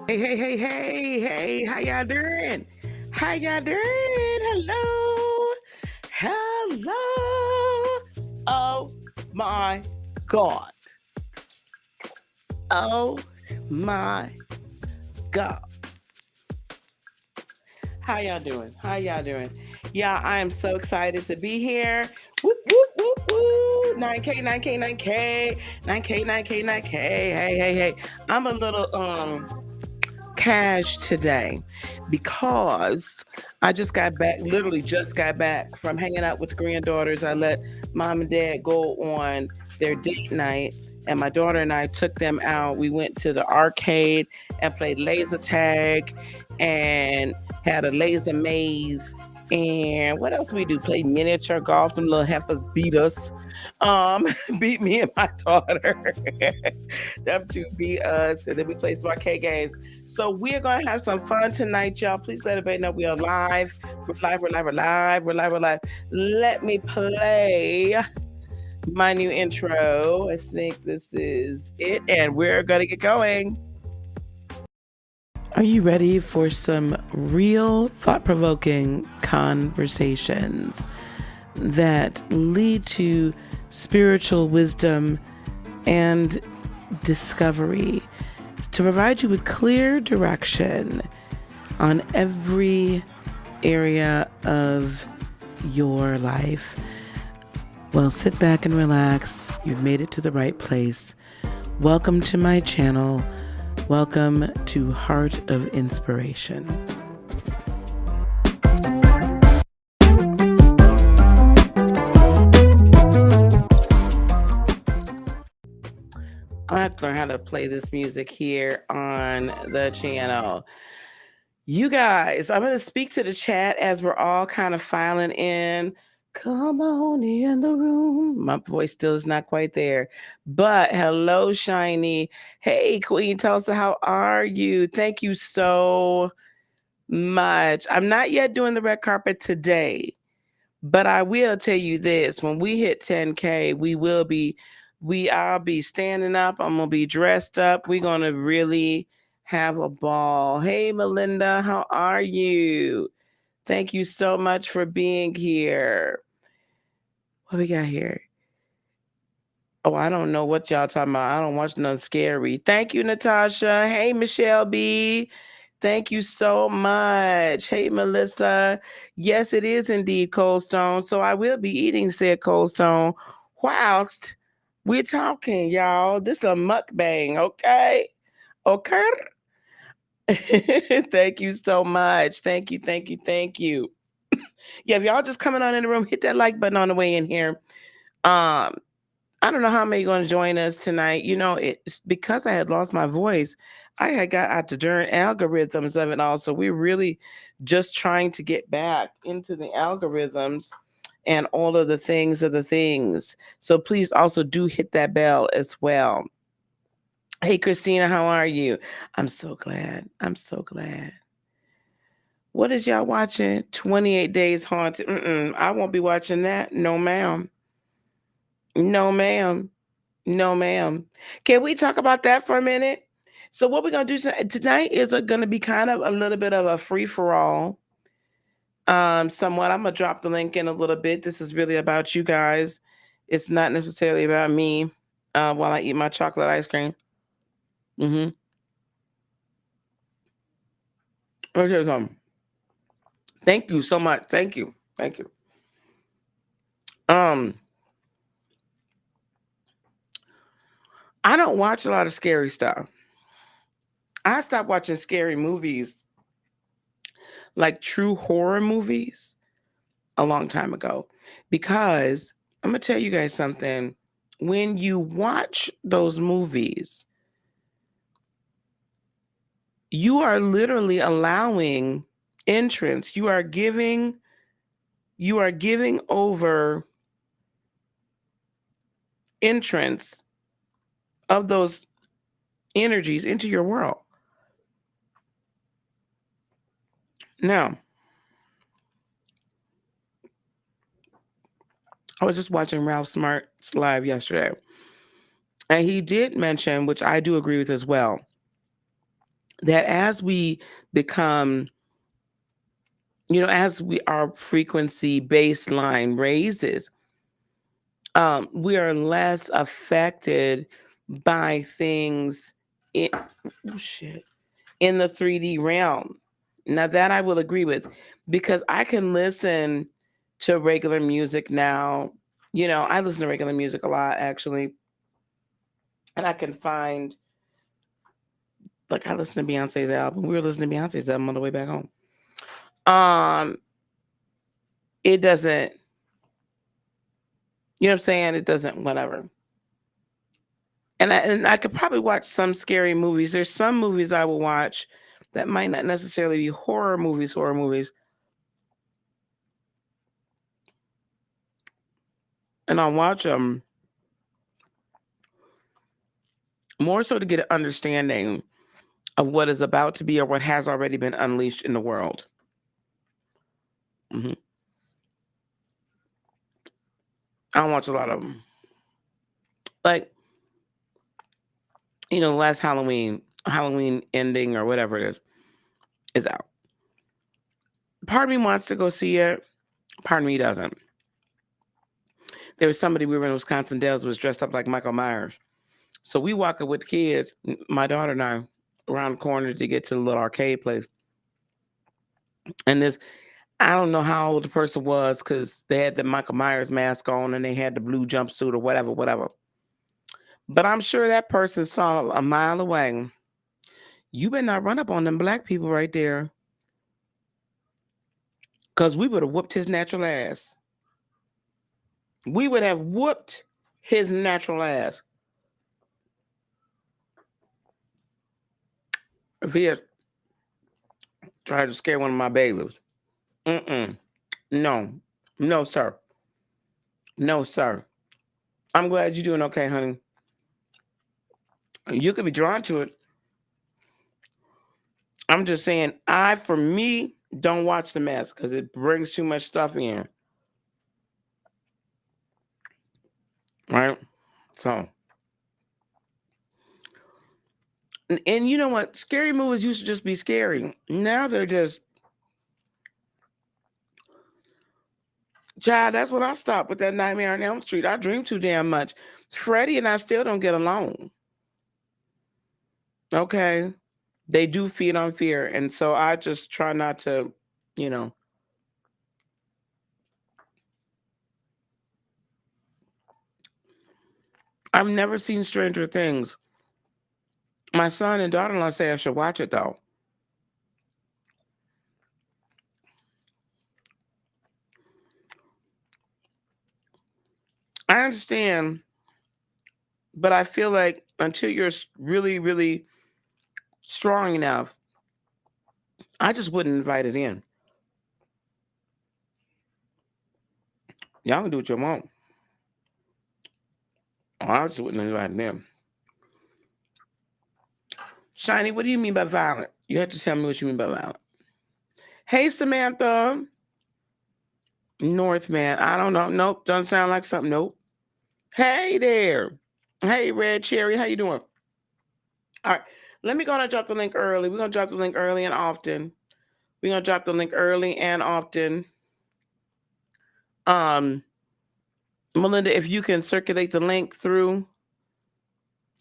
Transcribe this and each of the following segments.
Hey, how y'all doing? How y'all doing? Hello. Hello. Oh my God. Oh my God. How y'all doing? How y'all doing? Yeah, I am so excited to be here. Whoop, whoop, whoop, whoop. 9K, 9K, 9K, 9K, 9K, 9K. Hey. I'm a little cash today because I just got back, literally just got back from hanging out with the granddaughters. I let mom and dad go on their date night, and my daughter and I took them out. We went to the arcade and played laser tag and had a laser maze. And what else we do? Play miniature golf. Some little heifers beat us. Um, beat me and my daughter. Them two beat us. And then we played some arcade games. So we're gonna have some fun tonight, y'all. Please let everybody know we are live. We're live. Let me play my new intro. I think this is it, and we're gonna get going. Are you ready for some real thought-provoking conversations that lead to spiritual wisdom and discovery, to provide you with clear direction on every area of your life? Well, sit back and relax. You've made it to the right place. Welcome to my channel. Welcome to Heart of Inspiration. I have to learn how to play this music here on the channel. You guys, I'm going to speak to the chat as we're all kind of filing in. Come on in the room. My voice still is not quite there. But hello, Shiny. Hey, Queen Tulsa, how are you? Thank you so much. I'm not yet doing the red carpet today, but I will tell you this. When we hit 10K, I'll be standing up. I'm going to be dressed up. We're going to really have a ball. Hey, Melinda, how are you? Thank you so much for being here. What we got here? Oh, I don't know what y'all talking about. I don't watch nothing scary. Thank you, Natasha. Hey, Michelle B. Thank you so much. Hey, Melissa. Yes, it is indeed Cold Stone. So I will be eating said Cold Stone whilst we're talking, y'all. This is a mukbang, okay? Okay. Thank you so much. Thank you. Yeah, if y'all just coming on in the room, hit that like button on the way in here. Um, I don't know how many going to join us tonight. You know, it's because I had lost my voice. I had got out the darn algorithms of it all. So we're really just trying to get back into the algorithms and all of the things. So please also do hit that bell as well. Hey, Christina, how are you? I'm so glad. What is y'all watching? 28 Days Haunted. I won't be watching that. No, ma'am. No, ma'am. No, ma'am. Can we talk about that for a minute? So what we're going to do tonight is going to be kind of a little bit of a free-for-all. Somewhat. I'm going to drop the link in a little bit. This is really about you guys. It's not necessarily about me while I eat my chocolate ice cream. Mm-hmm. Let me tell you something. Thank you so much. Thank you. Um, I don't watch a lot of scary stuff. I stopped watching scary movies, like true horror movies, a long time ago, because I'm going to tell you guys something. When you watch those movies, you are literally allowing entrance. You are giving over entrance of those energies into your world. Now, I was just watching Ralph Smart's live yesterday, and he did mention, which I do agree with as well, that as we become, as our frequency baseline raises, we are less affected by things in, oh shit, in the 3D realm. Now that I will agree with, because I can listen to regular music now. I listen to regular music a lot actually, and I can find, like, I listened to Beyonce's album. We were listening to Beyonce's album on the way back home. It doesn't, you know what I'm saying? It doesn't, whatever. And I could probably watch some scary movies. There's some movies I will watch that might not necessarily be horror movies, and I'll watch them more so to get an understanding of what is about to be or what has already been unleashed in the world. Hmm. I don't watch a lot of them. Like, last Halloween ending or whatever it is out. Part of me wants to go see it. Part of me doesn't. There was somebody, we were in Wisconsin Dells, was dressed up like Michael Myers. So we walking with the kids, my daughter and I, around the corner to get to the little arcade place. And this, I don't know how old the person was because they had the Michael Myers mask on and they had the blue jumpsuit or whatever. But I'm sure that person saw a mile away, you better not run up on them black people right there, because we would have whooped his natural ass. We would have whooped his natural ass if he had tried to scare one of my babies. Mm-mm. No. No, sir. No, sir. I'm glad you're doing okay, honey. You could be drawn to it. I'm just saying, for me, don't watch The Mask because it brings too much stuff in. Right? So, and you know what? Scary movies used to just be scary. Now they're just, child, that's when I stopped with that Nightmare on Elm Street. I dream too damn much. Freddie and I still don't get along. Okay? They do feed on fear. And so I just try not to, you know. I've never seen Stranger Things. My son and daughter-in-law say I should watch it, though. I understand, but I feel like until you're really, really strong enough, I just wouldn't invite it in. Y'all can do what you want. I just wouldn't invite it in. Shiny, what do you mean by violent? You have to tell me what you mean by violent. Hey, Samantha. Northman. I don't know. Nope. Doesn't sound like something. Nope. Hey there. Hey, Red Cherry. How you doing? All right. Let me go and drop the link early. We're going to drop the link early and often. We're going to drop the link early and often. Melinda, if you can circulate the link through,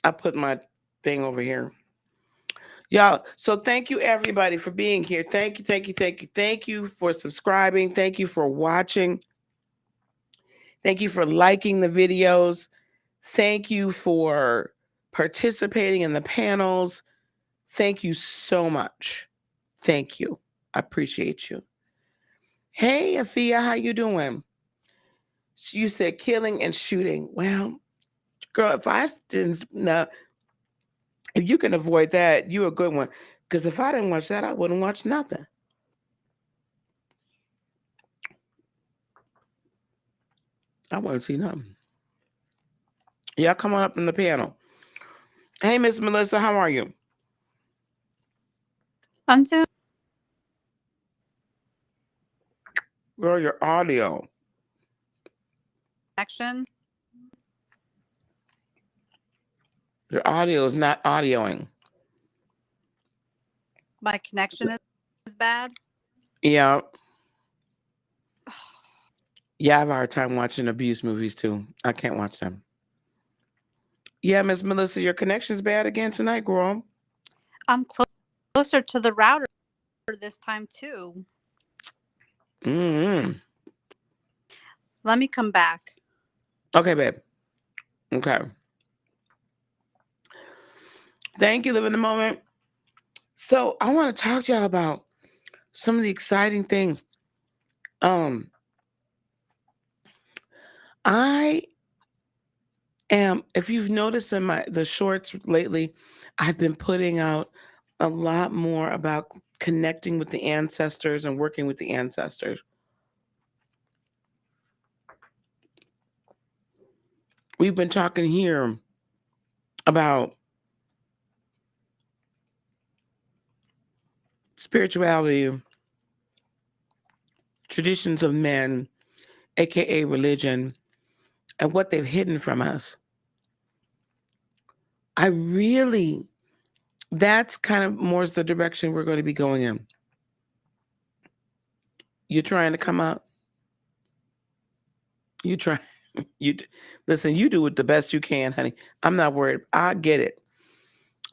I put my thing over here. Y'all, so thank you everybody for being here. Thank you, thank you, thank you. Thank you for subscribing. Thank you for watching. Thank you for liking the videos. Thank you for participating in the panels. Thank you so much. Thank you. I appreciate you. Hey, Afia, how you doing? You said killing and shooting. Well, girl, if I didn't know, if you can avoid that, you're a good one. Because if I didn't watch that, I wouldn't watch nothing. I wouldn't see nothing. Y'all come on up in the panel. Hey, Miss Melissa, how are you? I'm doing. Girl, your audio. Action. Your audio is not audioing. My connection is bad. Yeah. Yeah, I have a hard time watching abuse movies too. I can't watch them. Yeah, Miss Melissa, your connection's bad again tonight, girl. I'm closer to the router this time too. Mm-hmm. Let me come back. Okay, babe. Okay. Thank you, Live in the Moment. So I want to talk to y'all about some of the exciting things. Um, I am, if you've noticed in the shorts lately, I've been putting out a lot more about connecting with the ancestors and working with the ancestors. We've been talking here about spirituality, traditions of men, aka religion, and what they've hidden from us. I really, that's kind of more the direction we're going to be going in. You're trying to come up. You try. Listen. You do it the best you can, honey. I'm not worried. I get it.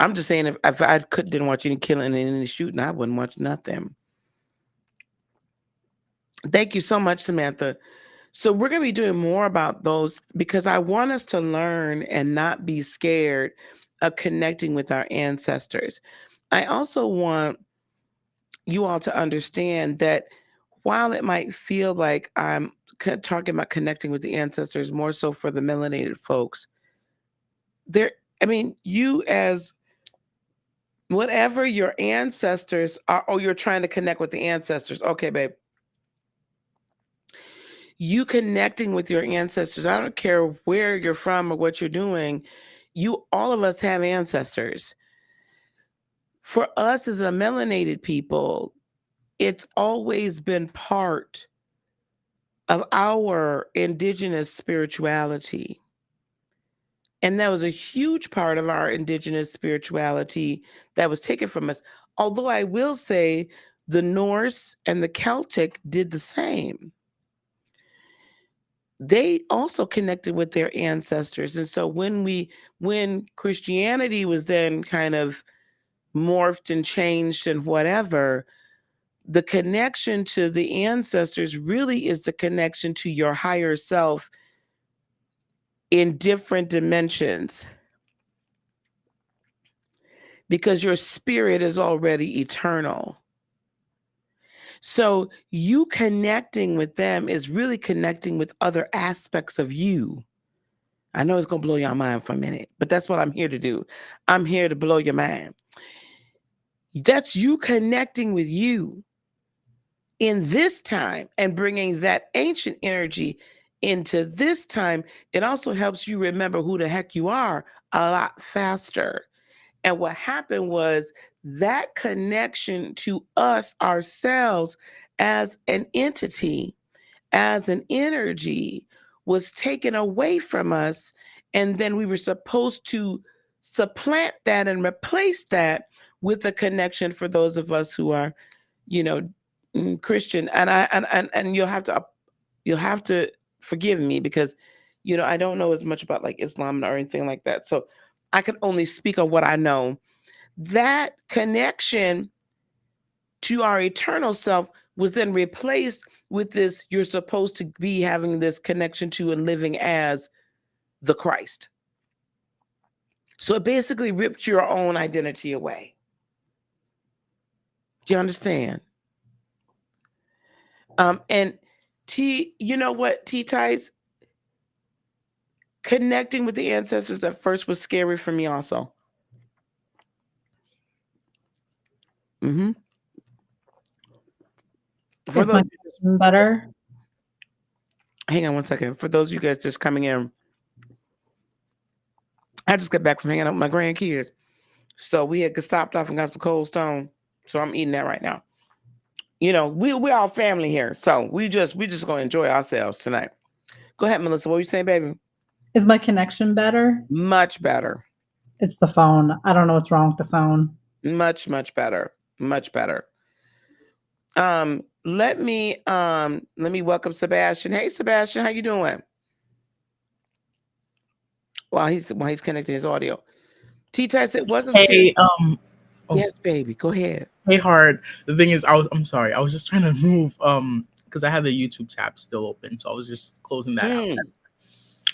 I'm just saying, if I didn't watch any killing and any shooting, I wouldn't watch nothing. Thank you so much, Samantha. So we're going to be doing more about those because I want us to learn and not be scared of connecting with our ancestors. I also want you all to understand that while it might feel like I'm talking about connecting with the ancestors more so for the melanated folks, there, I mean, you as whatever your ancestors are, oh, you're trying to connect with the ancestors. Okay, babe. You connecting with your ancestors, I don't care where you're from or what you're doing, all of us have ancestors. For us as a melanated people, it's always been part of our indigenous spirituality. And that was a huge part of our indigenous spirituality that was taken from us. Although I will say the Norse and the Celtic did the same. They also connected with their ancestors. And so when Christianity was then kind of morphed and changed and whatever, the connection to the ancestors really is the connection to your higher self in different dimensions, because your spirit is already eternal. So you connecting with them is really connecting with other aspects of you. I know it's going to blow your mind for a minute, but that's what I'm here to do. I'm here to blow your mind. That's you connecting with you in this time and bringing that ancient energy into this time. It also helps you remember who the heck you are a lot faster. And what happened was that connection to us, ourselves, as an entity, as an energy, was taken away from us. And then we were supposed to supplant that and replace that with a connection for those of us who are, you know, Christian. And you'll have to forgive me because, I don't know as much about like Islam or anything like that. So I can only speak on what I know. That connection to our eternal self was then replaced with this, you're supposed to be having this connection to and living as the Christ. So it basically ripped your own identity away. Do you understand? And you know what, T-Tights? Connecting with the ancestors at first was scary for me also. Mm-hmm. Is my better? Hang on one second. For those of you guys just coming in, I just got back from hanging out with my grandkids. So we had stopped off and got some Cold Stone. So I'm eating that right now. We're all family here. So we just gonna enjoy ourselves tonight. Go ahead, Melissa. What were you saying, baby? Is my connection better? Much better. It's the phone. I don't know what's wrong with the phone. Much, much better. Much better. Let me welcome Sebastian. Hey Sebastian, how you doing? While he's connecting his audio. T-Test, it wasn't scary. Hey, oh, Yes, baby. Go ahead. hey, Hard. The thing is, I'm sorry. I was just trying to move, because I had the YouTube tab still open, so I was just closing that out.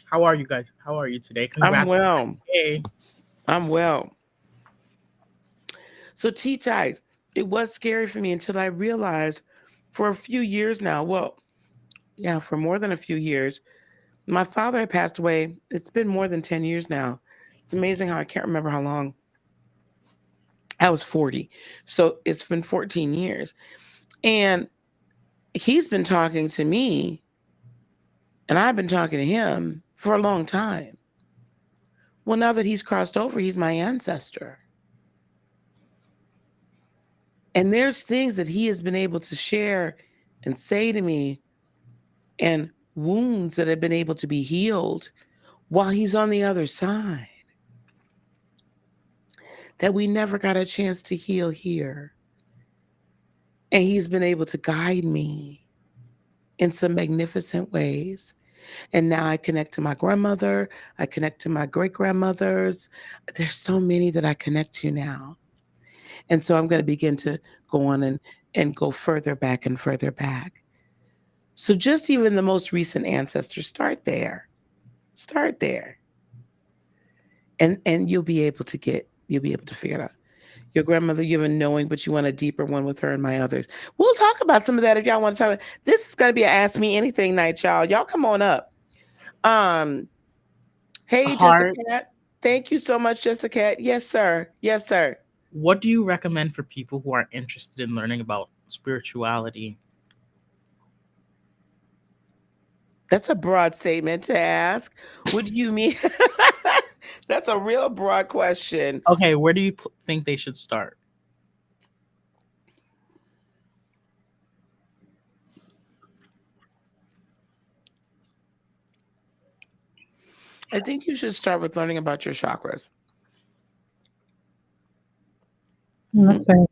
How are you guys? How are you today? I'm Congrats. well. Hey. I'm well. So T-Test, it was scary for me until I realized for a few years now, well, yeah, for more than a few years, my father had passed away. It's been more than 10 years now. It's amazing how I can't remember how long. I was 40. So it's been 14 years. And he's been talking to me, and I've been talking to him for a long time. Well, now that he's crossed over, he's my ancestor. And there's things that he has been able to share and say to me, and wounds that have been able to be healed while he's on the other side that we never got a chance to heal here. And he's been able to guide me in some magnificent ways. And now I connect to my grandmother. I connect to my great-grandmothers. There's so many that I connect to now. And so I'm going to begin to go on and go further back and further back. So just even the most recent ancestors, start there. Start there. And you'll be able to figure it out. Your grandmother, you have a knowing, but you want a deeper one with her and my others. We'll talk about some of that if y'all want to talk about. This is going to be an Ask Me Anything night, y'all. Y'all come on up. Hey, Hard. Jessica. Thank you so much, Jessica. Yes, sir. Yes, sir. What do you recommend for people who are interested in learning about spirituality? That's a broad statement to ask. What do you mean? That's a real broad question. Okay, where do you think they should start? I think you should start with learning about your chakras. That's fair.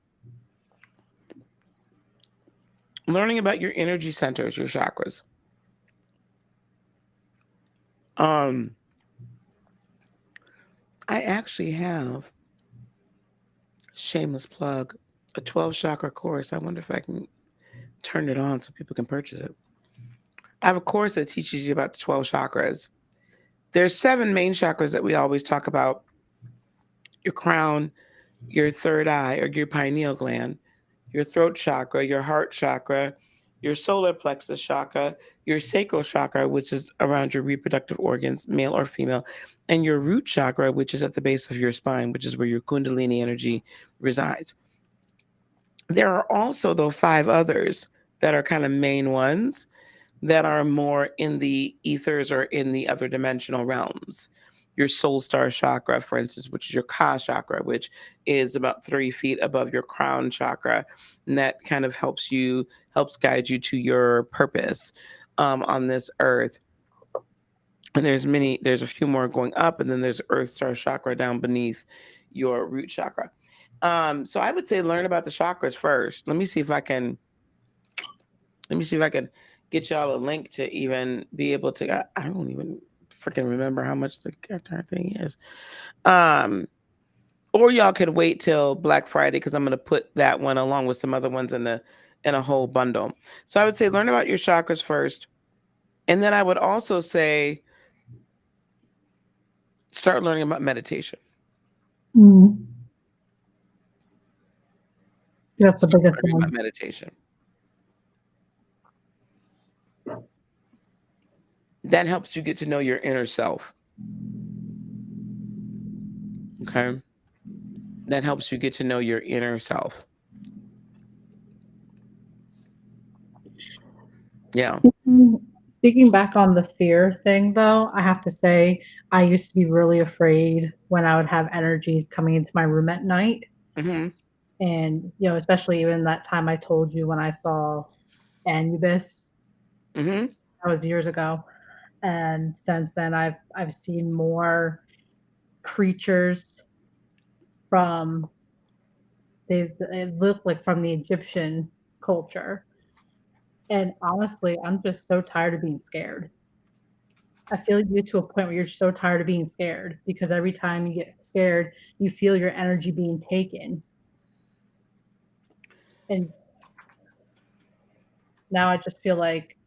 Learning about your energy centers, your chakras. I actually have, shameless plug, a 12 chakra course. I wonder if I can turn it on so people can purchase it. I have a course that teaches you about the 12 chakras. There's 7 main chakras that we always talk about: your crown, your third eye or your pineal gland, your throat chakra, your heart chakra, your solar plexus chakra, your sacral chakra, which is around your reproductive organs, male or female, and your root chakra, which is at the base of your spine, which is where your kundalini energy resides. There are also, though, 5 others that are kind of main ones that are more in the ethers or in the other dimensional realms. Your soul star chakra, for instance, which is your Ka chakra, which is about 3 feet above your crown chakra. And that kind of helps guide you to your purpose on this earth. And there's a few more going up, and then there's Earth Star chakra down beneath your root chakra. So I would say learn about the chakras first. Let me see if I can get y'all a link to even be able to. I don't even freaking remember how much the entire thing is. Or y'all could wait till Black Friday, because I'm going to put that one along with some other ones in a whole bundle. So I would say learn about your chakras first, and then I would also say start learning about meditation. Mm. That's the biggest Learning one. about meditation. That helps you get to know your inner self. Okay? That helps you get to know your inner self. Yeah. Speaking back on the fear thing, though, I have to say I used to be really afraid when I would have energies coming into my room at night. Mm-hmm. And, especially even that time I told you when I saw Anubis. Mm-hmm. That was years ago. And since then, I've seen more creatures from It looked like from the Egyptian culture. And honestly, I'm just so tired of being scared. I feel you get to a point where you're so tired of being scared because every time you get scared, you feel your energy being taken. And now I just feel like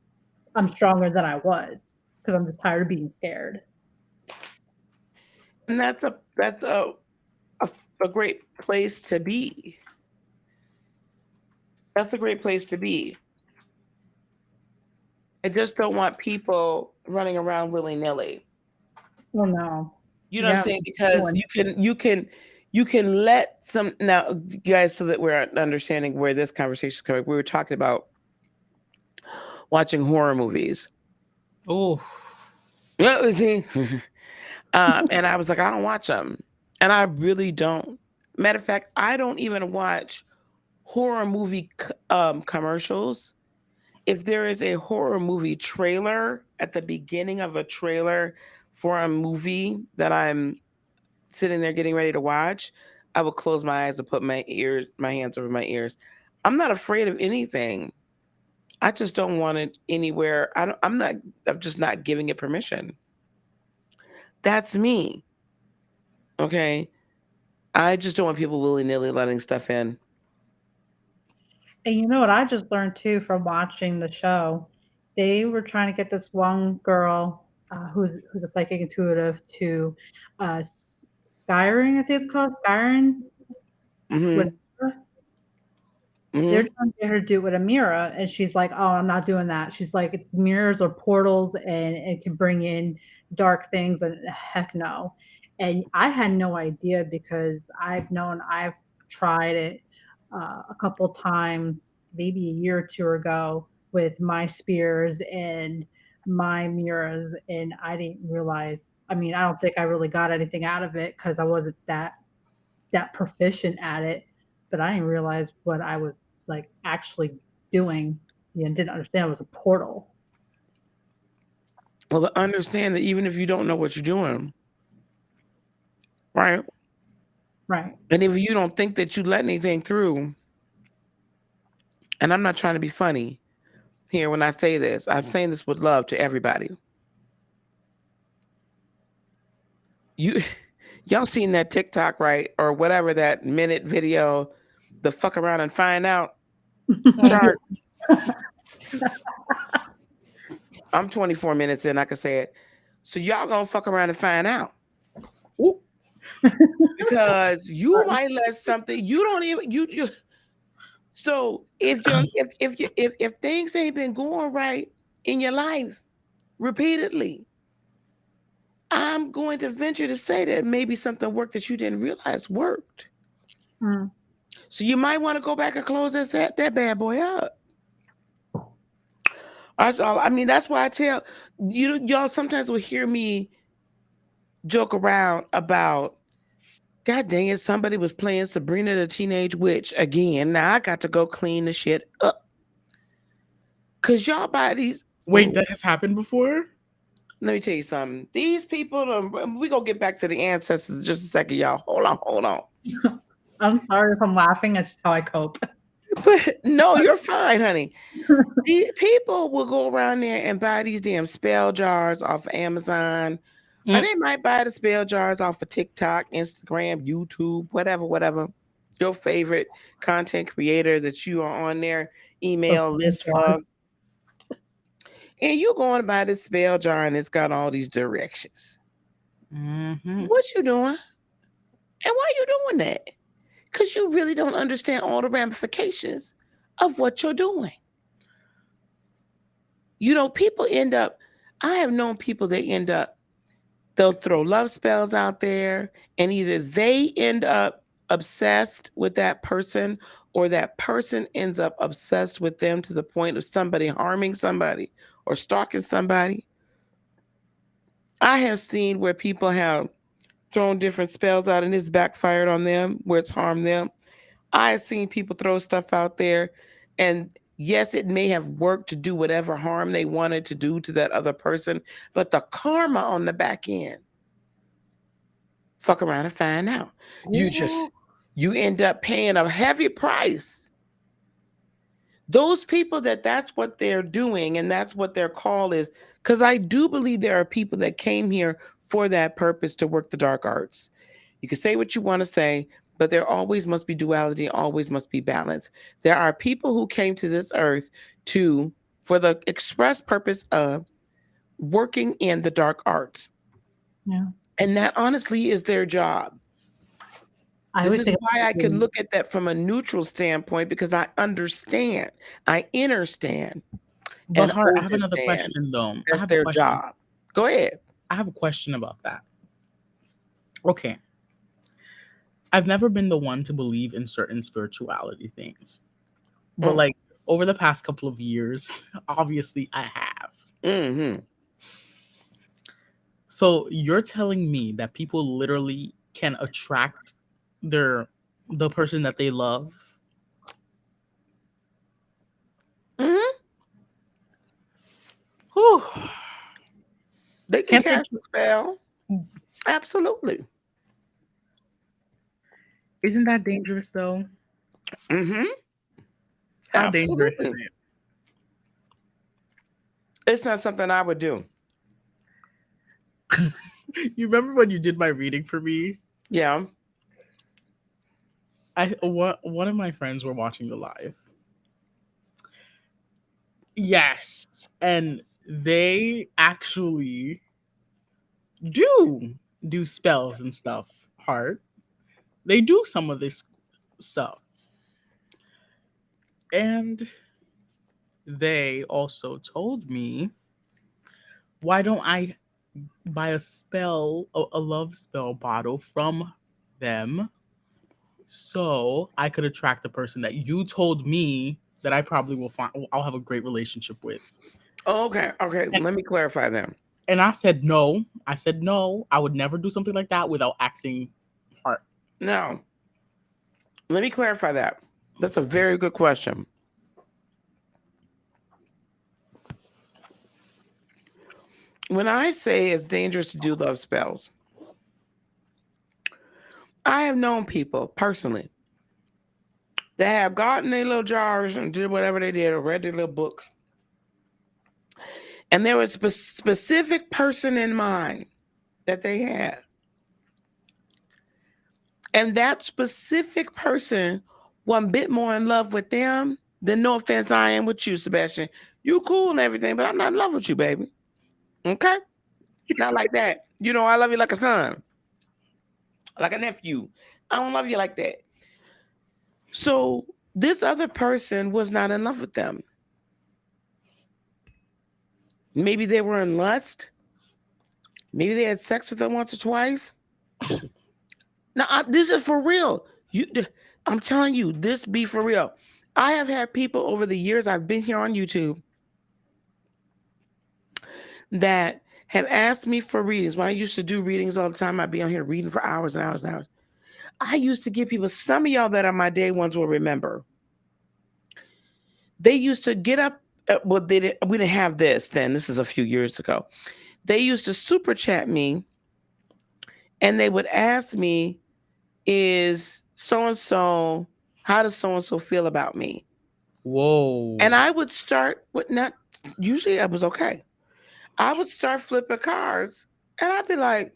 I'm stronger than I was because I'm just tired of being scared. And that's a great place to be. That's a great place to be. I just don't want people running around willy-nilly. Oh no. You know what I'm saying? Because you can let some now, guys, so that we're understanding where this conversation is coming. We were talking about watching horror movies. Oh, See? And I was like, I don't watch them, and I really don't. Matter of fact, I don't even watch horror movie commercials. If there is a horror movie trailer at the beginning of a trailer for a movie that I'm sitting there getting ready to watch, I will close my eyes and put my hands over my ears. I'm not afraid of anything. I just don't want it anywhere. I'm just not giving it permission. That's me. Okay. I just don't want people willy-nilly letting stuff in. And you know what I just learned too from watching the show? They were trying to get this one girl who's a psychic intuitive to Skyring, I think it's called Skyring. Mm-hmm. They're Mm-hmm. trying to get her to do it with a mirror, and she's like, "Oh, I'm not doing that." She's like, "Mirrors are portals, and it can bring in dark things." And heck no. And I had no idea because I've tried it a couple times, maybe a year or two ago, with my spears and my mirrors, and I didn't realize. I mean, I don't think I really got anything out of it because I wasn't that proficient at it, but I didn't realize what I was like actually doing. Didn't understand it was a portal. Well, understand that even if you don't know what you're doing, right? Right. And if you don't think that you let anything through, and I'm not trying to be funny here when I say this, I'm saying this with love to everybody. Y'all seen that TikTok, right? Or whatever, that minute video, the fuck around and find out chart. I'm 24 minutes in, I can say it. So y'all gonna fuck around and find out. Ooh. Because you might let something you don't even you so if things ain't been going right in your life repeatedly, I'm going to venture to say that maybe something worked that you didn't realize worked. Mm. So you might want to go back and close that bad boy up. That's all. I mean, that's why I tell you, y'all sometimes will hear me joke around about, God dang it, somebody was playing Sabrina the Teenage Witch again. Now I got to go clean the shit up. Cause y'all buy these. Wait, that has happened before? Let me tell you something. These people, we gonna get back to the ancestors in just a second, y'all. Hold on. I'm sorry if I'm laughing. That's just how I cope. But no, you're fine, honey. These people will go around there and buy these damn spell jars off of Amazon. Or they might buy the spell jars off of TikTok, Instagram, YouTube, whatever. Your favorite content creator that you are on their email list for. And you going to buy this spell jar and it's got all these directions. Mm-hmm. What you doing? And why you doing that? Because you really don't understand all the ramifications of what you're doing. You know, people end up, I have known people that end up, they'll throw love spells out there, and either they end up obsessed with that person or that person ends up obsessed with them to the point of somebody harming somebody or stalking somebody. I have seen where people have thrown different spells out and it's backfired on them, where it's harmed them. I have seen people throw stuff out there, and yes, it may have worked to do whatever harm they wanted to do to that other person, but the karma on the back end, fuck around and find out. You you end up paying a heavy price. Those people that's what they're doing and that's what their call is. Because I do believe there are people that came here for that purpose to work the dark arts. You can say what you want to say, but there always must be duality, always must be balance. There are people who came to this earth for the express purpose of working in the dark arts. Yeah. And that honestly is their job. This is why I can look at that from a neutral standpoint, because I understand, I understand. But Heart, I have another question though. That's their job. Go ahead. I have a question about that. Okay. I've never been the one to believe in certain spirituality things. But like over the past couple of years, obviously I have. Mm-hmm. So you're telling me that people literally can attract the person that they love? Mm-hmm. Whew. They can cast a spell. Absolutely. Isn't that dangerous though? Mm-hmm. How dangerous is it? It's not something I would do. You remember when you did my reading for me? Yeah. One of my friends were watching the live. Yes, and they actually do spells and stuff. Heart. They do some of this stuff. And they also told me, why don't I buy a love spell bottle from them so I could attract the person that you told me that I probably I'll have a great relationship with. Oh, okay. Let me clarify that. And I said no. I would never do something like that without asking Heart. No. Let me clarify that. That's a very good question. When I say it's dangerous to do love spells, I have known people personally that have gotten their little jars and did whatever they did or read their little books. And there was a specific person in mind that they had. And that specific person was a bit more in love with them than, no offense, I am with you, Sebastian. You cool and everything, but I'm not in love with you, baby. Okay? Not like that. You know, I love you like a son, like a nephew. I don't love you like that. So this other person was not in love with them. Maybe they were in lust. Maybe they had sex with them once or twice. Now, this is for real. I'm telling you, this be for real. I have had people over the years I've been here on YouTube that have asked me for readings. When I used to do readings all the time, I'd be on here reading for hours and hours and hours. I used to give people, some of y'all that are my day ones will remember. They used to get up. We didn't have this then. This is a few years ago. They used to super chat me, and they would ask me, "Is so and so? How does so and so feel about me?" Whoa! And I would start with not. Usually, I was okay. I would start flipping cards, and I'd be like,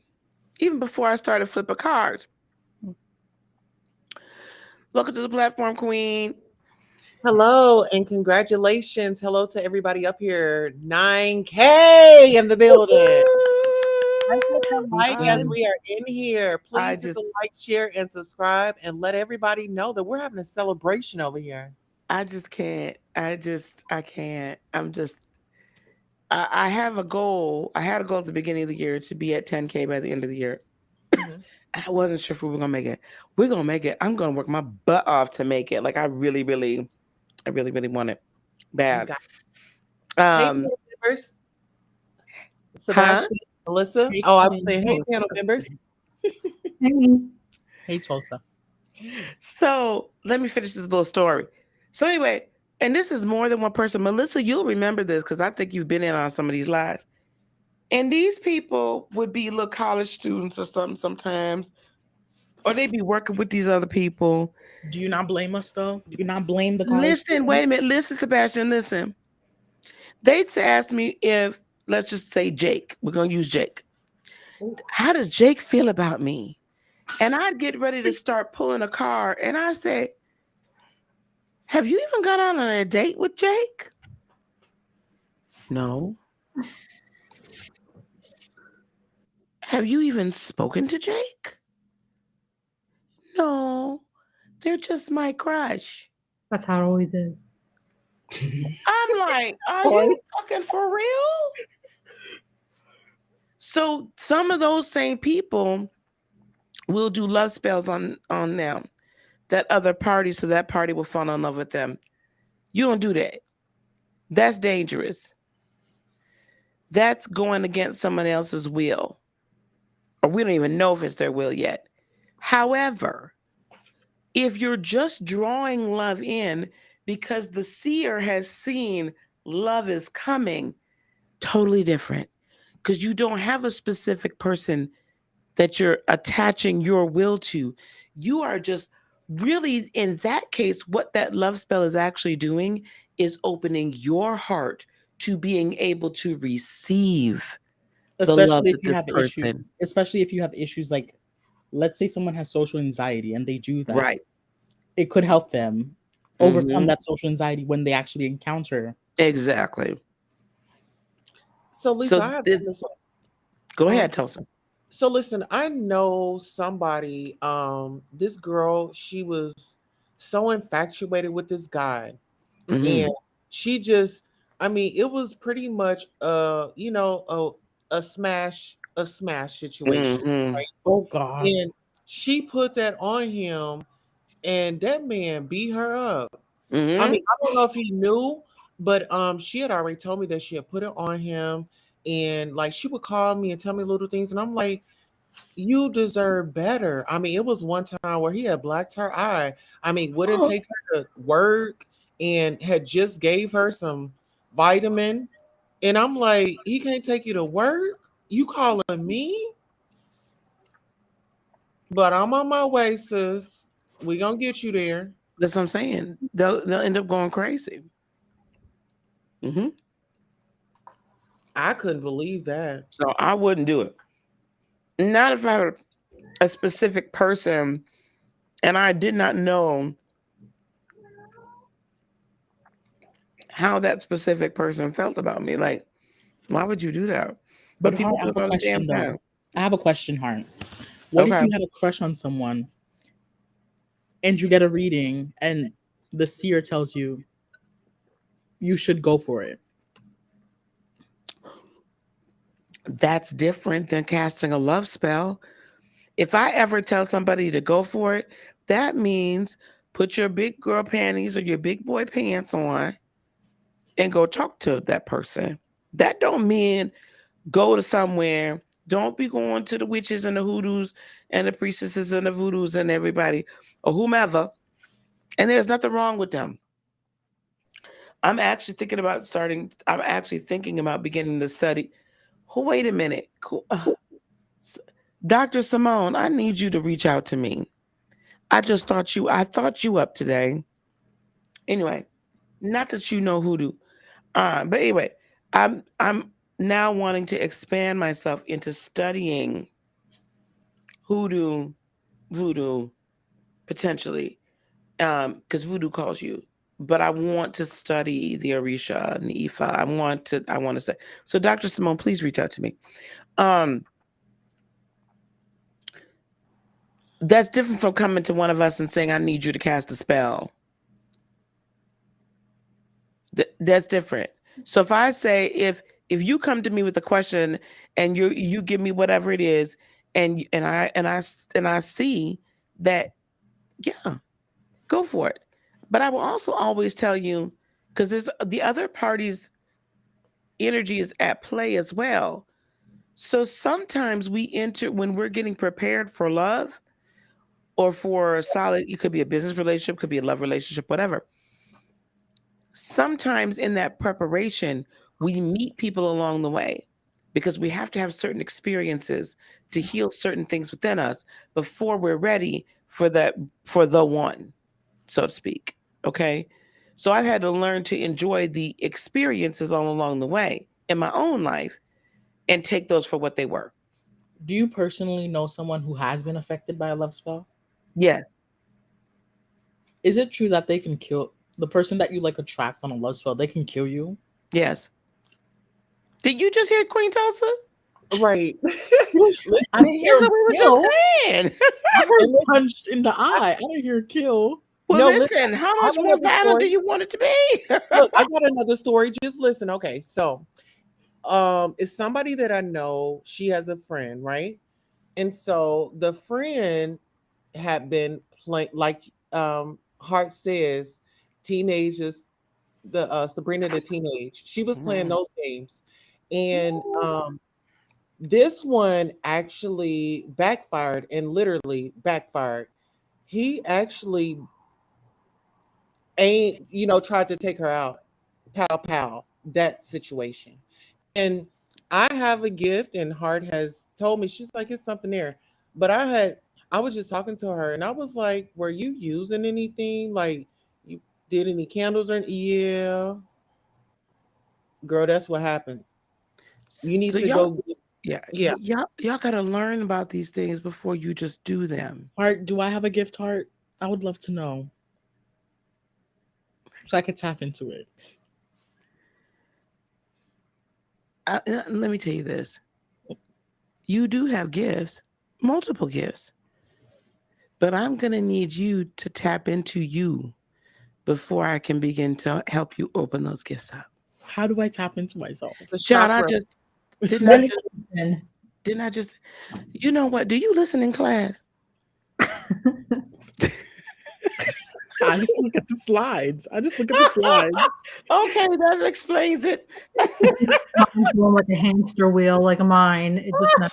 even before I started flipping cards, "Welcome to the platform, Queen." Hello and congratulations. Hello to everybody up here. 9K in the building. Like as we are in here, please hit the like, share, and subscribe, and let everybody know that we're having a celebration over here. I just can't. I can't. I have a goal. I had a goal at the beginning of the year to be at 10K by the end of the year. And I wasn't sure if we were going to make it. We're going to make it. I'm going to work my butt off to make it. Like, I really want it bad. Hey, members. Sebastian, Melissa. Oh, I was saying, hey, panel members. Hey, Tulsa. So let me finish this little story. So anyway, and this is more than one person. Melissa, you'll remember this because I think you've been in on some of these lives. And these people would be little college students or something sometimes. or they be working with these other people. Do you not blame us though? Do you not blame the college Listen, students? wait a minute. Listen, Sebastian, listen. They'd ask me if, let's just say Jake, we're going to use Jake. How does Jake feel about me? And I'd get ready to start pulling a card. And I say, have you even gone on a date with Jake? No. Have you even spoken to Jake? No. They're just my crush. That's how it always is. I'm like, are you fucking for real? So some of those same people will do love spells on them, that other party, so that party will fall in love with them. You don't do that. That's dangerous. That's going against someone else's will. Or we don't even know if it's their will yet. However, if you're just drawing love in because the seer has seen love is coming, totally different. Because you don't have a specific person that you're attaching your will to. You are just really, in that case, what that love spell is actually doing is opening your heart to being able to receive the love Especially that if you this have issues. person. Especially if you have issues like, let's say someone has social anxiety and they do that. Right. It could help them overcome Mhm. that social anxiety when they actually encounter. Exactly. So Lisa, So I have this, this. go ahead, Tulsa. So listen, I know somebody, this girl, she was so infatuated with this guy. Mhm. And she just, I mean, it was pretty much a smash situation, Mhm. right? Oh God. And she put that on him, and that man beat her up. I Mhm. mean, I don't know if he knew, but she had already told me that she had put it on him, and like she would call me and tell me little things, and I'm like, you deserve better. I mean, it was one time where he had blacked her eye. I mean, wouldn't take her to work and had just gave her some vitamin. And I'm like, he can't take you to work? You calling me? But I'm on my way, sis. We gonna get you there. That's what I'm saying. They'll end up going crazy. Mhm. I couldn't believe that. So I wouldn't do it. Not if I had a specific person and I did not know how that specific person felt about me. Like, why would you do that? But But Heart, people I do have it a all the damn question though. time. I have a question, Heart. What if Okay. you had a crush on someone and you get a reading and the seer tells you you should go for it? That's different than casting a love spell. If I ever tell somebody to go for it, that means put your big girl panties or your big boy pants on and go talk to that person. That don't mean go to somewhere. Don't be going to the witches and the hoodoos and the priestesses and the voodoos and everybody or whomever. And there's nothing wrong with them. I'm actually thinking about beginning to study. Oh, wait a minute. Dr. Simone, I need you to reach out to me. I thought you up today. Anyway, not that you know hoodoo. But anyway, I'm now wanting to expand myself into studying hoodoo, voodoo, potentially. Because voodoo calls you. But I want to study the Orisha and the Ifa. I want to study. So Dr. Simone, please reach out to me. Um, that's different from coming to one of us and saying, I need you to cast a spell. That's different. So if I say if you come to me with a question and you give me whatever it is and I see that, yeah, go for it. But I will also always tell you, because there's the other party's energy is at play as well. So sometimes we enter when we're getting prepared for love or for a solid, it could be a business relationship, could be a love relationship, whatever. Sometimes in that preparation, we meet people along the way. because we have to have certain experiences to heal certain things within us before we're ready for the one, so to speak. Okay. So I've had to learn to enjoy the experiences all along the way in my own life and take those for what they were. Do you personally know someone who has been affected by a love spell? Yes. Is it true that they can kill the person that you like attract on a love spell? They can kill you? Yes. Did you just hear Queen Tulsa? Right. I didn't hear That's what we were kill. just saying. I heard And listen, punched in the eye. I didn't hear kill. Well, no, listen, how I much have more another violent do story. you want it to be? Look, I got another story. Just listen. Okay, so it's somebody that I know. She has a friend, right? And so the friend had been playing, like Hart says, teenagers, the Sabrina the Teenage. She was playing those games, and this one actually backfired, and literally backfired. He actually ain't, tried to take her out, pow pow, that situation. And I have a gift, and Hart has told me, she's like, it's something there. But I was just talking to her, and I was like, were you using anything? Like, you did any candles or yeah, girl, that's what happened. You need So to y'all, go. yeah, Yeah. y'all gotta learn about these things before you just do them. Heart, do I have a gift, Heart? I would love to know so I could tap into it. Let me tell you this: you do have gifts, multiple gifts, but I'm gonna need you to tap into you before I can begin to help you open those gifts up. How do I tap into myself? The John, chakra. didn't I just Meditation. didn't I just you know what? Do you listen in class? I just look at the slides. Okay, that explains it. Mine's going like a hamster wheel, like mine. It just never.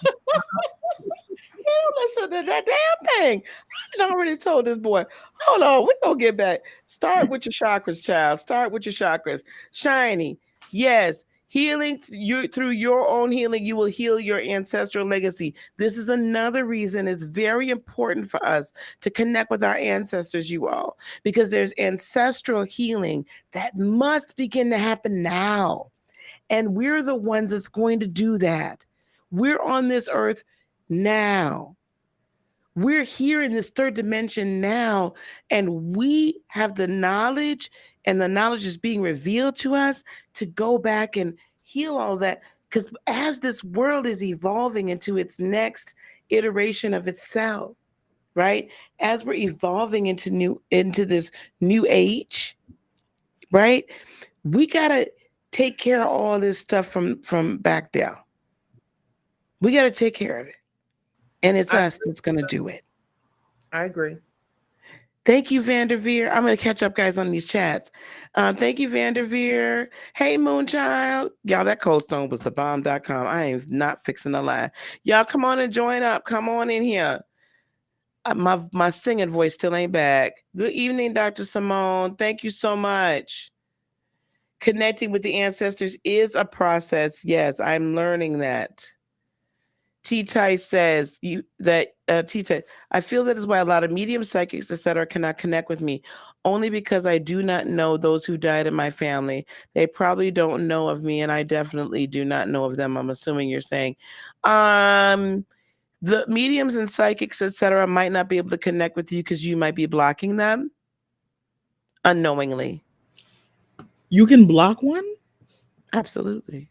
You don't listen to that damn thing. I done already told this boy. Hold on, we gonna get back. Start with your chakras, child. Start with your chakras. Shiny, yes. Healing through your own healing, you will heal your ancestral legacy. This is another reason it's very important for us to connect with our ancestors, you all, because there's ancestral healing that must begin to happen now. And we're the ones that's going to do that. We're on this earth now. We're here in this third dimension now, and we have the knowledge, and the knowledge is being revealed to us to go back and heal all that. Because as this world is evolving into its next iteration of itself, right? As we're evolving into this new age, right? We gotta take care of all this stuff from back there. We gotta take care of it, and it's I, us that's gonna do it. I agree. Thank you, Vanderveer. I'm going to catch up, guys, on these chats. Thank you, Vanderveer. Hey, Moonchild. Y'all, that Cold Stone was the bomb.com. I ain't not fixing a lie. Y'all, come on and join up. Come on in here. My singing voice still ain't back. Good evening, Dr. Simone. Thank you so much. Connecting with the ancestors is a process. Yes, I'm learning that. T-Tai says T-Tai, I feel that is why a lot of medium psychics, etc., cannot connect with me, only because I do not know those who died in my family. They probably don't know of me, and I definitely do not know of them. I'm assuming you're saying. The mediums and psychics, etc., might not be able to connect with you because you might be blocking them unknowingly. You can block one? Absolutely.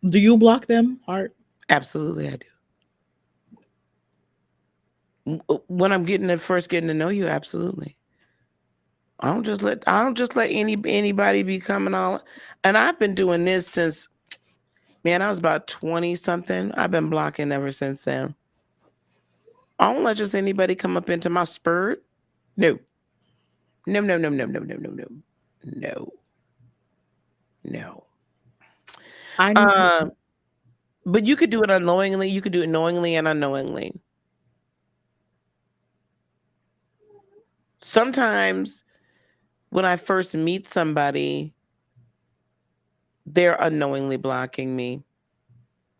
Do you block them, Heart? Absolutely, I do. When I'm first getting to know you, absolutely. I don't just let anybody be coming all. And I've been doing this since, man, I was about 20 something. I've been blocking ever since then. I don't let just anybody come up into my spirit. No. No, no, no, no, no, no, no, no. No. No. I need to. But you could do it unknowingly. You could do it knowingly and unknowingly. Sometimes when I first meet somebody, they're unknowingly blocking me.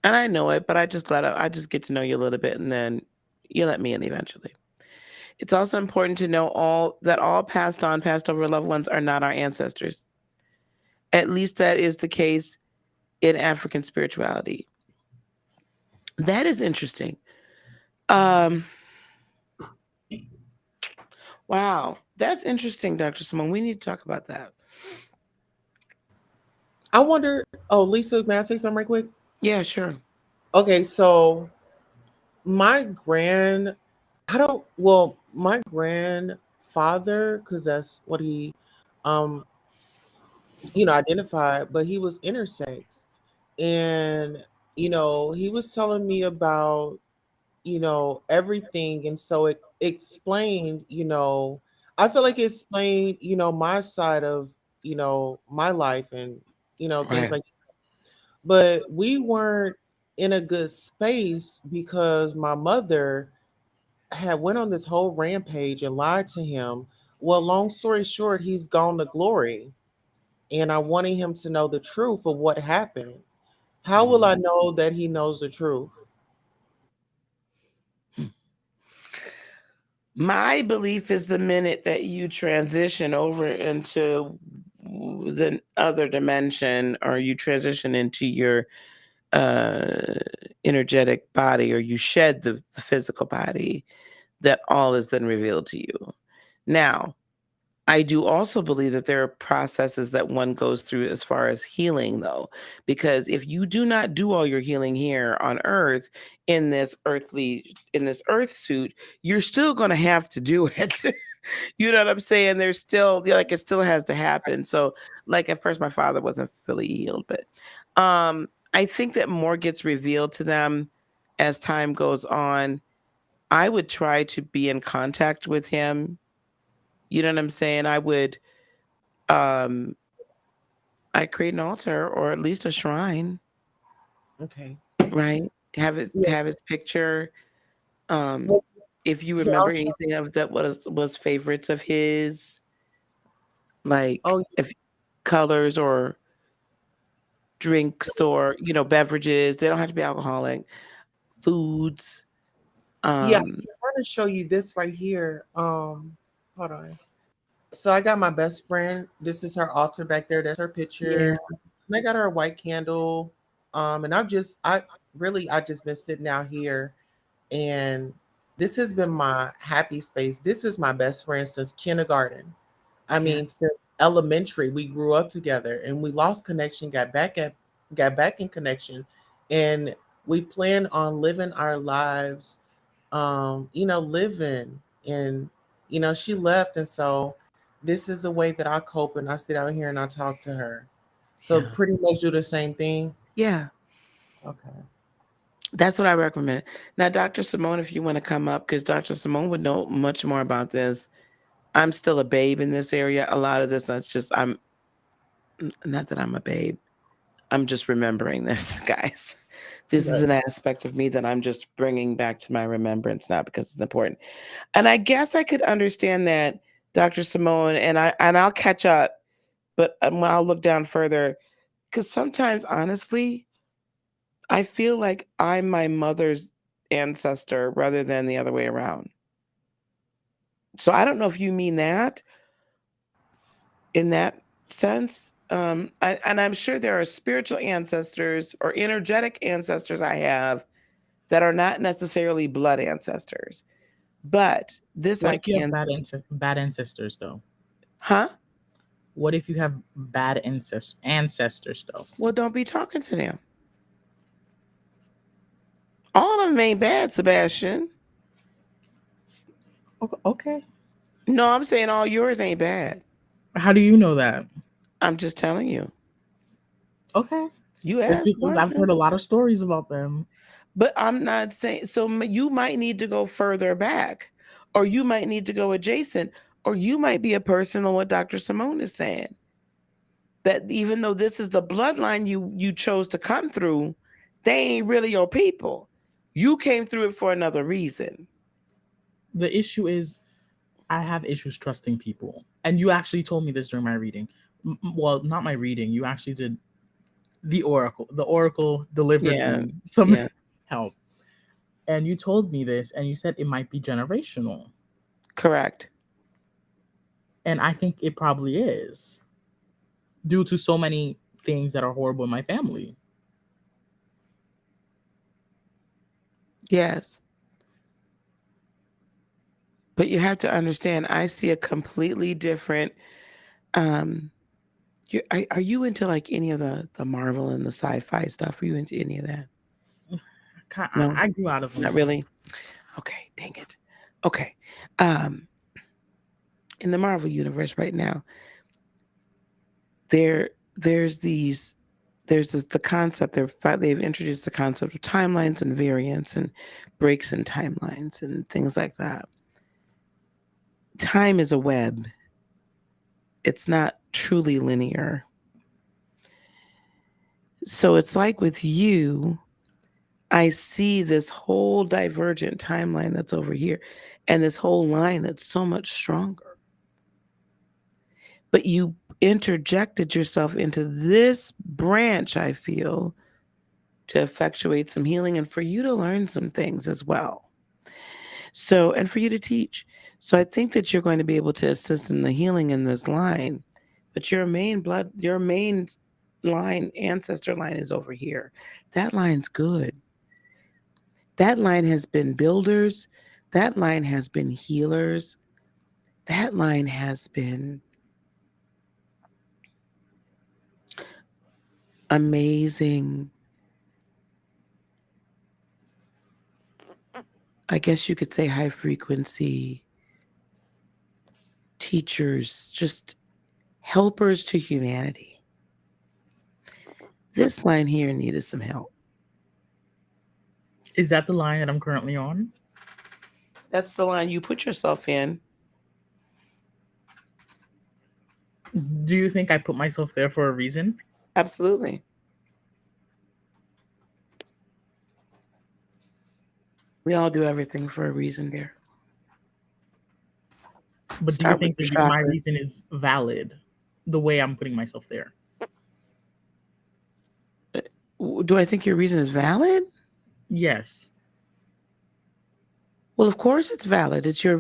And I know it, but I just get to know you a little bit, and then you let me in eventually. It's also important to know all passed over loved ones are not our ancestors. At least that is the case in African spirituality. That is interesting. Wow, that's interesting, Dr. Simone. We need to talk about that. I wonder. Oh, Lisa, may I say something right quick? Yeah, sure. Okay, so my my grandfather, because that's what he, um, identified, but he was intersex, and he was telling me about everything, and so it explained, I feel like it explained, my side of my life, and things Right. like. But we weren't in a good space because my mother had went on this whole rampage and lied to him. Well, long story short, he's gone to glory, and I wanted him to know the truth of what happened. How will I know that he knows the truth? My belief is the minute that you transition over into the other dimension, or you transition into your energetic body, or you shed the physical body, that all is then revealed to you. Now, I do also believe that there are processes that one goes through as far as healing, though, because if you do not do all your healing here on Earth in this earth suit, you're still going to have to do it. You know what I'm saying? There's still, like, it still has to happen. So, like, at first my father wasn't fully healed, but I think that more gets revealed to them as time goes on. I would try to be in contact with him. You know what I'm saying? Um I create an altar, or at least a shrine, Okay. right? Have Yes. his picture. Well, If you here, remember anything of that was favorites of his, like oh, if colors or drinks, or beverages, they don't have to be alcoholic, foods. yeah. Um I'm trying to show you this right here. Hold on. So I got my best friend. This is her altar back there. That's her yeah, picture. And I got her a white candle. And I just been sitting out here, and this has been my happy space. This is my best friend since kindergarten. I yeah, mean, since elementary, we grew up together, and we lost connection, got back in connection, and we plan on living our lives, living, and she left, and so this is the way that I cope, and I sit out here and I talk to her. So yeah, pretty much do the same thing. yeah. Okay. That's what I recommend. Now, Dr. Simone, if you want to come up, because Dr. Simone would know much more about this. I'm still a babe in this area. A lot of this, I'm not that I'm a babe. I'm just remembering this, guys. This is Right. an aspect of me that I'm just bringing back to my remembrance now because it's important. And I guess I could understand that, Dr. Simone, and I'll catch up, but when I'll look down further, because sometimes, honestly, I feel like I'm my mother's ancestor rather than the other way around. So I don't know if you mean that in that sense. And I'm sure there are spiritual ancestors or energetic ancestors I have that are not necessarily blood ancestors. But this What I if you have can, bad ancestors though? huh? What if you have bad ancestors though? Well, don't be talking to them. All of them ain't bad, Sebastian. Okay. No, I'm saying all yours ain't bad. How do you know that? I'm just telling you. Okay. You It's asked because I've heard questions. a lot of stories about them. But I'm not saying so. You might need to go further back, or you might need to go adjacent, or you might be a person on what Dr. Simone is saying. That even though this is the bloodline you chose to come through, they ain't really your people. You came through it for another reason. The issue is I have issues trusting people. And you actually told me this during my reading. Well, not my reading. You actually did the oracle delivered Yeah. me some Yeah. help. And you told me this, and you said it might be generational. Correct. And I think it probably is, due to so many things that are horrible in my family. Yes. But you have to understand, I see a completely different. Are you into like any of the Marvel and the sci-fi stuff? Are you into any of that? No, I grew out of not it. really. Okay, dang it. Okay, um, in the Marvel universe right now, there's the concept. They've introduced the concept of timelines and variants and breaks in timelines and things like that. Time is a web. It's not truly linear. So it's like with you, I see this whole divergent timeline that's over here and this whole line that's so much stronger. But you interjected yourself into this branch, I feel, to effectuate some healing and for you to learn some things as well. So, and for you to teach. So I think that you're going to be able to assist in the healing in this line, but your main line, ancestor line is over here. That line's good. That line has been builders. That line has been healers. That line has been amazing. I guess you could say high frequency teachers, just helpers to humanity. This line here needed some help. Is that the line that I'm currently on? That's the line you put yourself in. Do you think I put myself there for a reason? Absolutely. We all do everything for a reason, dear. But do you Start with think your my chakras. reason is valid, the way I'm putting myself there? Do I think your reason is valid? Yes. Well, of course it's valid. It's your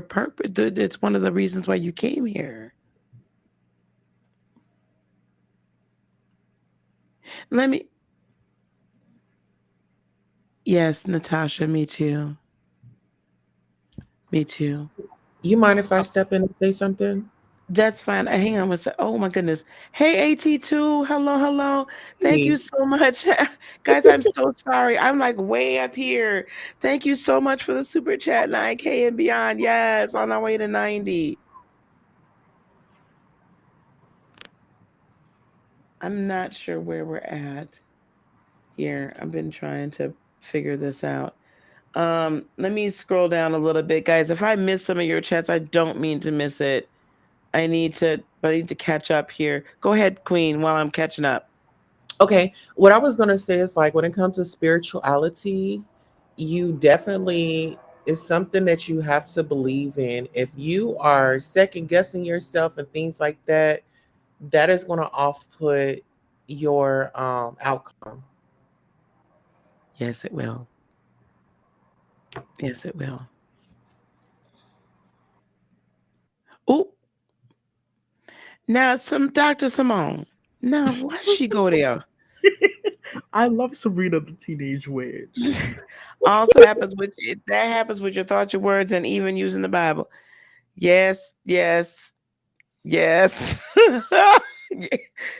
purpose. It's one of the reasons why you came here. Let me. Yes, Natasha, me too. Me too. You mind if I step in and say something? That's fine. Hang on one sec. Oh my goodness. Hey, AT2. Hello, hello. Thank you Hey. so much. Guys, I'm so sorry. I'm like way up here. Thank you so much for the super chat, 9K and beyond. Yes, on our way to 90. I'm not sure where we're at here. I've been trying to figure this out. Let me scroll down a little bit, guys. If I miss some of your chats, I don't mean to miss it. I need to catch up here. Go ahead, Queen, while I'm catching up. Okay, what I was going to say is like when it comes to spirituality, you definitely is something that you have to believe in. If you are second guessing yourself and things like that, that is going to off put your outcome. Yes, it will. Yes, it will. Oh, now some Dr. Simone. Now, why did she go there? I love Sabrina the Teenage Witch. Also happens with that happens with your thoughts, your words, and even using the Bible. Yes, yes, yes.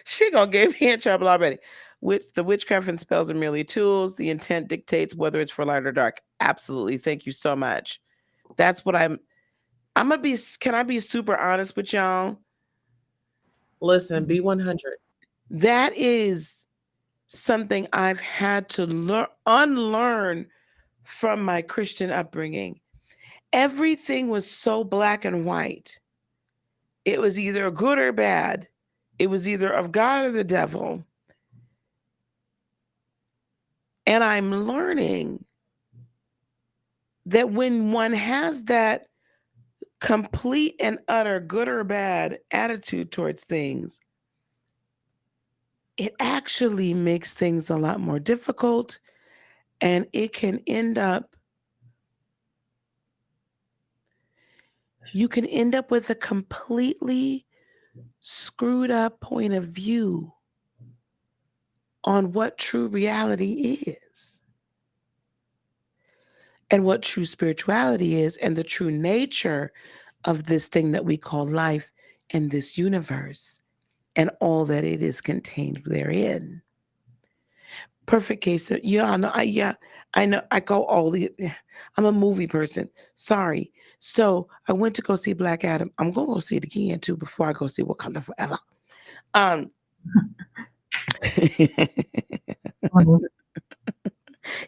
She gonna get me in trouble already. The witchcraft and spells are merely tools. The intent dictates whether it's for light or dark. Absolutely. Thank you so much. That's what I'm gonna be. Can I be super honest with y'all? Listen, B100. That is something I've had to unlearn from my Christian upbringing. Everything was so black and white. It was either good or bad. It was either of God or the devil. And I'm learning that when one has that complete and utter good or bad attitude towards things, it actually makes things a lot more difficult, and it can end up, you can end up with a completely screwed up point of view on what true reality is and what true spirituality is and the true nature of this thing that we call life and this universe and all that it is contained therein. Perfect case. Yeah, I know. I go all the. I'm a movie person. Sorry. So I went to go see Black Adam. I'm gonna go see it again too before I go see Wakanda Forever.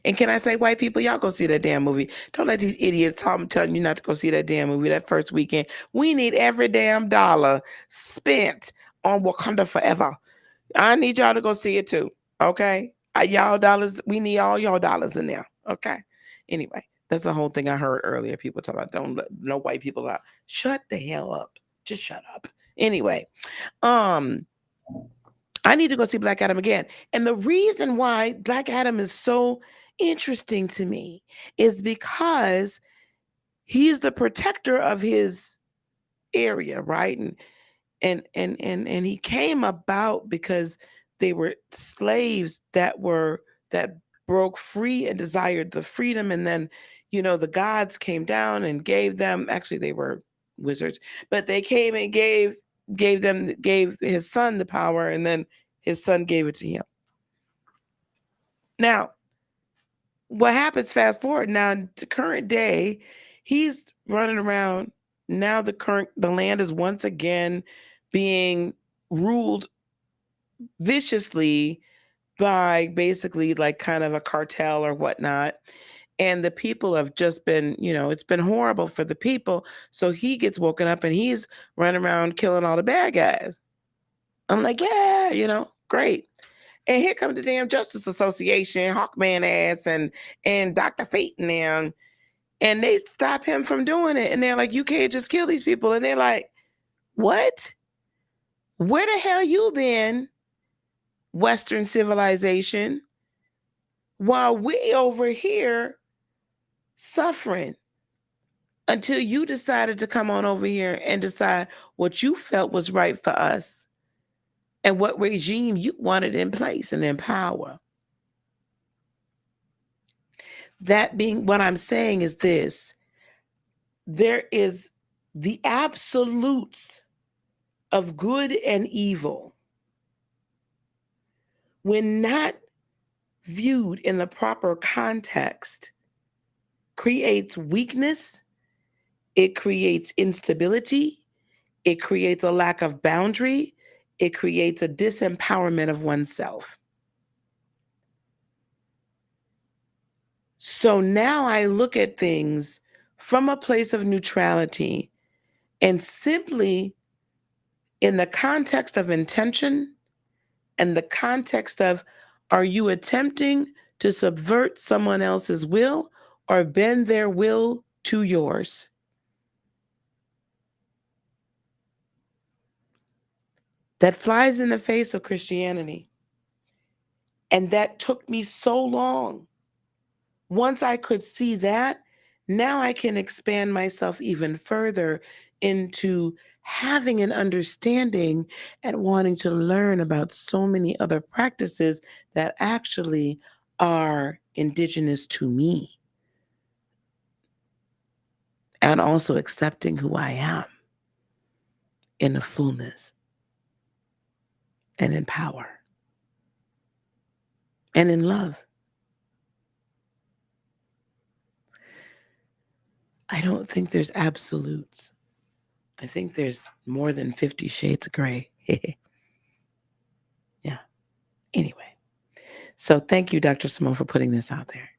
And can I say, white people, y'all go see that damn movie. Don't let these idiots telling you not to go see that damn movie that first weekend. We need every damn dollar spent on Wakanda Forever. I need y'all to go see it too. Okay? Y'all dollars, we need all y'all dollars in there. Okay? Anyway, that's the whole thing I heard earlier. People talk about don't let no white people out. Shut the hell up. Just shut up. Anyway, I need to go see Black Adam again. And the reason why Black Adam is so interesting to me is because he's the protector of his area, right? And he came about because they were slaves that broke free and desired the freedom. And then, the gods came down and gave them, actually they were wizards, but they came and gave his son the power, and then his son gave it to him. Now, what happens fast forward now to current day, he's running around. Now the land is once again being ruled viciously by basically like kind of a cartel or whatnot. And the people have just been, it's been horrible for the people. So he gets woken up and he's running around killing all the bad guys. I'm like, yeah, great. And here comes the damn Justice Association, Hawkman ass and Dr. Fate and them. And they stop him from doing it. And they're like, you can't just kill these people. And they're like, what? Where the hell you been, Western civilization, while we over here suffering until you decided to come on over here and decide what you felt was right for us and what regime you wanted in place and in power. That being what I'm saying is this: there is the absolutes of good and evil when not viewed in the proper context creates weakness, it creates instability, it creates a lack of boundary, it creates a disempowerment of oneself. So now I look at things from a place of neutrality and simply in the context of intention and the context of, are you attempting to subvert someone else's will or bend their will to yours? That flies in the face of Christianity. And that took me so long. Once I could see that, now I can expand myself even further into having an understanding and wanting to learn about so many other practices that actually are indigenous to me. And also accepting who I am in the fullness and in power and in love. I don't think there's absolutes. I think there's more than 50 shades of gray. Yeah. Anyway. So thank you, Dr. Simone, for putting this out there.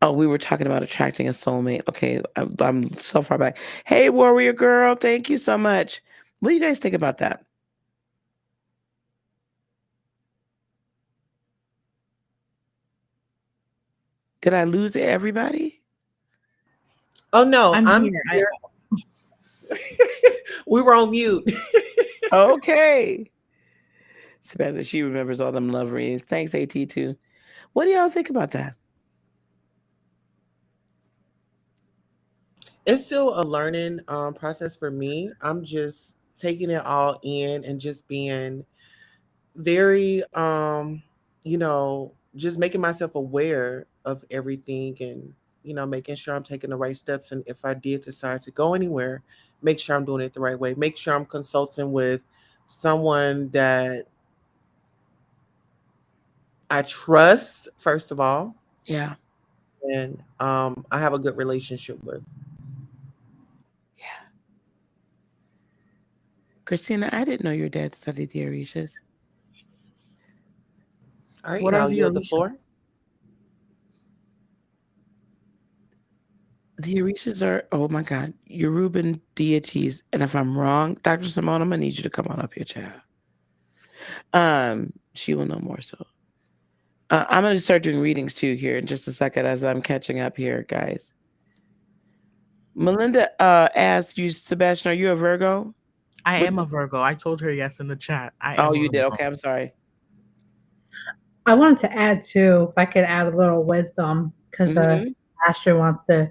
Oh, we were talking about attracting a soulmate. Okay, I'm so far back. Hey, warrior girl, thank you so much. What do you guys think about that? Did I lose everybody? Oh no, I'm here. here. We were on mute. Okay. Samantha, she remembers all them love readings. Thanks, AT too. What do y'all think about that? It's still a learning process for me. I'm just taking it all in and just being very just making myself aware of everything, and making sure I'm taking the right steps, and if I did decide to go anywhere, make sure I'm doing it the right way, make sure I'm consulting with someone that I trust first of all, Yeah. and I have a good relationship with. Yeah. Christina, I didn't know your dad studied the Orishas. All right, What and are I'll the yield the floor. Orishas? The Orishas are, oh my God, Yoruban deities. And if I'm wrong, Dr. Simone, I'm gonna need you to come on up here, child. She will know more so. I'm gonna start doing readings too here in just a second as I'm catching up here, guys. Melinda asked you, Sebastian, are you a Virgo? I What- am a Virgo. I told her yes in the chat. I Oh, am a you did? Virgo. Okay, I'm sorry. I wanted to add too, if I could add a little wisdom, because Asher wants to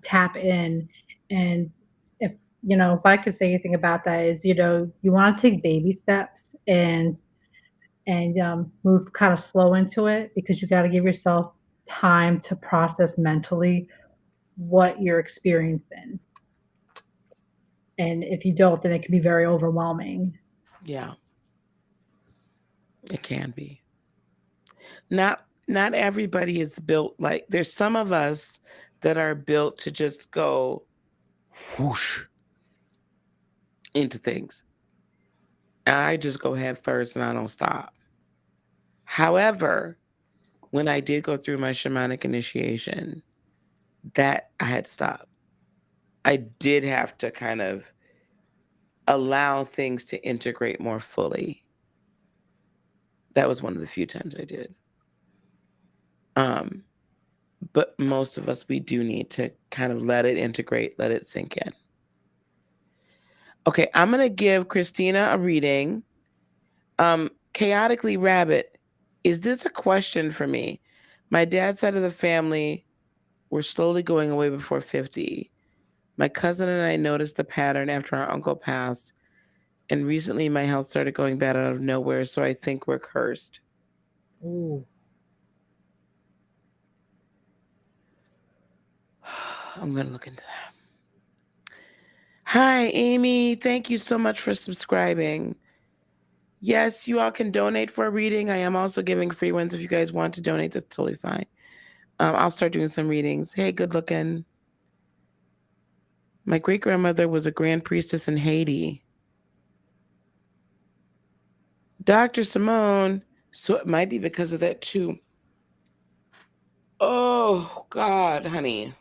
tap in, and if if I could say anything about that is you want to take baby steps and move kind of slow into it, because you got to give yourself time to process mentally what you're experiencing, and if you don't, then it can be very overwhelming. Yeah, it can be. Not everybody is built like, there's some of us that are built to just go whoosh into things. I just go head first and I don't stop. However, when I did go through my shamanic initiation, that I had stopped. I did have to kind of allow things to integrate more fully. That was one of the few times I did. But most of us, we do need to kind of let it integrate, let it sink in. Okay, I'm going to give Christina a reading. Chaotically Rabbit, is this a question for me? My dad's side of the family were slowly going away before 50. My cousin and I noticed the pattern after our uncle passed, and recently my health started going bad out of nowhere, so I think we're cursed. Ooh. I'm going to look into that. Hi, Amy. Thank you so much for subscribing. Yes, you all can donate for a reading. I am also giving free ones. If you guys want to donate, that's totally fine. I'll start doing some readings. Hey, good looking. My great-grandmother was a grand priestess in Haiti. Dr. Simone, so it might be because of that too. Oh, God, honey.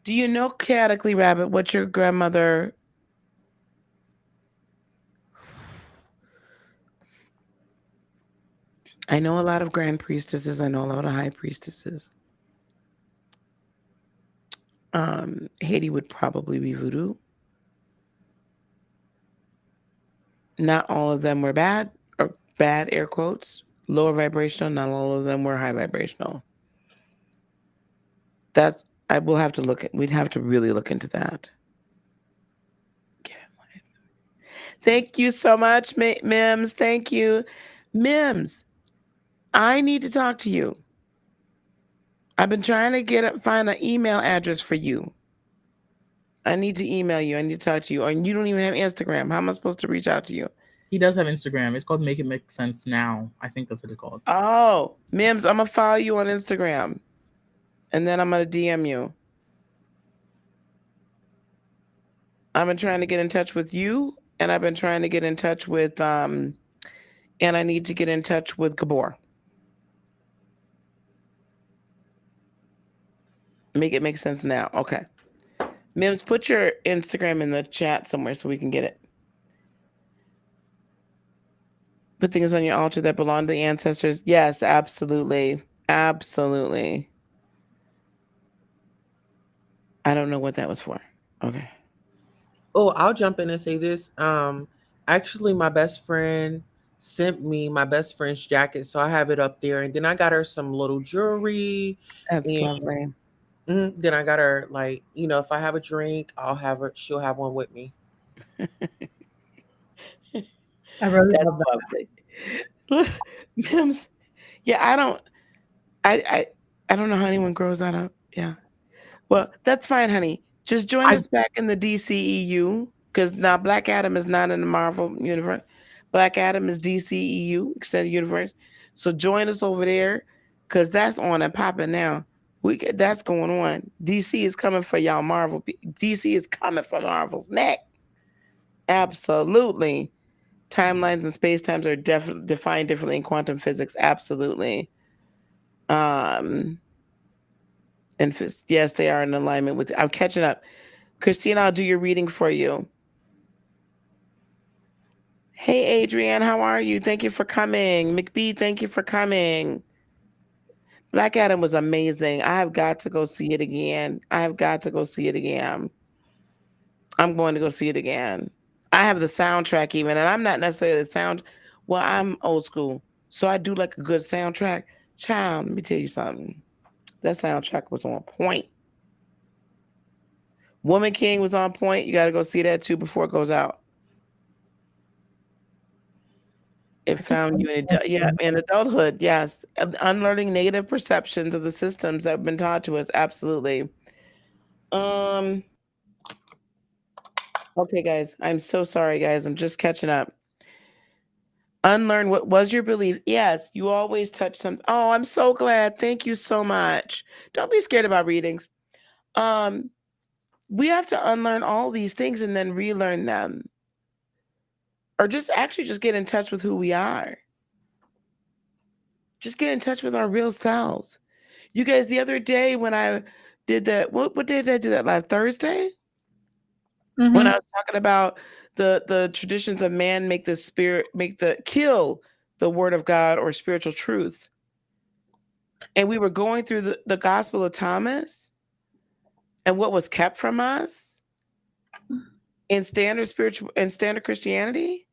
Do you know, Chaotically Rabbit, what your grandmother... I know a lot of grand priestesses. I know a lot of high priestesses. Haiti would probably be voodoo. Not all of them were bad, or bad air quotes, lower vibrational. Not all of them were high vibrational. That's, I will have to look at, we'd have to really look into that. Thank you so much, Mims. Thank you. Mims, I need to talk to you. I've been trying to find an email address for you. I need to email you. I need to talk to you. And you don't even have Instagram. How am I supposed to reach out to you? He does have Instagram. It's called Make It Make Sense Now. I think that's what it's called. Oh, Mims, I'm going to follow you on Instagram. And then I'm going to DM you. I've been trying to get in touch with you. And I've been trying to get in touch with, and I need to get in touch with Gabor. Make it make sense now. Okay. Mims, put your Instagram in the chat somewhere so we can get it. Put things on your altar that belong to the ancestors. Yes, absolutely. Absolutely. I don't know what that was for. Okay. Oh, I'll jump in and say this. Actually, my best friend sent me my best friend's jacket, so I have it up there. And then I got her some little jewelry, That's and lovely. then I got her like, if I have a drink, I'll have her. She'll have one with me. I really That's love that. lovely. Mims. Yeah, I don't know how anyone grows out of. Yeah. Well, that's fine, honey. Just join I us back in the DCEU because now Black Adam is not in the Marvel universe. Black Adam is DCEU, Extended Universe. So join us over there because that's on and popping now. That's going on. DC is coming for y'all Marvel. DC is coming for Marvel's neck. Absolutely. Timelines and space times are defined differently in quantum physics. Absolutely. Um, and yes, they are in alignment with. I'm catching up. Christina, I'll do your reading for you. Hey, Adrienne, how are you? Thank you for coming. McBee, thank you for coming. Black Adam was amazing. I have got to go see it again. I have got to go see it again. I'm going to go see it again. I have the soundtrack even, and I'm not necessarily the sound. Well, I'm old school, so I do like a good soundtrack. Child, let me tell you something. That soundtrack was on point. Woman King was on point. You got to go see that too before it goes out. It found you in adulthood. Yes, unlearning negative perceptions of the systems that have been taught to us. Absolutely. Okay, guys, I'm so sorry, guys. I'm just catching up. Unlearn what was your belief. Yes, you always touch something. Oh, I'm so glad. Thank you so much. Don't be scared about readings. We have to unlearn all these things and then relearn them, or just get in touch with who we are. Just get in touch with our real selves. You guys, the other day when I did that, what day did I do that live? Thursday? When I was talking about the traditions of man kill the word of God or spiritual truths. And we were going through the Gospel of Thomas and what was kept from us in standard Christianity.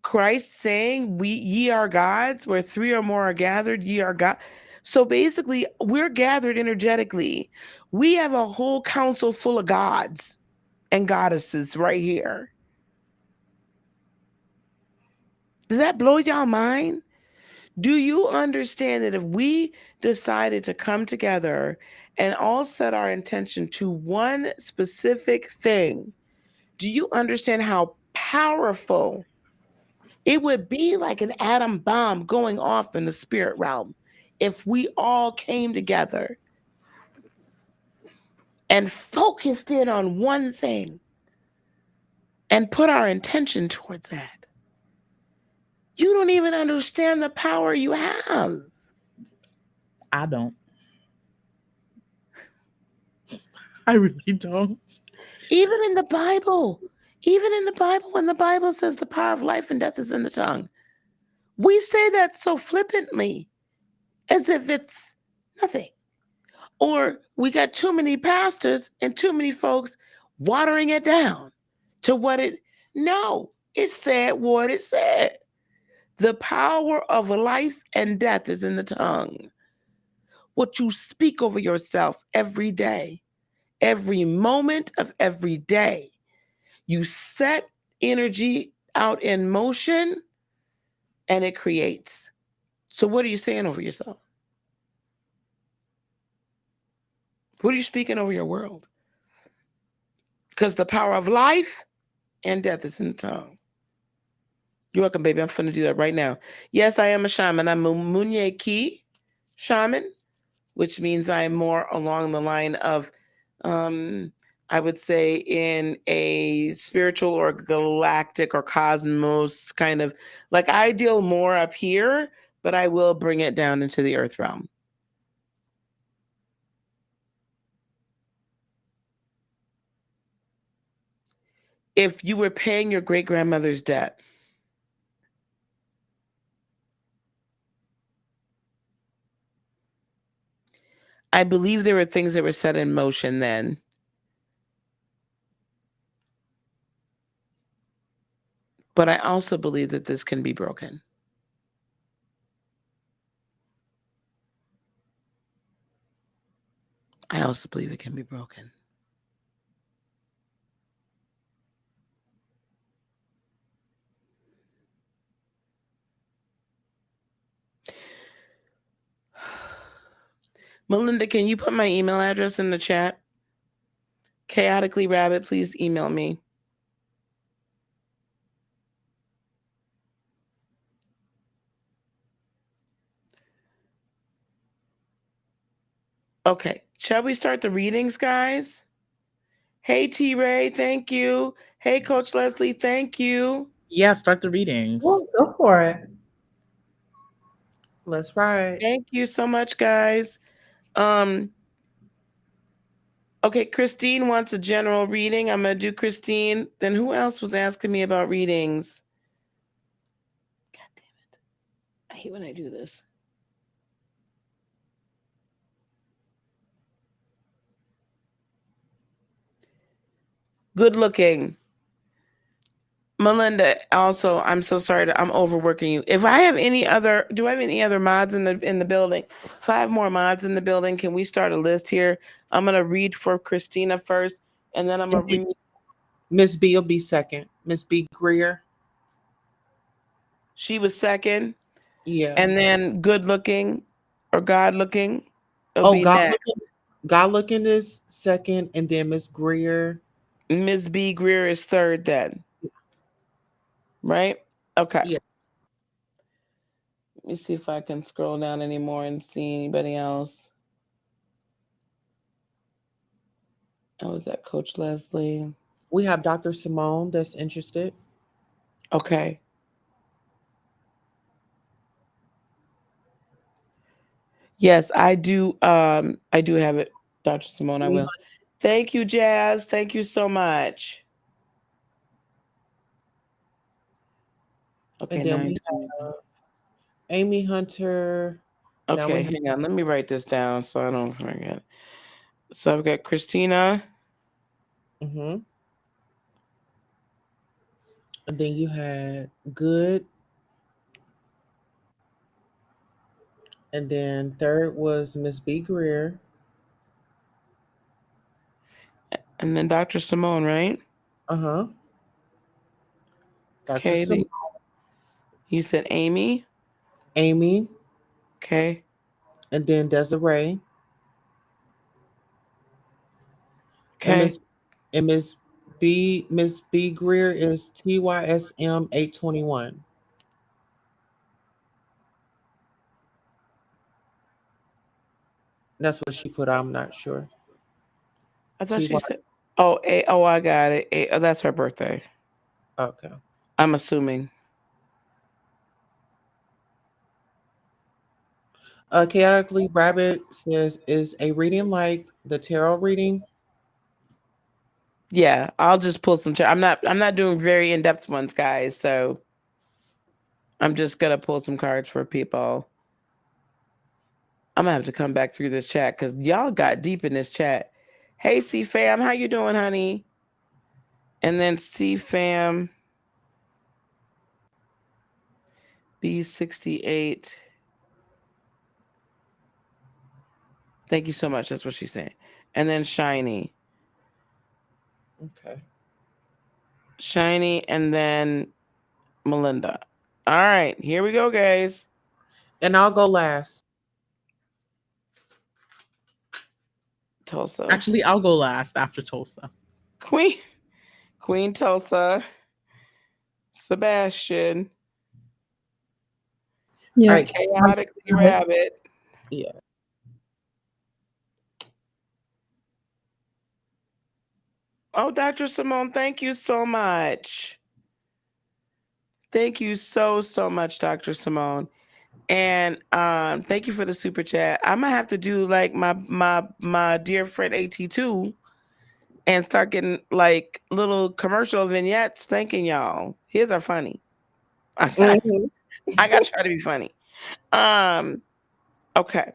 Christ saying, ye are gods, where three or more are gathered, ye are God. So basically, we're gathered energetically. We have a whole council full of gods and goddesses right here. Does that blow y'all mind? Do you understand that if we decided to come together and all set our intention to one specific thing, do you understand how powerful it would be, like an atom bomb going off in the spirit realm if we all came together and focused in on one thing and put our intention towards that? You don't even understand the power you have. I don't. I really don't. Even in the Bible, when the Bible says the power of life and death is in the tongue, we say that so flippantly as if it's nothing. Or we got too many pastors and too many folks watering it down to no, it said what it said. The power of life and death is in the tongue. What you speak over yourself every day, every moment of every day. You set energy out in motion and it creates. So what are you saying over yourself? What are you speaking over your world? Because the power of life and death is in the tongue. You're welcome, baby. I'm finna do that right now. Yes, I am a shaman. I'm a Munye Ki shaman, which means I'm more along the line of, I would say, in a spiritual or galactic or cosmos kind of, like, I deal more up here, but I will bring it down into the earth realm. If you were paying your great-grandmother's debt, I believe there were things that were set in motion then. But I also believe that this can be broken. I also believe it can be broken. Melinda, can you put my email address in the chat? Chaotically Rabbit, please email me. Okay, shall we start the readings, guys? Hey, T-Ray, thank you. Hey, Coach Leslie, thank you. Yeah, start the readings. Well, go for it. Let's ride. Thank you so much, guys. Okay, Christine wants a general reading. I'm going to do Christine. Then who else was asking me about readings? God damn it. I hate when I do this. Good looking. Melinda, also, I'm so sorry. I'm overworking you. If I have any other, do I have any other mods in the building? If I have more mods in the building, can we start a list here? I'm going to read for Christina first, and then I'm going to read. Miss B will be second. Miss B Greer. She was second. Yeah. And then good looking or God looking. God looking is second, and then Miss Greer. Miss B Greer is third then. Right? Okay. Yeah. Let me see if I can scroll down anymore and see anybody else. Oh, is that Coach Leslie? We have Dr. Simone that's interested. Okay. Yes, I do. I do have it, Dr. Simone. I will. Thank you, Jazz. Thank you so much. Okay, and then we have Amy Hunter. Okay, hang on. Let me write this down so I don't forget. So I've got Christina. Mm-hmm. And then you had Good. And then third was Miss B Greer. And then Dr. Simone, right? Uh-huh. Okay. Simone. You said Amy? Amy. Okay. And then Desiree. Okay. And Miss B Greer is TYSM 821. That's what she put. I'm not sure. I thought she said, I got it. Oh, that's her birthday. Okay. I'm assuming. Chaotically Rabbit says, is a reading like the tarot reading? Yeah, I'll just pull some. I'm not doing very in-depth ones, guys. So I'm just gonna pull some cards for people. I'm gonna have to come back through this chat because y'all got deep in this chat. Hey, C fam, how you doing, honey? And then C fam B68. Thank you so much. That's what she's saying. And then Shiny. Okay. Shiny, and then Melinda. All right, here we go, guys. And I'll go last. Tulsa. Actually, I'll go last after Tulsa. Queen Tulsa. Sebastian. Yeah. Right. Chaotically Rabbit. Yeah. Oh, Dr. Simone, thank you so much. Thank you so much, Dr. Simone. And thank you for the super chat. I'm gonna have to do like my dear friend AT2 and start getting like little commercial vignettes thanking y'all. His are funny. I gotta try to be funny. Okay.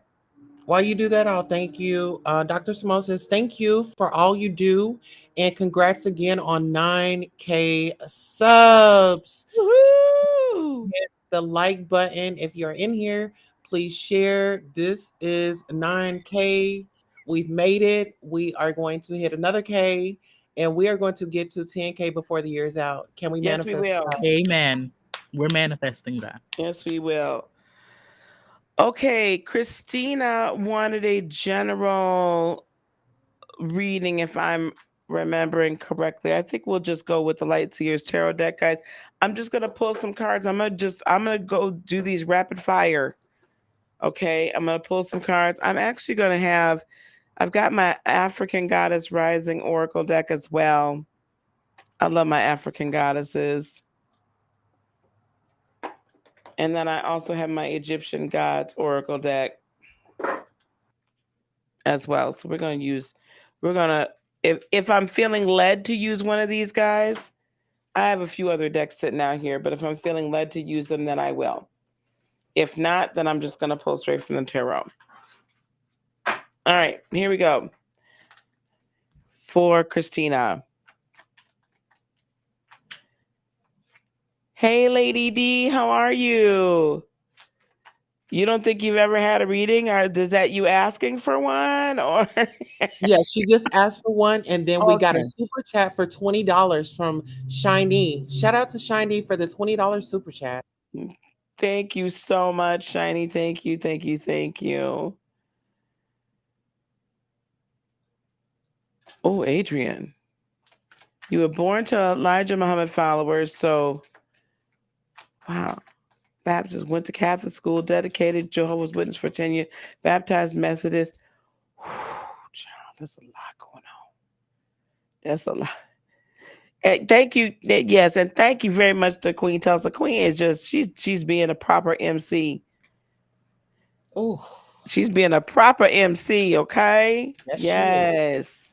While you do that, I'll thank you. Dr. Simone says, thank you for all you do. And congrats again on 9K subs. Woo! Hit the like button. If you're in here, please share. This is 9K. We've made it. We are going to hit another K. And we are going to get to 10K before the year's out. Can we Yes, we manifest will. that? Amen. We're manifesting that. Yes, we will. Okay, Christina wanted a general reading, if I'm remembering correctly. I think we'll just go with the Light Seers Tarot deck, guys. I'm just gonna pull some cards. I'm gonna go do these rapid fire. Okay, I'm gonna pull some cards. I've got my African Goddess Rising Oracle deck as well. I love my African goddesses. And then I also have my Egyptian Gods Oracle deck as well. So if I'm feeling led to use one of these guys, I have a few other decks sitting out here, but if I'm feeling led to use them, then I will. If not, then I'm just going to pull straight from the tarot. All right, here we go. For Christina. Hey, Lady D, how are you? You don't think you've ever had a reading, or is that you asking for one? Or Yeah, she just asked for one, and then we got a Okay. super chat for $20 from Shiny. Shout out to Shiny for the $20 super chat. Thank you so much, Shiny. Thank you, thank you, thank you. Oh, Adrian. You were born to Elijah Muhammad followers, so wow. Baptist, went to Catholic school, dedicated Jehovah's Witness for 10 years, baptized Methodist. Child, there's a lot going on. That's a lot. And thank you. Yes, and thank you very much to Queen Tulsa. Queen is just she's being a proper MC. Oh, She's being a proper MC, okay? yes, she is. Yes.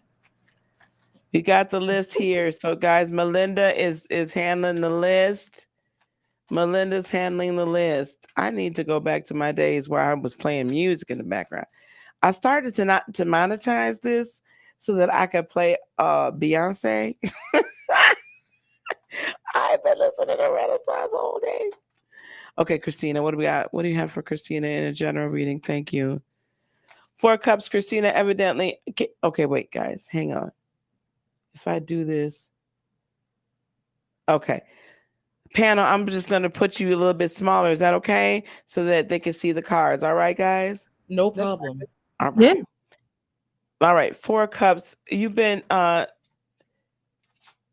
We got the list here. So guys, Melinda is handling the list. Melinda's handling the list. I need to go back to my days where I was playing music in the background. I started to not to monetize this so that I could play Beyonce. I've been listening to Renaissance all day. Okay, Christina, what do we got? What do you have for Christina in a general reading? Thank you. 4 cups, Christina, evidently. Okay, wait, guys, hang on. If I do this. Okay. Panel, I'm just going to put you a little bit smaller. Is that okay? So that they can see the cards. All right, guys? No problem. All right. Yeah. All right. 4 cups. You've been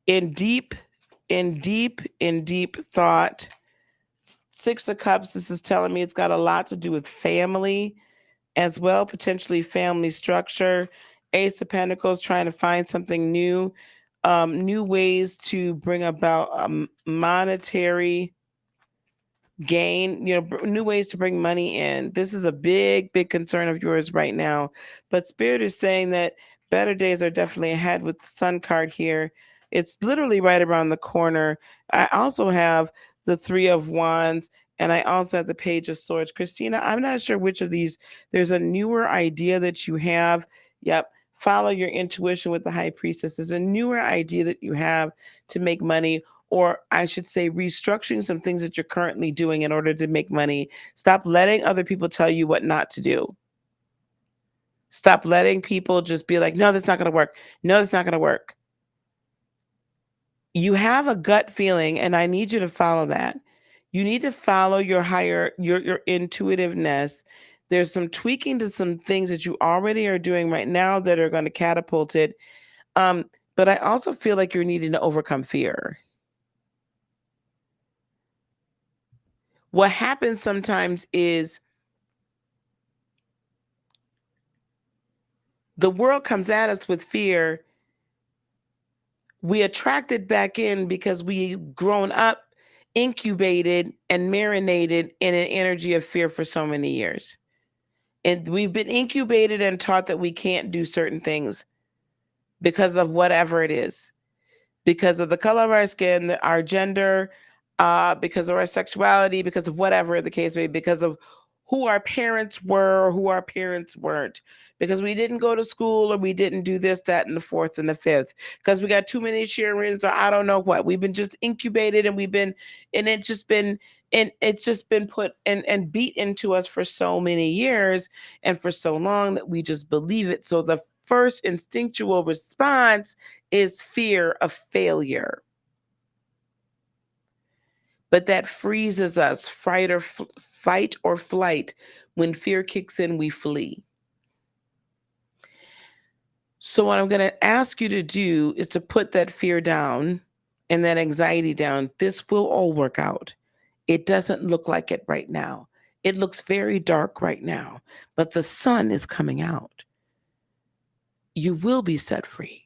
in deep thought. 6 of cups. This is telling me it's got a lot to do with family as well, potentially family structure. Ace of Pentacles, trying to find something new. New ways to bring about monetary gain, new ways to bring money in. This is a big concern of yours right now. But Spirit is saying that better days are definitely ahead with the Sun card here. It's literally right around the corner. I also have the 3 of Wands, and I also have the Page of Swords. Christina, I'm not sure which of these. There's a newer idea that you have. Yep. Follow your intuition with the High Priestess. There's a newer idea that you have to make money, or I should say restructuring some things that you're currently doing in order to make money. Stop letting other people tell you what not to do. Stop letting people just be like, no, that's not going to work. No, that's not going to work. You have a gut feeling, and I need you to follow that. You need to follow your higher, your intuitiveness. There's some tweaking to some things that you already are doing right now that are going to catapult it. But I also feel like you're needing to overcome fear. What happens sometimes is the world comes at us with fear. We attract it back in because we've grown up, incubated, and marinated in an energy of fear for so many years. And we've been incubated and taught that we can't do certain things because of whatever it is, because of the color of our skin, our gender, because of our sexuality, because of whatever the case may be, because of who our parents were or who our parents weren't, because we didn't go to school or we didn't do this, that, and the fourth and the fifth, because we got too many children or I don't know what. We've been just incubated and it's just been put and beat into us for so many years and for so long that we just believe it. So the first instinctual response is fear of failure. But that freezes us, fight or flight. When fear kicks in, we flee. So what I'm going to ask you to do is to put that fear down and that anxiety down. This will all work out. It doesn't look like it right now. It looks very dark right now, but the sun is coming out. You will be set free.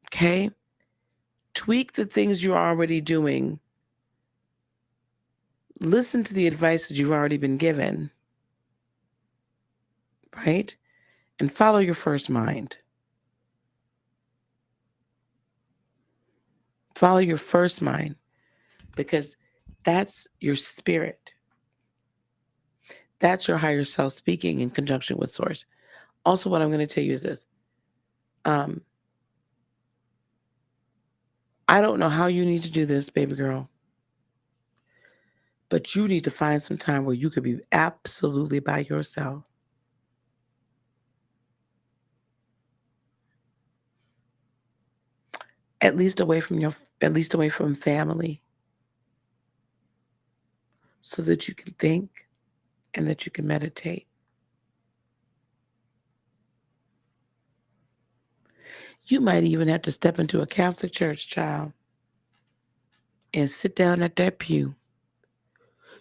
Okay? Tweak the things you're already doing. Listen to the advice that you've already been given, right? And follow your first mind. Follow your first mind, because that's your spirit. That's your higher self speaking in conjunction with source. Also, what I'm going to tell you is this. I don't know how you need to do this, baby girl, but you need to find some time where you could be absolutely by yourself. At least away from family, so that you can think and that you can meditate. You might even have to step into a Catholic church, child, and sit down at that pew.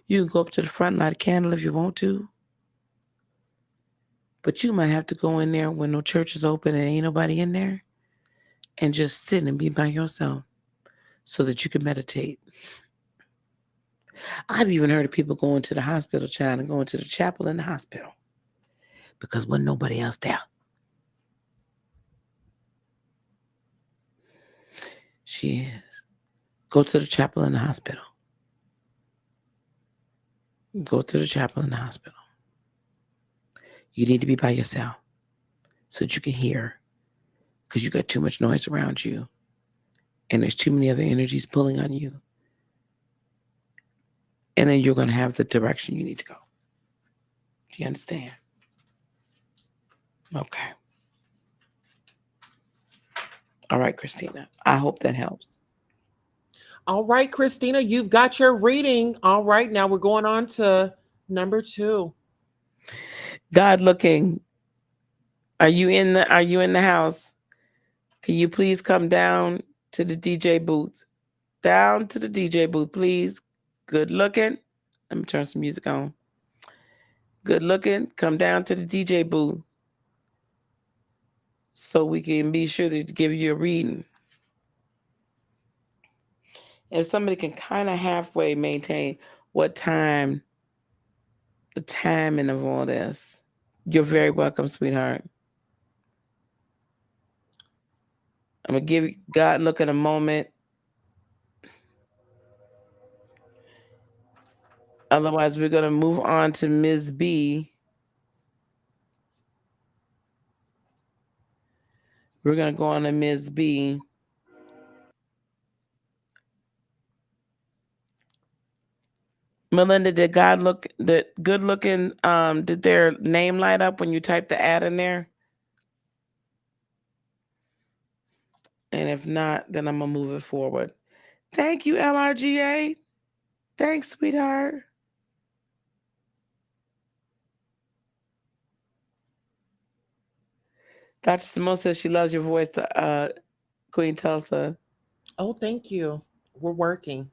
You can go up to the front and light a candle if you want to, but you might have to go in there when no church is open and ain't nobody in there, and just sit and be by yourself so that you can meditate. I've even heard of people going to the hospital, child, and going to the chapel in the hospital because wasn't nobody else there. She is. Go to the chapel in the hospital. Go to the chapel in the hospital. You need to be by yourself so that you can hear, because you got too much noise around you and there's too many other energies pulling on you. And then you're going to have the direction you need to go. Do you understand? Okay. All right, Christina. I hope that helps. All right, Christina, you've got your reading. All right, now we're going on to number 2. God looking. Are you in the house? Can you please come down to the DJ booth? Down to the DJ booth, please. Good looking. Let me turn some music on. Good looking. Come down to the DJ booth so we can be sure to give you a reading. If somebody can kind of halfway maintain what time, the timing of all this, you're very welcome, sweetheart. I'm going to give God looking a moment. Otherwise, we're going to move on to Ms. B. We're going to go on to Ms. B. Melinda, did good looking, did their name light up when you typed the ad in there? And if not, then I'm going to move it forward. Thank you, LRGA. Thanks, sweetheart. Dr. Simone says she loves your voice, Queen Tulsa. Oh, thank you. We're working.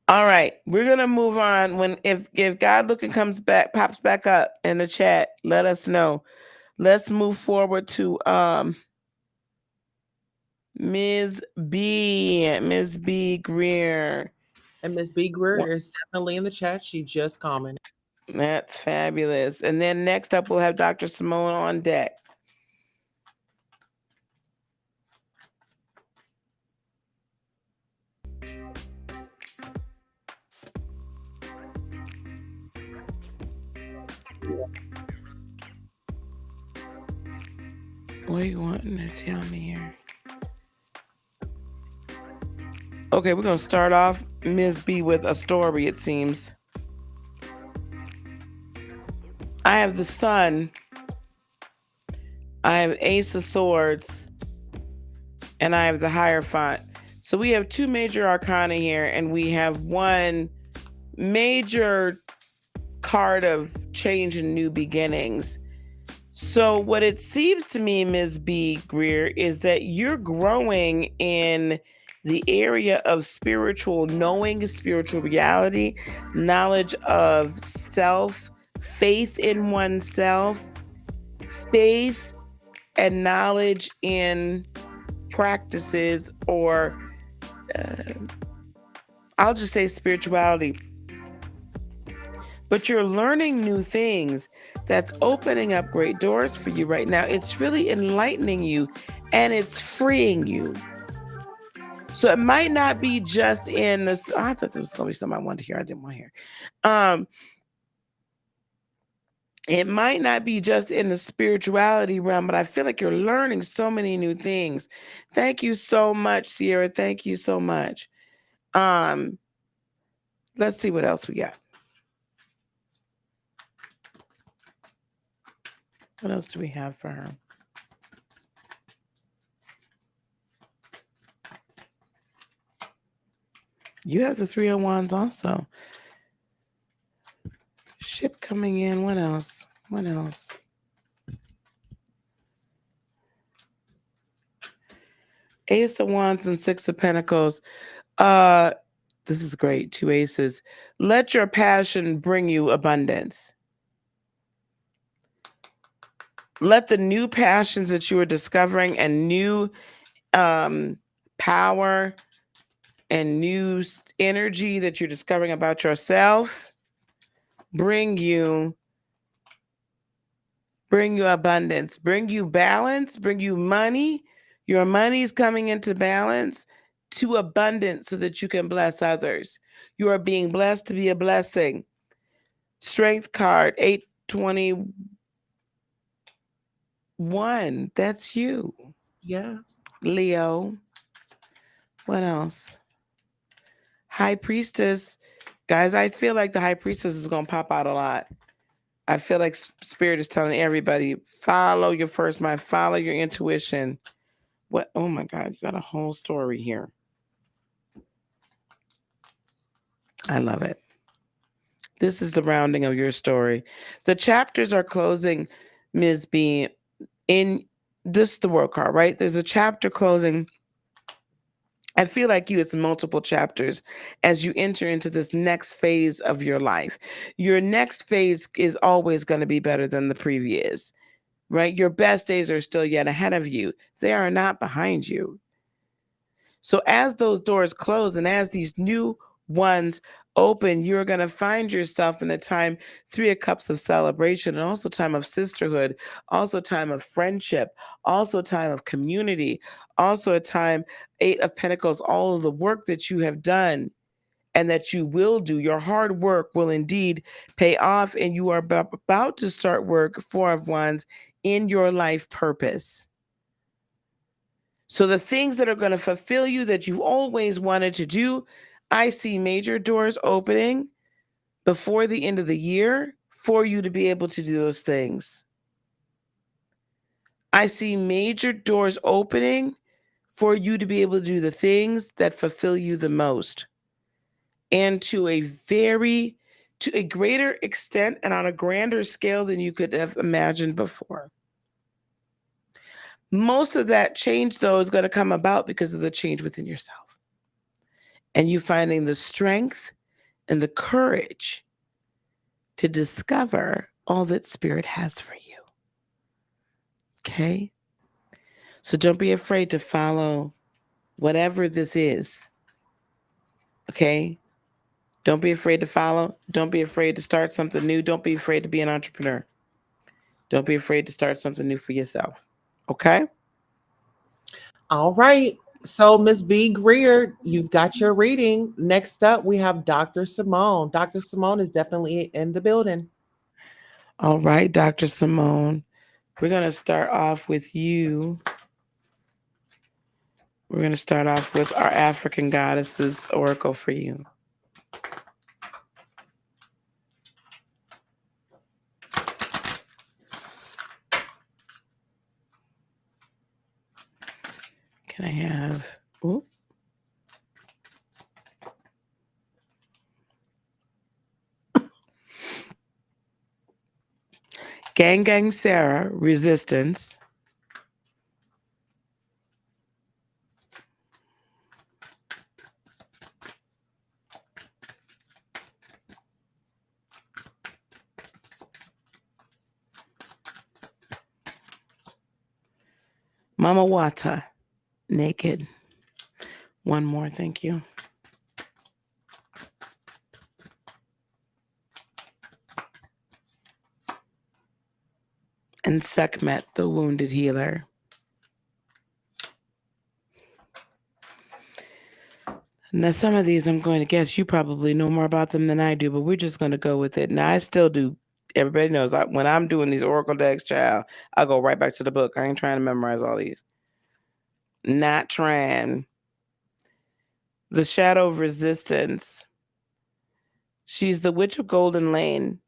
All right, we're gonna move on. If God looking pops back up in the chat, let us know. Let's move forward to Ms. B Greer. And Miss B. Greer is definitely in the chat. She just commented. That's fabulous. And then next up, we'll have Dr. Simone on deck. What do you want to tell me here? Okay, we're going to start off, Ms. B, with a story, it seems. I have the Sun. I have Ace of Swords. And I have the Hierophant. So we have two major arcana here, and we have one major card of change and new beginnings. So what it seems to me, Ms. B. Greer, is that you're growing in the area of spiritual knowing, spiritual reality, knowledge of self, faith in oneself, faith and knowledge in practices, or I'll just say spirituality. But you're learning new things that's opening up great doors for you right now. It's really enlightening you and it's freeing you. So it might not be just in this. Oh, I thought there was going to be something I wanted to hear. I didn't want to hear. It might not be just in the spirituality realm, but I feel like you're learning so many new things. Thank you so much, Sierra. Thank you so much. Let's see what else we got. What else do we have for her? You have the Three of Wands also. Ship coming in. What else? What else? Ace of Wands and Six of Pentacles. This is great. Two aces. Let your passion bring you abundance. Let the new passions that you are discovering and new power and new energy that you're discovering about yourself bring you abundance, bring you balance, bring you money. Your money is coming into balance to abundance so that you can bless others. You are being blessed to be a blessing. Strength card, 821. That's you. Yeah. Leo. What else? High Priestess. Guys, I feel like the High Priestess is going to pop out a lot. I feel like Spirit is telling everybody, follow your first mind, follow your intuition. What? Oh my God, you got a whole story here. I love it. This is the rounding of your story. The chapters are closing, Ms. B. In this, the World card, right? There's a chapter closing. I feel like it's multiple chapters as you enter into this next phase of your life. Your next phase is always going to be better than the previous, right? Your best days are still yet ahead of you. They are not behind you. So as those doors close and as these new ones open, you're going to find yourself in a time, Three of Cups of celebration, and also time of sisterhood, also time of friendship, also time of community, also a time, Eight of Pentacles, all of the work that you have done and that you will do. Your hard work will indeed pay off, and you are about to start work, Four of Wands, in your life purpose. So the things that are going to fulfill you that you've always wanted to do, I see major doors opening before the end of the year for you to be able to do those things. I see major doors opening for you to be able to do the things that fulfill you the most. And to a greater extent and on a grander scale than you could have imagined before. Most of that change, though, is going to come about because of the change within yourself. And you finding the strength and the courage to discover all that Spirit has for you. Okay? So don't be afraid to follow whatever this is. Okay? Don't be afraid to follow. Don't be afraid to start something new. Don't be afraid to be an entrepreneur. Don't be afraid to start something new for yourself. Okay? All right. So, Ms. B. Greer, you've got your reading. Next up, we have Dr. Simone. Dr. Simone is definitely in the building. All right, Dr. Simone. We're going to start off with you. We're going to start off with our African goddesses oracle for you. Can I have... Ooh. Gang Gang Sarah, resistance. Mama Wata, naked. One more, thank you. And Sekhmet, the wounded healer. Now, some of these I'm going to guess you probably know more about them than I do, but we're just going to go with it. Now, I still do. Everybody knows when I'm doing these oracle decks, child, I'll go right back to the book. I ain't trying to memorize all these. Not trying. The Shadow of Resistance. She's the Witch of Golden Lane.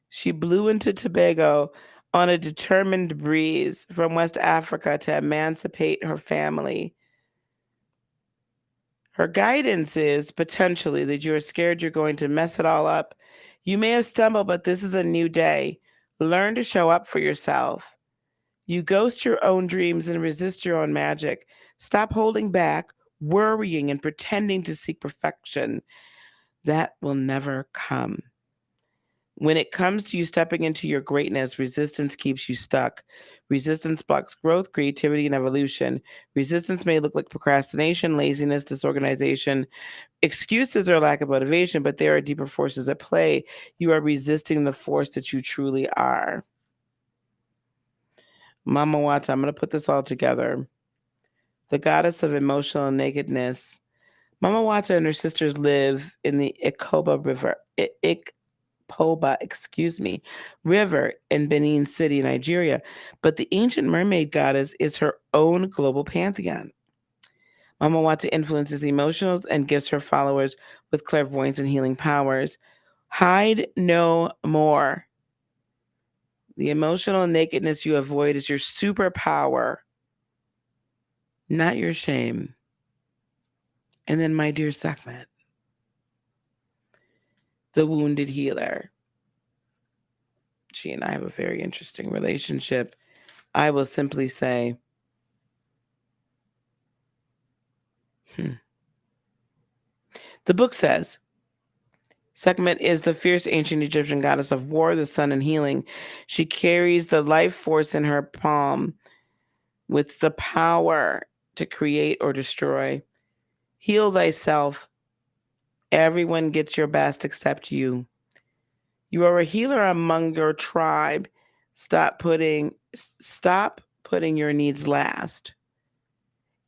She blew into Tobago on a determined breeze from West Africa to emancipate her family. Her guidance is potentially that you are scared you're going to mess it all up. You may have stumbled, but this is a new day. Learn to show up for yourself. You ghost your own dreams and resist your own magic. Stop holding back, worrying, and pretending to seek perfection. That will never come. When it comes to you stepping into your greatness, resistance keeps you stuck. Resistance blocks growth, creativity, and evolution. Resistance may look like procrastination, laziness, disorganization, excuses, or lack of motivation, but there are deeper forces at play. You are resisting the force that you truly are. Mama Wata, I'm going to put this all together. The goddess of emotional nakedness. Mama Wata and her sisters live in the Ikoba River. River in Benin City, Nigeria, but the ancient mermaid goddess is her own global pantheon. Mama Wata influences emotions and gives her followers with clairvoyance and healing powers. Hide no more. The emotional nakedness you avoid is your superpower, not your shame. And then my dear Sekhmet, the wounded healer. She and I have a very interesting relationship. I will simply say, The book says, Sekhmet is the fierce ancient Egyptian goddess of war, the sun, and healing. She carries the life force in her palm with the power to create or destroy. Heal thyself. Everyone gets your best except you. You are a healer among your tribe. Stop putting your needs last.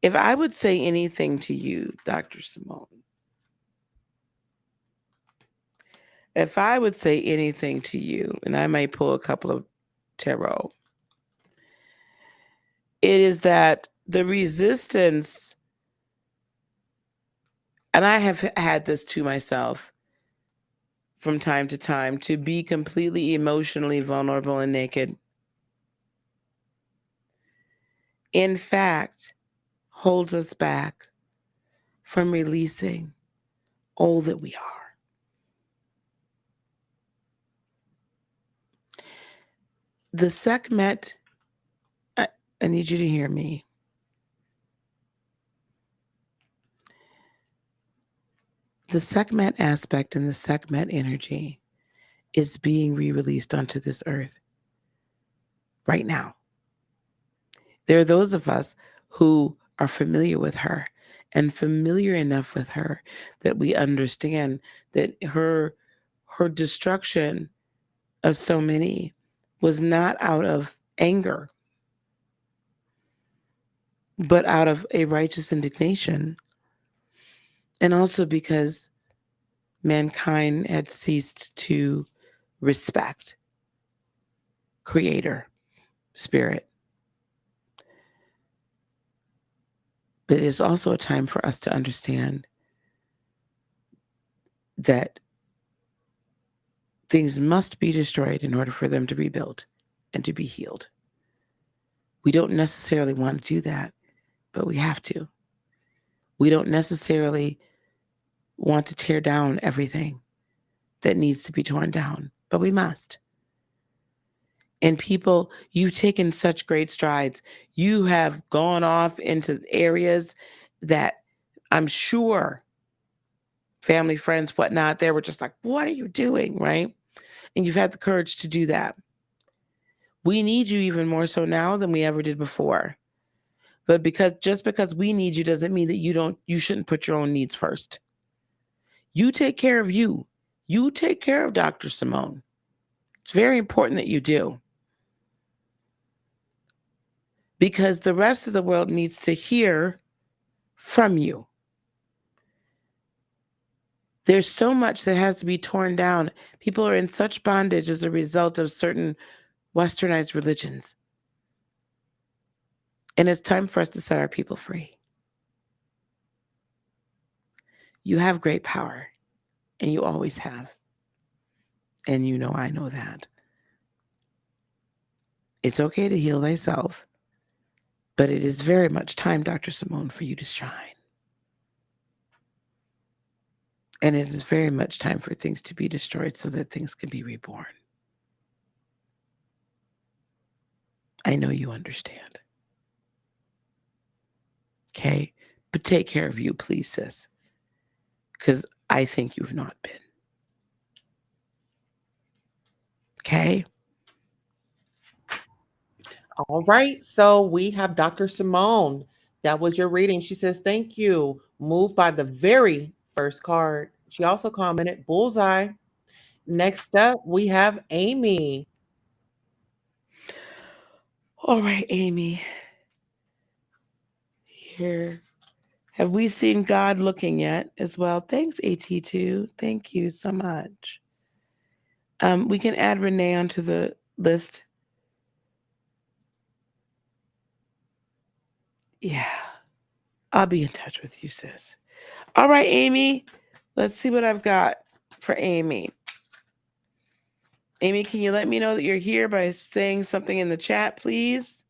If I would say anything to you, Dr. Simone, if I would say anything to you, and I might pull a couple of tarot, it is that the resistance, and I have had this to myself from time to time, to be completely emotionally vulnerable and naked, in fact, holds us back from releasing all that we are. The Sekhmet, I need you to hear me. The Sekhmet aspect and the Sekhmet energy is being re-released onto this earth right now. There are those of us who are familiar with her and familiar enough with her that we understand that her destruction of so many was not out of anger, but out of a righteous indignation. And also because mankind had ceased to respect creator, spirit. But it is also a time for us to understand that things must be destroyed in order for them to be built and to be healed. We don't necessarily want to do that, but we have to. We don't necessarily want to tear down everything that needs to be torn down, but we must. And people, you've taken such great strides. You have gone off into areas that I'm sure family, friends, whatnot, they were just like, what are you doing, right? And you've had the courage to do that. We need you even more so now than we ever did before. But just because we need you doesn't mean that you shouldn't put your own needs first. You take care of you. You take care of Dr. Simone. It's very important that you do. Because the rest of the world needs to hear from you. There's so much that has to be torn down. People are in such bondage as a result of certain westernized religions. And it's time for us to set our people free. You have great power, and you always have. And you know I know that. It's okay to heal thyself, but it is very much time, Dr. Simone, for you to shine. And it is very much time for things to be destroyed so that things can be reborn. I know you understand. Okay? But take care of you, please, sis. Because I think you've not been. Okay? All right. So we have Dr. Simone. That was your reading. She says, thank you. Moved by the very first card. She also commented, bullseye. Next up, we have Amy. All right, Amy. Here. Have we seen God looking yet as well? Thanks, AT2. Thank you so much. We can add Renee onto the list. Yeah. I'll be in touch with you, sis. All right, Amy. Let's see what I've got for Amy. Amy, can you let me know that you're here by saying something in the chat, please?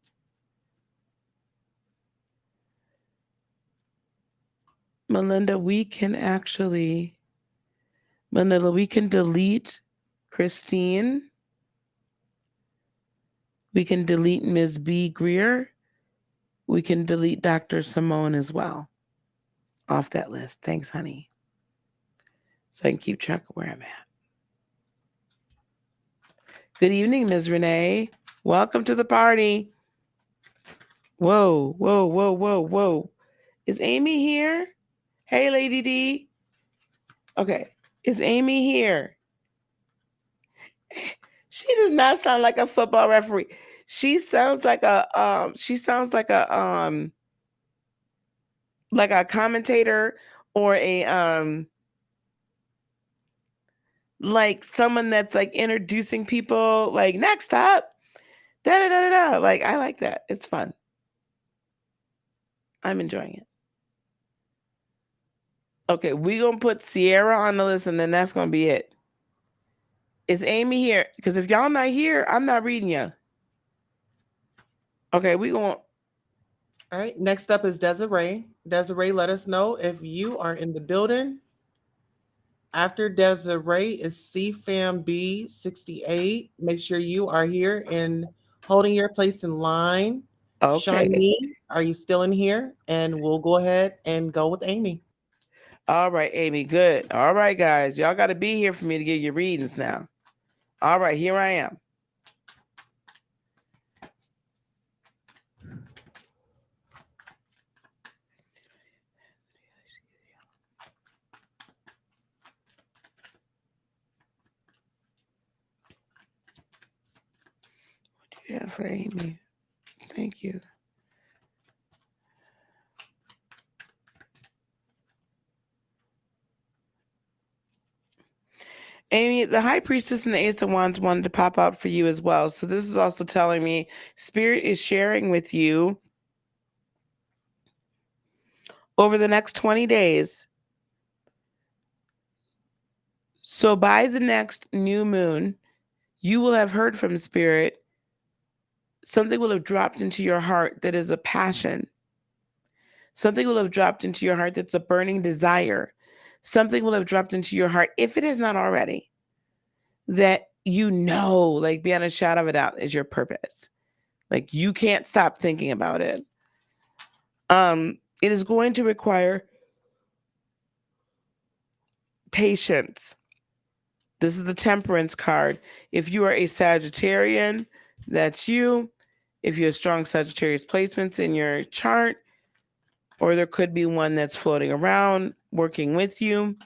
Melinda, we can delete Christine. We can delete Ms. B. Greer. We can delete Dr. Simone as well off that list. Thanks, honey. So I can keep track of where I'm at. Good evening, Ms. Renee. Welcome to the party. Whoa, whoa, whoa, whoa, whoa. Is Amy here? Hey, Lady D. Okay. Is Amy here? She does not sound like a football referee. She sounds like a commentator or a like someone that's like introducing people like next up. Da da da da da. Like I like that. It's fun. I'm enjoying it. Okay, we're gonna put Sierra on the list and then that's gonna be it. Is Amy here? Because if y'all not here, I'm not reading you. Okay, we going. All right. Next up is Desiree. Desiree, let us know if you are in the building. After Desiree is CFAM B68. Make sure you are here and holding your place in line. Okay. Shawnee, are you still in here? And we'll go ahead and go with Amy. All right, Amy. Good. All right, guys. Y'all got to be here for me to get your readings now. All right, here I am. What do you have for Amy? Thank you. Amy, the High Priestess and the Ace of Wands wanted to pop out for you as well. So this is also telling me Spirit is sharing with you over the next 20 days. So by the next new moon, you will have heard from Spirit. Something will have dropped into your heart that is a passion. Something will have dropped into your heart that's a burning desire. Something will have dropped into your heart, if it is not already, that like beyond a shadow of a doubt is your purpose. Like you can't stop thinking about it. It is going to require patience. This is the Temperance card. If you are a Sagittarian, that's you. If you have strong Sagittarius placements in your chart, or there could be one that's floating around working with you,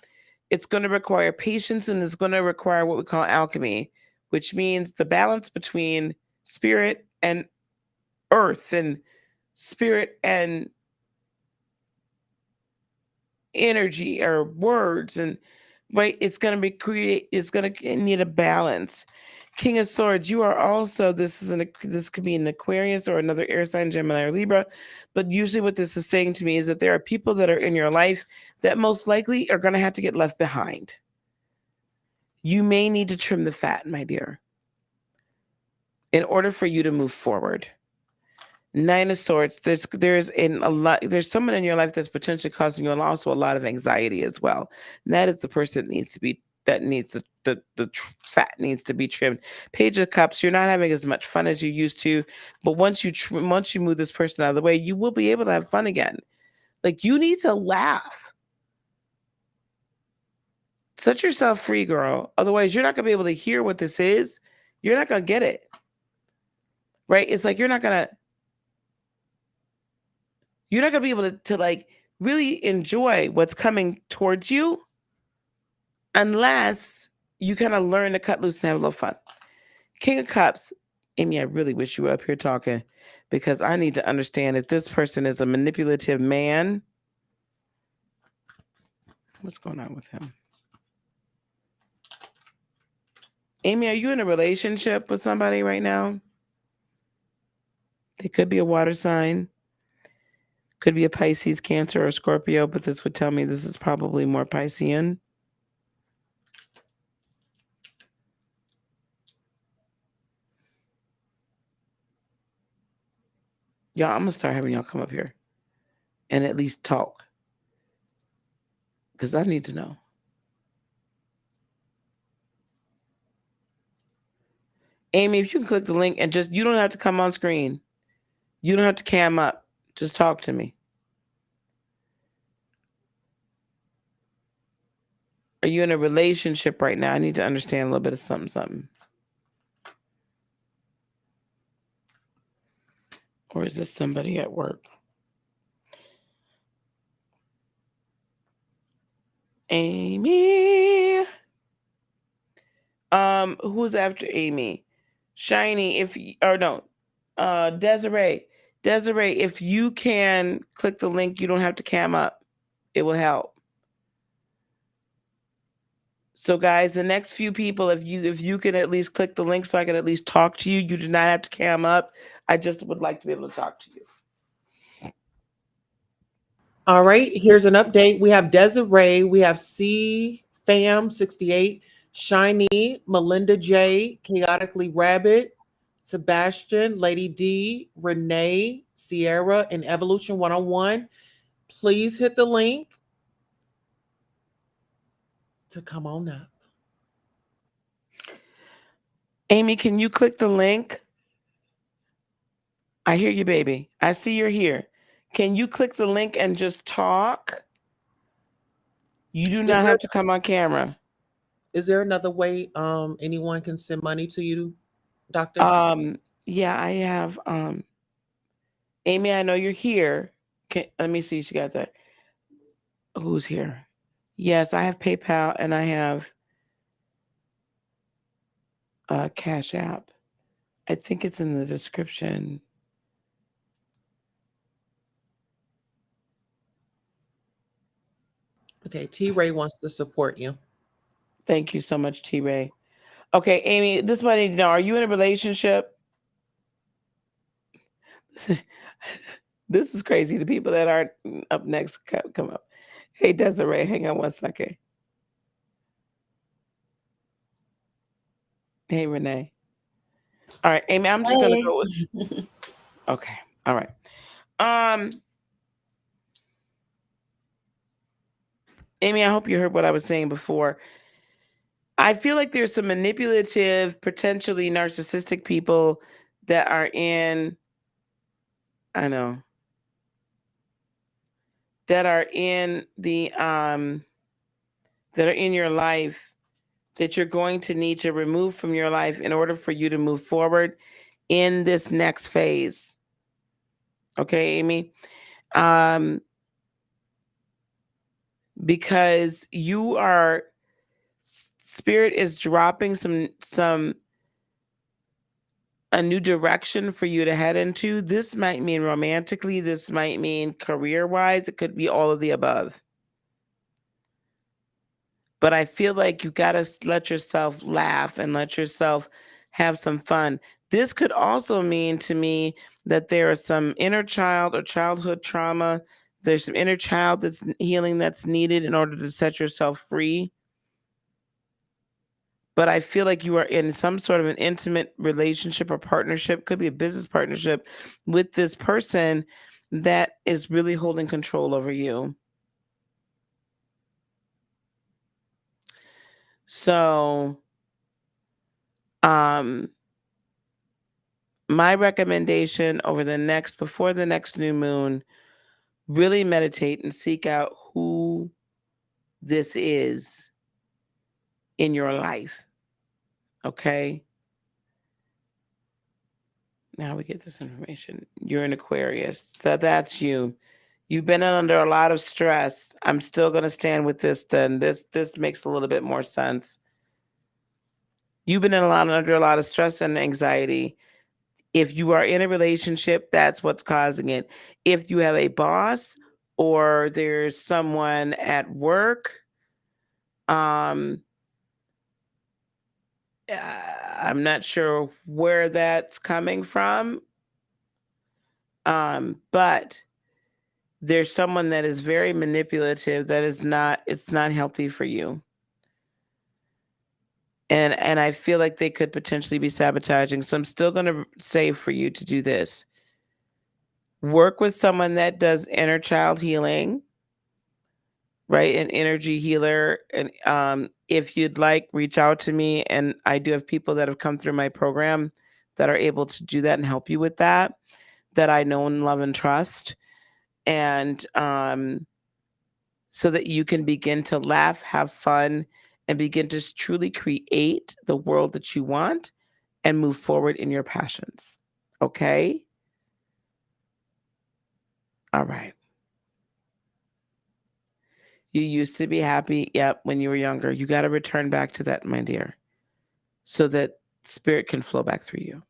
it's going to require patience, and it's going to require what we call alchemy, which means the balance between spirit and earth and spirit and energy or words, and right, it's going to need a balance. King of Swords, you are also, this could be an Aquarius or another air sign, Gemini or Libra, but usually what this is saying to me is that there are people that are in your life that most likely are going to have to get left behind. You may need to trim the fat, my dear, in order for you to move forward. Nine of Swords, there's someone in your life that's potentially causing you also a lot of anxiety as well. And that is the person that needs the fat needs to be trimmed. Page of Cups, you're not having as much fun as you used to, but once you move this person out of the way, you will be able to have fun again. Like you need to laugh. Set yourself free, girl. Otherwise, you're not gonna be able to hear what this is. You're not gonna get it. Right? It's like you're not gonna be able to like really enjoy what's coming towards you unless you kind of learn to cut loose and have a little fun. King of Cups, Amy, I really wish you were up here talking because I need to understand if this person is a manipulative man. What's going on with him? Amy, are you in a relationship with somebody right now? They could be a water sign. Could be a Pisces, Cancer, or Scorpio, but this would tell me this is probably more Piscean. Y'all, I'm going to start having y'all come up here and at least talk because I need to know. Amy, if you can click the link and you don't have to come on screen. You don't have to cam up. Just talk to me. Are you in a relationship right now? I need to understand a little bit of something. Or is this somebody at work? Amy. Who's after Amy? Shiny, Desiree. Desiree, if you can click the link, you don't have to cam up. It will help. So guys, the next few people, if you can at least click the link so I can at least talk to you, you do not have to cam up. I just would like to be able to talk to you. All right, here's an update. We have Desiree, we have C Fam 68, Shiny, Melinda J, Chaotically Rabbit, Sebastian, Lady D, Renee, Sierra, and Evolution 101. Please hit the link to come on up. Amy, can you click the link? I hear you, baby. I see you're here. Can you click the link and just talk? You do not have to come on camera. Is there another way anyone can send money to you, Doctor? Yeah, I have Amy, I know you're here. Let me see, she got that. Who's here? Yes, I have PayPal and I have Cash App. I think it's in the description. Okay, T Ray wants to support you. Thank you so much, T Ray. Okay, Amy, this is what I need to know. Are you in a relationship? This is crazy. The people that aren't up next come up. Hey, Desiree, hang on one second. Hey, Renee. All right, Amy, I'm just gonna go with. Okay, all right. Amy, I hope you heard what I was saying before. I feel like there's some manipulative, potentially narcissistic people that are in. I know. That are in the that are in your life that you're going to need to remove from your life in order for you to move forward in this next phase. Okay, Amy? Because you are spirit is dropping a new direction for you to head into. This might mean romantically, this might mean career-wise, it could be all of the above. But I feel like you got to let yourself laugh and let yourself have some fun. This could also mean to me that there is some inner child or childhood trauma. There's some inner child that's healing that's needed in order to set yourself free. But I feel like you are in some sort of an intimate relationship or partnership, could be a business partnership with this person that is really holding control over you. So, my recommendation before the next new moon, really meditate and seek out who this is in your life. Okay? Now we get this information. You're an Aquarius. That's you. You've been under a lot of stress. I'm still going to stand with this then. This makes a little bit more sense. You've been under a lot of stress and anxiety. If you are in a relationship, that's what's causing it. If you have a boss or there's someone at work, I'm not sure where that's coming from, but there's someone that is very manipulative it's not healthy for you. And I feel like they could potentially be sabotaging. So I'm still going to say for you to do this. Work with someone that does inner child healing, right? An energy healer. And if you'd like, reach out to me. And I do have people that have come through my program that are able to do that and help you with that I know and love and trust. And so that you can begin to laugh, have fun, and begin to truly create the world that you want and move forward in your passions. Okay? All right. You used to be happy, yep, when you were younger. You got to return back to that, my dear, so that spirit can flow back through you.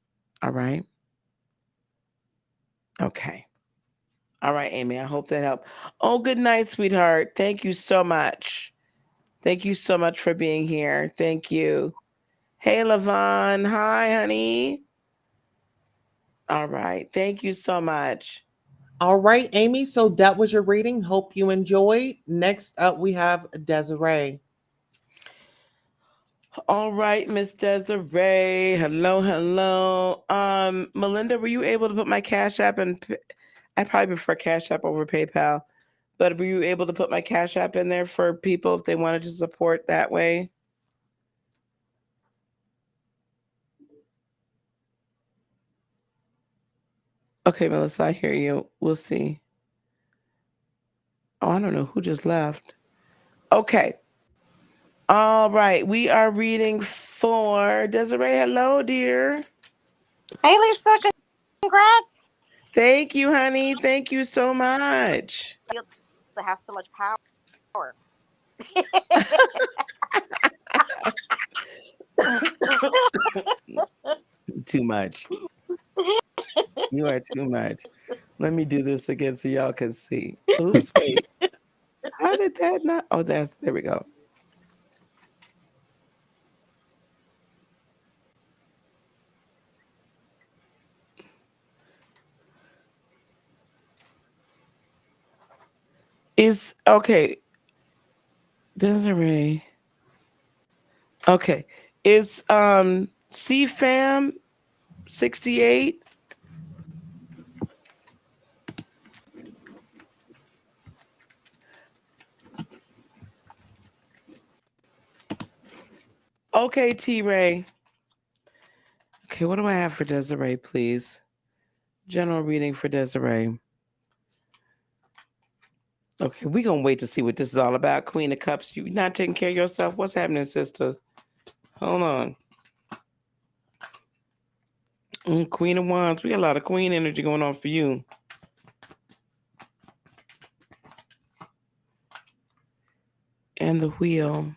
All right? Okay. All right, Amy, I hope that helped. Oh, good night, sweetheart. Thank you so much. Thank you so much for being here. Thank you. Hey, Lavon. Hi, honey. All right. Thank you so much. All right, Amy. So that was your reading. Hope you enjoyed. Next up, we have Desiree. All right, Miss Desiree. Hello, hello. Melinda, were you able to put my Cash App and I probably prefer Cash App over PayPal, but were you able to put my Cash App in there for people if they wanted to support that way? Okay, Melissa, I hear you. We'll see. Oh, I don't know who just left. Okay. All right. We are reading for Desiree. Hello, dear. Hey, Lisa, congrats. Thank you, honey. Thank you so much. That has so much power. Too much. You are too much. Let me do this again so y'all can see. Oops, wait. How did that not? Oh, there we go. Is okay. Desiree. Okay. Is CFAM 68? Okay, T Ray. Okay, what do I have for Desiree, please? General reading for Desiree. Okay, we're gonna wait to see what this is all about. Queen of Cups, you not taking care of yourself? What's happening, sister? Hold on. Queen of Wands, we got a lot of queen energy going on for you. And the wheel.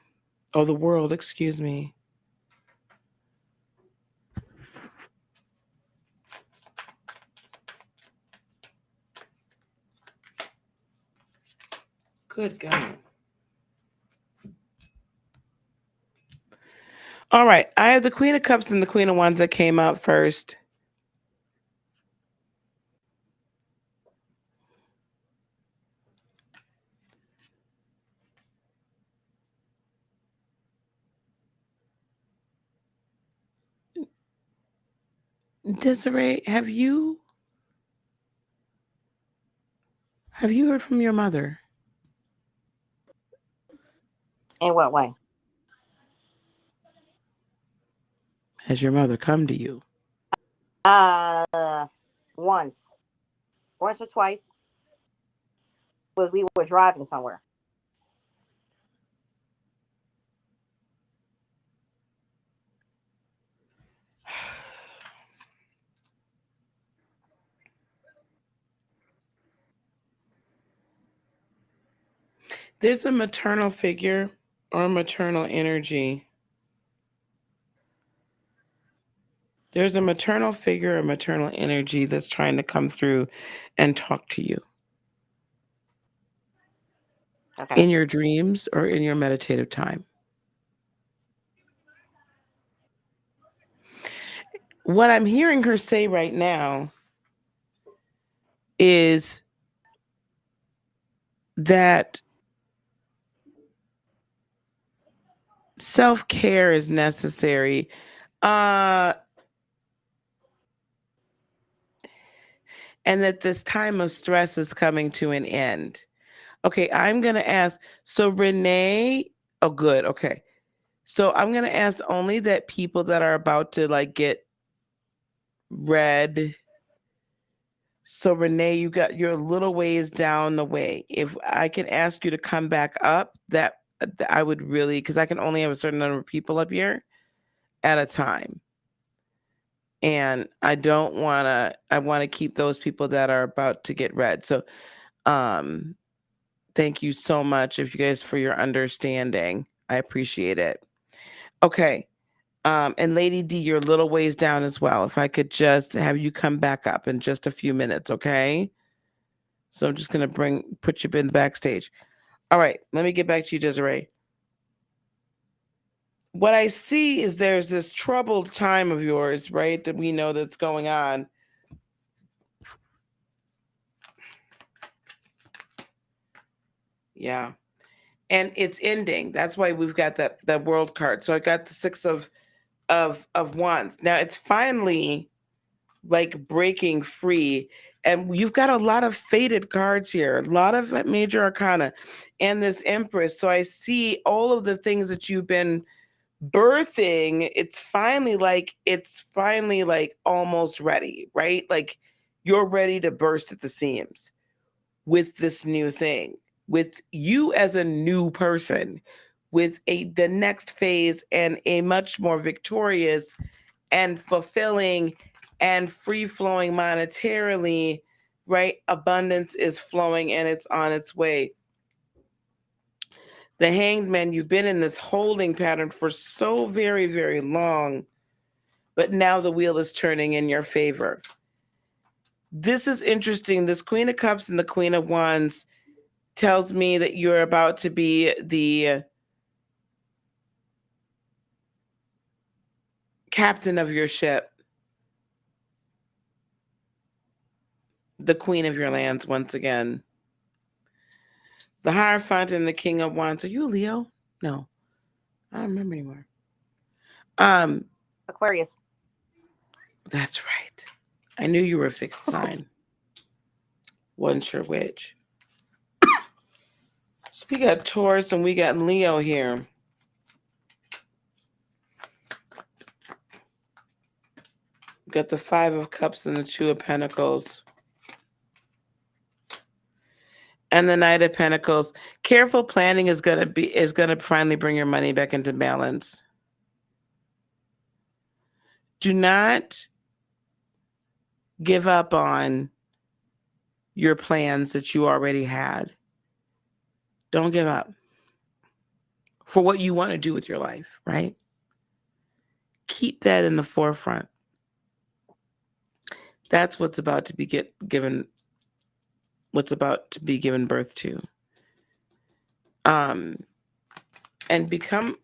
Oh, the world, excuse me. Good God. All right, I have the Queen of Cups and the Queen of Wands that came out first. Desiree, have you heard from your mother? In what way? Has your mother come to you? Once or twice, but we were driving somewhere. There's a maternal figure or maternal energy. There's a maternal figure or maternal energy that's trying to come through and talk to you. Okay. In your dreams or in your meditative time. What I'm hearing her say right now is that self-care is necessary. And that this time of stress is coming to an end. Okay, I'm going to ask. So Renee, oh, good. Okay. So I'm going to ask only that people that are about to like get read. So Renee, you're a little ways down the way. If I can ask you to come back up, that I would really, because I can only have a certain number of people up here at a time. And I don't want to, I want to keep those people that are about to get read. So thank you so much, if you guys, for your understanding. I appreciate it. Okay. And Lady D, you're a little ways down as well. If I could just have you come back up in just a few minutes, okay? So I'm just gonna put you in the backstage. All right, let me get back to you, Desiree. What I see is there's this troubled time of yours, right? That we know that's going on. Yeah. And it's ending. That's why we've got that world card. So I got the 6 of Wands. Now it's finally like breaking free, and you've got a lot of faded cards here, a lot of major arcana and this Empress. So I see all of the things that you've been birthing. It's finally like almost ready, right? Like you're ready to burst at the seams with this new thing, with you as a new person, with the next phase and a much more victorious and fulfilling and free flowing monetarily, right? Abundance is flowing and it's on its way. The Hanged Man, you've been in this holding pattern for so very, very long, but now the wheel is turning in your favor. This is interesting. This Queen of Cups and the Queen of Wands tells me that you're about to be the captain of your ship, the queen of your lands once again. The Hierophant and the King of Wands. Are you a Leo? No, I don't remember anymore. Aquarius. That's right. I knew you were a fixed sign. Wasn't sure which. So we got Taurus and we got Leo here. We got the Five of Cups and the Two of Pentacles. And the Knight of Pentacles. Careful planning is gonna finally bring your money back into balance. Do not give up on your plans that you already had. Don't give up for what you want to do with your life, right? Keep that in the forefront. That's what's about to be given birth to. And become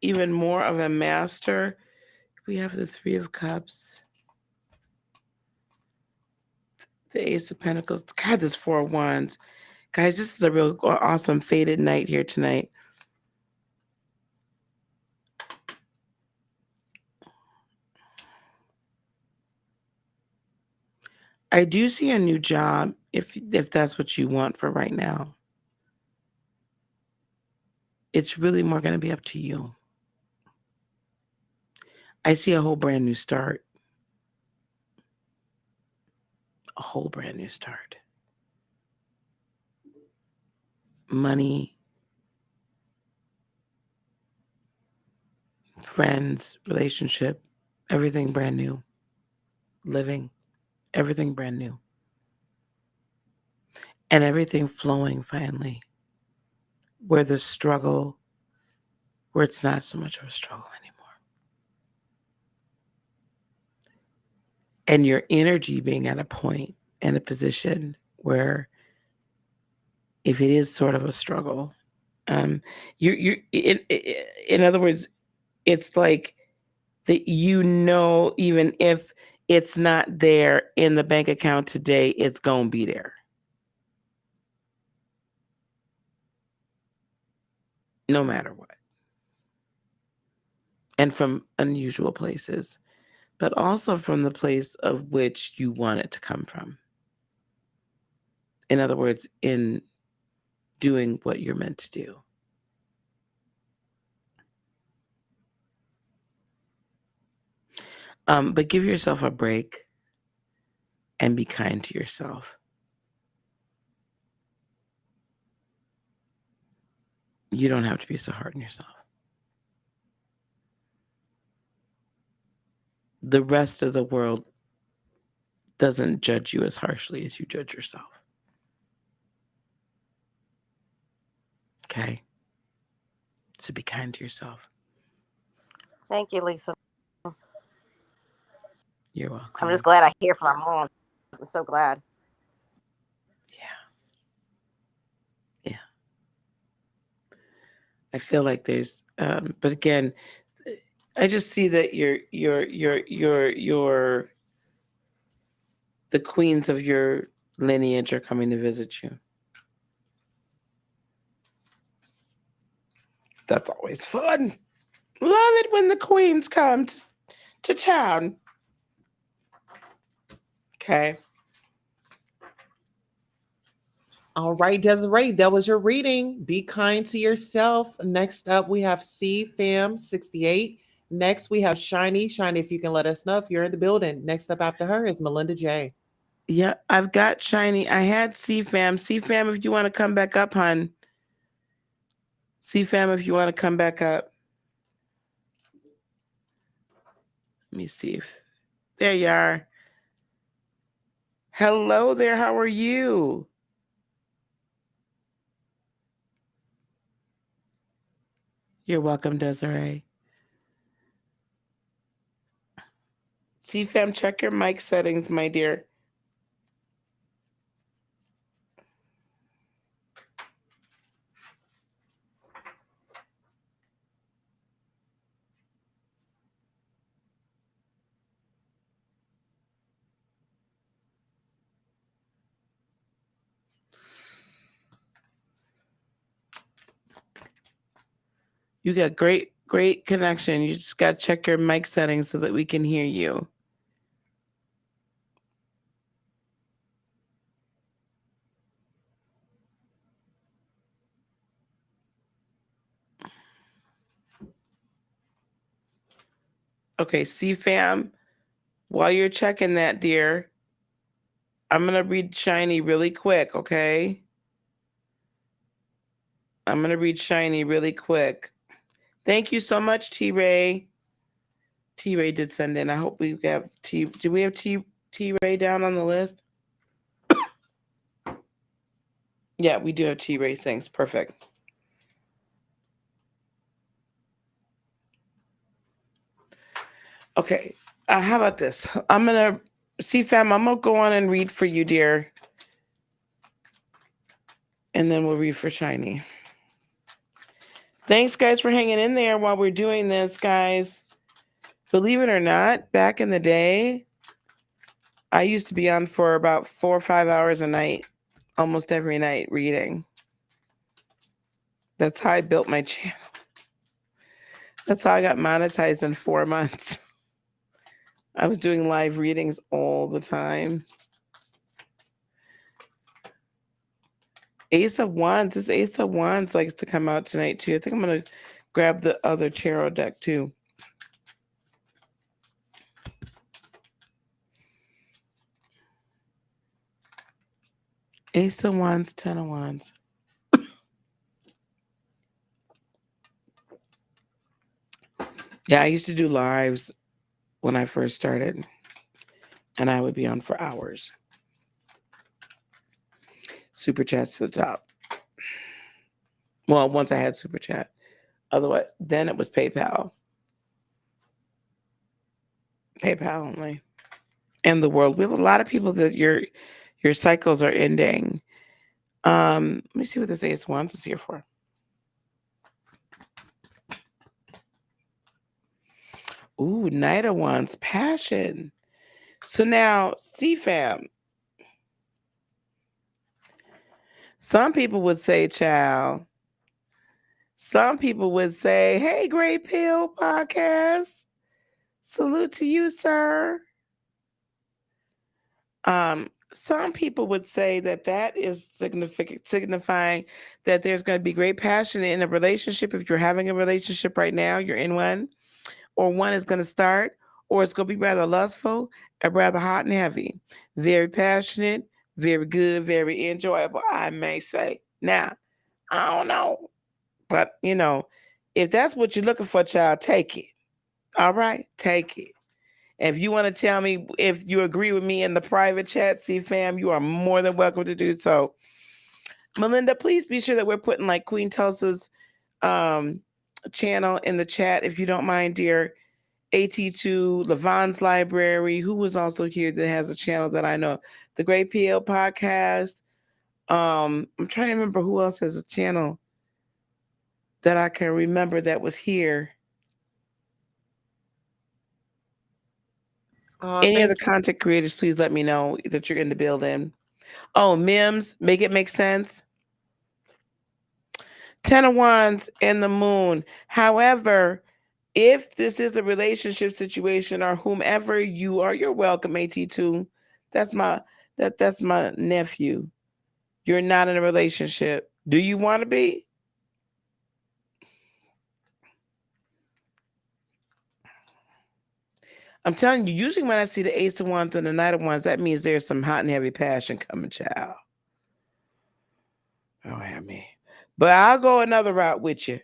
even more of a master. We have the Three of Cups, the Ace of Pentacles. God, this Four of Wands. Guys, this is a real awesome faded night here tonight. I do see a new job if that's what you want for right now. It's really more going to be up to you. I see a whole brand new start. A whole brand new start. Money, friends, relationship, everything brand new. Living, everything brand new. And everything flowing finally. Where the struggle, where it's not so much of a struggle anymore. And your energy being at a point and a position where if it is sort of a struggle, you in other words, it's like that, even if it's not there in the bank account today, it's gonna be there. No matter what. And from unusual places, but also from the place of which you want it to come from. In other words, in doing what you're meant to do. But give yourself a break and be kind to yourself. You don't have to be so hard on yourself. The rest of the world doesn't judge you as harshly as you judge yourself. Okay? So be kind to yourself. Thank you, Lisa. You're welcome. I'm just glad I hear from my mom. I'm so glad. Yeah. I feel like there's, but again, I just see that the queens of your lineage are coming to visit you. That's always fun. Love it when the queens come to town. Okay. All right, Desiree, that was your reading. Be kind to yourself. Next up, we have CFAM68. Next, we have Shiny. Shiny, if you can let us know if you're in the building. Next up after her is Melinda J. Yeah, I've got Shiny. I had CFAM. CFAM, if you want to come back up, hon. CFAM, if you want to come back up. Let me see if there you are. Hello there. How are you? You're welcome, Desiree. CFAM, check your mic settings, my dear. You got great connection. You just got to check your mic settings so that we can hear you. Okay, CFAM, while you're checking that, dear, I'm going to read Shiny really quick, okay? I'm going to read Shiny really quick. Thank you so much, T-Ray. T-Ray did send in. I hope we have do we have T-Ray down on the list? Yeah, we do have T-Ray things. Perfect. Okay. How about this? I'm going to, CFAM, I'm going to go on and read for you, dear. And then we'll read for Shiny. Thanks, guys, for hanging in there while we're doing this, guys. Believe it or not, back in the day, I used to be on for about 4 or 5 hours a night, almost every night reading. That's how I built my channel. That's how I got monetized in 4 months. I was doing live readings all the time. Ace of Wands. This Ace of Wands likes to come out tonight, too. I think I'm going to grab the other tarot deck, too. Ace of Wands, 10 of Wands. Yeah, I used to do lives when I first started, and I would be on for hours. Super chats to the top. Well, once I had super chat. Otherwise, then it was PayPal. PayPal only. And the world. We have a lot of people that your cycles are ending. Let me see what this Ace of Wands is here for. Ooh, Knight of Wands, passion. So now, CFAM. Some people would say, child. Some people would say, hey, Great Pill Podcast. Salute to you, sir. Some people would say that is signifying that there's going to be great passion in a relationship. If you're having a relationship right now, you're in one, or one is going to start, or it's going to be rather lustful and rather hot and heavy. Very passionate, very good, very enjoyable, I may say. Now, I don't know, but if that's what you're looking for, child, take it. All right, take it. If you want to tell me if you agree with me in the private chat, CFAM, you are more than welcome to do so. Melinda, please be sure that we're putting like Queen Tulsa's channel in the chat, if you don't mind, dear. AT2, Levon's Library, who was also here that has a channel that I know. The Great PL Podcast. I'm trying to remember who else has a channel that I can remember that was here. Any other content creators, please let me know that you're in the building. Oh, Mims, make it make sense. 10 of Wands and the Moon. However, if this is a relationship situation or whomever you are, you're welcome, AT2. That's my nephew. You're not in a relationship. Do you want to be? I'm telling you, usually when I see the Ace of Wands and the Knight of Wands, that means there's some hot and heavy passion coming, child. Oh, yeah, me. But I'll go another route with you.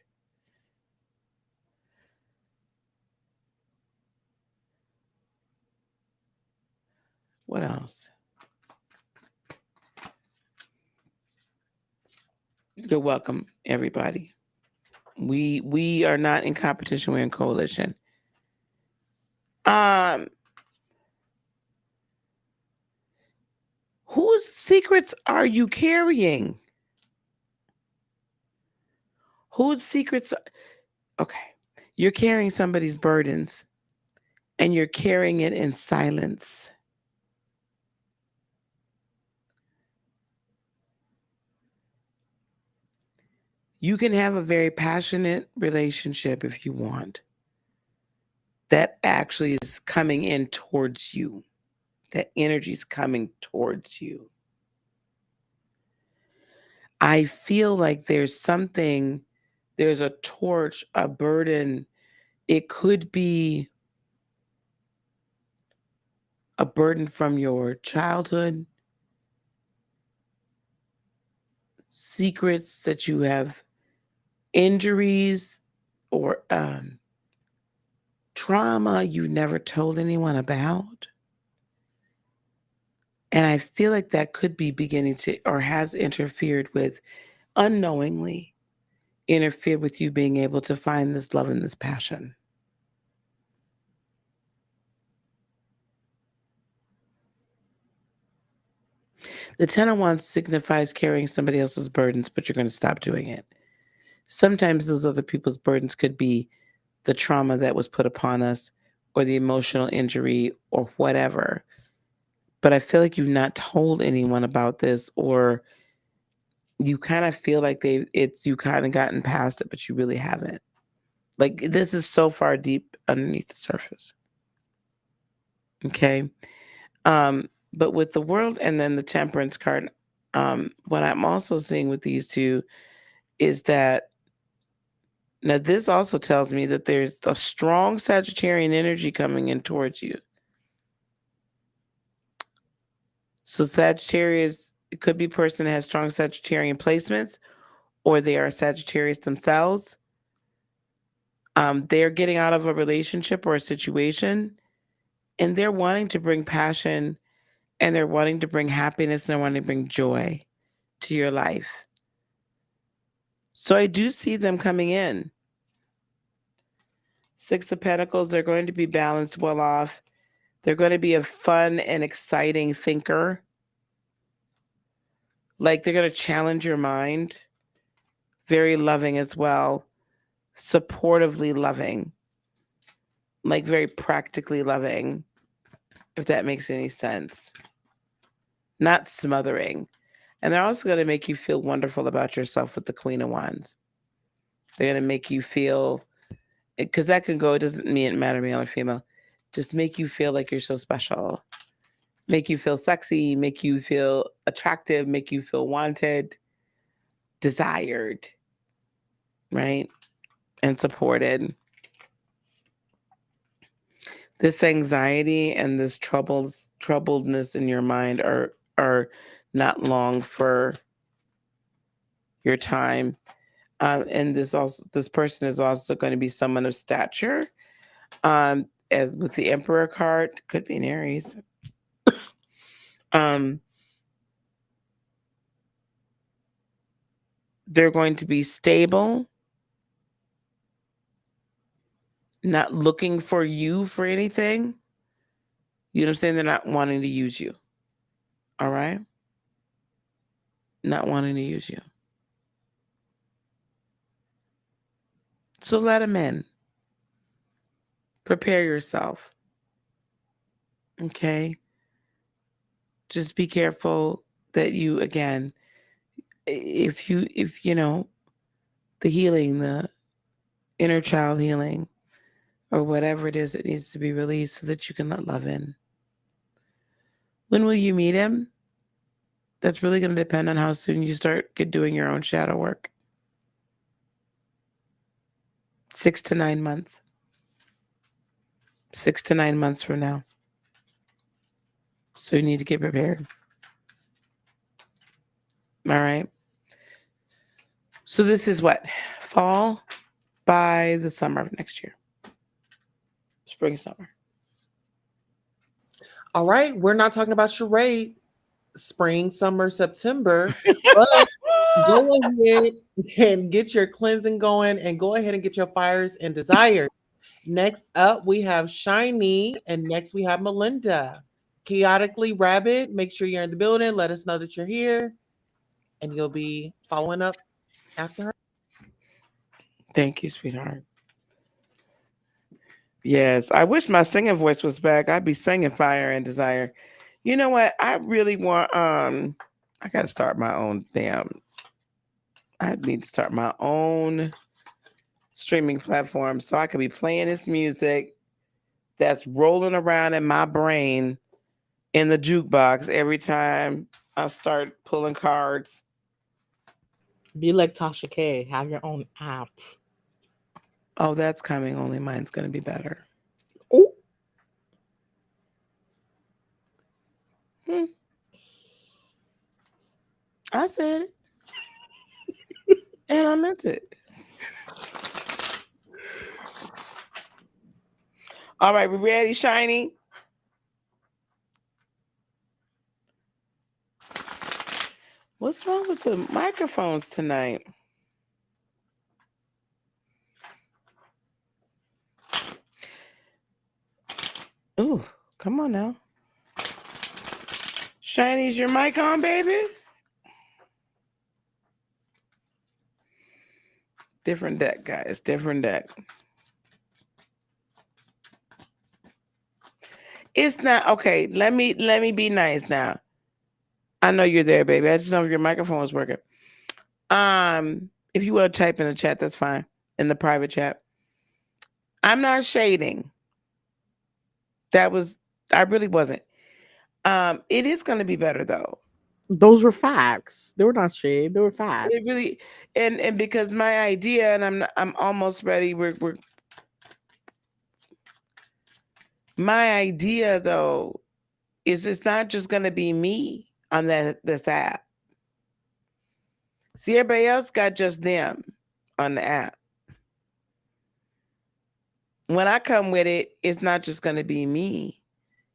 What else? You're welcome, everybody. We are not in competition, we're in coalition. Whose secrets are you carrying? Whose secrets? Okay. You're carrying somebody's burdens and you're carrying it in silence. You can have a very passionate relationship if you want. That actually is coming in towards you. That energy is coming towards you. I feel like there's a torch, a burden. It could be a burden from your childhood, secrets that you have, injuries, or trauma you never told anyone about. And I feel like that could be beginning to, or has interfered with, unknowingly interfered with you being able to find this love and this passion. The Ten of Wands signifies carrying somebody else's burdens, but you're going to stop doing it. Sometimes those other people's burdens could be the trauma that was put upon us or the emotional injury or whatever. But I feel like you've not told anyone about this, or you kind of feel like you kind of gotten past it, but you really haven't. Like, this is so far deep underneath the surface. Okay. But with the World and then the Temperance card, what I'm also seeing with these two is that now this also tells me that there's a strong Sagittarian energy coming in towards you. So Sagittarius, it could be a person that has strong Sagittarian placements, or they are Sagittarius themselves. They're getting out of a relationship or a situation, and they're wanting to bring passion, and they're wanting to bring happiness, and they're wanting to bring joy to your life. So I do see them coming in. Six of Pentacles, they're going to be balanced, well off. They're going to be a fun and exciting thinker. Like, they're going to challenge your mind. Very loving as well. Supportively loving. Like, very practically loving, if that makes any sense. Not smothering. And they're also going to make you feel wonderful about yourself with the Queen of Wands. They're going to make you feel, because that can go, it doesn't matter male or female, just make you feel like you're so special. Make you feel sexy, make you feel attractive, make you feel wanted, desired, right? And supported. This anxiety and this troubledness in your mind are not long for your time. And this person is also going to be someone of stature. As with the Emperor card, could be an Aries. They're going to be stable, not looking for you for anything. You know what I'm saying? They're not wanting to use you. All right? Not wanting to use you. So let them in. Prepare yourself. Okay? Just be careful that you, again, if you know, the healing, the inner child healing, or whatever it is that needs to be released so that you can let love in. When will you meet him? That's really going to depend on how soon you start doing your own shadow work. 6 to 9 months. 6 to 9 months from now. So you need to get prepared. All right. So this is what? Fall by the summer of next year. Spring, summer. All right. We're not talking about charade. Spring, summer, September. But go ahead and get your cleansing going, and go ahead and get your fires and desires. Next up, we have Shiny, and next we have Melinda. Chaotically Rabbit, make sure you're in the building. Let us know that you're here, and you'll be following up after her. Thank you, sweetheart. Yes, I wish my singing voice was back. I'd be singing fire and desire. You know what? I really want, I got to start my own damn, I need to start my own streaming platform so I could be playing this music that's rolling around in my brain in the jukebox every time I start pulling cards. Be like Tasha K. Have your own app. Oh, that's coming. Only mine's going to be better. Oh, I said it. And I meant it. All right, we ready, Shiny? What's wrong with the microphones tonight? Ooh, come on now. Shiny's your mic on, baby? Different deck, guys. Different deck. It's not okay. Let me be nice now. I know you're there, baby. I just know if your microphone was working. If you will type in the chat, that's fine. In the private chat. I'm not shading. I really wasn't. It is gonna be better though. those were facts. They were not shade. They were facts. It really and because my idea, and I'm almost ready. We're my idea though is it's not just gonna be me on this app. See, everybody else got just them on the app. When I come with it, it's not just gonna be me.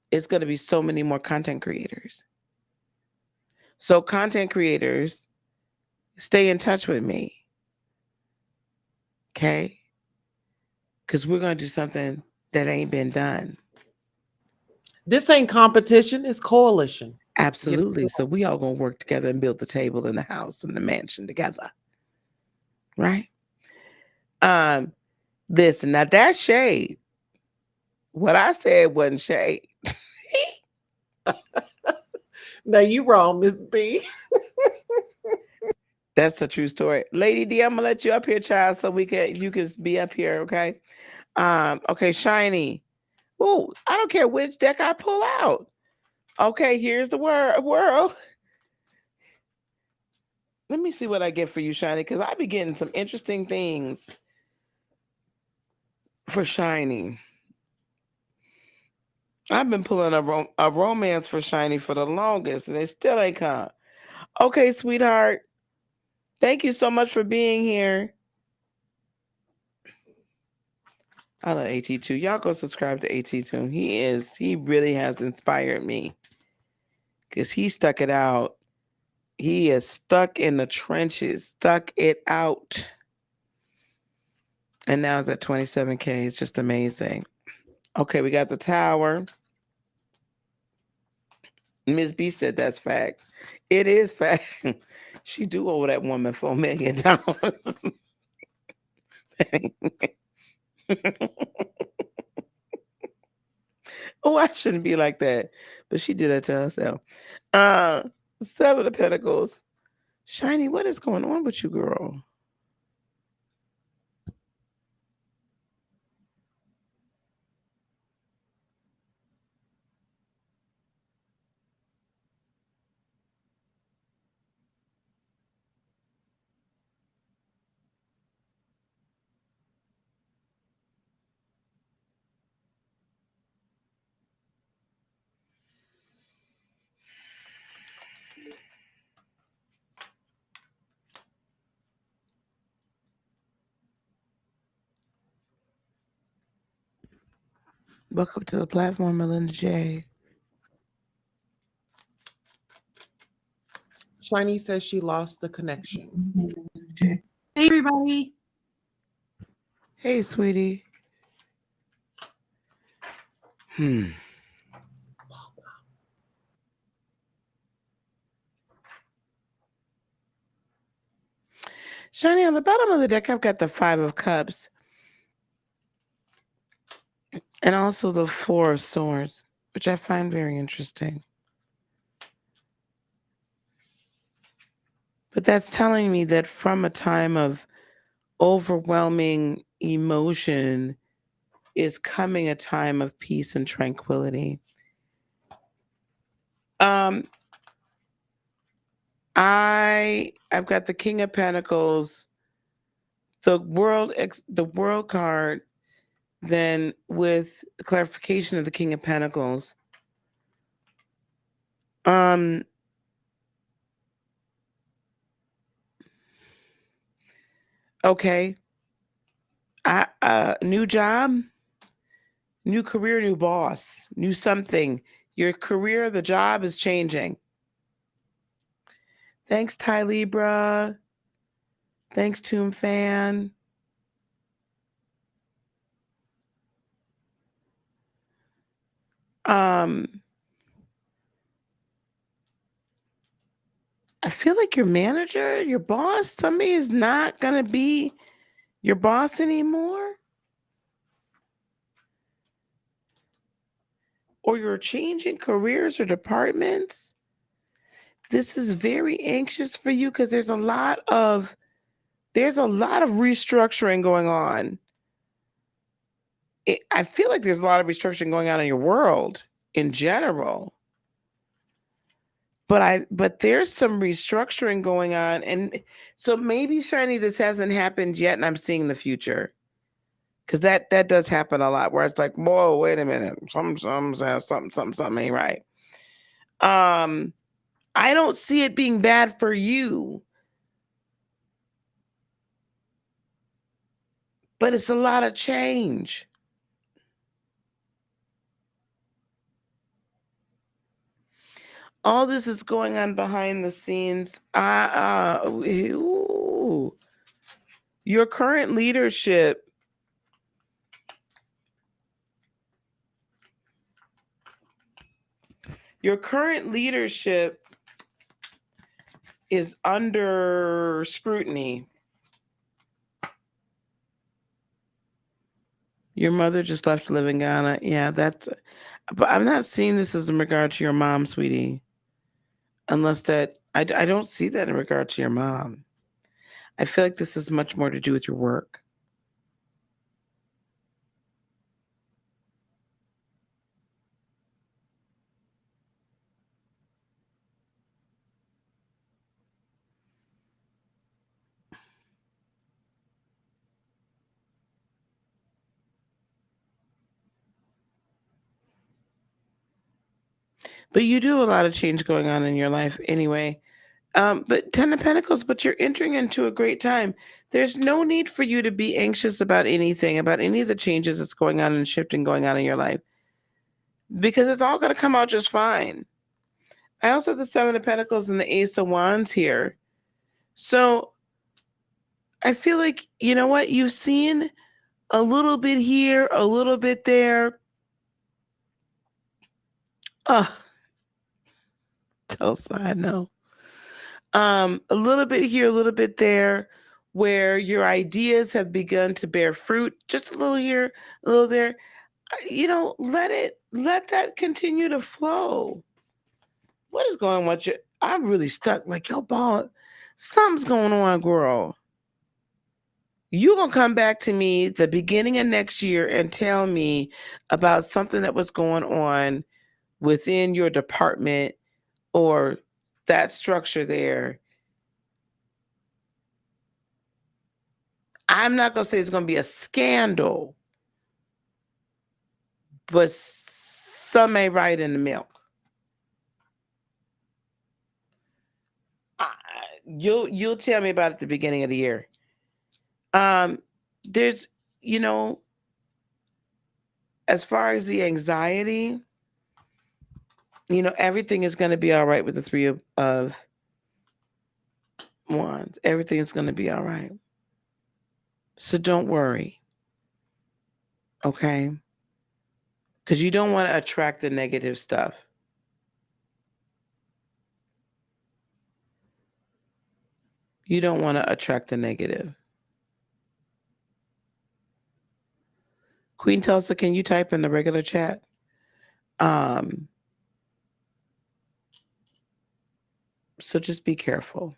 It's gonna be so many more content creators. So content creators, stay in touch with me. Okay? Because we're going to do something that ain't been done. This ain't competition, it's coalition. Absolutely. So we all going to work together and build the table and the house and the mansion together. Right? Listen, now that's shade. What I said wasn't shade. Now you wrong, Miss B. That's the true story. Lady D, I'm gonna let you up here, child, so you can be up here, okay? Okay, Shiny. Oh, I don't care which deck I pull out. Okay, here's the world. Let me see what I get for you, Shiny, because I be getting some interesting things for Shiny. I've been pulling a romance for Shiny for the longest, and it still ain't come. Okay, sweetheart. Thank you so much for being here. I love AT2. Y'all go subscribe to AT2. He really has inspired me. Because he stuck it out. He is stuck in the trenches, stuck it out. And now it's at 27K. It's just amazing. Okay, we got the tower. Ms. B said that's facts. It is fact. She do owe that woman $4 million. Oh, I shouldn't be like that. But she did that to herself. 7 of Pentacles. Shiny, what is going on with you, girl? Welcome to the platform, Melinda J. Shiny says she lost the connection. Hey, everybody. Hey, sweetie. Shiny, on the bottom of the deck, I've got the 5 of Cups. And also the 4 of Swords, which I find very interesting. But that's telling me that from a time of overwhelming emotion is coming a time of peace and tranquility. I've got the King of Pentacles, the world card, then with clarification of the King of Pentacles. Okay. New job, new career, new boss, new something. Your career, the job is changing. Thanks, Ty Libra. Thanks, Tomb Fan. I feel like your manager, your boss, somebody is not going to be your boss anymore. Or you're changing careers or departments. This is very anxious for you because there's a lot of restructuring going on. I feel like there's a lot of restructuring going on in your world in general. But there's some restructuring going on. And so maybe, Shiny, this hasn't happened yet and I'm seeing the future. Because that does happen a lot where it's like, whoa, wait a minute. Something ain't right. I don't see it being bad for you. But it's a lot of change. All this is going on behind the scenes. Your current leadership is under scrutiny. Your mother just left to live in Ghana. Yeah, but I'm not seeing this as in regard to your mom, sweetie. Unless that, I don't see that in regard to your mom. I feel like this is much more to do with your work. But you do have a lot of change going on in your life anyway. But 10 of Pentacles, but you're entering into a great time. There's no need for you to be anxious about anything, about any of the changes that's going on and shifting going on in your life. Because it's all going to come out just fine. I also have the 7 of Pentacles and the Ace of Wands here. So I feel like, you know what? You've seen a little bit here, a little bit there. Tulsa, I know. A little bit here, a little bit there, where your ideas have begun to bear fruit. Just a little here, a little there. Let that continue to flow. What is going on with you? I'm really stuck. Like, yo, ball, something's going on, girl. You're going to come back to me the beginning of next year and tell me about something that was going on within your department or that structure there. I'm not going to say it's going to be a scandal, but some may ride in the milk. You'll tell me about it at the beginning of the year. There's, as far as the anxiety, everything is going to be all right with the 3 of Wands. Everything is going to be all right. So don't worry. Okay? Because you don't want to attract the negative stuff. You don't want to attract the negative. Queen Tulsa, can you type in the regular chat? So just be careful.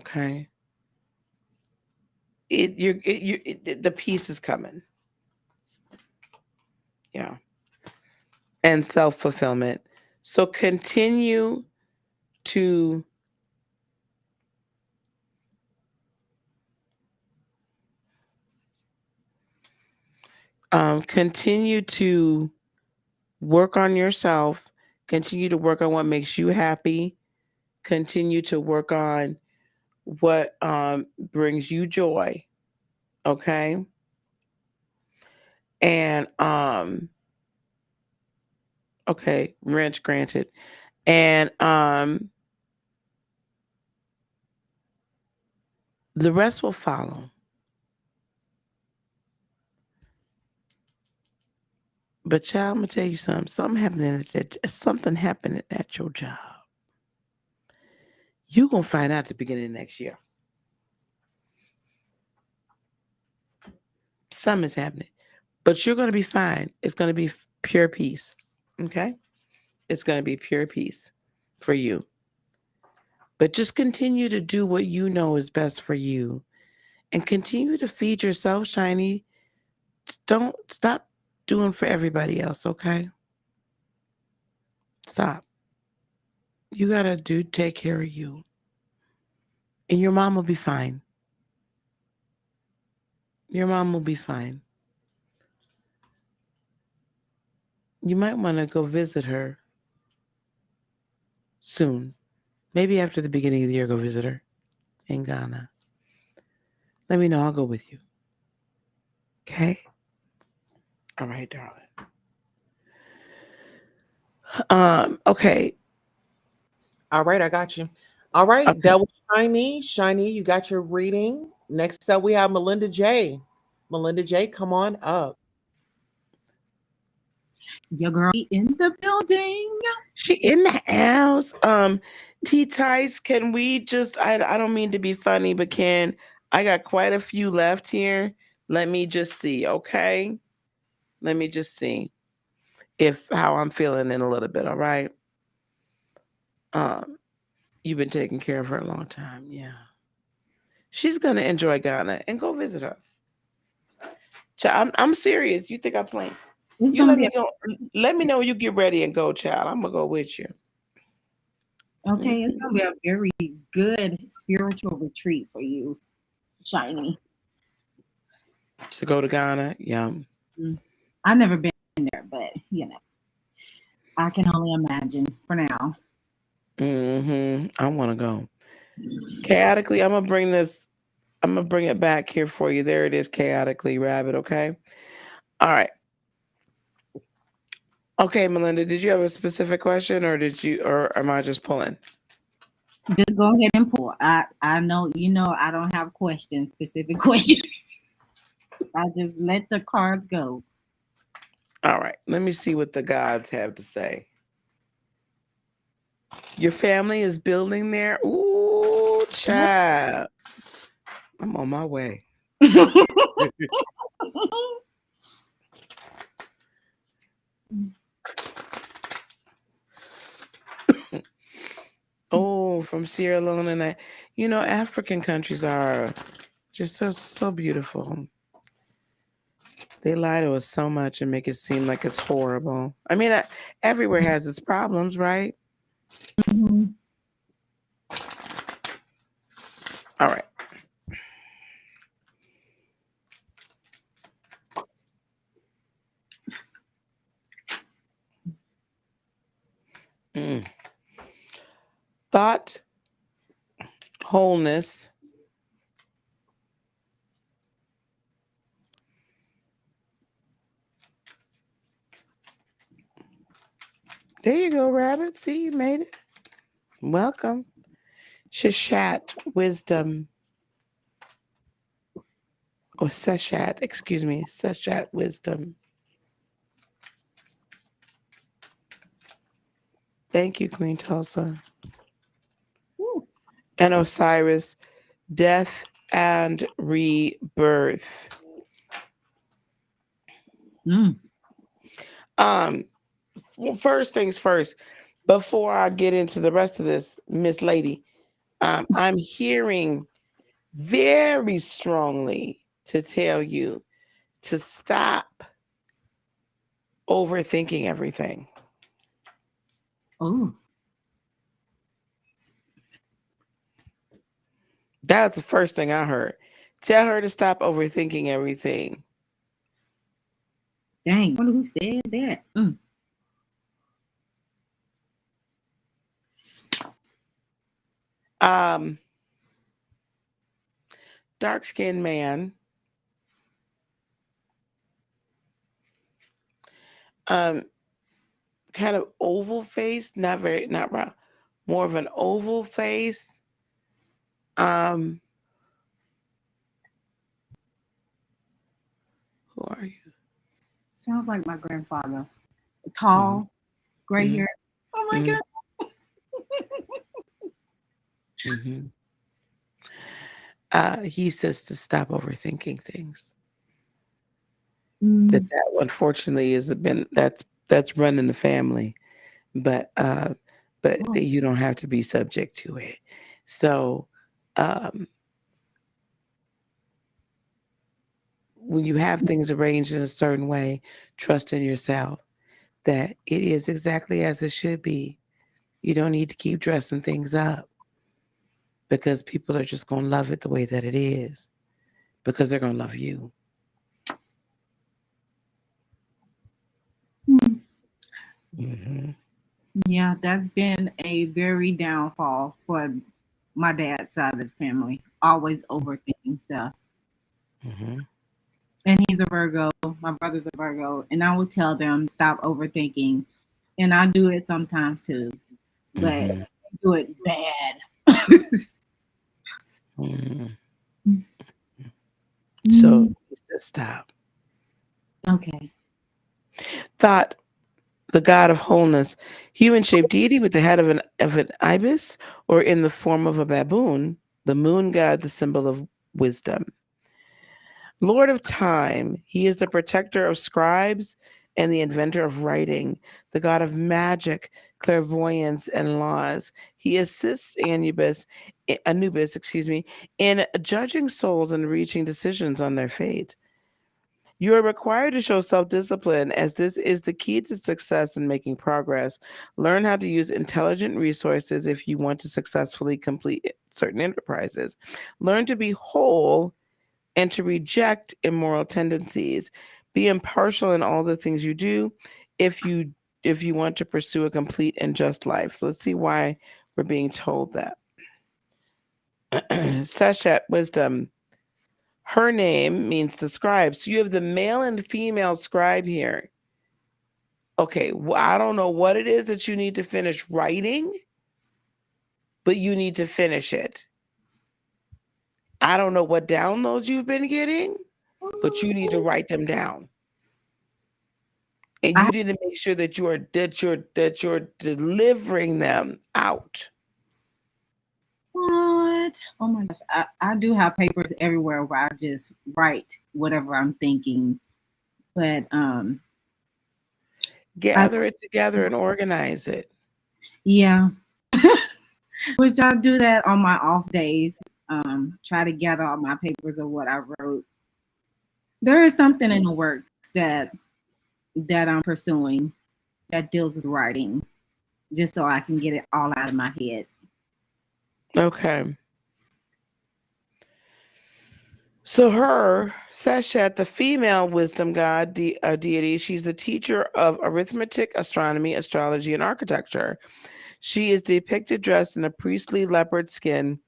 Okay. The peace is coming. Yeah. And self-fulfillment. So continue to continue to work on yourself, continue to work on what makes you happy, continue to work on what brings you joy. Okay. And okay, wrench granted. And the rest will follow. But child, I'm gonna tell you something. Something happening at your job. You're gonna find out at the beginning of next year. Something's happening. But you're gonna be fine. It's gonna be pure peace. Okay? It's gonna be pure peace for you. But just continue to do what you know is best for you. And continue to feed yourself, Shiny. Don't stop doing for everybody else, okay? Stop. You gotta take care of you. And your mom will be fine. Your mom will be fine. You might want to go visit her soon. Maybe after the beginning of the year, go visit her in Ghana. Let me know. I'll go with you. Okay? All right, darling. Okay. All right, I got you. All right, Okay. that was Shiny. Shiny, you got your reading. Next up, we have Melinda J. Melinda J, come on up. Your girl in the building. She in the house. T-Tice, can we just, I don't mean to be funny, but I got quite a few left here. Let me just see, okay? Let me just see how I'm feeling in a little bit, all right? You've been taking care of her a long time, yeah. She's gonna enjoy Ghana and go visit her. Child, I'm serious. You think I'm playing? It's You gonna let be me go. Let me know when you get ready and go, child. I'm gonna go with you. okay. It's gonna be a very good spiritual retreat for you, Shiny. To go to Ghana, yeah. I've never been there, but I can only imagine for now. I want to go. Chaotically, I'm gonna bring it back here for you. There it is, chaotically, rabbit. Okay. All right. Okay, Melinda, did you have a specific question, or am I just pulling? Just go ahead and pull. I know I don't have questions, specific questions. I just let the cards go. All right. Let me see what the gods have to say. Your family is building there. Ooh, child. I'm on my way. Oh, from Sierra Leone, and African countries are just so beautiful. They lie to us so much and make it seem like it's horrible. I mean, everywhere has its problems, right? Mhm. All right. Thought, wholeness, there you go, Rabbit. See, you made it. Welcome. Shishat, wisdom. Or Seshat, excuse me. Seshat, wisdom. Thank you, Queen Tulsa. And Osiris, death and rebirth. First things first, before I get into the rest of this, Miss Lady, I'm hearing very strongly to tell you to stop overthinking everything. Oh, That's the first thing I heard. Tell her to stop overthinking everything. dang. I wonder who said that. Dark-skinned man. Kind of oval face, not round, more of an oval face. Who are you? Sounds like my grandfather. Tall, gray Mhm. hair. Oh my Mhm. God. He says to stop overthinking things. Mm. That unfortunately has been that's running the family, but Oh. you don't have to be subject to it. So when you have things arranged in a certain way, trust in yourself that it is exactly as it should be. You don't need to keep dressing things up because people are just going to love it the way that it is because they're going to love you. Mm-hmm. Yeah, that's been a very downfall for my dad's side of the family. Always overthinking stuff. Mm-hmm. And he's a Virgo. My brother's a Virgo. And I would tell them stop overthinking. And I do it sometimes too. But Mm-hmm. I do it bad. Mm-hmm. So Mm, he says stop. okay. Thought, the god of wholeness, human-shaped deity with the head of an ibis or in the form of a baboon, the moon god, the symbol of wisdom. Lord of time, he is the protector of scribes and the inventor of writing, the god of magic, clairvoyance, and laws. He assists Anubis, in judging souls and reaching decisions on their fate. You are required to show self discipline as this is the key to success in making progress. Learn how to use intelligent resources if you want to successfully complete certain enterprises. Learn to be whole and to reject immoral tendencies. Be impartial in all the things you do if you want to pursue a complete and just life. So let's see why we're being told that. Seshat wisdom. Her name means the scribe. So you have the male and female scribe here. Okay, well, I don't know what it is that you need to finish writing, but you need to finish it. I don't know what downloads you've been getting, but you need to write them down. And you need to make sure that you're delivering them out. What? Oh my gosh. I do have papers everywhere where I just write whatever I'm thinking. But Gather it together and organize it. yeah. Which I do that on my off days. Try to gather all my papers of what I wrote. There is something in the works that I'm pursuing that deals with writing, just so I can get it all out of my head. Okay. So her, Seshat, the female wisdom god deity, she's the teacher of arithmetic, astronomy, astrology, and architecture. She is depicted dressed in a priestly leopard skin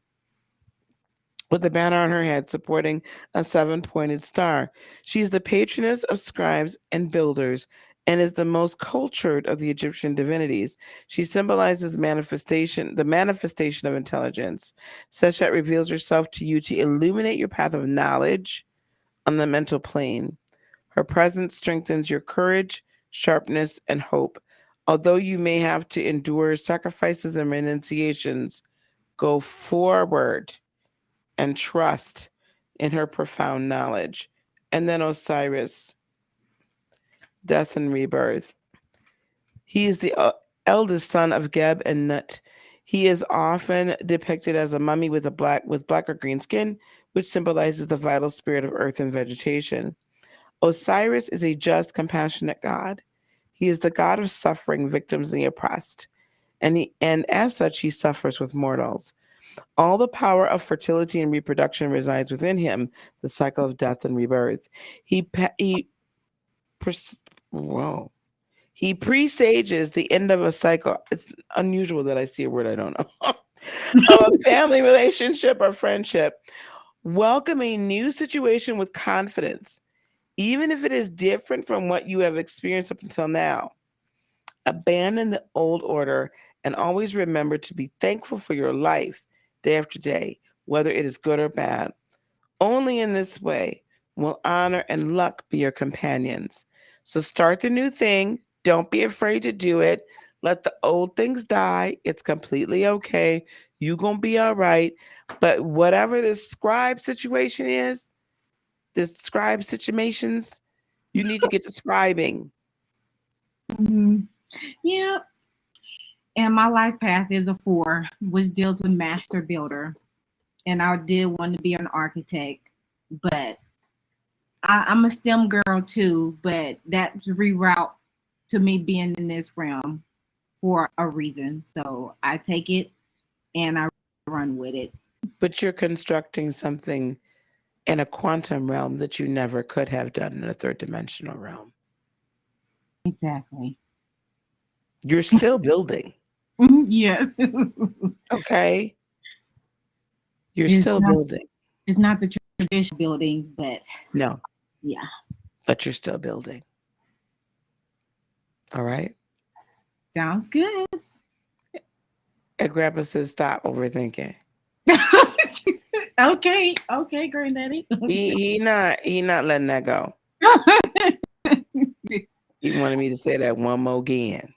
with a banner on her head supporting a 7-pointed star. She's the patroness of scribes and builders and is the most cultured of the Egyptian divinities. She symbolizes the manifestation of intelligence. Seshat reveals herself to you to illuminate your path of knowledge on the mental plane. Her presence strengthens your courage, sharpness, and hope. Although you may have to endure sacrifices and renunciations, go forward and trust in her profound knowledge. And then Osiris, death and rebirth. He is the eldest son of Geb and Nut. He is often depicted as a mummy with black or green skin, which symbolizes the vital spirit of earth and vegetation. Osiris is a just, compassionate god. He is the god of suffering, victims, and the oppressed. And as such, he suffers with mortals. All the power of fertility and reproduction resides within him, the cycle of death and rebirth. Whoa. He presages the end of a cycle. It's unusual that I see a word I don't know. Of a family relationship or friendship. Welcome a new situation with confidence, even if it is different from what you have experienced up until now. Abandon the old order and always remember to be thankful for your life day after day, whether it is good or bad. Only in this way will honor and luck be your companions. So start the new thing. Don't be afraid to do it. Let the old things die. It's completely okay. You're going to be all right. But whatever the scribe situation is, the scribe situations, you need to get to scribing. Yeah. And my life path is a 4, which deals with master builder. And I did want to be an architect, but I'm a STEM girl too, but that's reroute to me being in this realm for a reason. So I take it and I run with it. But you're constructing something in a quantum realm that you never could have done in a third dimensional realm. Exactly. You're still building. Yes. Okay. You're It's still building. It's not the traditional building, but no. Yeah. But you're still building. All right. Sounds good. And Grandpa says, stop overthinking. Okay, Granddaddy. He not letting that go. He wanted me to say that one more again.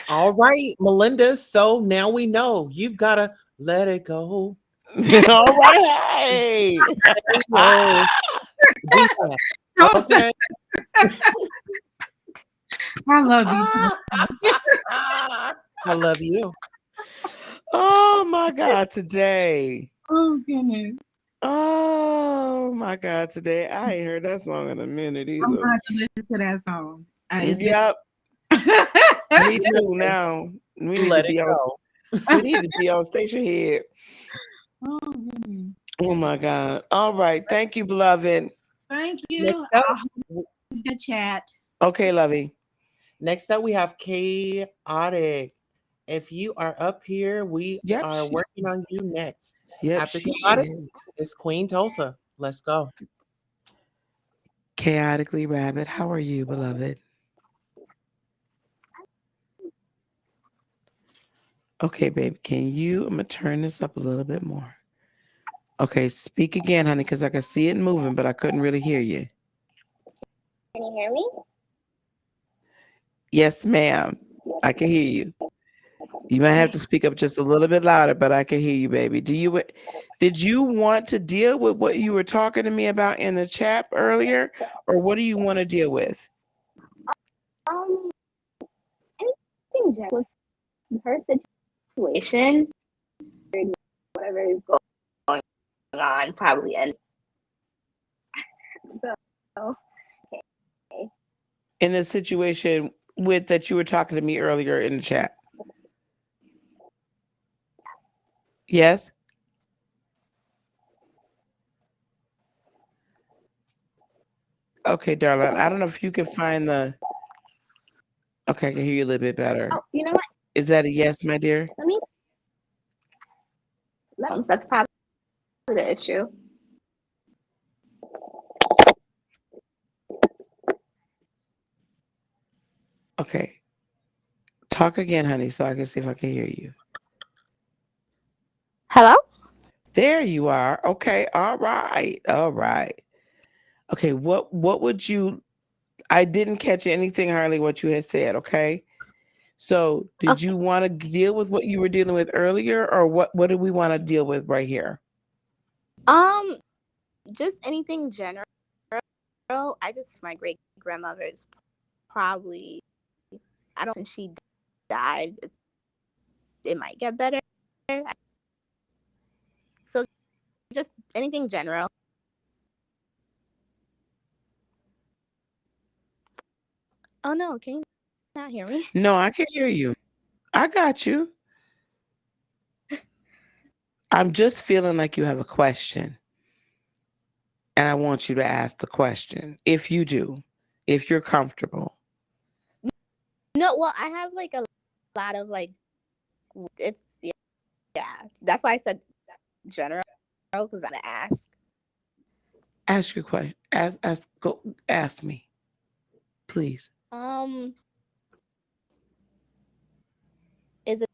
All right, Melinda. So now we know you've got to let it go. All right. Okay. I love you. I love you. Oh my God, today. Oh goodness. Oh my God, today. I ain't heard that song in a minute either. I'm going to listen to that song. Yep. Me too now. We need to be on. We need to be on station head. Oh goodness. Oh my God. All right. Thank you, beloved. Thank you. Good chat. Okay, lovey. Next up, we have Chaotic. If you are up here, we are working on you next. After Chaotic, it's Queen Tulsa. Let's go. Chaotically Rabbit, how are you, beloved? Okay, babe, I'm going to turn this up a little bit more. Okay, speak again, honey, because I can see it moving, but I couldn't really hear you. Can you hear me? Yes, ma'am. I can hear you. You might have to speak up just a little bit louder, but I can hear you, baby. Did you want to deal with what you were talking to me about in the chat earlier, or what do you want to deal with? Anything general with her situation, whatever is going on, probably end. So, okay. In the situation with that you were talking to me earlier in the chat. Yes? Okay, darling. I don't know if you can find the... Okay, I can hear you a little bit better. Oh, you know what? Is that a yes, my dear? That's probably the issue. Okay. Talk again, honey, so I can see if I can hear you. Hello? There you are. Okay. All right. Okay. What would you... I didn't catch anything, Harley, what you had said. Okay. So did you want to deal with what you were dealing with earlier, or what do we want to deal with right here? Just anything general. My great grandmother is probably, I don't think she died. it might get better. So just anything general. Oh no, can you not hear me? No, I can hear you. I got you. I'm just feeling like you have a question. And I want you to ask the question. If you do, if you're comfortable. No, well, I have like a lot of like, it's, yeah. That's why I said general, because I'm gonna ask. Ask your question. Ask me, please. Is it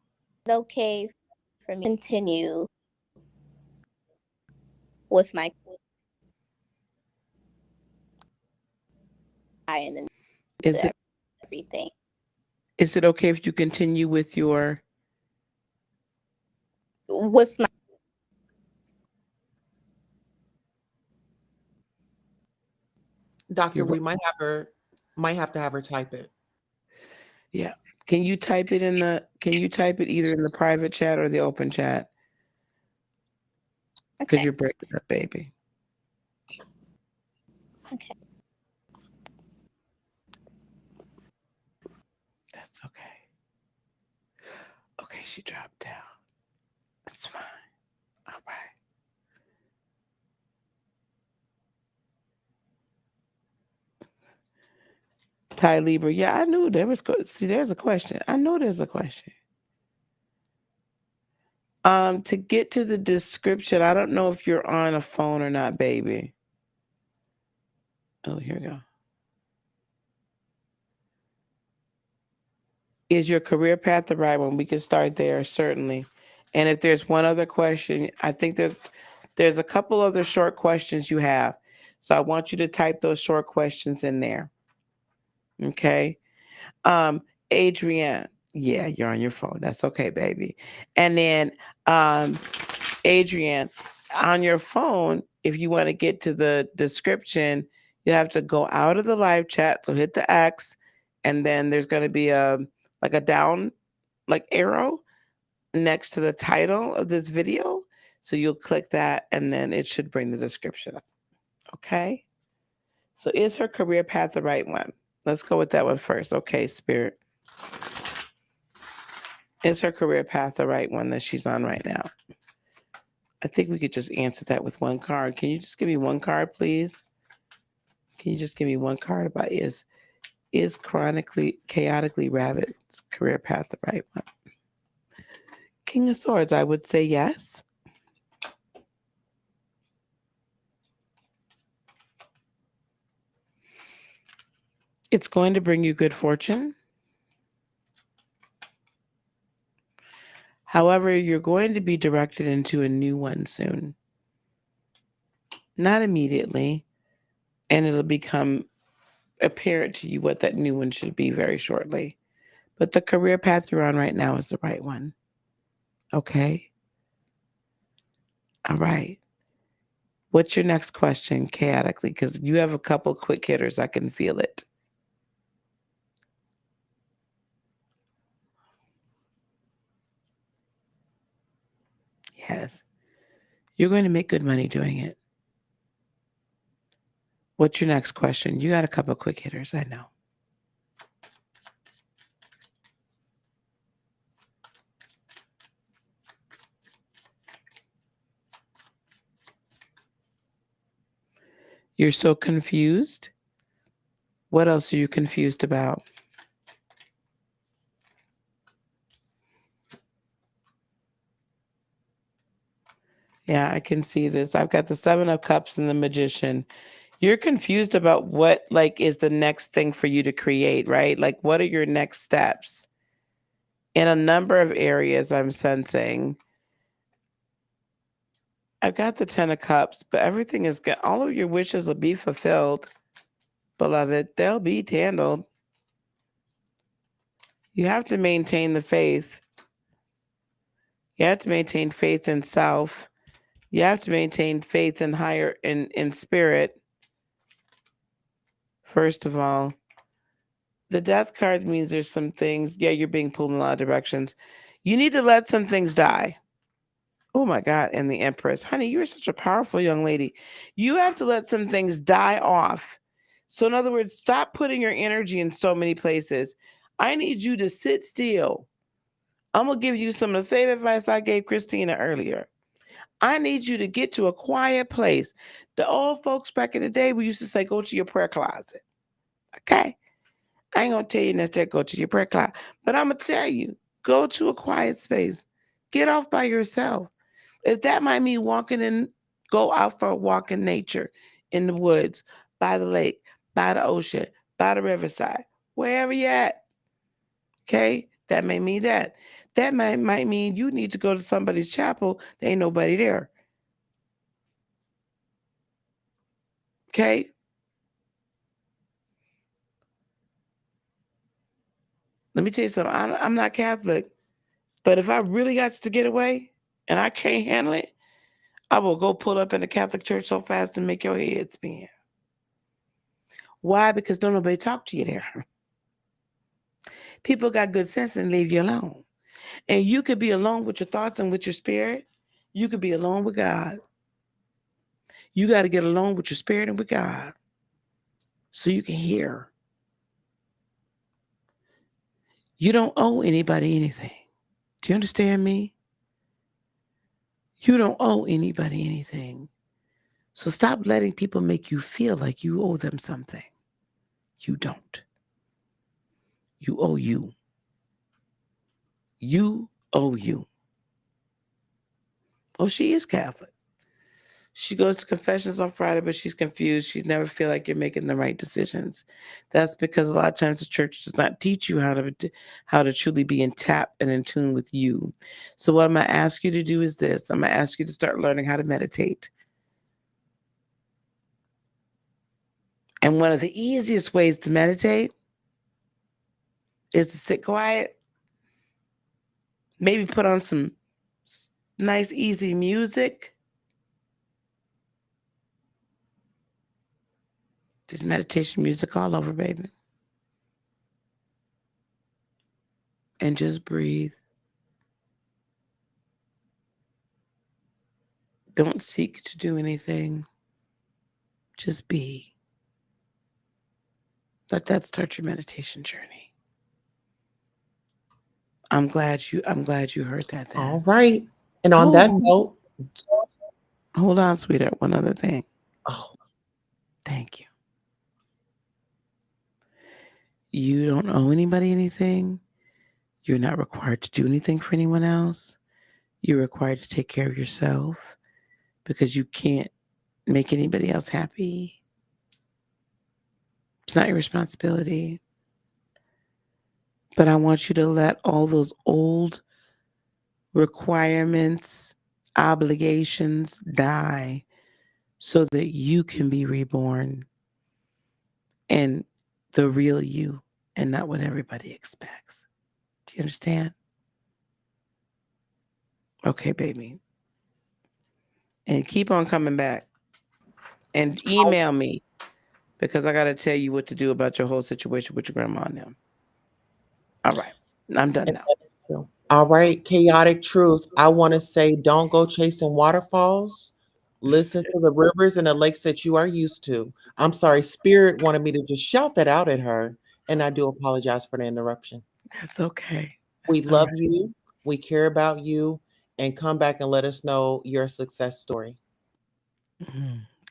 okay for me to continue with my client and Is it everything? is it okay if you continue with your With my Doctor, we might have to have her type it. Yeah. Can you type it either in the private chat or the open chat? Because Okay. you're breaking up, baby. Okay. That's okay. Okay, she dropped down. That's fine. All right. Ty Lieber, yeah, I knew there was. There's a question. I know there's a question. To get to the description, I don't know if you're on a phone or not, baby. Oh, here we go. Is your career path the right one? We can start there, certainly. And if there's one other question, I think there's a couple other short questions you have. So I want you to type those short questions in there. Okay. Adrienne, yeah, you're on your phone. That's okay, baby. And then Adrienne, on your phone, if you want to get to the description, you have to go out of the live chat. So hit the X, and then there's going to be a down arrow next to the title of this video. So you'll click that, and then it should bring the description up. Okay. So is her career path the right one? Let's go with that one first. Okay, Spirit. Is her career path the right one that she's on right now? I think we could just answer that with one card. Can you just give me one card, please? Can you just give me one card about is chaotically rabbit's career path the right one? King of Swords, I would say yes. It's going to bring you good fortune. However, you're going to be directed into a new one soon. Not immediately. And it'll become apparent to you what that new one should be very shortly. But the career path you're on right now is the right one. Okay? All right. What's your next question, chaotically? Because you have a couple quick hitters. I can feel it. Yes. You're going to make good money doing it. What's your next question? You got a couple quick hitters, I know. You're so confused? What else are you confused about? Yeah, I can see this. I've got the Seven of Cups and the Magician. You're confused about what is the next thing for you to create, right? Like, what are your next steps? In a number of areas, I'm sensing. I've got the Ten of Cups, but everything is good. All of your wishes will be fulfilled, beloved. They'll be handled. You have to maintain the faith. You have to maintain faith in self. You have to maintain faith in higher in spirit. First of all, The death card means there's some things. Yeah, you're being pulled in a lot of directions. You need to let some things die. Oh my God. And the Empress. Honey, you're such a powerful young lady. You have to let some things die off. So, in other words, stop putting your energy in so many places. I need you to sit still. I'm going to give you some of the same advice I gave Christina earlier. I need you to get to a quiet place. The old folks back in the day, we used to say, go to your prayer closet. Okay? I ain't going to tell you necessarily go to your prayer closet, but I'm going to tell you, go to a quiet space. Get off by yourself. If that might mean walking in, go out for a walk in nature, in the woods, by the lake, by the ocean, by the riverside, wherever you're at. Okay? That may mean that. That might mean you need to go to somebody's chapel. There ain't nobody there. Okay? Let me tell you something. I'm not Catholic, but if I really got to get away and I can't handle it, I will go pull up in the Catholic church so fast and make your head spin. Why? Because don't nobody talk to you there. People got good sense and leave you alone. And you could be alone with your thoughts and with your spirit. You could be alone with God. You got to get alone with your spirit and with God so you can hear. You don't owe anybody anything. Do you understand me? You don't owe anybody anything. So stop letting people make you feel like you owe them something. You don't. You owe you. You owe you. Oh, she is Catholic. She goes to confessions on Friday, but she's confused. She's never feel like you're making the right decisions. That's because a lot of times the church does not teach you how to truly be in tap and in tune with you. So what I'm going to ask you to do is this. I'm going to ask you to start learning how to meditate. And one of the easiest ways to meditate is to sit quiet, maybe put on some nice, easy music. There's meditation music all over, baby. And just breathe. Don't seek to do anything. Just be. Let that start your meditation journey. I'm glad you heard that then. All right. And on that note, Hold on, sweetheart. One other thing. oh, Thank you. You don't owe anybody anything. You're not required to do anything for anyone else. You're required to take care of yourself because you can't make anybody else happy. It's not your responsibility. But I want you to let all those old requirements, obligations die so that you can be reborn and the real you and not what everybody expects. Do you understand? Okay, baby. And keep on coming back and email me because I got to tell you what to do about your whole situation with your grandma and them. All right. I'm done now. All right, chaotic truth. I want to say don't go chasing waterfalls. Listen to the rivers and the lakes that you are used to. I'm sorry, Spirit wanted me to just shout that out at her, and I do apologize for the interruption. That's okay. We That's all love right. you. We care about you, and come back and let us know your success story.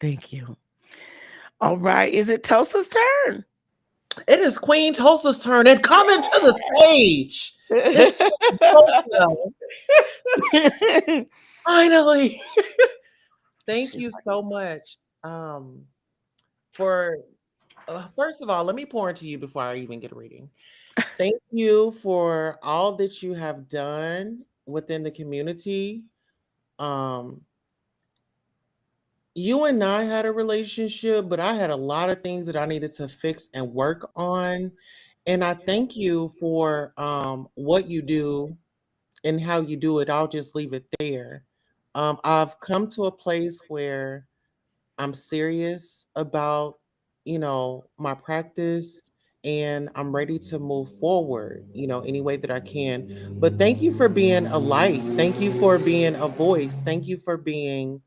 Thank you. All right. Is it Tulsa's turn? It is Queen Tulsa's turn, and coming to the stage. It's Tulsa. Finally. Thank you so much for first of all, let me pour into you before I even get a reading. Thank you for all that you have done within the community. You and I had a relationship, but I had a lot of things that I needed to fix and work on. And I thank you for what you do and how you do it. I'll just leave it there. I've come to a place where I'm serious about, my practice and I'm ready to move forward, any way that I can. But thank you for being a light. Thank you for being a voice. Thank you for being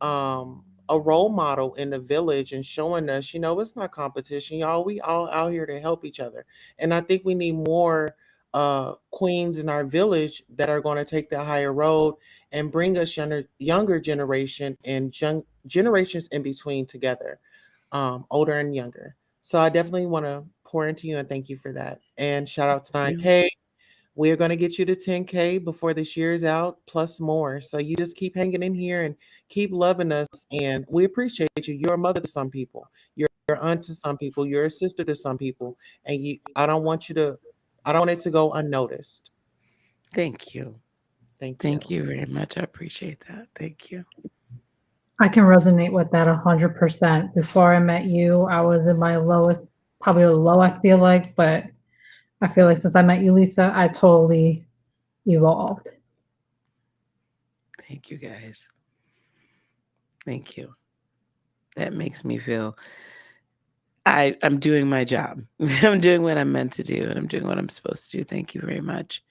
a role model in the village and showing us, it's not competition, y'all. We all out here to help each other. And I think we need more queens in our village that are going to take the higher road and bring us younger generation and young generations in between together, older and younger. So I definitely want to pour into you and thank you for that. And shout out to 9K. We're going to get you to 10K before this year is out, plus more. So you just keep hanging in here and keep loving us. And we appreciate you. You're a mother to some people. You're an aunt to some people. You're a sister to some people. And I don't want it to go unnoticed. Thank you. Thank Thank you. you very much. I appreciate that. Thank you. I can resonate with that 100%. Before I met you, I was in my lowest, probably low, I feel like, but I feel like since I met you, Lisa, I totally evolved. Thank you, guys. Thank you. That makes me feel I'm doing my job. I'm doing what I'm meant to do, and I'm doing what I'm supposed to do. Thank you very much.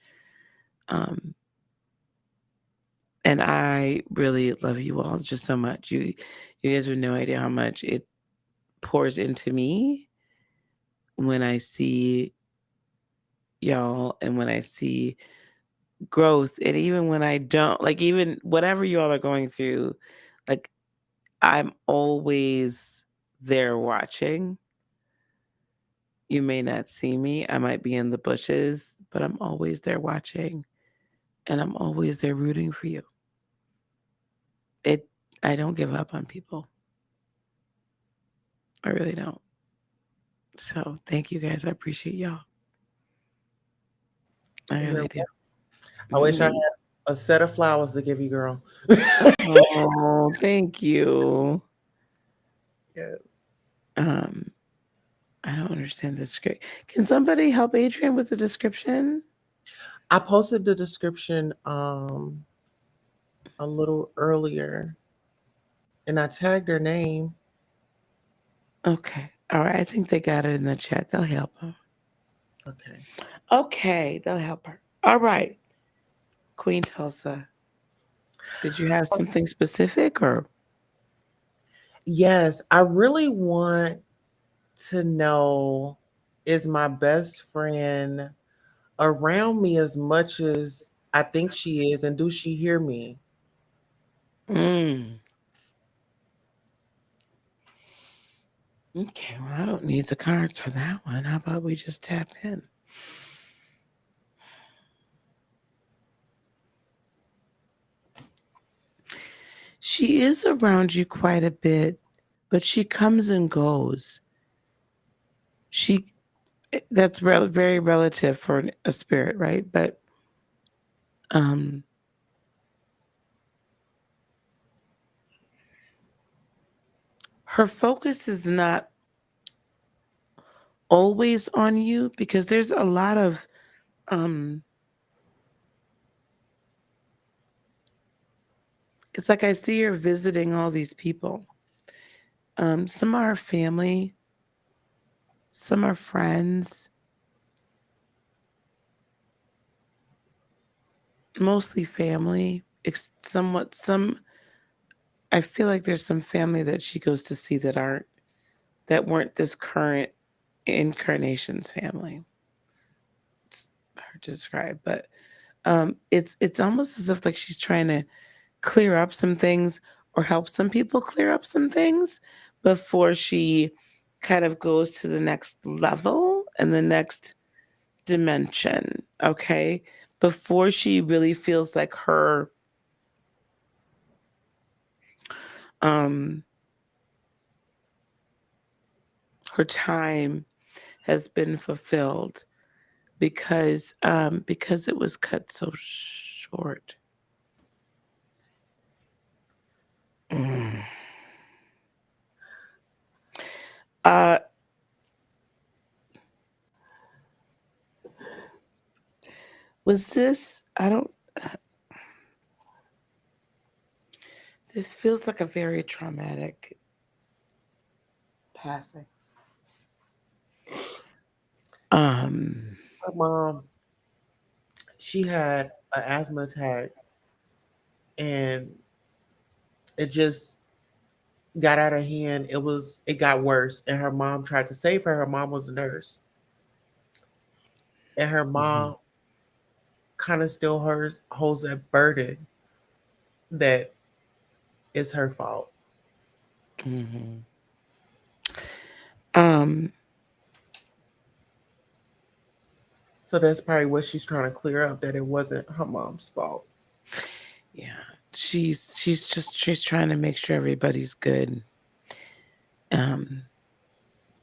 And I really love you all just so much. You guys have no idea how much it pours into me when I see y'all and when I see growth, and even when I don't, like, even whatever you all are going through, like, I'm always there watching. You may not see me. I might be in the bushes, but I'm always there watching, and I'm always there rooting for you. I don't give up on people. I really don't. So thank you guys. I appreciate y'all. I really do. I wish I had a set of flowers to give you, girl. Oh, thank you. Yes. I don't understand the script. Can somebody help Adrian with the description? I posted the description a little earlier and I tagged her name. Okay. All right. I think they got it in the chat. They'll help her. Okay. Okay. They'll help her. All right. Queen Tulsa, did you have something specific or? Yes, I really want to know, is my best friend around me as much as I think she is, and do she hear me? Okay. Well, I don't need the cards for that one. How about we just tap in? She is around you quite a bit, but she comes and goes. That's very relative for a spirit, right? But her focus is not always on you because there's a lot of it's like I see her visiting all these people. Some are her family, some are friends, mostly family. I feel like there's some family that she goes to see that weren't this current incarnation's family. It's hard to describe, but it's almost as if like she's trying to clear up some things or help some people clear up some things before she kind of goes to the next level and the next dimension, okay? Before she really feels like her her time has been fulfilled because it was cut so short. Was this, this feels like a very traumatic passing. Her mom, she had an asthma attack, and it just got out of hand. It got worse, and her mom tried to save her. Her mom was a nurse, and her mom kind of still holds that burden that it's her fault. Mm-hmm. Um, So that's probably what she's trying to clear up, that it wasn't her mom's fault. yeah, she's trying to make sure everybody's good. Um,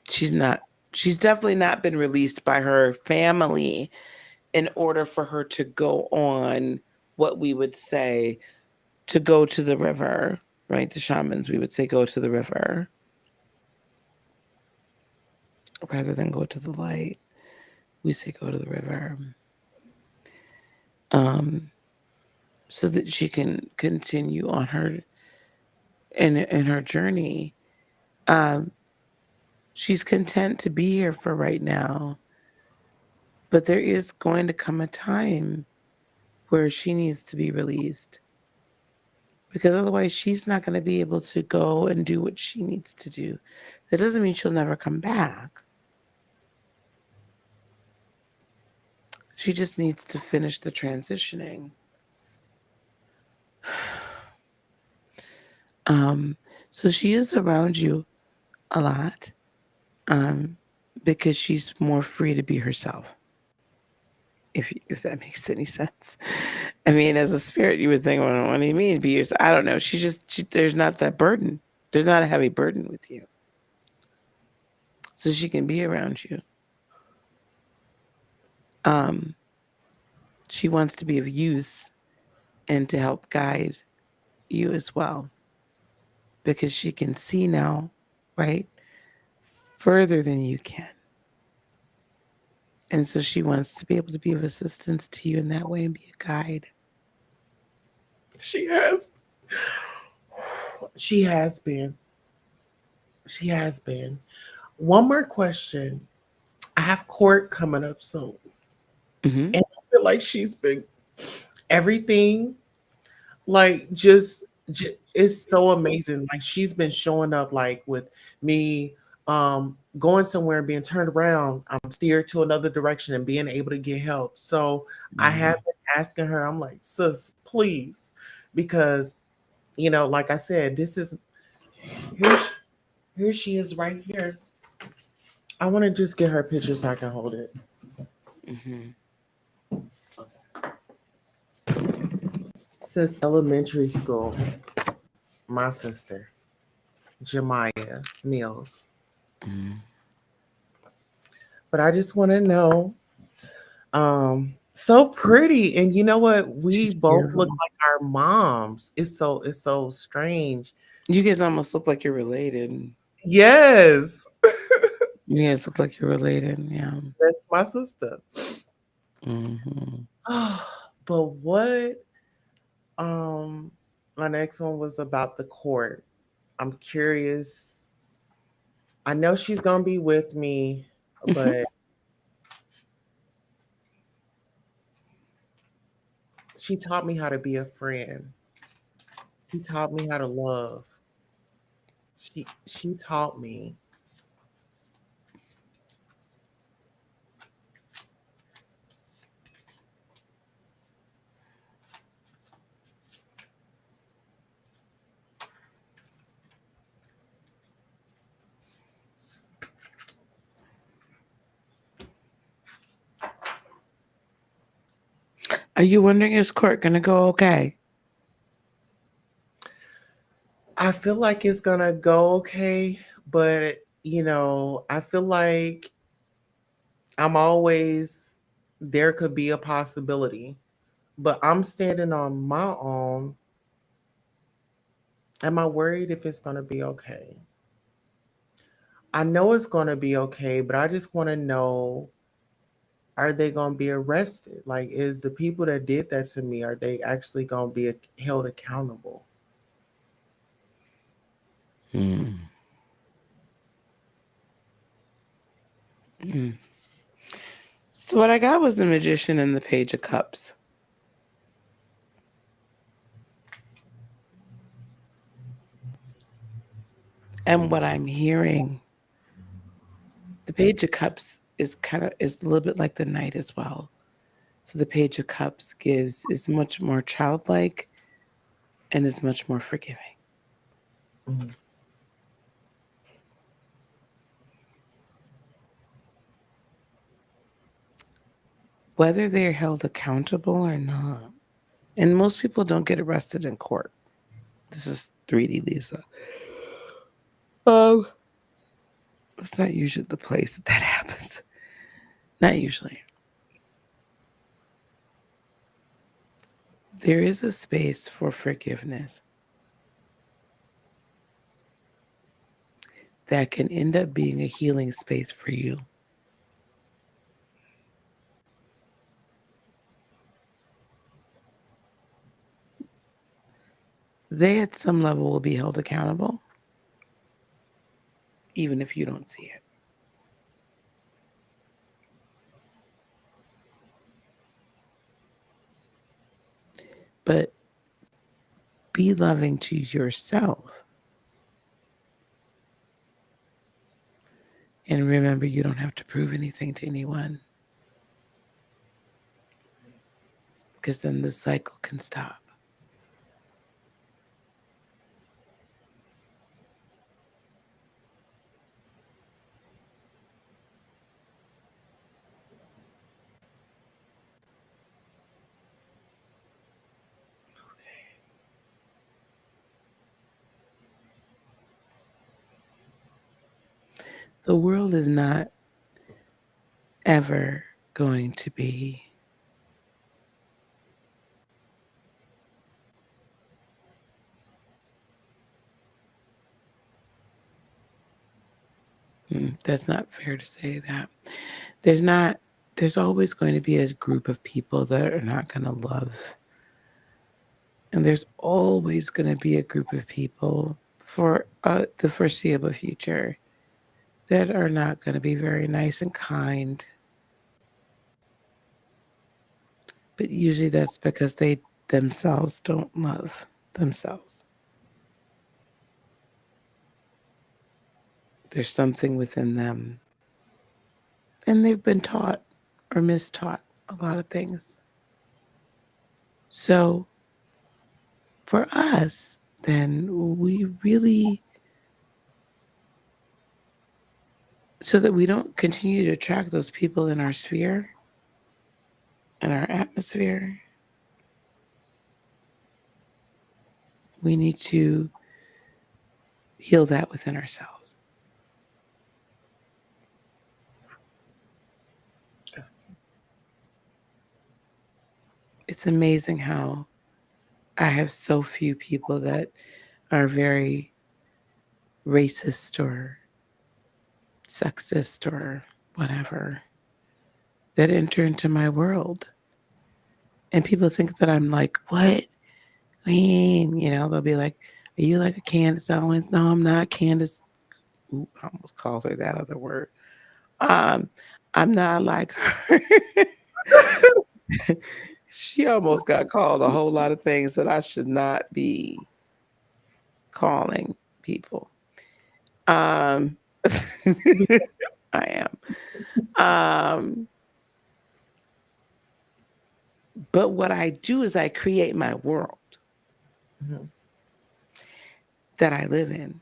she's definitely not been released by her family in order for her to go on what we would say to go to the river, right? The shamans, we would say go to the river rather than go to the light. We say go to the river. So that she can continue on her in her journey. Um, she's content to be here for right now, but there is going to come a time where she needs to be released, because otherwise she's not going to be able to go and do what she needs to do. That doesn't mean she'll never come back. She just needs to finish the transitioning. So she is around you a lot, because she's more free to be herself. If that makes any sense. I mean, as a spirit, you would think, well, what do you mean be yourself? I don't know. There's not that burden. There's not a heavy burden with you. So she can be around you. She wants to be of use and to help guide you as well, because she can see now, right? Further than you can. And so she wants to be able to be of assistance to you in that way and be a guide. She has. She has been. She has been. One more question. I have court coming up soon. Mm-hmm. And I feel like she's been everything, like just it's so amazing. Like she's been showing up, like with me going somewhere and being turned around, I'm steered to another direction and being able to get help. So I have been asking her, I'm like, sis, please, because like I said, this is here she is right here. I want to just get her picture so I can hold it. Mm-hmm. Since elementary school, my sister, Jemiah Mills. Mm-hmm. But I just want to know, so pretty. And you know what? We She's both beautiful. look like our moms. It's so strange. You guys almost look like you're related. Yes. You guys look like you're related. Yeah. That's my sister. Mm-hmm. But what my next one was about the court. I'm curious. I know she's gonna be with me, Mm-hmm. but she taught me how to be a friend. She taught me how to love. She taught me. Are you wondering, is court gonna go okay? I feel like it's gonna go okay, but I feel like I'm always there could be a possibility, but I'm standing on my own. Am I worried if it's gonna be okay? I know it's gonna be okay, but I just want to know, are they gonna be arrested? Like, is the people that did that to me, are they actually gonna be held accountable? Mm. Mm. So what I got was the Magician and the Page of Cups. And what I'm hearing, the Page of Cups is a little bit like the Knight as well. So the Page of Cups is much more childlike and is much more forgiving. Mm-hmm. Whether they're held accountable or not. And most people don't get arrested in court. This is 3D Lisa. It's not usually the place that happens. Not usually. There is a space for forgiveness that can end up being a healing space for you. They at some level will be held accountable, even if you don't see it. But be loving to yourself. And remember, you don't have to prove anything to anyone. Because then the cycle can stop. The world is not ever going to be that's not fair to say that. There's always going to be a group of people that are not going to love. And there's always going to be a group of people for the foreseeable future that are not going to be very nice and kind. But usually that's because they themselves don't love themselves. There's something within them. And they've been taught or mistaught a lot of things. So for us, then we really, so that we don't continue to attract those people in our sphere, in our atmosphere, we need to heal that within ourselves. It's amazing how I have so few people that are very racist or sexist or whatever that enter into my world. And people think that I'm like, what? They'll be like, are you like a Candace Owens? No, I'm not Candace. Ooh, I almost called her that other word. I'm not like her. She almost got called a whole lot of things that I should not be calling people. I am. But what I do is I create my world that I live in.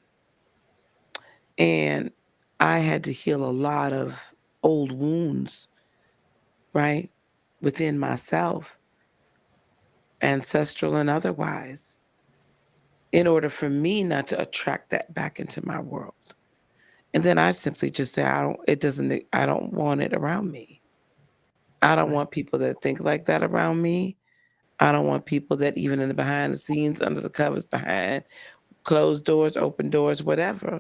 And I had to heal a lot of old wounds, right, within myself, ancestral and otherwise, in order for me not to attract that back into my world. And then I simply just say, I don't want it around me. I don't want people that think like that around me. I don't want people that even in the behind the scenes, under the covers, behind closed doors, open doors, whatever.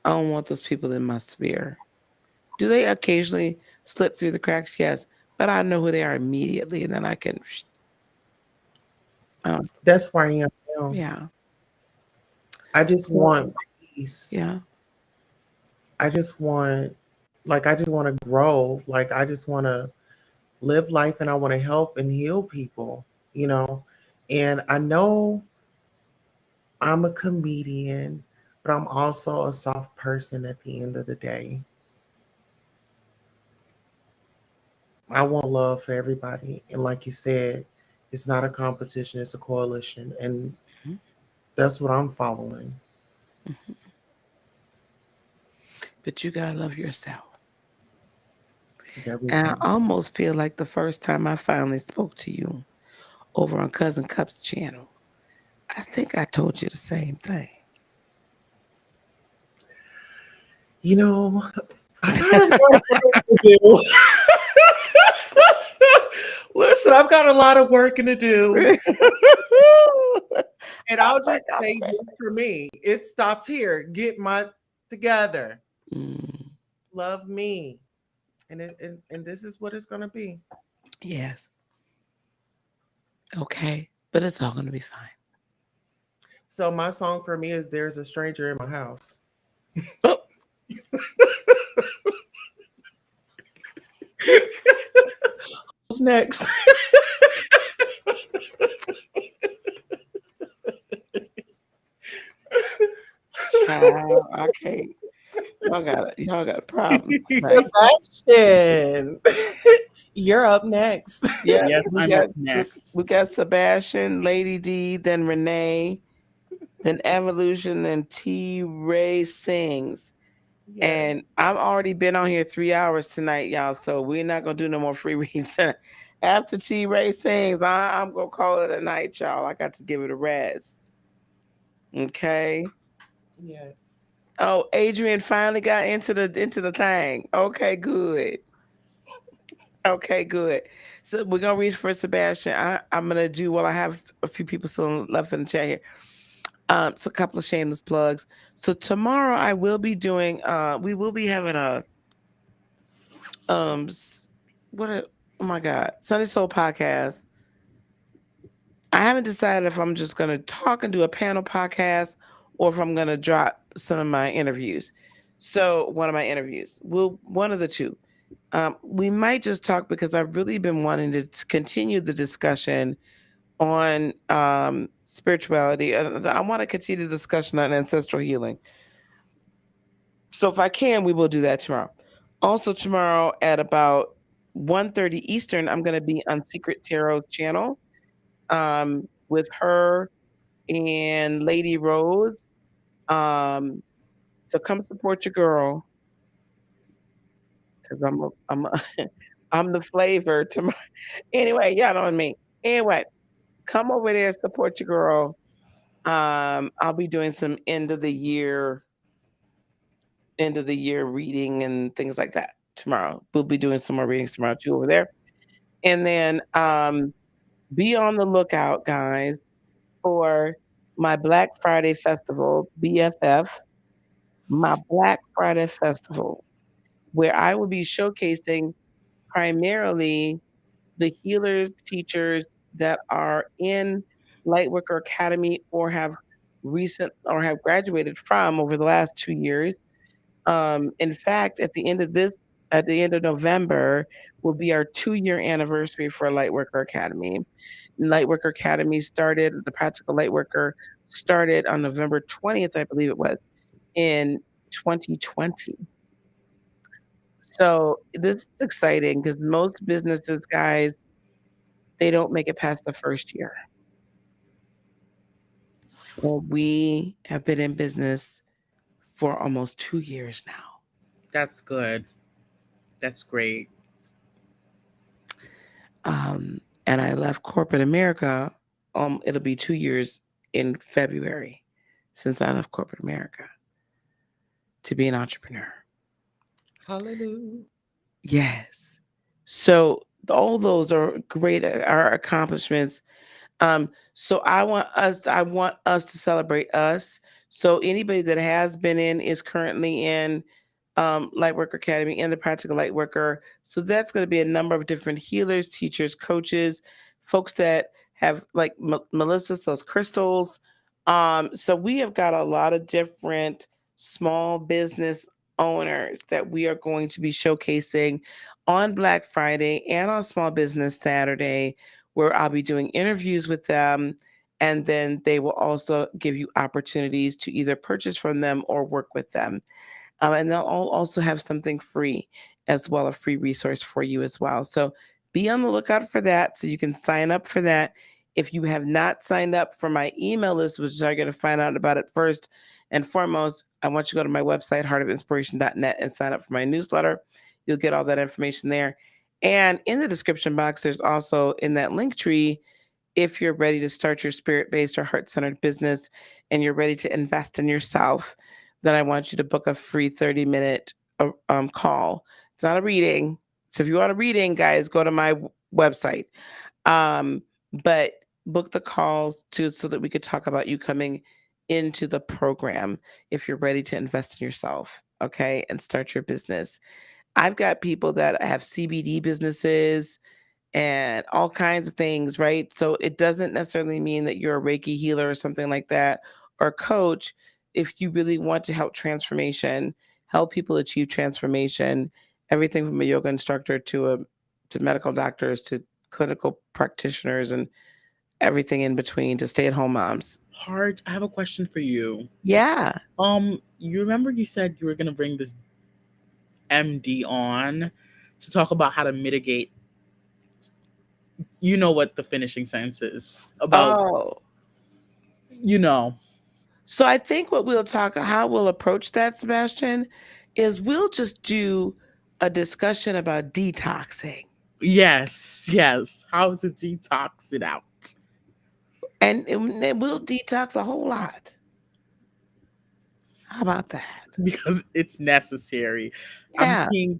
I don't want those people in my sphere. Do they occasionally slip through the cracks? Yes. But I know who they are immediately, and then I can. That's where I am now. Yeah. I just want peace. Yeah. I just want Like, I just want to grow. Like, I just want to live life and I want to help and heal people, you know. And I know I'm a comedian, but I'm also a soft person at the end of the day. I want love for everybody. And like you said, it's not a competition, it's a coalition. And Mhm. that's what I'm following. Mhm. But you gotta love yourself. And I almost feel like the first time I finally spoke to you over on Cousin Cup's channel, I think I told you the same thing. You know, I got a lot of work to do. Listen, I've got a lot of work to do. And I'll just say this for me. It stops here. Get my together. Mm, Love me. And this is what it's gonna be. yes. Okay. But it's all gonna be fine. So my song for me is There's a Stranger in My House. Oh. Who's next? Child, I can't. Y'all got a problem. Right? Sebastian. You're up next. Yeah, Yes, I'm up next. we got Sebastian, Lady D, then Renee, then Evolution, then T Ray sings. Yes. And I've already been on here 3 hours tonight, y'all. So we're not gonna do no more free reads. After T Ray sings, I'm gonna call it a night, y'all. I got to give it a rest. Okay. Yes. Oh, Adrian finally got into the thing. Okay, good. Okay, good. So we're gonna reach for Sebastian. I'm gonna do I have a few people still left in the chat here. So a couple of shameless plugs. So tomorrow I will be doing we will be having a oh my god, Sunday Soul podcast. I haven't decided if I'm just gonna talk and do a panel podcast or if I'm gonna drop some of my interviews. So one of my interviews. One of the two. We might just talk because I've really been wanting to continue the discussion on spirituality. I want to continue the discussion on ancestral healing. So if I can, we will do that tomorrow. Also tomorrow at about 1:30 Eastern, I'm going to be on Secret Tarot's channel with her and Lady Rose. So come support your girl because I'm the flavor to my. Anyway, y'all know what I mean. Anyway, come over there, support your girl. I'll be doing some end of the year reading and things like that tomorrow. We'll be doing some more readings tomorrow too over there. And then be on the lookout, guys, for my Black Friday festival, BFF, my Black Friday festival, where I will be showcasing primarily the healers, teachers that are in Lightworker Academy or have graduated from over the last 2 years. In fact, at the end of November will be our 2-year anniversary for Lightworker Academy. Lightworker Academy started, the Practical Lightworker started on November 20th, I believe it was, in 2020. So this is exciting because most businesses, guys, they don't make it past the first year. Well, we have been in business for almost 2 years now. That's good. That's great. And I left corporate America. It'll be 2 years in February since I left corporate America to be an entrepreneur. Hallelujah. Yes. So all those are great are accomplishments. So I want us to celebrate us. So anybody that has been is currently in Lightworker Academy and the Practical Lightworker. So that's going to be a number of different healers, teachers, coaches, folks that have like Melissa sells crystals. So we have got a lot of different small business owners that we are going to be showcasing on Black Friday and on Small Business Saturday, where I'll be doing interviews with them. And then they will also give you opportunities to either purchase from them or work with them. And they'll also have something free as well, a free resource for you as well. So be on the lookout for that so you can sign up for that. If you have not signed up for my email list, which are going to find out about it first and foremost, I want you to go to my website, heartofinspiration.net, and sign up for my newsletter. You'll get all that information there. And in the description box, there's also in that link tree, if you're ready to start your spirit-based or heart-centered business and you're ready to invest in yourself, then I want you to book a free 30-minute call. It's not a reading. So if you want a reading, guys, go to my website. But book the calls too so that we could talk about you coming into the program if you're ready to invest in yourself, okay, and start your business. I've got people that have CBD businesses and all kinds of things, right? So it doesn't necessarily mean that you're a Reiki healer or something like that, or coach. If you really want to help transformation, help people achieve transformation, everything from a yoga instructor to medical doctors to clinical practitioners and everything in between to stay-at-home moms. Heart, I have a question for you. Yeah. You remember you said you were gonna bring this MD on to talk about how to mitigate. You know what the finishing sentence is about. Oh. You know. So I think how we'll approach that, Sebastian, is we'll just do a discussion about detoxing. Yes. How to detox it out. And we'll detox a whole lot. How about that? Because it's necessary. Yeah. I'm seeing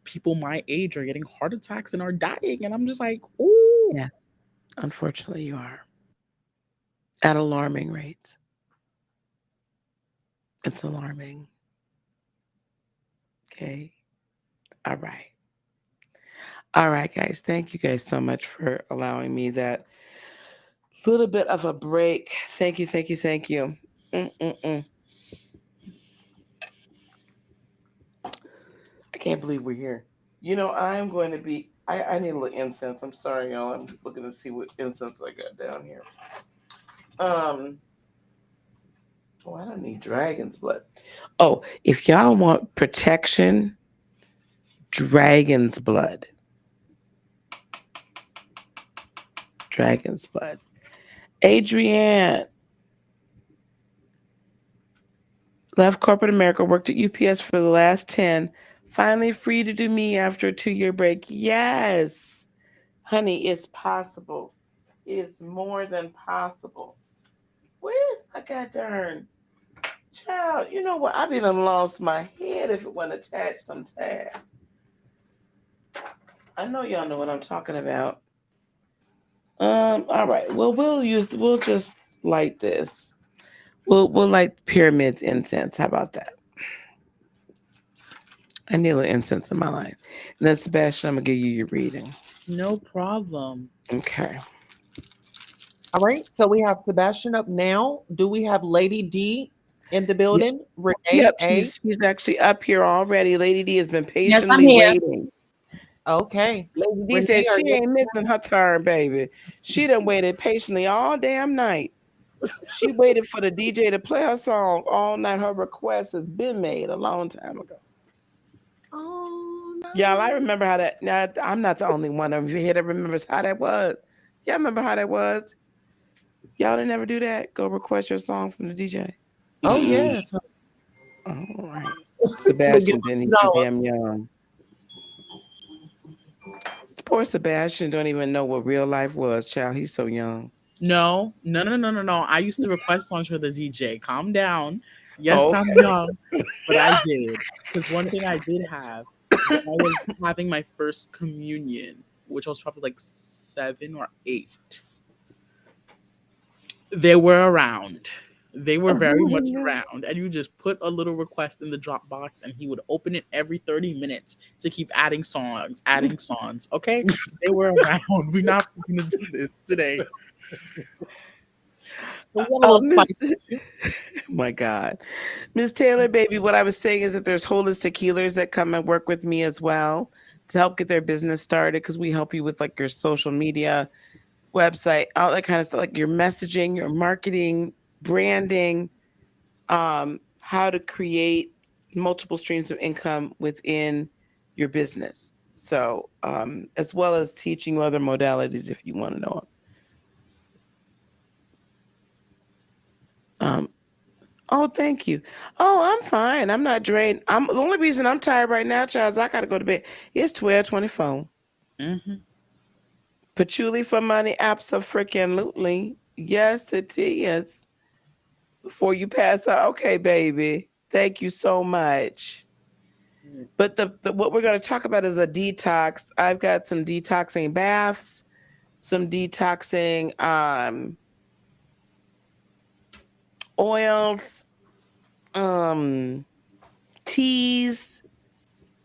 people my age are getting heart attacks and are dying. And I'm just like, ooh. Yes. Unfortunately, you are. At alarming rates. It's alarming. Okay. All right. All right, guys. Thank you guys so much for allowing me that little bit of a break. Thank you. I can't believe we're here. I'm going to be, I need a little incense. I'm sorry, y'all. I'm looking to see what incense I got down here. I don't need dragon's blood. Oh, if y'all want protection, dragon's blood. Dragon's blood. Adrienne. Left corporate America, worked at UPS for the last 10. Finally free to do me after a 2-year break. Yes. Honey, it's possible. It's more than possible. Where's my goddamn child? You know what? I be done lost my head if it wasn't attached some tabs. I know y'all know what I'm talking about. All right. Well, we'll just light this. We'll light pyramids incense. How about that? I need a little incense in my life. And then Sebastian, I'm gonna give you your reading. No problem. Okay. All right. So we have Sebastian up now. Do we have Lady D in the building? Yep. Renee Yep, A. she's actually up here already. Lady D has been Yes, I'm patiently here. waiting. Okay. Lady D Renee, said are she you- ain't missing her turn, baby. She done waited patiently all damn night. She waited for the DJ to play her song all night. Her request has been made a long time ago. Oh, no. Y'all, I remember how that. Now, I'm not the only one of you here that remembers how that was. Y'all remember how that was? Y'all didn't ever do that? Go request your song from the DJ. Oh, yes. All right. Sebastian didn't. He's too damn young. Poor Sebastian don't even know what real life was, child. He's so young. No. I used to request songs for the DJ. Calm down. Yes, I'm young, but I did. Because one thing I did have, when I was having my first communion, which I was probably like 7 or 8, they were around. They were very much around. And you just put a little request in the Dropbox and he would open it every 30 minutes to keep adding songs. Okay? They were around. We're not going to do this today. We got a little Miss, spice. my God, Miss Taylor, baby. What I was saying is that there's holistic healers that come and work with me as well to help get their business started because we help you with like your social media, website, all that kind of stuff, like your messaging, your marketing, branding, how to create multiple streams of income within your business. So, as well as teaching you other modalities if you want to know them. Oh, thank you. Oh, I'm fine. I'm not drained. I'm the only reason I'm tired right now, Charles. I gotta go to bed. It's 12:24. Mm-hmm. Patchouli for money, absolutely. Yes, it is. Before you pass out, okay, baby. Thank you so much. But the what we're going to talk about is a detox. I've got some detoxing baths, some detoxing oils, um teas,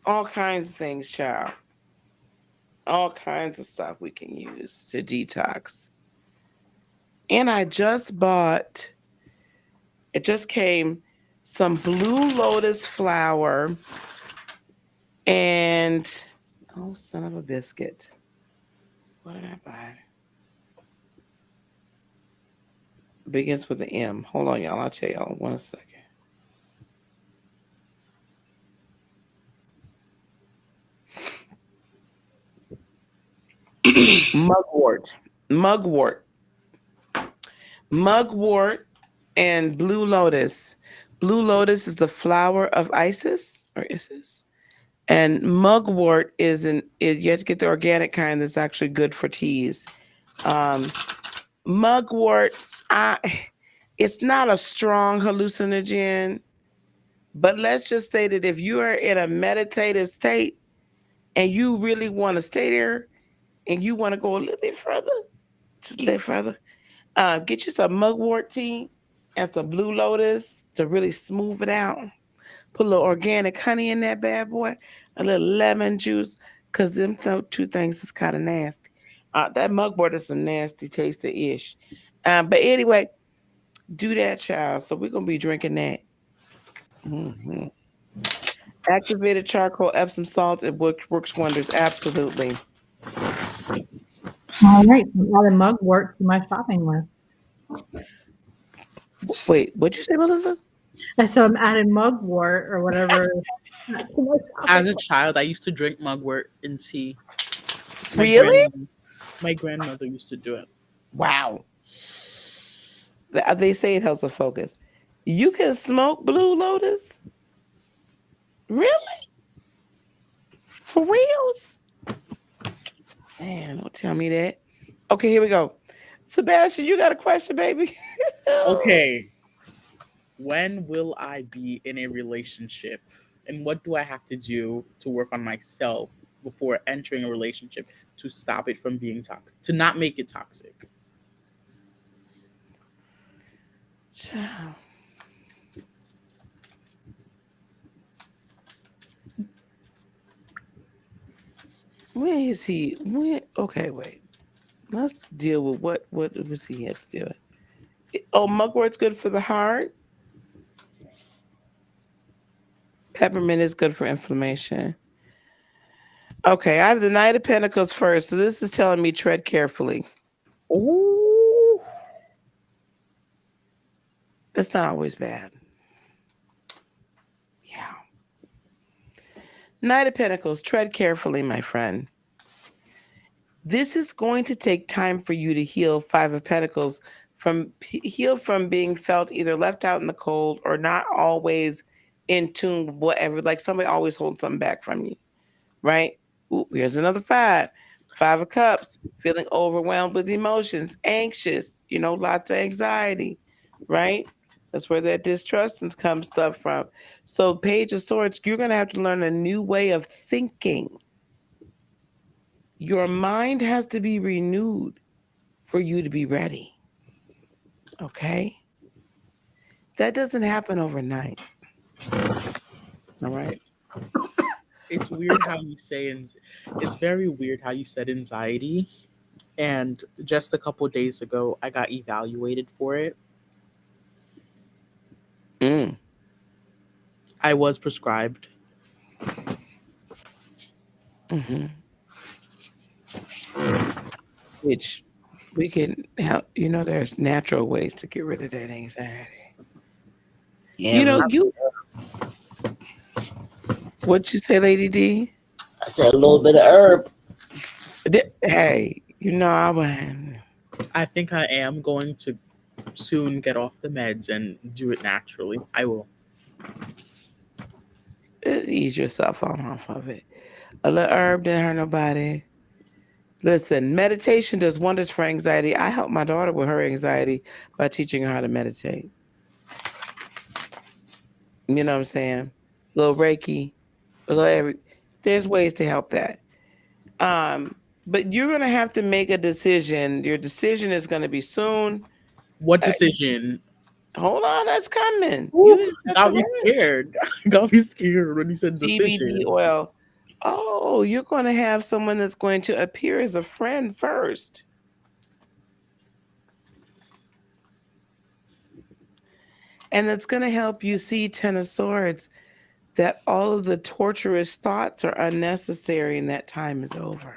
all kinds of things, child. All kinds of stuff we can use to detox. And I just bought, it just came, some blue lotus flower and, oh, son of a biscuit. What did I buy? Begins with an M. Hold on, y'all. I'll tell y'all in 1 second. Mugwort. Mugwort. Mugwort and blue lotus. Blue lotus is the flower of Isis or Isis. And mugwort you have to get the organic kind that's actually good for teas. Mugwort, it's not a strong hallucinogen, but let's just say that if you are in a meditative state and you really want to stay there and you want to go a little bit further, just a little further, get you some mugwort tea and some blue lotus to really smooth it out. Put a little organic honey in that bad boy, a little lemon juice, because them two things is kind of nasty. That mugwort is some nasty tasty ish. But anyway, do that, child. So we're going to be drinking that. Mm-hmm. Activated charcoal, Epsom salt, it works wonders. Absolutely. All right, so I'm adding mugwort to my shopping list. Wait, what'd you say, Melissa? So I'm adding mugwort or whatever. As a child, I used to drink mugwort in tea. Really? My grandmother used to do it. Wow. They say it helps with focus. You can smoke blue lotus? Really? For reals? Man, don't tell me that. Okay, here we go. Sebastian, you got a question, baby? Okay. When will I be in a relationship? And what do I have to do to work on myself before entering a relationship to stop it from being toxic, to not make it toxic? Child. When is he? Okay, wait. Let's deal with what was he had to do it. Oh, mugwort's good for the heart. Peppermint is good for inflammation. Okay, I have the Knight of Pentacles first. So this is telling me tread carefully. Ooh. That's not always bad. Yeah. Knight of Pentacles, tread carefully, my friend. This is going to take time for you to heal. Five of Pentacles, heal from being felt either left out in the cold or not always in tune with whatever. Like somebody always holds something back from you, right? Ooh, here's another five. Five of Cups, feeling overwhelmed with emotions, anxious, lots of anxiety, right? That's where that distrust comes stuff from. So Page of Swords, you're going to have to learn a new way of thinking. Your mind has to be renewed for you to be ready. Okay? That doesn't happen overnight. All right? It's weird how you say, it's very weird how you said anxiety. And just a couple of days ago, I got evaluated for it. Mm. I was prescribed. Mm-hmm. Which we can help. There's natural ways to get rid of that anxiety. Yeah, You. What'd you say, Lady D? I said a little bit of herb. Hey, I went. I think I am going to soon get off the meds and do it naturally. I will. Ease yourself on off of it. A little herb didn't hurt nobody. Listen, meditation does wonders for anxiety. I helped my daughter with her anxiety by teaching her how to meditate. You know what I'm saying? A little Reiki, a little there's ways to help that. But you're gonna have to make a decision. Your decision is gonna be soon. What decision? Hold on, that's coming. Ooh, got me scared. Got me scared when you said decision. CBD oil. Oh, you're going to have someone that's going to appear as a friend first. And that's going to help you see, Ten of Swords, that all of the torturous thoughts are unnecessary and that time is over.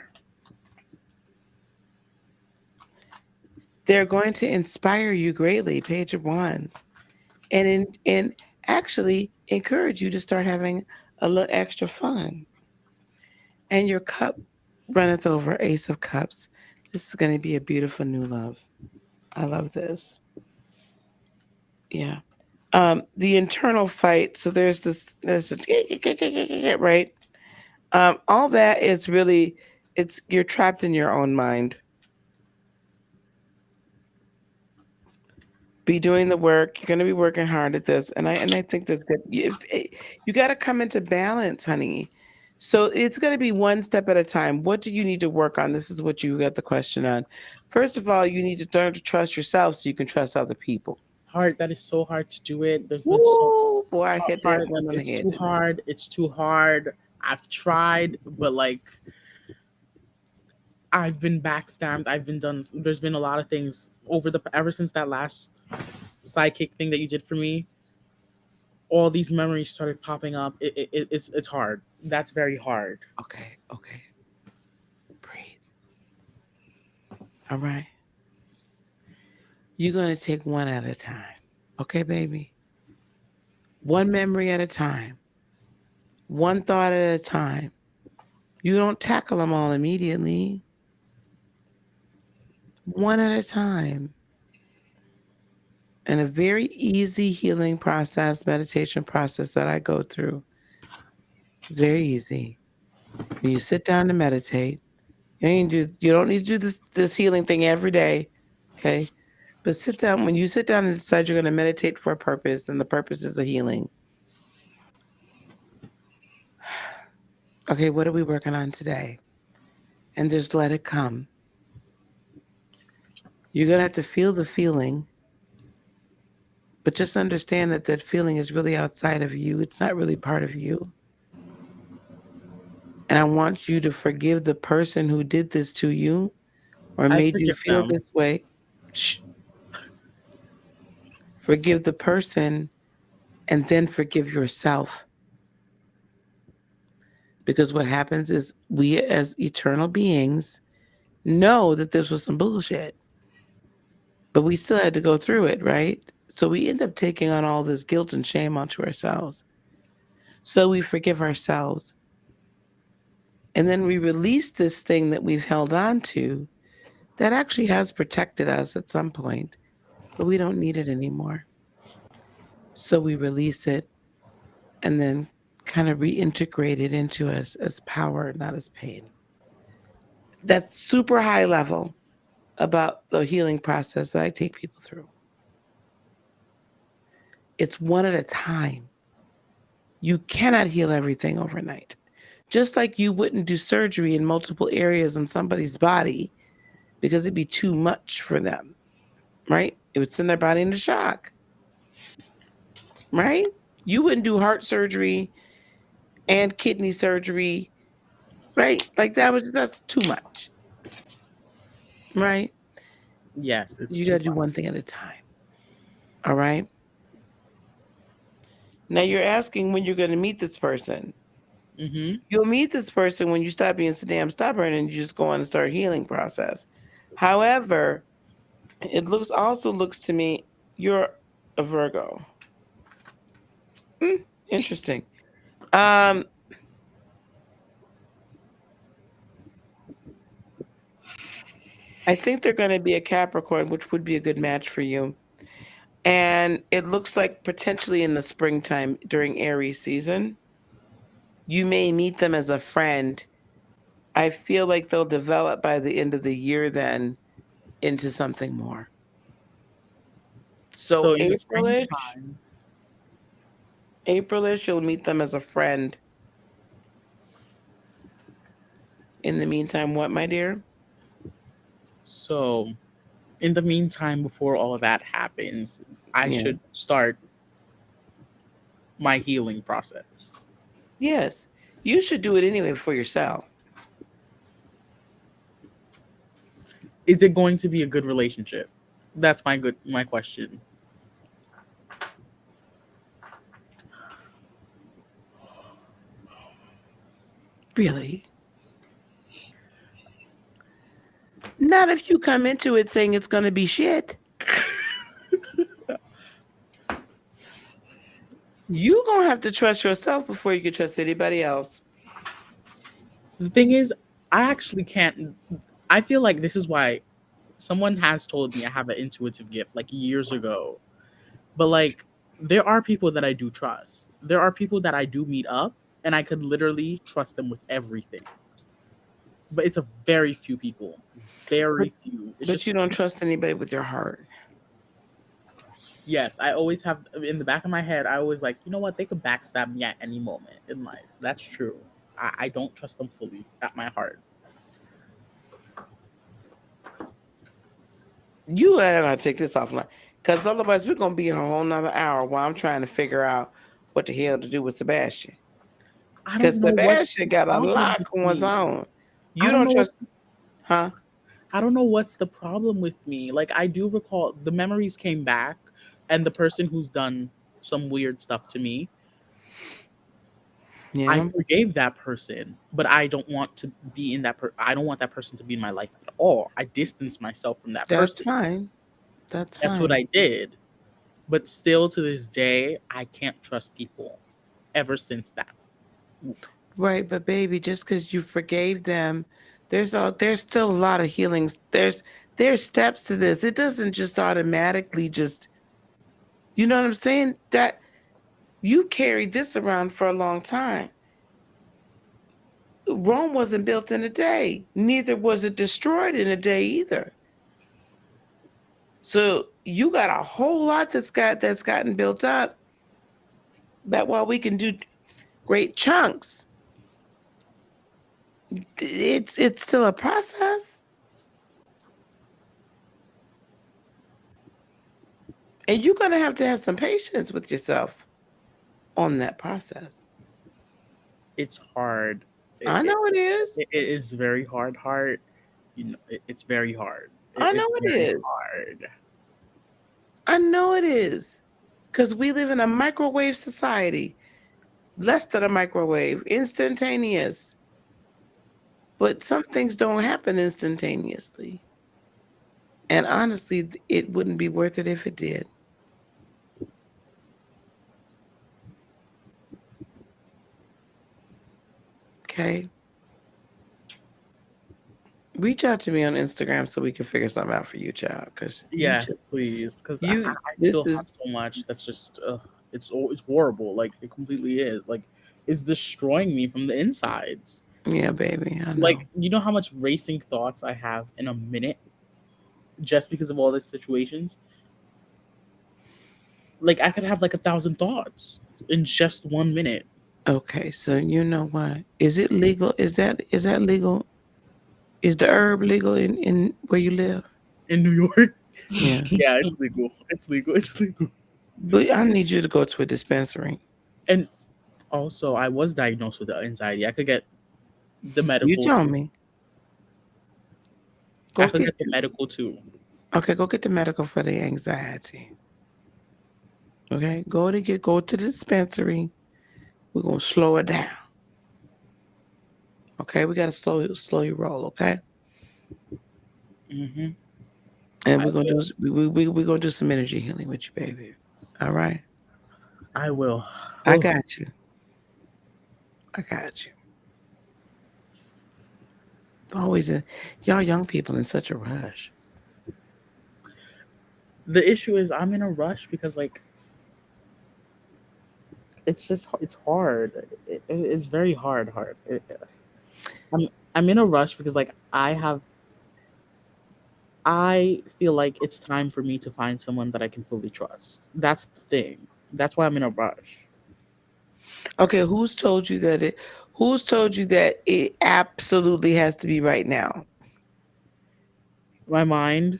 They're going to inspire you greatly, Page of Wands, and actually encourage you to start having a little extra fun. And your cup runneth over, Ace of Cups. This is going to be a beautiful new love. I love this. Yeah. The internal fight. So there's this right. All that is really, you're trapped in your own mind. Be doing the work. You're going to be working hard at this, and I think that's good. You got to come into balance, honey. So it's going to be one step at a time. What do you need to work on? This is what you got the question on. First of all, you need to learn to trust yourself so you can trust other people. Hard. That is so hard to do it. There's been so boy, I hit that one on the It's head. too hard. It's too hard. I've tried, but I've been backstabbed. I've been done. There's been a lot of things ever since that last psychic thing that you did for me. All these memories started popping up. It's hard. That's very hard. Okay. Breathe. All right. You're going to take one at a time. Okay, baby? One memory at a time. One thought at a time. You don't tackle them all immediately. One at a time. And a very easy healing process, meditation process that I go through. It's very easy. When you sit down to meditate, you don't need to do this healing thing every day. Okay? But sit down. When you sit down and decide you're going to meditate for a purpose, and the purpose is a healing. Okay, what are we working on today? And just let it come. You're going to have to feel the feeling, but just understand that feeling is really outside of you. It's not really part of you. And I want you to forgive the person who did this to you or made you feel this way. Shh. Forgive the person and then forgive yourself. Because what happens is we as eternal beings know that this was some bullshit. But we still had to go through it, right? So we end up taking on all this guilt and shame onto ourselves. So we forgive ourselves. And then we release this thing that we've held on to that actually has protected us at some point, but we don't need it anymore. So we release it and then kind of reintegrate it into us as power, not as pain. That's super high level about the healing process that I take people through. It's one at a time. You cannot heal everything overnight. Just like you wouldn't do surgery in multiple areas in somebody's body because it'd be too much for them, right? It would send their body into shock, right? You wouldn't do heart surgery and kidney surgery, right? Like that's too much, right? Yes, you got to do one thing at a time. All right? Now you're asking when you're going to meet this person. Mm-hmm. You'll meet this person when you stop being so damn stubborn and you just go on and start healing process. However, it also looks to me you're a Virgo. Interesting. I think they're going to be a Capricorn, which would be a good match for you. And it looks like potentially in the springtime during Aries season, you may meet them as a friend. I feel like they'll develop by the end of the year then into something more. So So in the Aprilish, springtime, you'll meet them as a friend. In the meantime, what, my dear? so in the meantime, before all of that happens, I Yeah. should start my healing process. Yes. You should do it anyway for yourself. Is it going to be a good relationship? That's my question. Really? Not if you come into it saying it's going to be shit. You're going to have to trust yourself before you can trust anybody else. The thing is, I actually can't. I feel like this is why someone has told me I have an intuitive gift like years ago. But like, there are people that I do trust. There are people that I do meet up and I could literally trust them with everything. But it's a very few people. Very few. It's But just, you don't trust anybody with your heart. yes, I always have in the back of my head, I always like, you know what? They could backstab me at any moment in life. That's true. I don't trust them fully at my heart. You gotta take this offline. Because otherwise we're going to be here a whole nother hour while I'm trying to figure out what the hell to do with Sebastian. I Because don't know what's Sebastian the got a problem lot with going me. on. I You don't don't know trust, huh? I don't know what's the problem with me. Like, I do recall the memories came back, and the person who's done some weird stuff to me, I Yeah, forgave that person, but I don't want to be in that. I don't want that person to be in my life at all. I distanced myself from that that's person. fine. That's That's what fine. I did. But still, to this day, I can't trust people. Ever since that, Right, but baby, just because you forgave them, there's still a lot of healings. There's steps to this. It doesn't just automatically just, you know what I'm saying? That you carried this around for a long time. Rome wasn't built in a day. Neither was it destroyed in a day either. So you got a whole lot that's gotten built up. That while we can do great chunks, it's still a process. And you're gonna have to have some patience with yourself on that process. it's hard. I know it is. It is very hard. Hard, it's very hard. I know It's it very is. hard. I know it is. Because we live in a microwave society. Less than a microwave, instantaneous. But some things don't happen instantaneously. And honestly, it wouldn't be worth it if it did. Okay? Reach out to me on Instagram so we can figure something out for you, child. Because Yes, please, because I this still have is, so much that's just it's horrible. Like, it completely is. Like, it's destroying me from the insides. yeah, baby. I know. Like, you know how much racing thoughts I have in a minute just because of all these situations. Like, I could have like 1,000 thoughts in just 1 minute. Okay, so you know what? Is it legal? Is that legal? Is the herb legal in where you live? In New York. Yeah. Yeah, it's legal. It's legal. It's legal. But I need you to go to a dispensary. And also, I was diagnosed with anxiety. I could get the You medical told too. me. I Go could get get the medical too. okay, go get the medical for the anxiety. Okay, go to the dispensary. We're gonna slow it down. Okay, we gotta slow you roll. Okay, Mm-hmm. and I we're gonna will. we're gonna do some energy healing with you, baby. All right, I will. I Oh, got you. I got you. Always y'all young people in such a rush. the issue is I'm in a rush because like it's hard. It's very hard. I'm I'm in a rush because like I feel like it's time for me to find someone that I can fully trust. That's the thing. That's why I'm in a rush. Okay, who's told you that it absolutely has to be right now? My mind.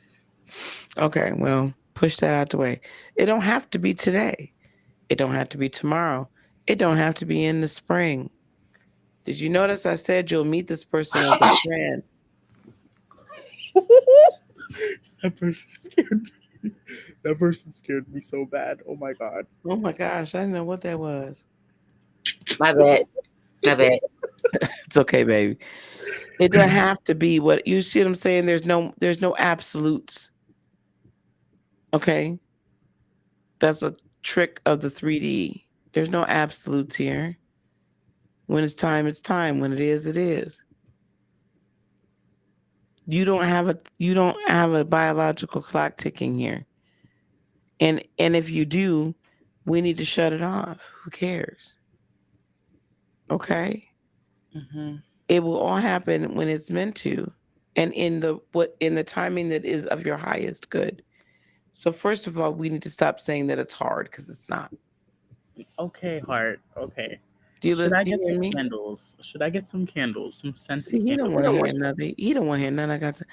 Okay, well, push that out the way. It don't have to be today. It don't have to be tomorrow. It don't have to be in the spring. Did you notice I said you'll meet this person as a friend? That person scared me. That person scared me so bad. Oh my god. Oh my gosh, I didn't know what that was. My bad. My bad. It's okay, baby. It doesn't have to be what you see what I'm saying. There's no absolutes. Okay? That's a trick of the 3D. There's no absolutes here. When it's time, it's time. When it is. You don't have a biological clock ticking here. And if you do, we need to shut it off. Who cares? Okay? Mm-hmm. It will all happen when it's meant to and in the timing that is of your highest good. So first of all, we need to stop saying that it's hard because it's not. Okay, heart. Okay. Do you Should listen? I Do you get hear some me? candles? Should I get some candles? Some scented See, he don't candles? want to hear nothing. He don't want to hear nothing. I got to.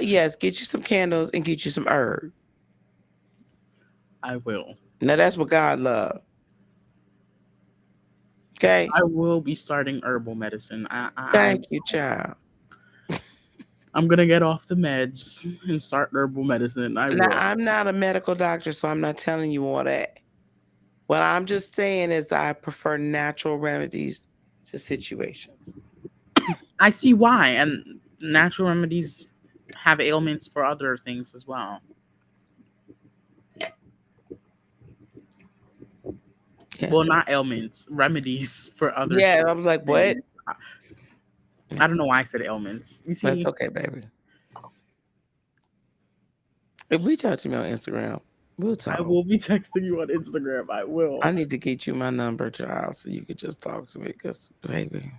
Yes, get you some candles and get you some herb. I will. Now that's what God loves. Okay. I will be starting herbal medicine. Thank you, child. I'm gonna get off the meds and start herbal medicine. I Now will. I'm not a medical doctor, so I'm not telling you all that. What I'm just saying is I prefer natural remedies to situations. I see why, and natural remedies have ailments for other things as well. Yeah. Well, not ailments, remedies for other Yeah, I was like, what? things. I don't know why I said ailments. You That's see, okay, baby. If reach out to me on Instagram, we'll I talk. will be texting you on Instagram. I will. I need to get you my number, child, so you could just talk to me. Because, baby.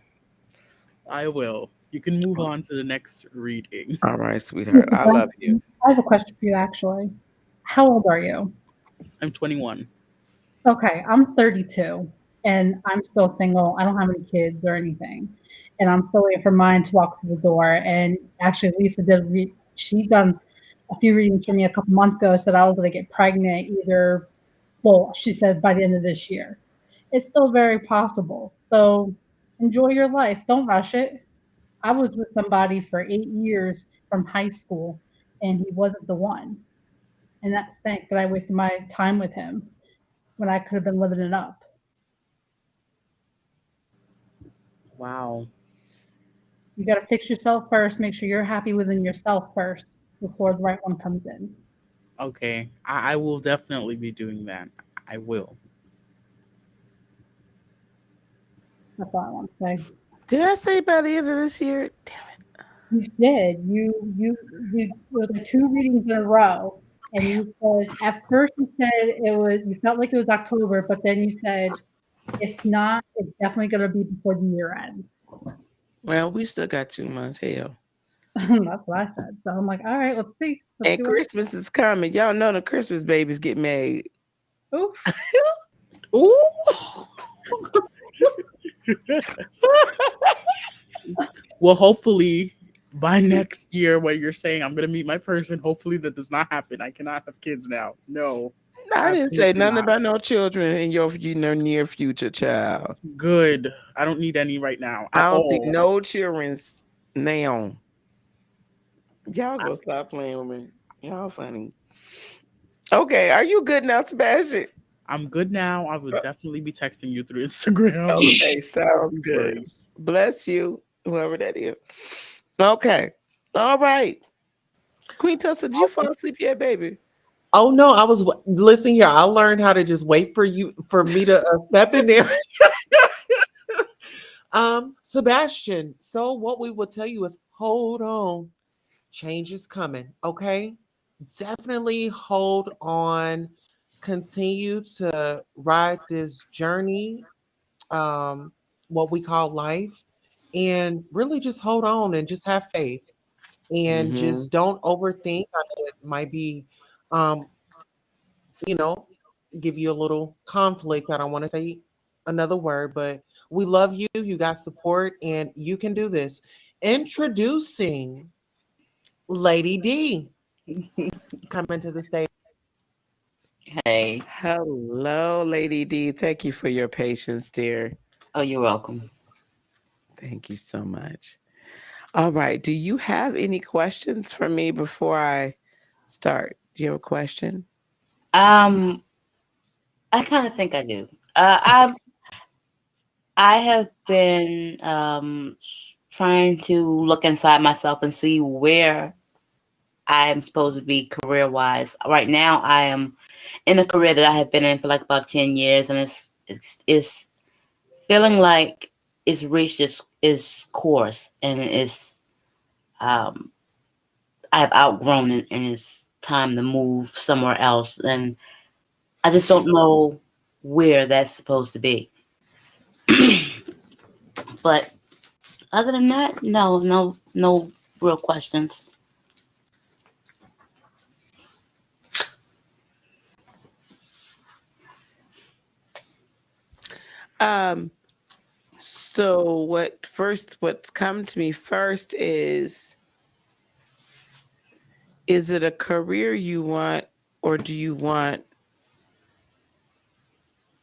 I will. You can move on to the next reading. All right, sweetheart. I love you. I have a question for you, actually. How old are you? I'm 21. Okay, I'm 32 and I'm still single. I don't have any kids or anything. And I'm still waiting for mine to walk through the door. And actually, Lisa she done a few readings for me a couple months ago, said I was going to get pregnant she said by the end of this year. It's still very possible. So enjoy your life. Don't rush it. I was with somebody for 8 years from high school and he wasn't the one. And that stank that I wasted my time with him when I could have been living it up. Wow. You got to fix yourself first. Make sure you're happy within yourself first before the right one comes in. Okay. I will definitely be doing that. I will. That's all I want to say. Did I say by the end of this year? Damn it. You did. You it was like 2 readings in a row, and you said at first you said you felt like it was October, but then you said if not, it's definitely going to be before the year ends. Well, we still got 2 months. Hell. That's what I said. So I'm like, all right, let's see. And Christmas is coming. Y'all know the Christmas babies get made. Oof. Ooh. Well, hopefully by next year, when you're saying I'm gonna meet my person, hopefully that does not happen. I cannot have kids now. No. I didn't say Absolutely nothing not. about no children in your near future, child. Good. I don't need any right now I at don't see all. no children's now. Y'all go stop playing with me. Y'all funny. Okay, are you good now, Sebastian? I'm good now. I would definitely be texting you through Instagram. Okay, sounds These good. words. Bless you, whoever that is. Okay. All right. Queen Tulsa, did you fall asleep yet, baby? Oh no, listen here. I learned how to just wait for me to step in there. Sebastian. So what we will tell you is, hold on, change is coming. Okay, definitely hold on. Continue to ride this journey, what we call life, and really just hold on and just have faith and Mm-hmm. just don't overthink. I know it might be, um, you know, give you a little conflict. I don't want to say another word, but we love you. You got support, and you can do this. Introducing Lady D coming to the stage. Hey. Hello, Lady D. Thank you for your patience, dear. Oh, you're welcome. Thank you so much. All right. Do you have any questions for me before I start? Do you have a question? Um, I kind of think I do. I have been trying to look inside myself and see where I am supposed to be career wise. Right now, I am in a career that I have been in for like about 10 years, and it's feeling like it's reached its course, and um I've outgrown it, and it's time to move somewhere else. And I just don't know where that's supposed to be. But other than that, no real questions. Um, so what's come to me first is it a career you want, or do you want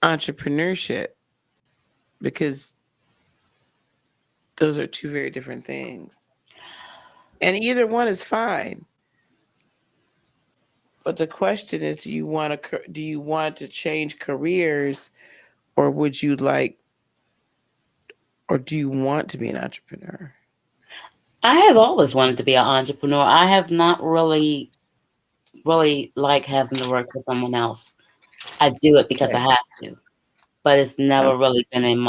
entrepreneurship? Because those are two very different things. And either one is fine. But the question is, do you want to change careers, or would you like, or do you want to be an entrepreneur? I have always wanted to be an entrepreneur. I have not really like having to work for someone else. I do it because I Okay. have to, but it's never Okay. really been in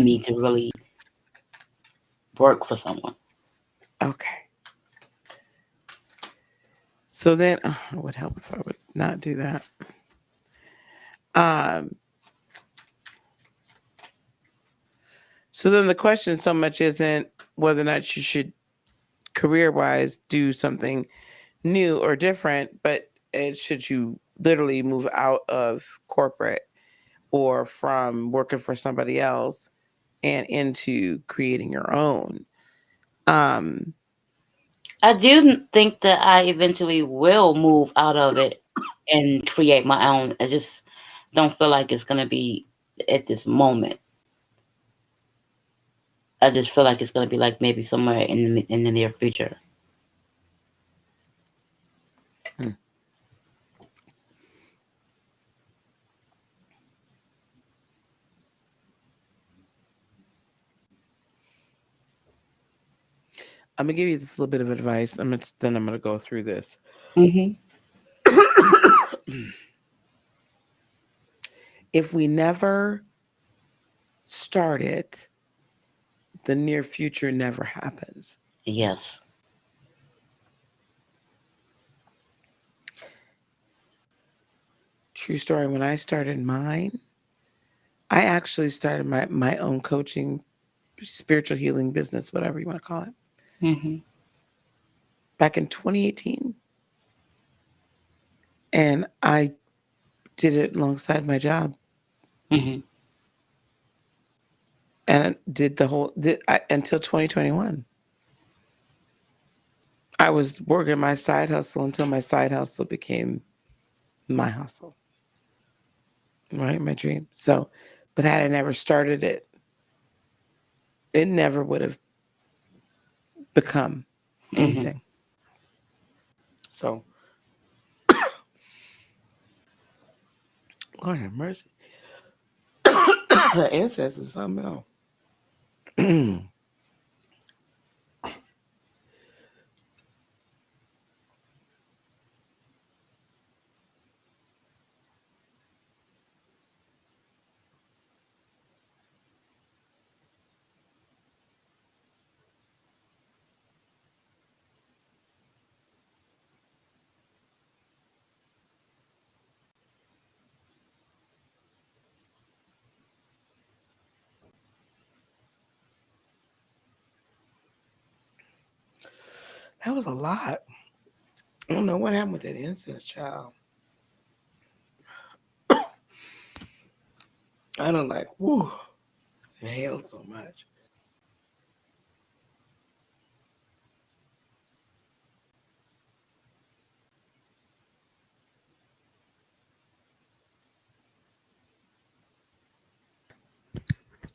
me to really work for someone. Okay. So then, it would help if I would not do that. Um, so then the question so much isn't whether or not you should career wise do something new or different, but should you literally move out of corporate or from working for somebody else and into creating your own. Um, I do think that I eventually will move out of it and create my own. I just don't feel like it's gonna be at this moment. I just feel like it's gonna be like maybe somewhere in the near future. hmm. I'm gonna give you this little bit of advice. Then I'm gonna go through this. Hmm. If we never start it, the near future never happens. Yes. True story. When I started mine, I actually started my own coaching, spiritual healing business, whatever you want to call it, Hmm. back in 2018. And I did it alongside my job, Hmm. and until 2021. I was working my side hustle until my side hustle became my hustle, right? My dream. So, but had I never started it, it never would have become Hmm. anything. So, Lord have mercy. Incest is something else. That was a lot. I don't know what happened with that incest child. I don't like, whoo, inhale so much.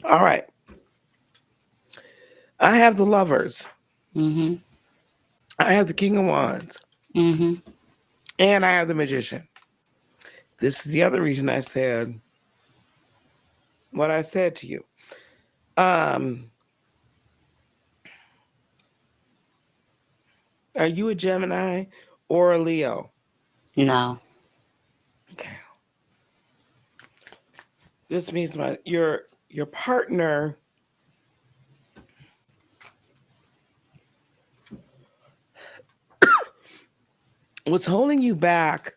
All right. I have the Lovers. Mm-hmm. I have the King of Wands. Mm-hmm. And I have the Magician. This is the other reason I said what I said to you. Are you a Gemini or a Leo? No. Okay. This means your partner what's holding you back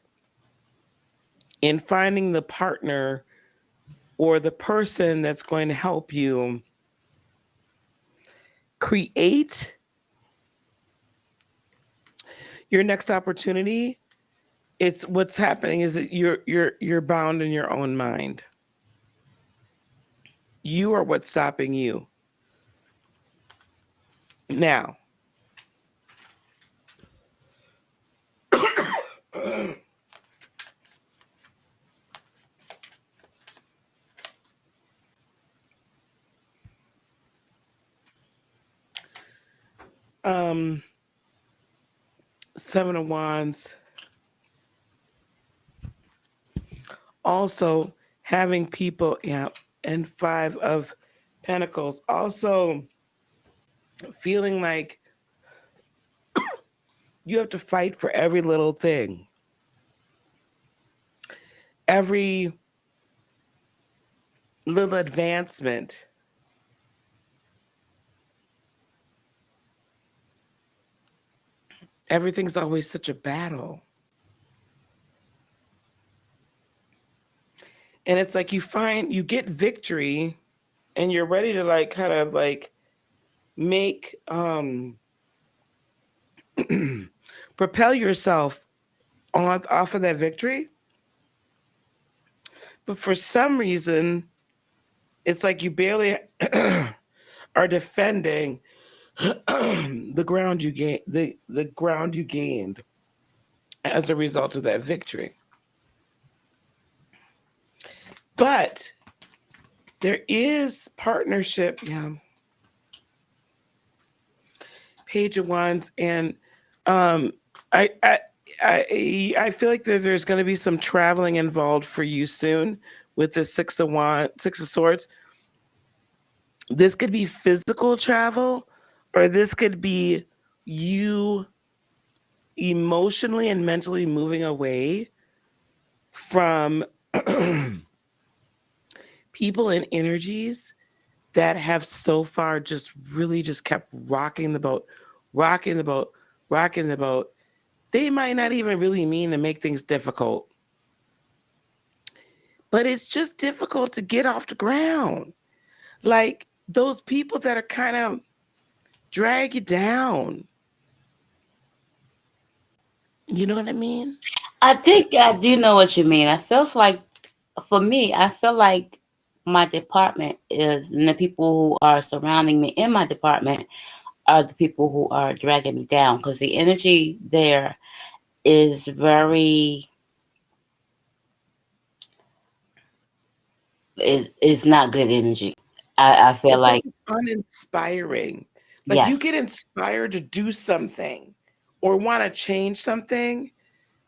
in finding the partner or the person that's going to help you create your next opportunity. It's what's happening is that you're bound in your own mind. You are what's stopping you. Now, 7 of Wands. Also having people, yeah, and 5 of Pentacles. Also feeling like you have to fight for every little thing. Every little advancement. Everything's always such a battle. And it's like you get victory and you're ready to like kind of like make propel yourself off of that victory. But for some reason, it's like you barely are defending the ground you gained, the ground you gained as a result of that victory. But there is partnership, yeah. Page of Wands, and I feel like there's going to be some traveling involved for you soon with the 6 of Swords. This could be physical travel, or this could be you emotionally and mentally moving away from people and energies that have so far just really just kept rocking the boat. They might not even really mean to make things difficult, but it's just difficult to get off the ground. Like those people that are kind of drag you down. You know what I mean? I think I do know what you mean. I feels like, for me, I feel like my department is, and the people who are surrounding me in my department are the people who are dragging me down, because the energy there is very, it's not good energy. I feel It's like uninspiring. Like you yes. get inspired to do something or want to change something,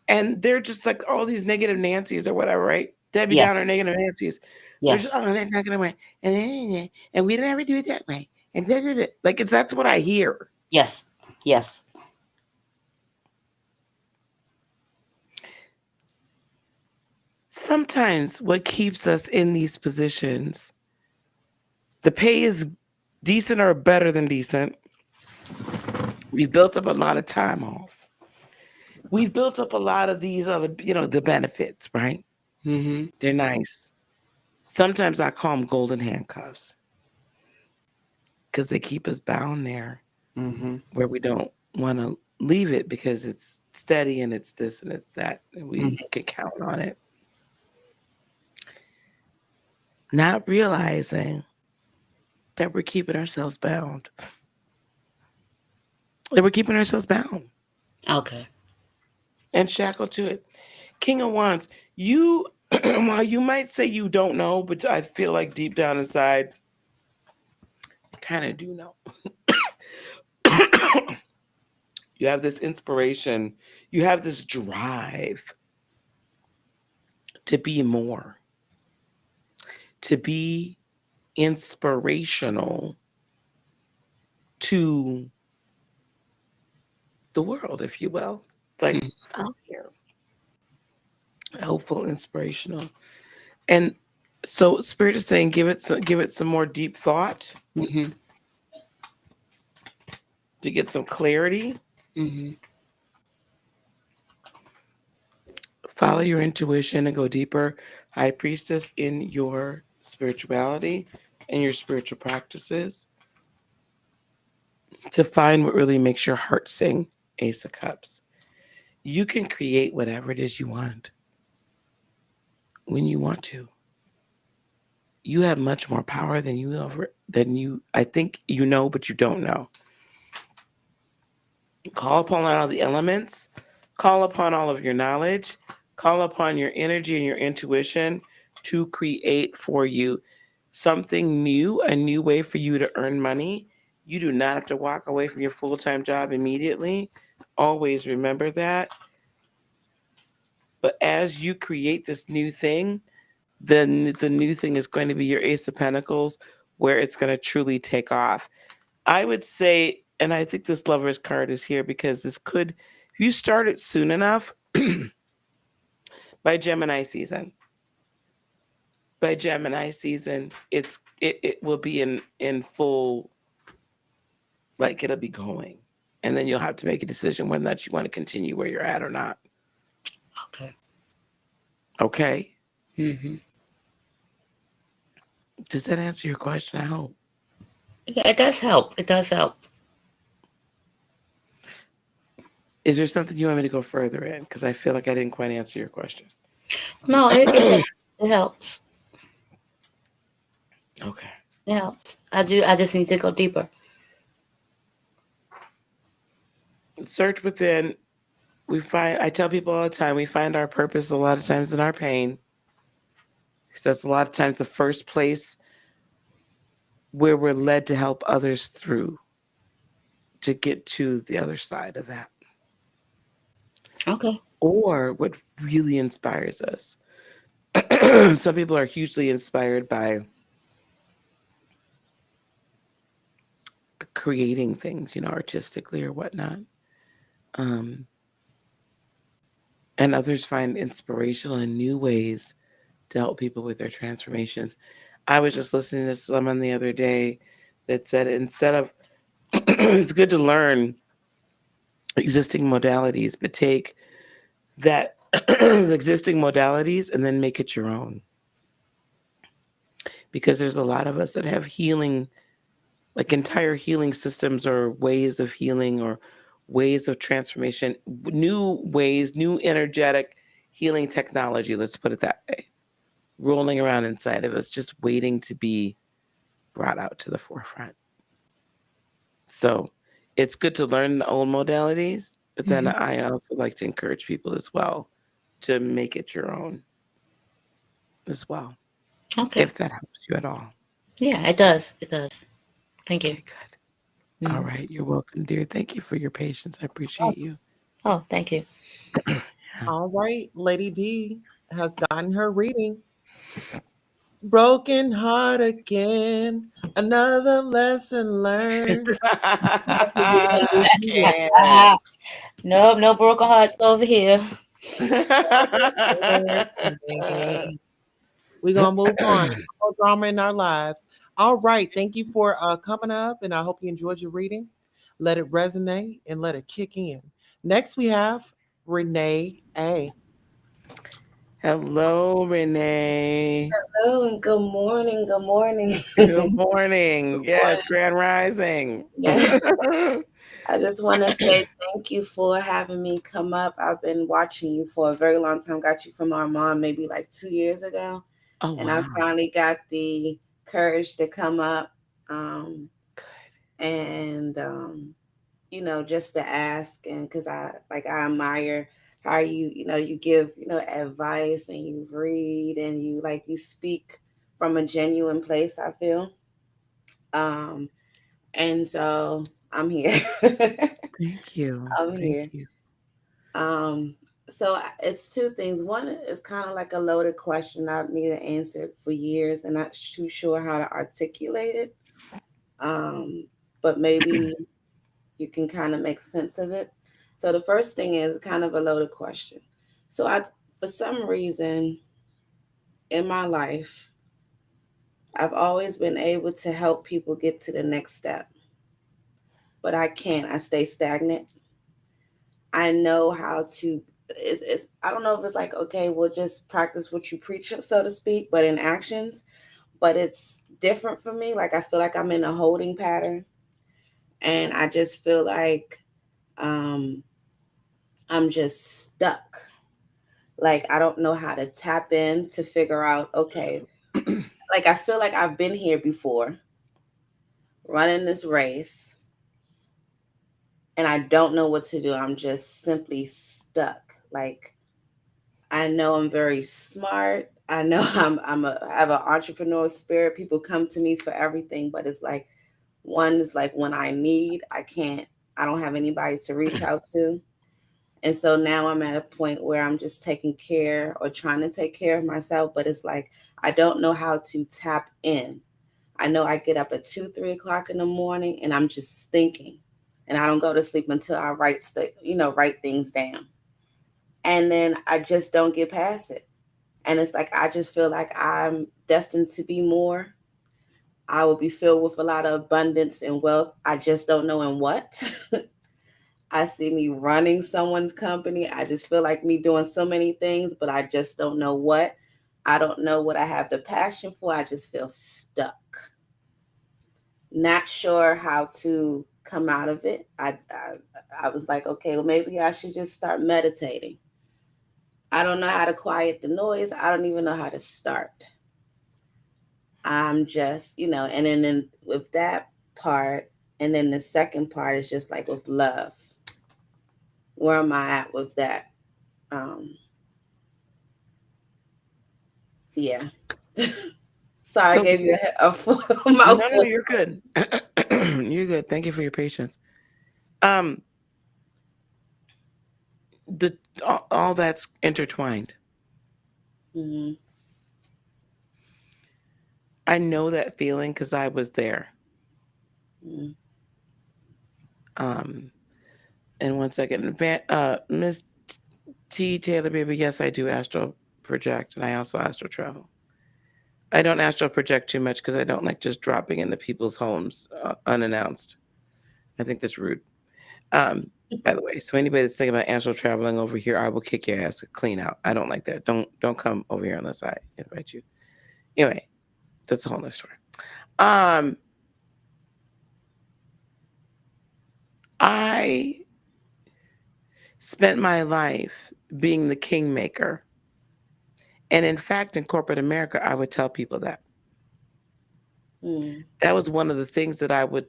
and they're just like all these negative Nancy's or whatever, right? Debbie Yes. Downer, negative Nancy's. They're just, Yes. oh, that's not gonna work, and we never do it that way, and like that's what I hear. Yes. Yes. Sometimes what keeps us in these positions, the pay is decent or better than decent. We've built up a lot of time off. We've built up a lot of these other, the benefits, right? Mm-hmm. They're nice. Sometimes I call them golden handcuffs because they keep us bound there Mm-hmm. where we don't want to leave it because it's steady and it's this and it's that, and we can count on it. Not realizing that we're keeping ourselves bound. That we're keeping ourselves bound Okay. and shackled to it. King of Wands, you, while you might say you don't know, but I feel like deep down inside, you kind of do know. You have this inspiration, you have this drive to be more, to be inspirational to the world, if you will. Like out here. Helpful, inspirational. And so Spirit is saying give it some more deep thought Mm-hmm. to get some clarity. Mm-hmm. Follow your intuition and go deeper, High Priestess, in your spirituality and your spiritual practices to find what really makes your heart sing. Ace of Cups. You can create whatever it is you want when you want to. You have much more power than I think you know, but you don't know. Call upon all the elements, call upon all of your knowledge, call upon your energy and your intuition to create for you something new, a new way for you to earn money. You do not have to walk away from your full-time job immediately. Always remember that. But as you create this new thing, then the new thing is going to be your Ace of Pentacles, where it's going to truly take off. I would say, and I think this Lover's card is here because this could, if you start it soon enough, by Gemini season, it will be in full, like it'll be going, and then you'll have to make a decision whether or not you want to continue where you're at or not. Okay. Okay. Mm-hmm. Does that answer your question? I hope. Yeah, it does help. It does help. Is there something you want me to go further in? Because I feel like I didn't quite answer your question. No, it helps. Okay. It helps. I just need to go deeper. Search within. I tell people all the time, we find our purpose a lot of times in our pain. Because that's a lot of times the first place where we're led to help others through to get to the other side of that. Okay. Or what really inspires us. Some people are hugely inspired by creating things, artistically or whatnot. And others find inspirational and new ways to help people with their transformations. I was just listening to someone the other day that said instead of, it's good to learn existing modalities, but take that existing modalities and then make it your own. Because there's a lot of us that have healing, like entire healing systems or ways of healing or ways of transformation, new ways, new energetic healing technology, let's put it that way, rolling around inside of us, just waiting to be brought out to the forefront. So it's good to learn the old modalities, but then I also like to encourage people as well to make it your own as well. Okay. If that helps you at all. Yeah, it does. It does. Thank you. Okay, good. All right. You're welcome, dear. Thank you for your patience. I appreciate you. Oh, thank you. All right, Lady D. has gotten her reading. Broken heart again. Another lesson learned. Can't. Nope, no broken hearts over here. We're gonna move on. No drama in our lives. All right. Thank you for coming up, and I hope you enjoyed your reading. Let it resonate and let it kick in. Next, we have Renee A. Hello, Renee. Hello and good morning. Good morning. Good morning. Yes, Grand Rising. Yes, I just want to say thank you for having me come up. I've been watching you for a very long time. Got you from our mom maybe like 2 years ago. Oh, And wow. I finally got the courage to come up and, just to ask. And because I admire how you give, advice and you read and you speak from a genuine place, I feel. And so I'm here. Thank you. I'm Thank here. you. So it's two things. One is kind of like a loaded question I've needed answered for years and not too sure how to articulate it. But maybe you can kind of make sense of it. So the first thing is kind of a loaded question. So for some reason in my life, I've always been able to help people get to the next step, but I can't. I stay stagnant. I know how to. I don't know if it's like, okay, we'll just practice what you preach, so to speak, but in actions. But it's different for me. Like I feel like I'm in a holding pattern, and I just feel like I'm just stuck. Like I don't know how to tap in to figure out. Okay, like I feel like I've been here before, running this race, and I don't know what to do. I'm just simply stuck. Like I know I'm very smart. I know I have an entrepreneurial spirit. People come to me for everything, but it's like one is like when I need, I don't have anybody to reach out to. And so now I'm at a point where I'm just taking care or trying to take care of myself, but it's like I don't know how to tap in. I know I get up at 2, 3 o'clock in the morning and I'm just thinking, and I don't go to sleep until I write things down. And then I just don't get past it. And it's like, I just feel like I'm destined to be more. I will be filled with a lot of abundance and wealth. I just don't know in what. I see me running someone's company. I just feel like me doing so many things, but I just don't know what. I don't know what I have the passion for. I just feel stuck. Not sure how to come out of it. I was like, okay, well, maybe I should just start meditating. I don't know how to quiet the noise. I don't even know how to start. I'm just, and then with that part, and then the second part is just like with love. Where am I at with that? Yeah. Sorry, I gave you a full mouthful. No, you're good. You're good. Thank you for your patience. All that's intertwined. Mm-hmm. I know that feeling because I was there. Mm-hmm. And 1 second, Miss T. Taylor, baby, yes, I do astral project, and I also astral travel. I don't astral project too much because I don't like just dropping into people's homes unannounced. I think that's rude. By the way, so anybody that's thinking about astral traveling over here, I will kick your ass clean out. I don't like that. Don't come over here unless I invite you. Anyway, that's a whole nother story. I spent my life being the kingmaker. And in fact, in corporate America, I would tell people that. That was one of the things that I would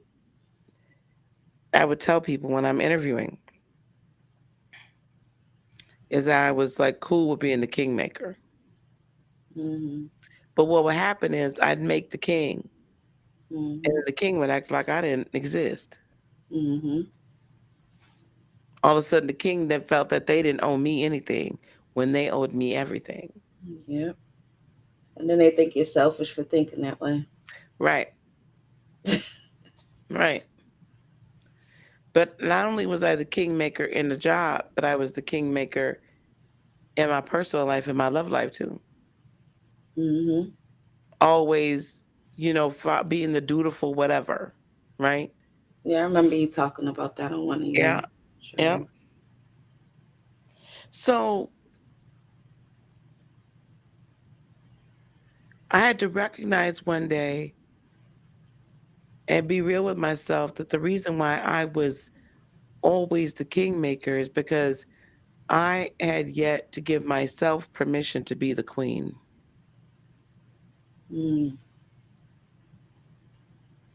tell people when I'm interviewing, is that I was like cool with being the kingmaker. Mm-hmm. But what would happen is I'd make the king, Mm-hmm. and the king would act like I didn't exist. Mm-hmm. All of a sudden, the king then felt that they didn't owe me anything when they owed me everything. Yeah. And then they think you're selfish for thinking that way. Right. Right. But not only was I the kingmaker in the job, but I was the kingmaker in my personal life, in my love life too. Mm-hmm. Always, being the dutiful whatever, right? Yeah, I remember you talking about that on one of your Yeah. Yeah. shows. So I had to recognize one day and be real with myself that the reason why I was always the kingmaker is because I had yet to give myself permission to be the queen. Mm.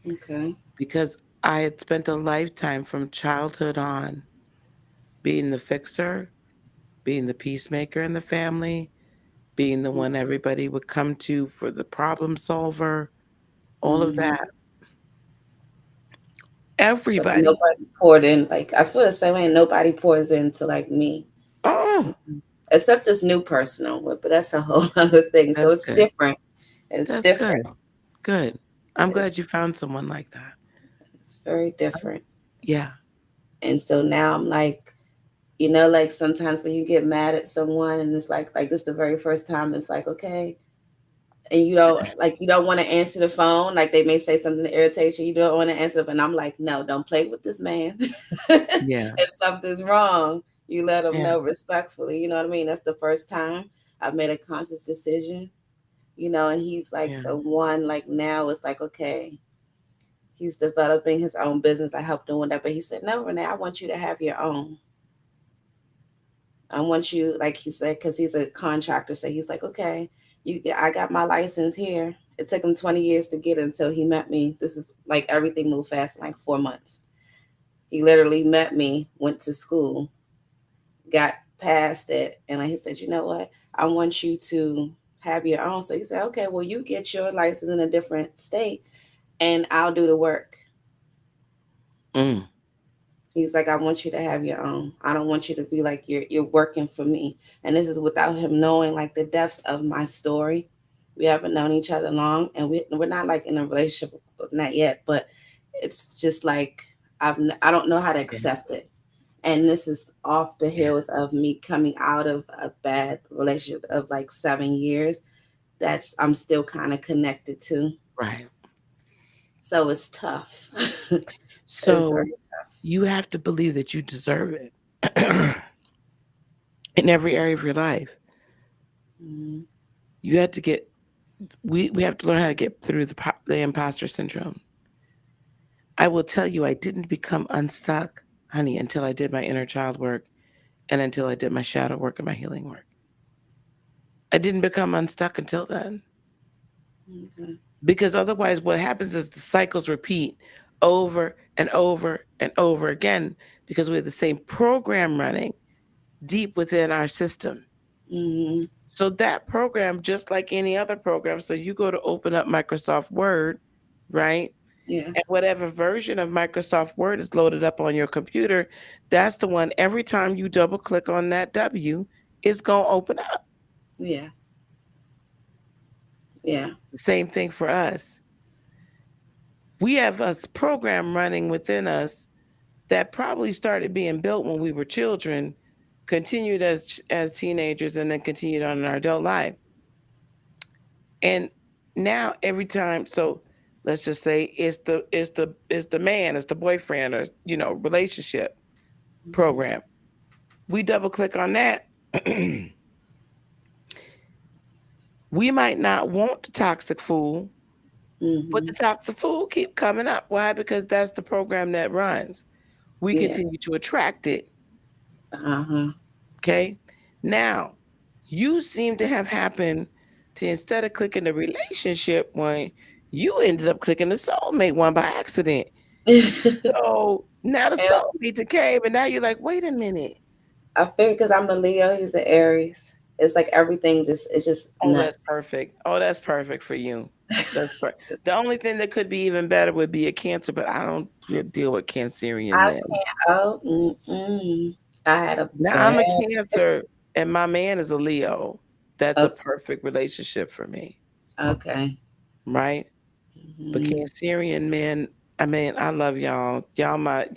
Okay. Because I had spent a lifetime from childhood on being the fixer, being the peacemaker in the family, being the one everybody would come to for the problem solver, all of Mm-hmm. that. But Everybody. nobody poured in. Like, I feel the same way. Nobody pours into like me. Oh, Except this new person I'm with, but that's a whole other thing. So that's it's good. different. It's That's different. good. Good. I'm It's, glad you found someone like that. it's very different. Yeah. And so now I'm like, you know, like sometimes when you get mad at someone and it's like this the very first time, it's like, okay. And you don't want to answer the phone. Like they may say something to irritate you. You don't want to answer. And I'm like, no, don't play with this man. Yeah. If something's wrong, you let him Yeah. know respectfully. You know what I mean? That's the first time I've made a conscious decision, you know, and he's like Yeah. the one, like now it's like, okay, he's developing his own business. I helped him with that. But he said, no, Renee, I want you to have your own. I want you, like he said, because he's a contractor. So he's like, okay, I got my license here. It took him 20 years to get it until he met me. This is like everything moved fast in like 4 months. He literally met me, went to school, got past it. And he said, you know what? I want you to have your own. So he said, okay, well, you get your license in a different state and I'll do the work. Mm. He's like, I want you to have your own. I don't want you to be like you're working for me. And this is without him knowing like the depths of my story. We haven't known each other long, and we're not like in a relationship, not yet. But it's just like I don't know how to accept it. And this is off the heels of me coming out of a bad relationship of like 7 years. I'm still kind of connected to. Right. So it's tough. So very tough. you have to believe that you deserve it in every area of your life. Mm-hmm. You have to get, we have to learn how to get through the imposter syndrome. I will tell you, I didn't become unstuck, honey, until I did my inner child work and until I did my shadow work and my healing work. I didn't become unstuck until then. Okay. Because otherwise what happens is the cycles repeat over and over and over again because we have the same program running deep within our system. Mm-hmm. So that program, just like any other program, so you go to open up Microsoft Word, right? Yeah. And whatever version of Microsoft Word is loaded up on your computer, that's the one every time you double click on that W, it's going to open up. Yeah. Yeah. The same thing for us. We have a program running within us that probably started being built when we were children, continued as teenagers, and then continued on in our adult life. And now every time, so let's just say it's the man, it's the boyfriend, or relationship program. We double click on that. We might not want the toxic fool, but the toxic fool keep coming up. Why? Because that's the program that runs. We continue to attract it. Uh-huh. Okay. Now, you seem to have happened to, instead of clicking the relationship one, you ended up clicking the soulmate one by accident. So now the soulmate came, and now you're like, wait a minute. I figured because I'm a Leo, he's an Aries. It's like everything it's just nuts. That's perfect. Oh, that's perfect for you. That's perfect. The only thing that could be even better would be a Cancer, but I don't deal with Cancerian men. I had a Now I'm a Cancer, and my man is a Leo. That's a perfect relationship for me. Okay. Right? But Mhm. Cancerian men, I mean, I love y'all. Y'all my,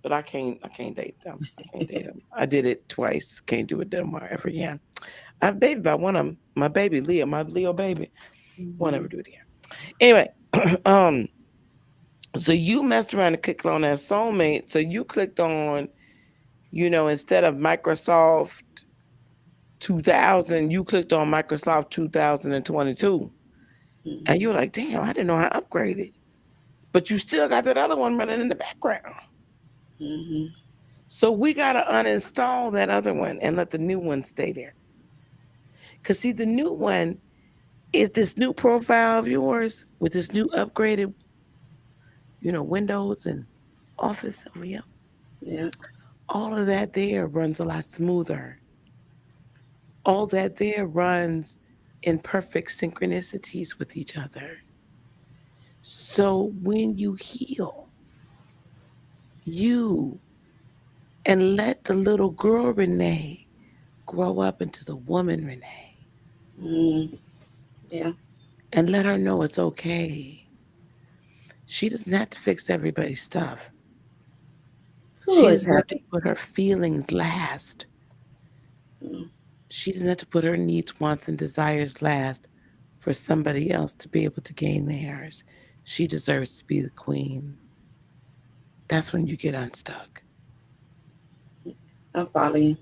but I can't date them. I can't date them. I did it twice. Can't do it no more ever again. I have a baby by one of them. My baby, Leo, my Leo baby. Won't ever Mhm. do it again. Anyway, so you messed around and clicked on that soulmate. So you clicked on, instead of Microsoft 2000, you clicked on Microsoft 2022. And you were Mhm. like, damn, I didn't know I upgraded. But you still got that other one running in the background. Mhm. So we got to uninstall that other one and let the new one stay there. Because see, the new one is this new profile of yours with this new upgraded, Windows and Office over here. Yeah. All of that there runs a lot smoother. All that there runs in perfect synchronicities with each other. So when you heal, you and let the little girl Renee grow up into the woman Renee Mm. Yeah. and let her know it's okay. She doesn't have to fix everybody's stuff. Who She is doesn't have to happy? put her feelings last. Mm. She doesn't have to put her needs, wants, and desires last for somebody else to be able to gain theirs. She deserves to be the queen. That's when you get unstuck. I'm following.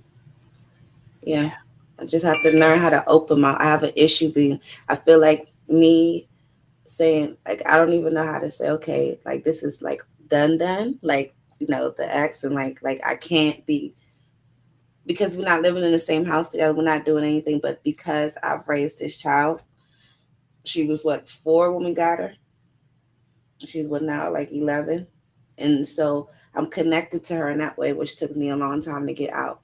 Yeah. Yeah. I just have to learn how to open my. I have an issue being. I feel like me saying like I don't even know how to say okay like this is like done like the ex and like I can't be because we're not living in the same house together. We're not doing anything, but because I've raised this child, she was what 4 when we got her. She's what now like 11, and so I'm connected to her in that way, which took me a long time to get out.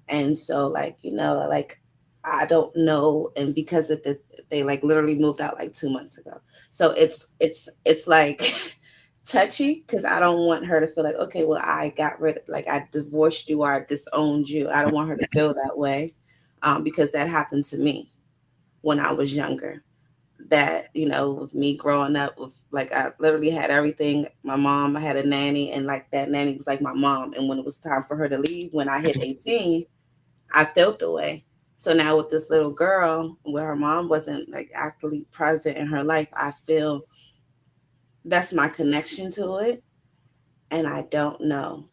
And so like like I don't know, and because of they like literally moved out like 2 months ago, so it's like touchy because I don't want her to feel like okay, well I got rid of like I divorced you or I disowned you. I don't want her to feel that way, because that happened to me when I was younger. That with me growing up with like I literally had everything. My mom, I had a nanny, and like that nanny was like my mom. And when it was time for her to leave, when I hit 18, I felt the way. So now with this little girl, where her mom wasn't like actively present in her life, I feel that's my connection to it, and I don't know.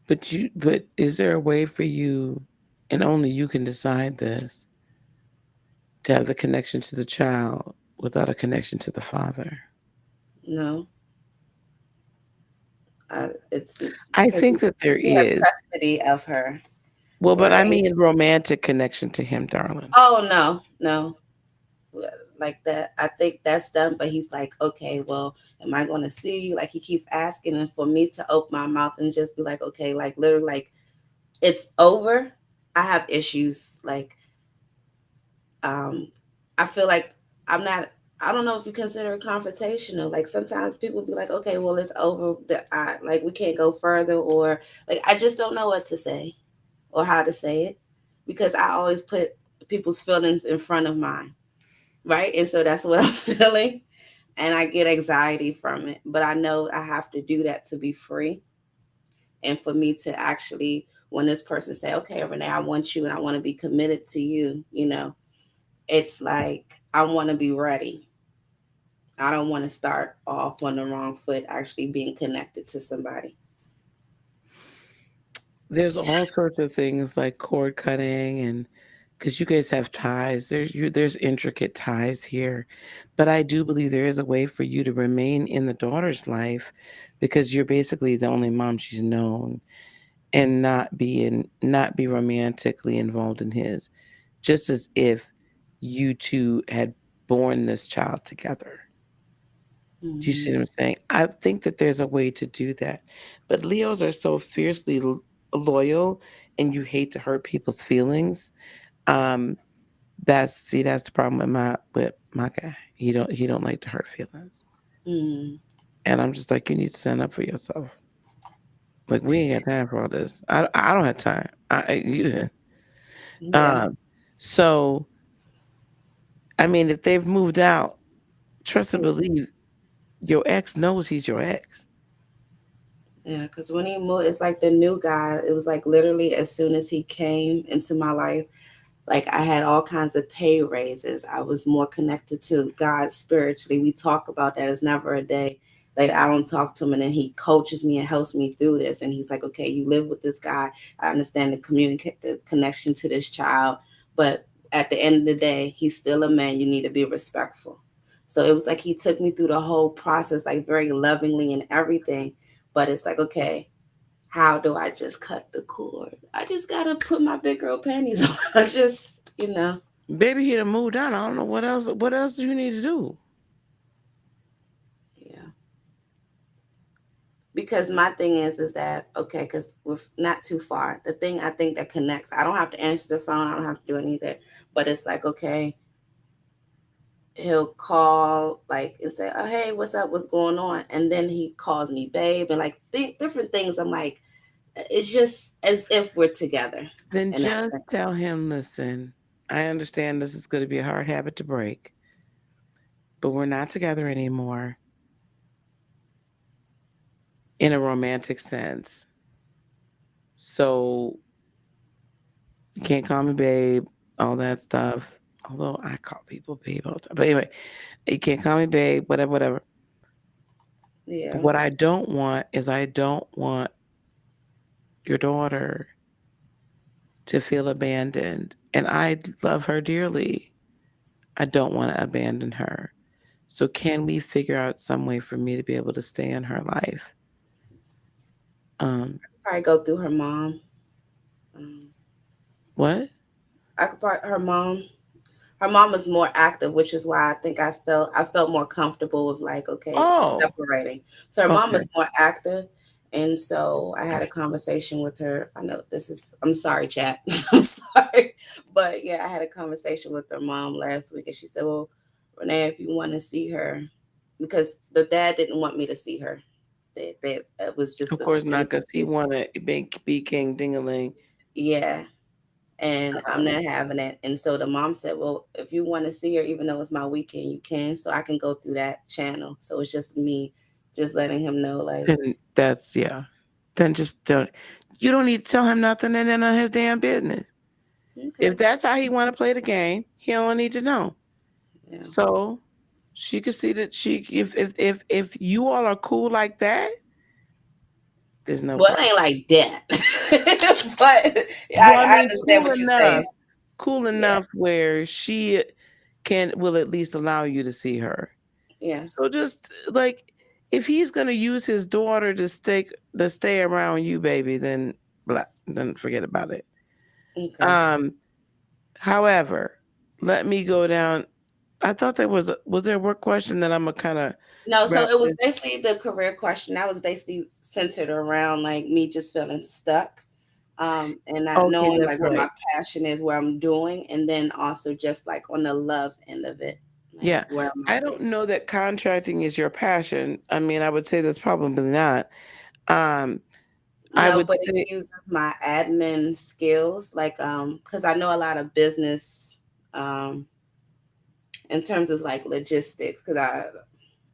But is there a way for you, and only you can decide this, to have the connection to the child without a connection to the father? No, it's I because think that there he has is. custody of her, Well, but I right? mean romantic connection to him, darling. Oh no, like that. I think that's done. But he's like, okay, well, am I going to see you? Like he keeps asking, and for me to open my mouth and just be like, okay, like literally, like it's over. I have issues. Like, I feel like I'm not. I don't know if you consider it confrontational. Like sometimes people be like, okay, well, it's over. Like we can't go further, or like I just don't know what to say or how to say it because I always put people's feelings in front of mine, right? And so that's what I'm feeling, and I get anxiety from it. But I know I have to do that to be free, and for me to actually, when this person say, "Okay, Renee, I want you, and I want to be committed to you," it's like I want to be ready. I don't want to start off on the wrong foot, actually being connected to somebody. There's all sorts of things like cord cutting, and because you guys have ties, there's intricate ties here. But I do believe there is a way for you to remain in the daughter's life because you're basically the only mom she's known, and not be romantically involved in his, just as if you two had born this child together. Do you see Mm-hmm. what I'm saying? I think that there's a way to do that. But Leos are so fiercely loyal, and you hate to hurt people's feelings. Um, that's the problem with my guy. He don't like to hurt feelings. Mm-hmm. And I'm just like, you need to stand up for yourself. Like we ain't got time for all this. I don't have time. Yeah. So, I mean, if they've moved out, trust and believe your ex knows he's your ex. Yeah, because when he moved, it's like the new guy. It was like literally as soon as he came into my life, like I had all kinds of pay raises. I was more connected to God spiritually. We talk about that. It's never a day like I don't talk to him, and then he coaches me and helps me through this. And he's like, okay, you live with this guy. I understand the connection to this child, but at the end of the day, he's still a man. You need to be respectful. So it was like he took me through the whole process, like very lovingly and everything. But it's like, okay, how do I just cut the cord? I just gotta put my big girl panties on. I just, Baby, he done moved on. I don't know what else. What else do you need to do? yeah. Because my thing is that okay, because we're not too far. The thing I think that connects, I don't have to answer the phone. I don't have to do anything. But it's like, okay, he'll call like and say, oh hey, what's up? What's going on? And then he calls me babe and like different things. I'm like, it's just as if we're together. Then In that just sense. tell him, listen, I understand this is going to be a hard habit to break, but we're not together anymore in a romantic sense. So you can't call me babe, all that stuff. Although I call people babe all the time. But anyway, you can't call me babe, whatever, whatever. Yeah. But what I don't want is I don't want your daughter to feel abandoned. And I love her dearly. I don't want to abandon her. So can we figure out some way for me to be able to stay in her life? Probably go through her mom. What? I could probably her mom. Her mom was more active, which is why I think I felt more comfortable with like, okay, Oh, separating. So her mom okay. was more active. And so I had a conversation with her. I know I'm sorry, chat. I'm sorry. But yeah, I had a conversation with her mom last week and she said, well, Renee, if you want to see her, because the dad didn't want me to see her. It was just, Of course it not, was, because he want to be king dingaling. yeah. And I'm not having it. And so the mom said, well, if you want to see her, even though it's my weekend, you can. So I can go through that channel. So it's just me just letting him know, like, Then that's, yeah. Then just don't. You don't need to tell him nothing and none of his damn business. If okay. that's how he want to play the game, he don't need to know. Yeah. So she could see that if you all are cool like that, there's no Well, it problem. ain't like that. But Well, I I mean, understand what you're saying. cool Yeah. enough where she will at least allow you to see her. Yes. So just like if he's gonna use his daughter to stay around you, baby, then forget about it. Okay. Um, however, let me go down. I thought was there a work question that I'm gonna kind of No, so wrap it was this. basically the career question. That was basically centered around like me just feeling stuck. And not Okay, knowing that's like what my right. passion is, where I'm doing, and then also just like on the love end of it, like Yeah, where am I I there? don't know that contracting is your passion. I mean, I would say that's probably not. Um, I No, would but it say uses my admin skills, like because I know a lot of business in terms of like logistics. Because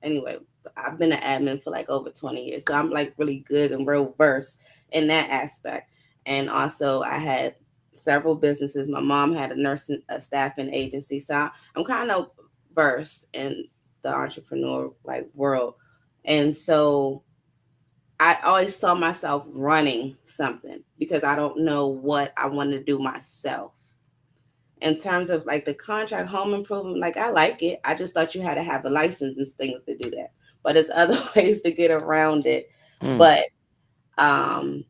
anyway, I've been an admin for like over 20 years, so I'm like really good and real versed in that aspect. And also, I had several businesses. My mom had a staffing agency, so I'm kind of versed in the entrepreneur like world, and so I always saw myself running something because I don't know what I want to do myself. In terms of like the contract home improvement, like I like it. I just thought you had to have a license and things to do that. But there's other ways to get around it. mm, But um,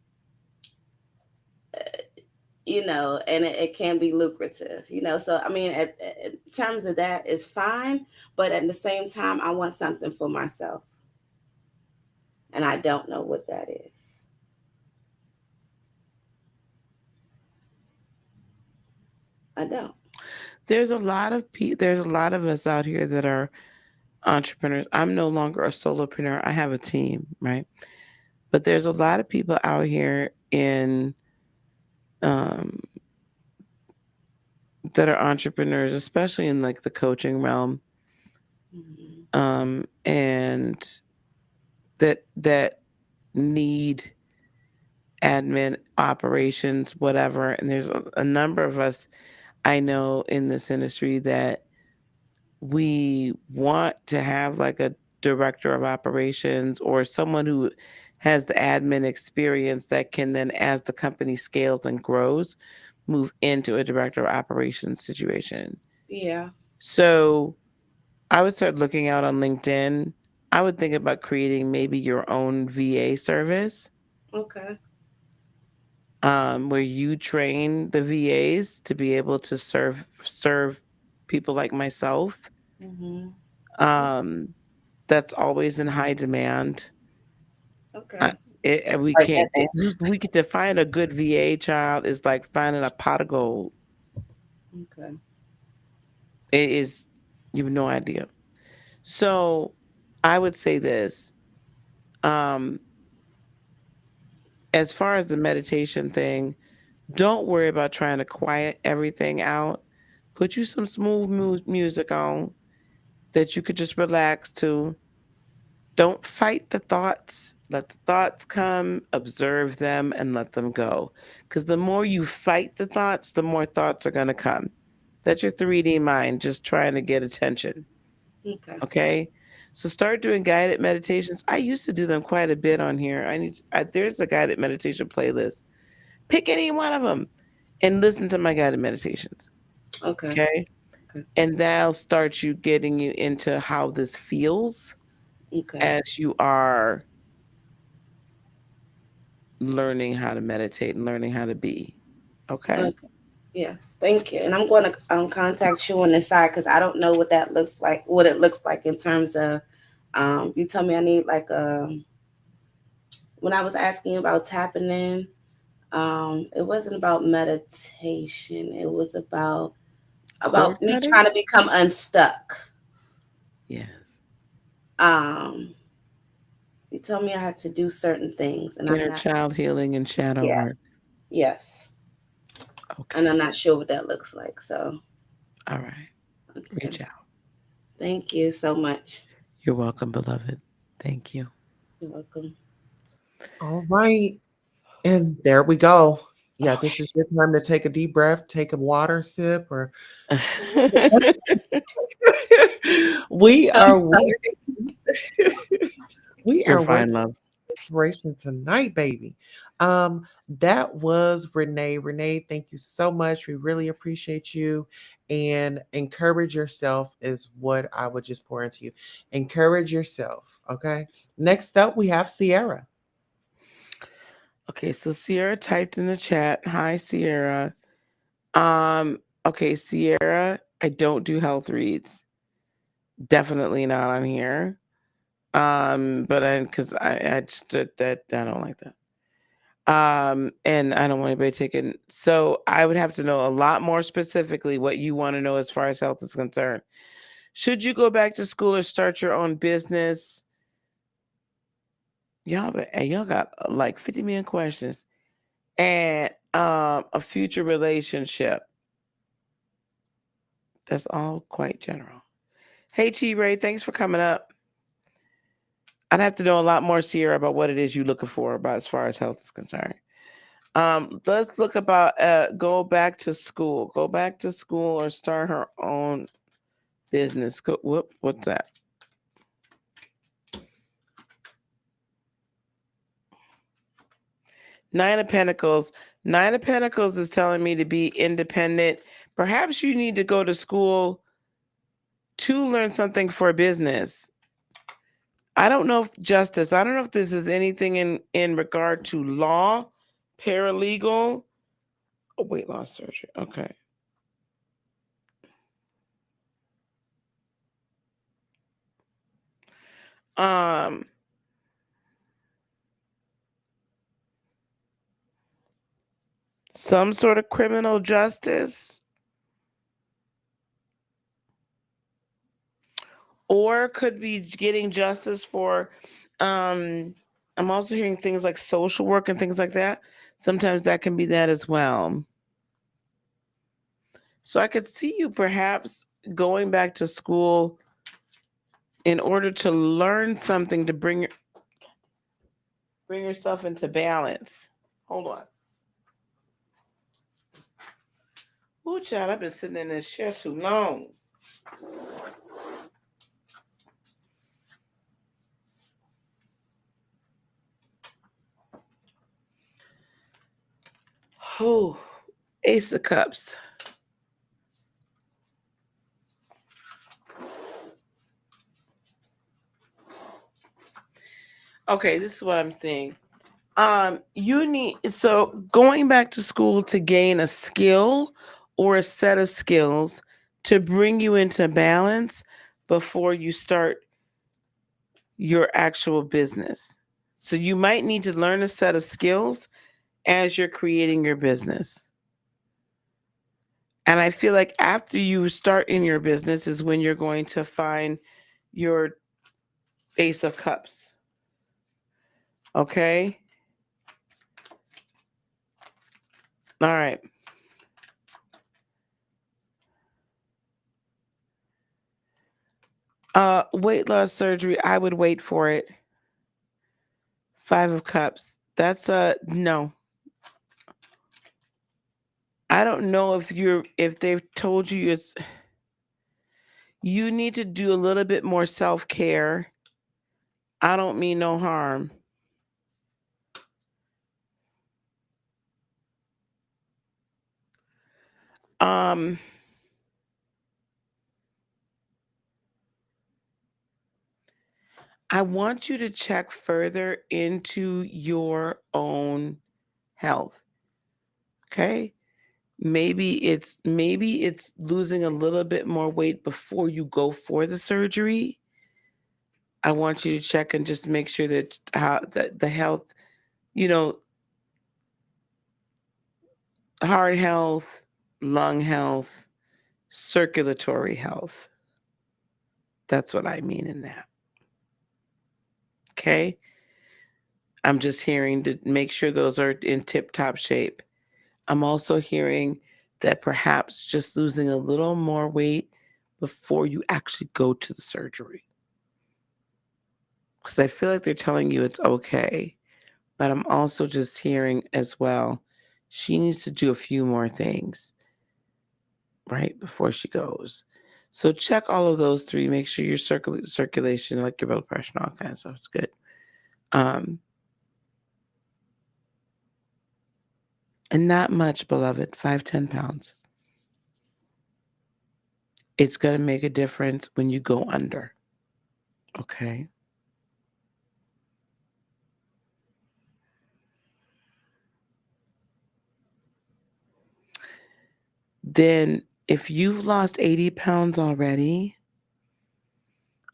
and it can be lucrative, So I mean, in terms of that, it's fine. But at the same time, I want something for myself, and I don't know what that is. I don't. there's a lot of there's a lot of us out here that are entrepreneurs. I'm no longer a solopreneur. I have a team, right? But there's a lot of people out here in um, that are entrepreneurs, especially in like the coaching realm, and that need admin, operations, whatever. And there's a number of us I know in this industry that we want to have like a director of operations or someone who has the admin experience that can then, as the company scales and grows, move into a director of operations situation. Yeah. So I would start looking out on LinkedIn. I would think about creating maybe your own VA service. Okay. Where you train the VAs to be able to serve people like myself. That's always in high demand. Okay. We could define a good VA child is like finding a pot of gold. Okay. It is, you have no idea. So I would say this. As far as the meditation thing, don't worry about trying to quiet everything out. Put you some smooth music on that you could just relax to. Don't fight the thoughts. Let the thoughts come, observe them, and let them go. Because the more you fight the thoughts, the more thoughts are going to come. That's your 3D mind just trying to get attention. Okay. Okay? So start doing guided meditations. I used to do them quite a bit on here. There's a guided meditation playlist. Pick any one of them and listen to my guided meditations. Okay. Okay? And that'll start getting you into how this feels as you are learning how to meditate and learning how to be. Okay? Yes. Thank you. And I'm going to contact you on the side because I don't know what that looks like, what it looks like in terms of, you tell me I need like when I was asking about tapping in, it wasn't about meditation. It was about me trying to become unstuck. Yes. You told me I had to do certain things, and Inner child healing and shadow work. Yes. Okay. And I'm not sure what that looks like. So. All right. Okay. Reach out. Thank you so much. You're welcome, beloved. Thank you. You're welcome. All right. And there we go. Yeah, this is your time to take a deep breath, take a water sip, or we are fine, love. Inspiration tonight, baby. That was Renee. Renee, thank you so much. We really appreciate you. And encourage yourself is what I would just pour into you. Encourage yourself. Okay. Next up, we have Sierra. Okay, so Sierra typed in the chat. Hi, Sierra. Okay, Sierra, I don't do health reads. Definitely not on here. But because I just that I don't like that. And I don't want anybody taking. So I would have to know a lot more specifically what you want to know as far as health is concerned. Should you go back to school or start your own business? Y'all got like 50 million questions. And a future relationship. That's all quite general. Hey, T-Ray, thanks for coming up. I'd have to know a lot more, Sierra, about what it is you're looking for about as far as health is concerned. Let's look about go back to school. Go back to school or start her own business. What's that? Nine of Pentacles. Nine of Pentacles is telling me to be independent. Perhaps you need to go to school to learn something for business. I don't know if justice. I don't know if this is anything in regard to law, paralegal, weight loss surgery. Okay. Some sort of criminal justice, or could be getting justice for I'm also hearing things like social work and things like that. Sometimes that can be that as well. So I could see you perhaps going back to school in order to learn something to bring yourself into balance. Hold on. Ooh, child, I've been sitting in this chair too long. Oh, Ace of Cups. Okay, this is what I'm seeing. You need, so going back to school to gain a skill or a set of skills to bring you into balance before you start your actual business. So you might need to learn a set of skills as you're creating your business. And I feel like after you start in your business is when you're going to find your Ace of Cups. Okay? All right. Weight loss surgery, I would wait for it. 5 of Cups. That's a no. I don't know if they've told you you need to do a little bit more self-care. I don't mean no harm. Um I want you to check further into your own health. Okay? Maybe it's losing a little bit more weight before you go for the surgery. I want you to check and just make sure that how the health, you know, heart health, lung health, circulatory health. That's what I mean in that. Okay? I'm just hearing to make sure those are in tip-top shape. I'm also hearing that perhaps just losing a little more weight before you actually go to the surgery. Because I feel like they're telling you it's okay. But I'm also just hearing as well, she needs to do a few more things, right, before she goes. So check all of those 3. Make sure your circulation, like your blood pressure and all that stuff is good. And not much, beloved, 5-10 pounds. It's going to make a difference when you go under. Okay? Then if you've lost 80 pounds already,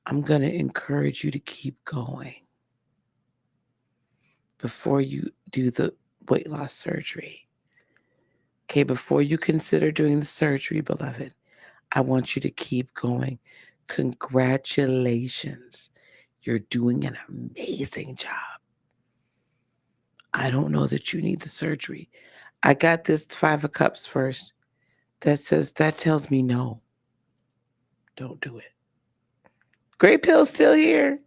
I'm going to encourage you to keep going before you do the weight loss surgery. Okay, before you consider doing the surgery, beloved, I want you to keep going. Congratulations. You're doing an amazing job. I don't know that you need the surgery. I got this 5 of Cups first. That tells me no. Don't do it. Gray Pill's still here.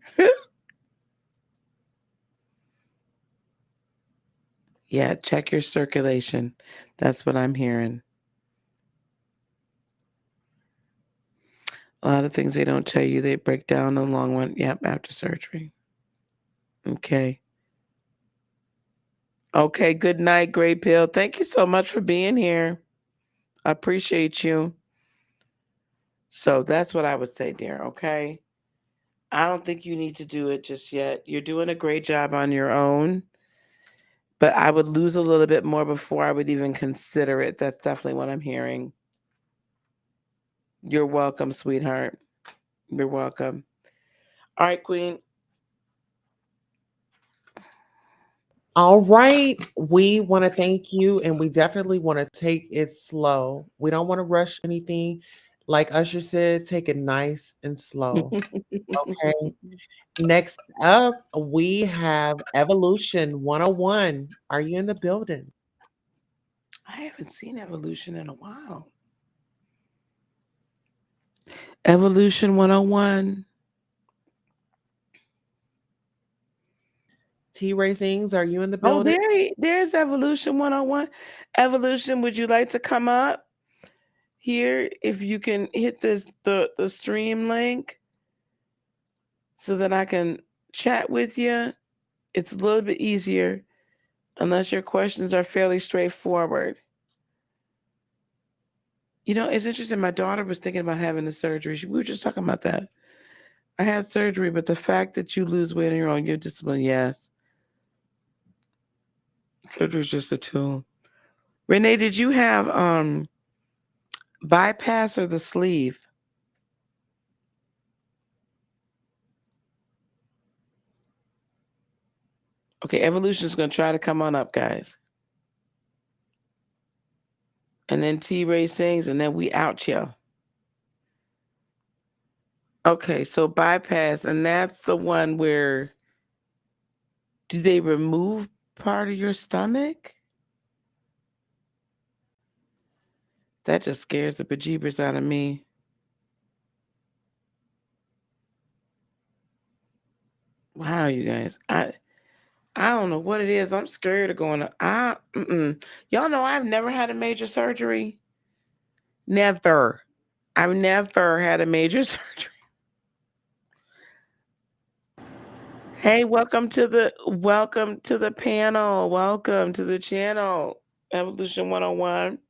Yeah, check your circulation. That's what I'm hearing. A lot of things they don't tell you, they break down the long one. Yep, after surgery. Okay. Okay, good night, Gray Pill. Thank you so much for being here. I appreciate you. So that's what I would say, dear, okay? I don't think you need to do it just yet. You're doing a great job on your own, but I would lose a little bit more before I would even consider it. That's definitely what I'm hearing. You're welcome, sweetheart. You're welcome. All right, Queen. All right. We want to thank you, and we definitely want to take it slow. We don't want to rush anything. Like Usher said, take it nice and slow. Okay. Next up, we have Evolution 101. Are you in the building? I haven't seen Evolution in a while. Evolution 101. T-Ray Sings, are you in the Oh, building? there's Evolution 101. Evolution, would you like to come up here? If you can hit the stream link so that I can chat with you. It's a little bit easier unless your questions are fairly straightforward. You know, it's interesting. My daughter was thinking about having the surgery. We were just talking about that. I had surgery, but the fact that you lose weight on your own, your discipline, yes. Surgery is just a tool. Renee, did you have bypass or the sleeve? Okay, Evolution is going to try to come on up, guys. And then T-Ray sings, and then we out you. Okay, so bypass, and that's the one where do they remove part of your stomach? That just scares the bejeebers out of me. Wow, you guys. I don't know what it is. I'm scared of going to Y'all know I've never had a major surgery. Never. I've never had a major surgery. Hey, welcome to the panel. Welcome to the channel. Evolution 101.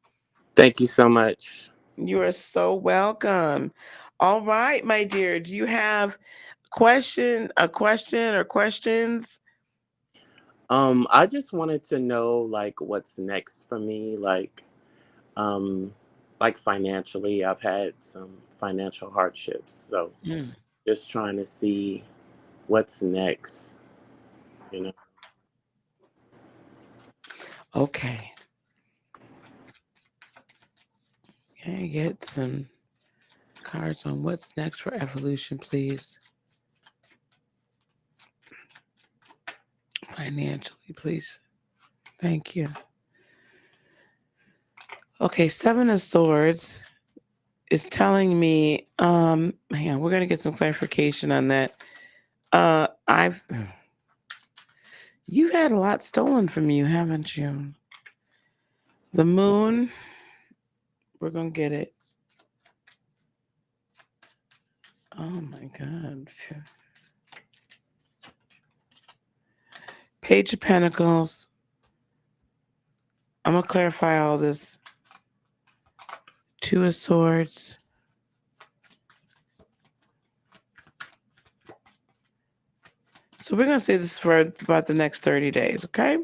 Thank you so much. You are so welcome. All right, my dear. Do you have a question or questions? I just wanted to know like what's next for me, like financially. I've had some financial hardships, so just trying to see what's next, you know. Okay. Can I get some cards on what's next for Evolution, please? Financially, please. Thank you. Okay, Seven of Swords is telling me, hang on, we're gonna get some clarification on that. You've had a lot stolen from you, haven't you? The Moon, we're gonna get it. Oh my God. Page of Pentacles. I'm gonna clarify all this. Two of Swords. So we're gonna say this for about the next 30 days, okay?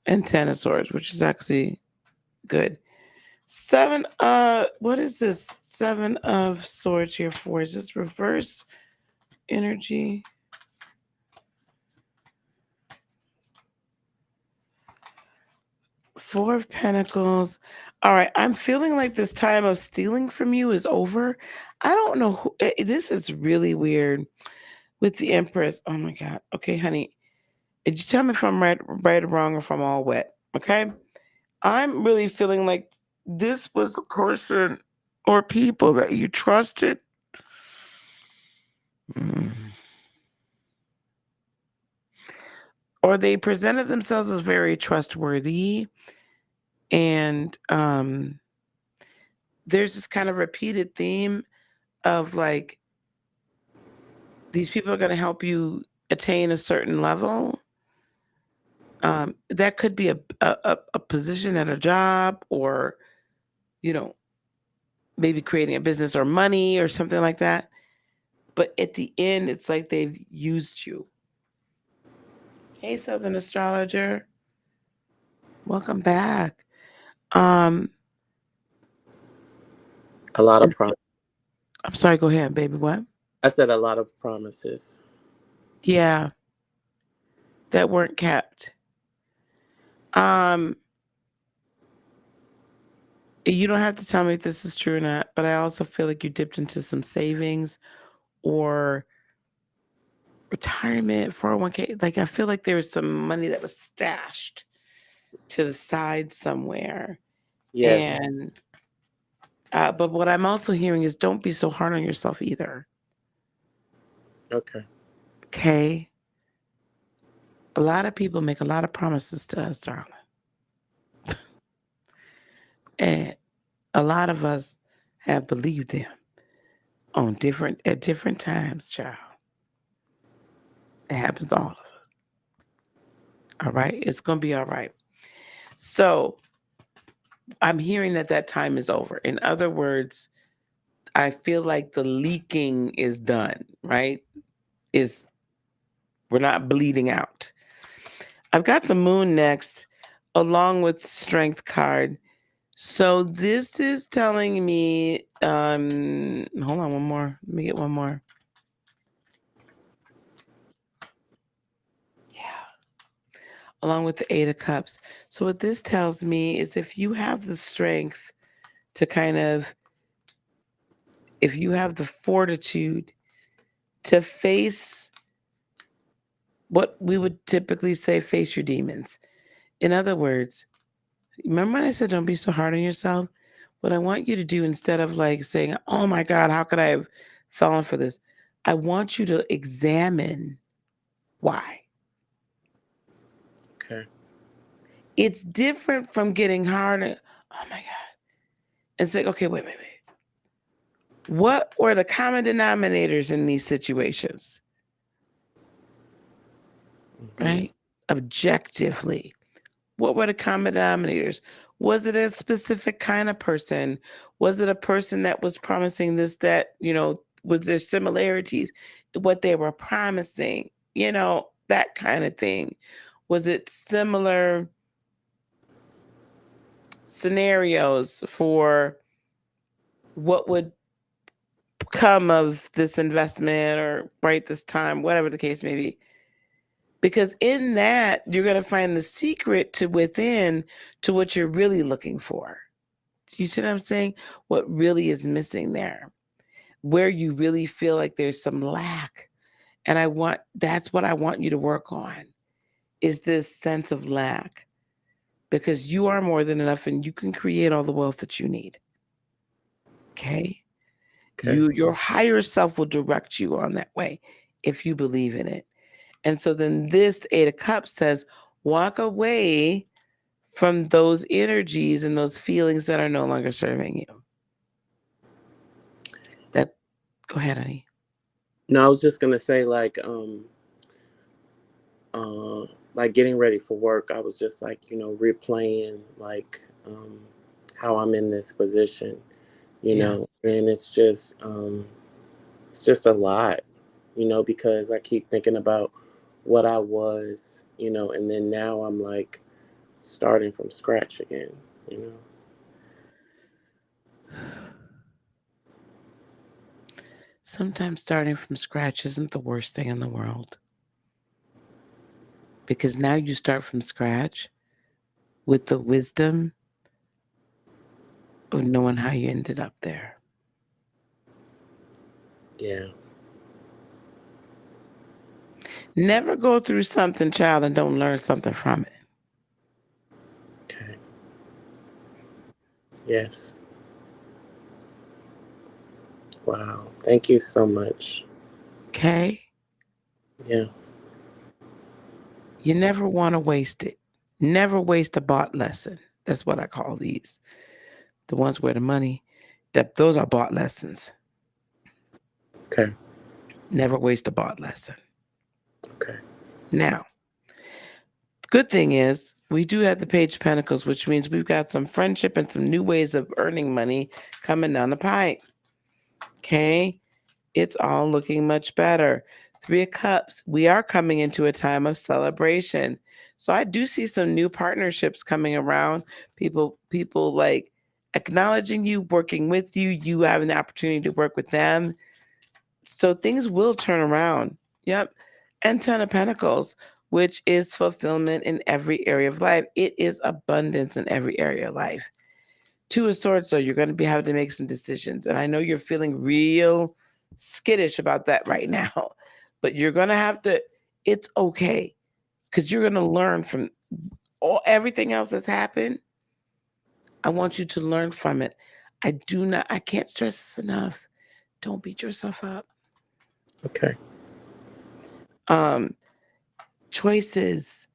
And 10 of Swords, which is actually good. Seven, what is this? Seven of Swords here for? Is this reverse energy? Four of Pentacles. All right, I'm feeling like this time of stealing from you is over. I don't know who, this is really weird with the Empress. Oh my God. Okay, honey. Did you tell me if I'm right or wrong or if I'm all wet? Okay. I'm really feeling like this was a person or people that you trusted. Or they presented themselves as very trustworthy. And there's this kind of repeated theme of like, these people are going to help you attain a certain level. That could be a position at a job, or, you know, maybe creating a business or money or something like that. But at the end, it's like they've used you. Hey, Southern Astrologer. Welcome back. A lot of promises. I'm sorry, go ahead, baby. What? I said a lot of promises. Yeah. That weren't kept. You don't have to tell me if this is true or not, but I also feel like you dipped into some savings or retirement, 401k. Like, I feel like there was some money that was stashed to the side somewhere. Yes. And But what I'm also hearing is don't be so hard on yourself either. Okay. Okay? A lot of people make a lot of promises to us, darling. And a lot of us have believed them at different times, child. It happens to all of us. All right? It's going to be all right. So I'm hearing that time is over. In other words, I feel like the leaking is done, right? We're not bleeding out. I've got the moon next, along with strength card. So this is telling me, hold on, one more. Let me get one more. Yeah. Along with the 8 of Cups. So what this tells me is if you have the strength to if you have the fortitude to face what we would typically say, face your demons. In other words, remember when I said don't be so hard on yourself? What I want you to do, instead of like saying, oh my God, how could I have fallen for this? I want you to examine why. Okay. It's different from getting hard. Oh my God. And say, okay, wait. What were the common denominators in these situations? Mm-hmm. Right? Objectively. What were the common denominators? Was it a specific kind of person? Was it a person that was promising this, that, was there similarities? What they were promising, that kind of thing. Was it similar scenarios for what would come of this investment or right this time, whatever the case may be? Because in that, you're going to find the secret to within to what you're really looking for. Do you see what I'm saying? What really is missing there? Where you really feel like there's some lack. And that's what I want you to work on, is this sense of lack. Because you are more than enough and you can create all the wealth that you need. Okay? Your higher self will direct you on that way if you believe in it. And so then this 8 of Cups says, walk away from those energies and those feelings that are no longer serving you. Go ahead, honey. No, I was just gonna say, like getting ready for work, I was just like, replaying how I'm in this position, know, and it's just a lot, because I keep thinking about what I was, and then now I'm like starting from scratch again, Sometimes starting from scratch isn't the worst thing in the world. Because now you start from scratch with the wisdom of knowing how you ended up there. Yeah. Never go through something, child, and don't learn something from it. Okay. Yes. Wow. Thank you so much. Okay? Yeah. You never want to waste it. Never waste a bought lesson. That's what I call these. The ones where the money, those are bought lessons. Okay. Never waste a bought lesson. Okay. Now, good thing is we do have the Page of Pentacles, which means we've got some friendship and some new ways of earning money coming down the pipe. Okay? It's all looking much better. 3 of Cups. We are coming into a time of celebration. So I do see some new partnerships coming around. People like acknowledging you, working with you, you having the opportunity to work with them. So things will turn around. Yep. And 10 of Pentacles, which is fulfillment in every area of life. It is abundance in every area of life. 2 of Swords, so you're going to be having to make some decisions. And I know you're feeling real skittish about that right now, but you're going to have to, it's okay, because you're going to learn from everything else that's happened. I want you to learn from it. I can't stress this enough. Don't beat yourself up. Okay. Choices.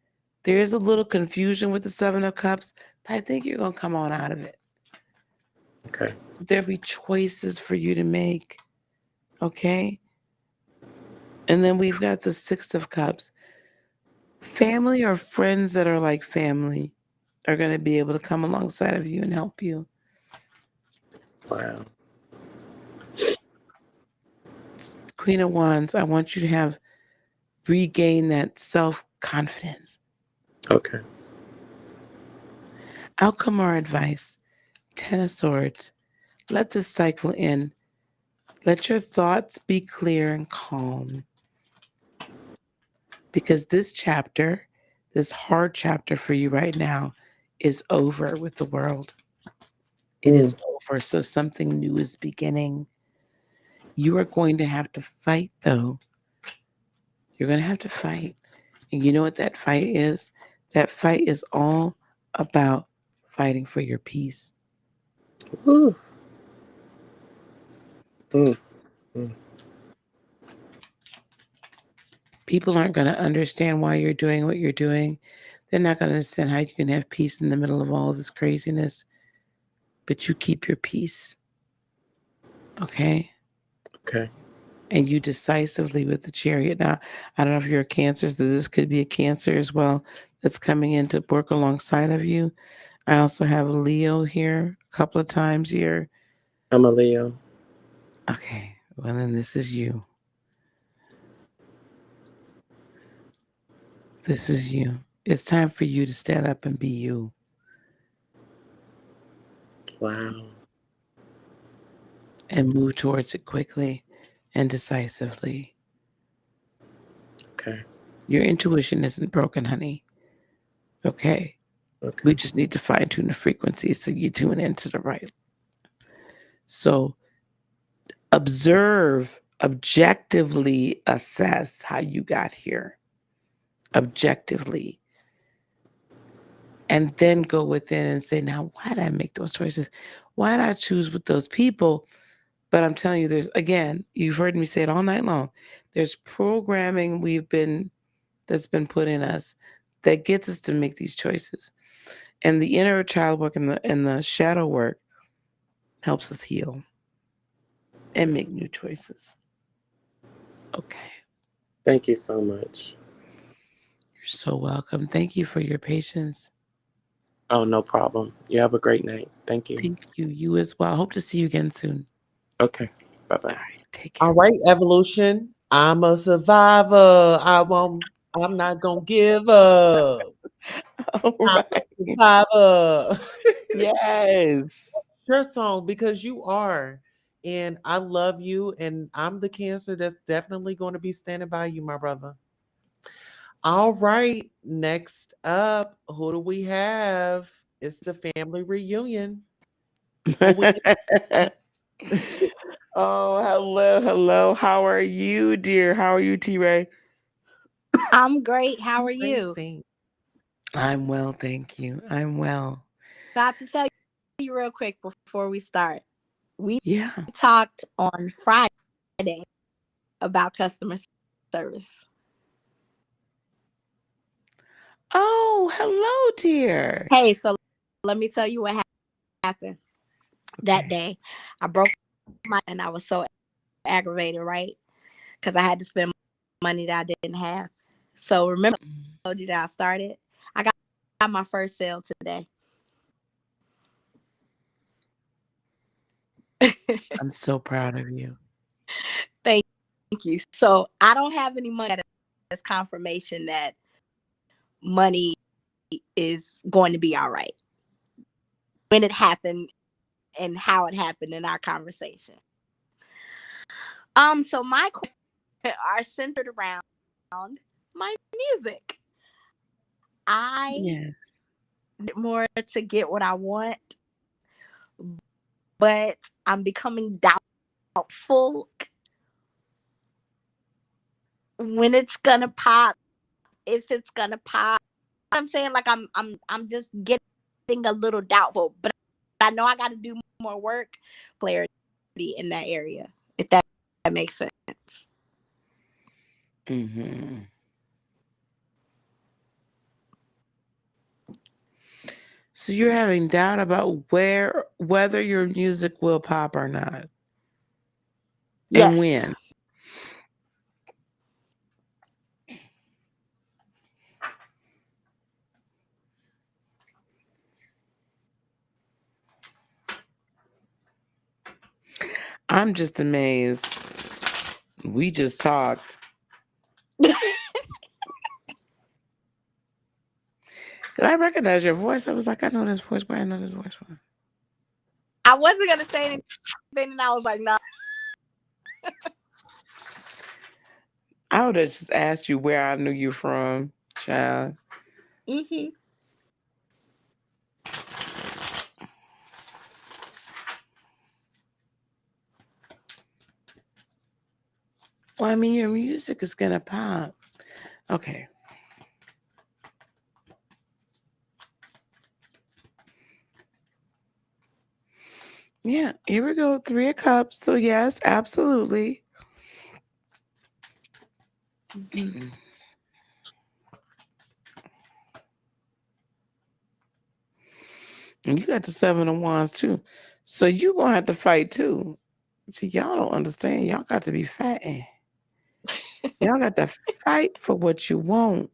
There is a little confusion with the Seven of Cups, but I think you're going to come on out of it. Okay. There'll be choices for you to make. Okay? And then we've got the Six of Cups. Family or friends that are like family are going to be able to come alongside of you and help you. Wow. Queen of Wands, I want you to regain that self-confidence. Okay. Outcome or advice. Ten of Swords. Let this cycle end. Let your thoughts be clear and calm. Because this chapter, this hard chapter for you right now, is over with the world. It is over, so something new is beginning. You are going to have to fight, though. You're going to have to fight. And you know what that fight is? That fight is all about fighting for your peace. Ooh. Mm. Mm. People aren't going to understand why you're doing what you're doing. They're not going to understand how you can have peace in the middle of all this craziness. But you keep your peace. Okay? Okay. And you decisively with the Chariot. Now, I don't know if you're a Cancer, so this could be a Cancer as well that's coming in to work alongside of you. I also have Leo here a couple of times here. I'm a Leo. Okay. Well, then this is you. This is you. It's time for you to stand up and be you. Wow. And move towards it quickly and decisively. Okay. Your intuition isn't broken, honey. Okay. Okay. We just need to fine tune the frequency so you tune into the right. So observe, objectively assess how you got here. Objectively. And then go within and say, now, why did I make those choices? Why did I choose with those people? But I'm telling you, you've heard me say it all night long. There's programming that's been put in us that gets us to make these choices. And the inner child work and the shadow work helps us heal and make new choices. Okay. Thank you so much. You're so welcome. Thank you for your patience. Oh, no problem. You have a great night. Thank you. Thank you. You as well. Hope to see you again soon. Okay. Bye-bye. All right. Take care. All right, Evolution. I'm a survivor. I'm not gonna give up. All I'm right. a survivor. Yes. Your song, because you are. And I love you. And I'm the Cancer that's definitely going to be standing by you, my brother. All right. Next up, who do we have? It's the family reunion. Oh, hello. How are you, dear? How are you, T-Ray? I'm great. How are you? I'm well, thank you. I'm well. So I have to tell you real quick before we start. We Yeah. talked on Friday about customer service. Oh, hello, dear. Hey, so let me tell you what happened that day. I broke and I was so aggravated, right? Because I had to spend money that I didn't have. So remember I told you that I got my first sale today. I'm so proud of you. Thank you. So I don't have any money as confirmation that money is going to be all right. When it happened and how it happened in our conversation. So my questions are centered around my music. I need more to get what I want, but I'm becoming doubtful when it's gonna pop, if it's gonna pop. I'm saying, like, I'm just getting a little doubtful, but I know I got to do more work, clarity in that area, if that makes sense. Mm-hmm. So you're having doubt about whether your music will pop or not, Yes. and when. I'm just amazed. We just talked. Did I recognize your voice? I was like, I know this voice. Where I know this voice from? I wasn't gonna say anything, and I was like, no. I would have just asked you where I knew you from, child. Mm-hmm. Well, I mean, your music is gonna pop. Okay. Yeah, here we go. 3 of Cups. So yes, absolutely. And you got the 7 of Wands too. So you gonna have to fight too. See, y'all don't understand. Y'all got to be fighting. Y'all got to fight for what you want.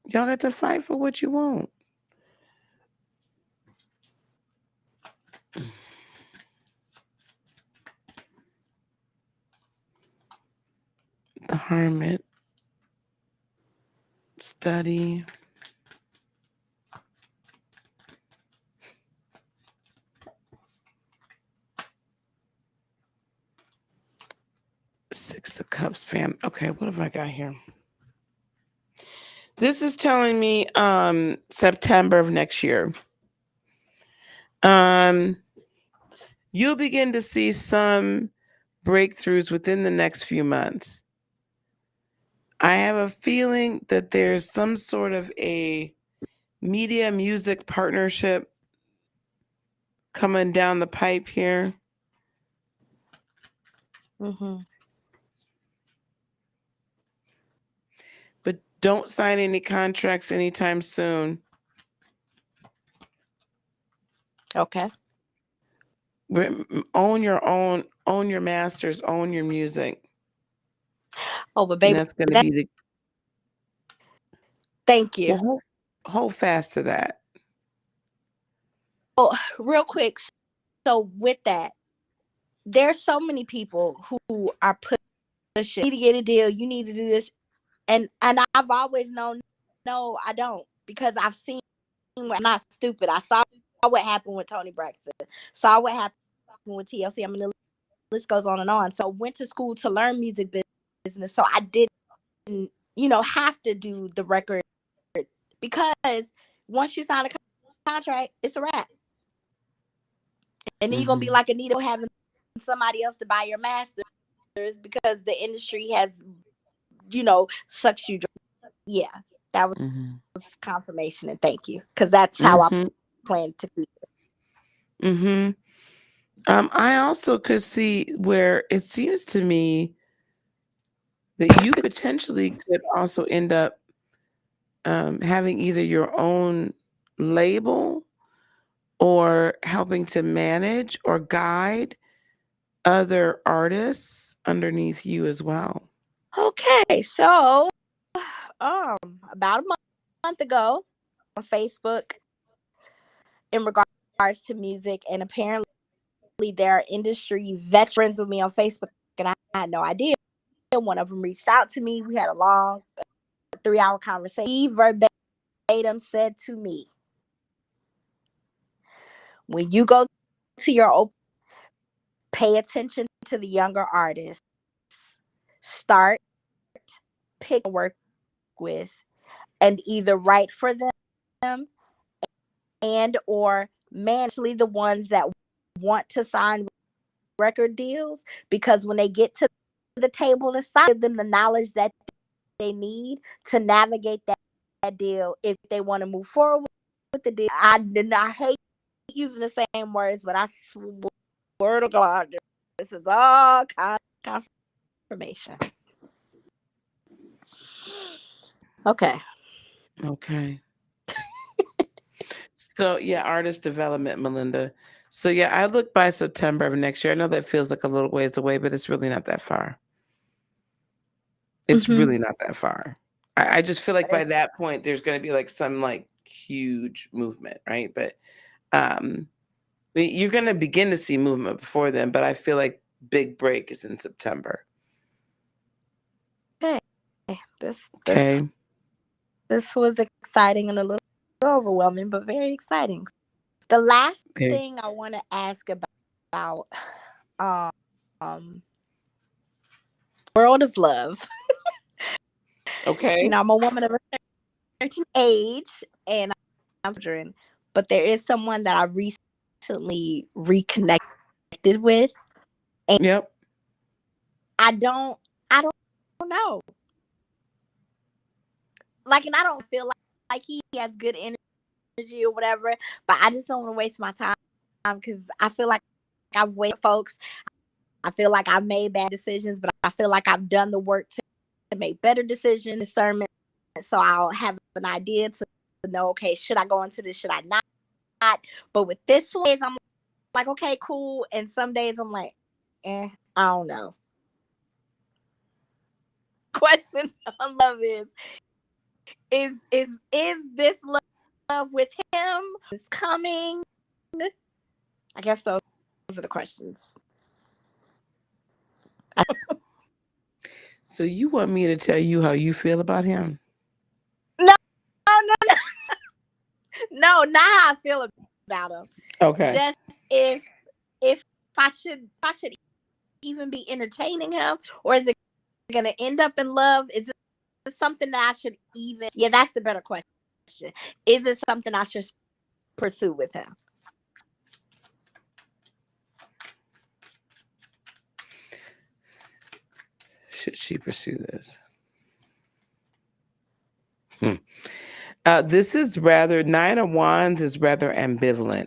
Y'all got to fight for what you want. The Hermit. Study. Six of Cups, fam. Okay, what have I got here? This is telling me September of next year. You'll begin to see some breakthroughs within the next few months. I have a feeling that there's some sort of a media music partnership coming down the pipe here. Mm-hmm. But don't sign any contracts anytime soon. Okay. Own your masters, own your music. Oh, but And baby, that's going to be the. Thank you. Well, hold fast to that. Oh, real quick. So with that, there's so many people who are pushing. You need to get a deal. You need to do this, and I've always known, no, I don't, because I've seen. I'm not stupid. I saw what happened with Tony Braxton. Saw what happened with TLC. I mean, the list goes on and on. So went to school to learn music business. So I didn't, have to do the record, because once you sign a contract, it's a wrap. And then you're gonna be like Anita, having somebody else to buy your masters because the industry has, sucks you. Yeah, that was confirmation, and thank you, because that's how I plan to keep it. I also could see where it seems to me that you potentially could also end up having either your own label or helping to manage or guide other artists underneath you as well. Okay, so about a month ago on Facebook, in regards to music, and apparently there are industry veterans with me on Facebook, and I had no idea. One of them reached out to me. We had a long 3-hour conversation. He verbatim said to me, when you go to your open, pay attention to the younger artists. Start pick work with, and either write for them and or manage the ones that want to sign record deals, because when they get to the table to sign, give them the knowledge that they need to navigate that deal if they want to move forward with the deal. I hate using the same words, but I swear to God, this is all confirmation. Okay. Okay. So yeah, artist development, Melinda. So yeah, I look by September of next year. I know that feels like a little ways away, but it's really not that far. It's really not that far. I just feel like by that point there's going to be like some like huge movement, right? But you're going to begin to see movement before then, but I feel like big break is in September. Okay. Okay. This was exciting and a little overwhelming, but very exciting. The last thing I want to ask about world of love. Okay. You know, I'm a woman of a certain age and I'm children, but there is someone that I recently reconnected with. And I don't know. Like, and I don't feel like he has good energy or whatever, but I just don't want to waste my time because I feel like I've waited folks. I feel like I've made bad decisions, but I feel like I've done the work to make better decisions, discernment. So I'll have an idea to know, okay, should I go into this? Should I not? But with this one, I'm like, okay, cool. And some days I'm like, I don't know. Question on love is this love with him is coming? I guess those are the questions. So you want me to tell you how you feel about him? No, not how I feel about him. Okay. Just if I should even be entertaining him, or is it going to end up in love? Is it something that I should even? Yeah, that's the better question. Is it something I should pursue with him? Should she pursue this? This is rather, 9 of Wands is rather ambivalent.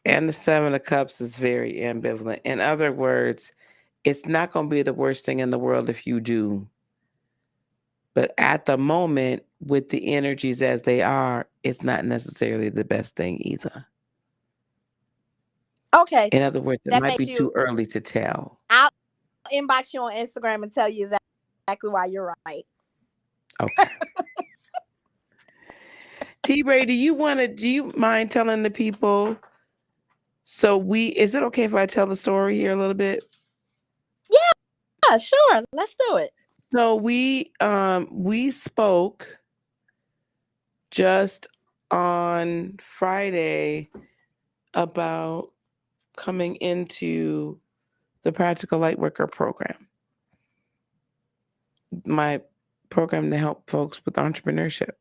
And the 7 of Cups is very ambivalent. In other words, it's not going to be the worst thing in the world if you do. But at the moment, with the energies as they are, it's not necessarily the best thing either. Okay. In other words, it might be too early to tell. I'll inbox you on Instagram and tell you exactly why you're right. Okay. T-Ray, do you mind telling the people? So is it okay if I tell the story here a little bit? Yeah, sure. Let's do it. So we spoke just on Friday about coming into the Practical Lightworker program, my program to help folks with entrepreneurship.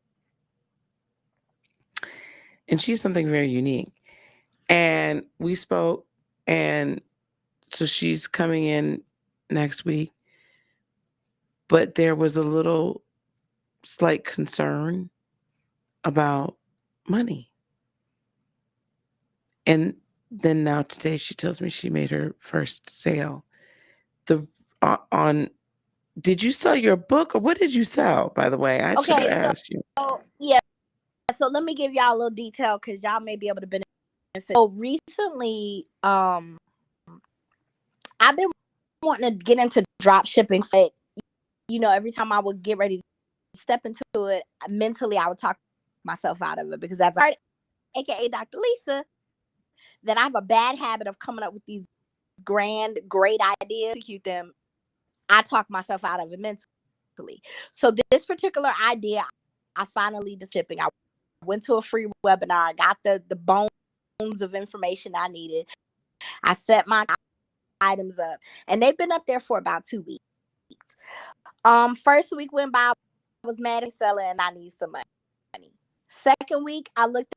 And she's something very unique. And we spoke, and so she's coming in next week. But there was a little slight concern about money. And then now today she tells me she made her first sale. Did you sell your book, or what did you sell, by the way? I should have asked you. Yeah. So let me give y'all a little detail because y'all may be able to benefit. So recently, I've been wanting to get into drop shipping. But, you know, every time I would get ready to step into it, mentally I would talk myself out of it because as I heard, aka Dr. Lisa, that I have a bad habit of coming up with these great ideas, execute them. I talk myself out of it mentally. So this particular idea, I finally did shipping. I went to a free webinar. I got the bones of information I needed. I set my items up, and they've been up there for about 2 weeks. First week went by, I was mad at seller, and I need some money. Second week, I looked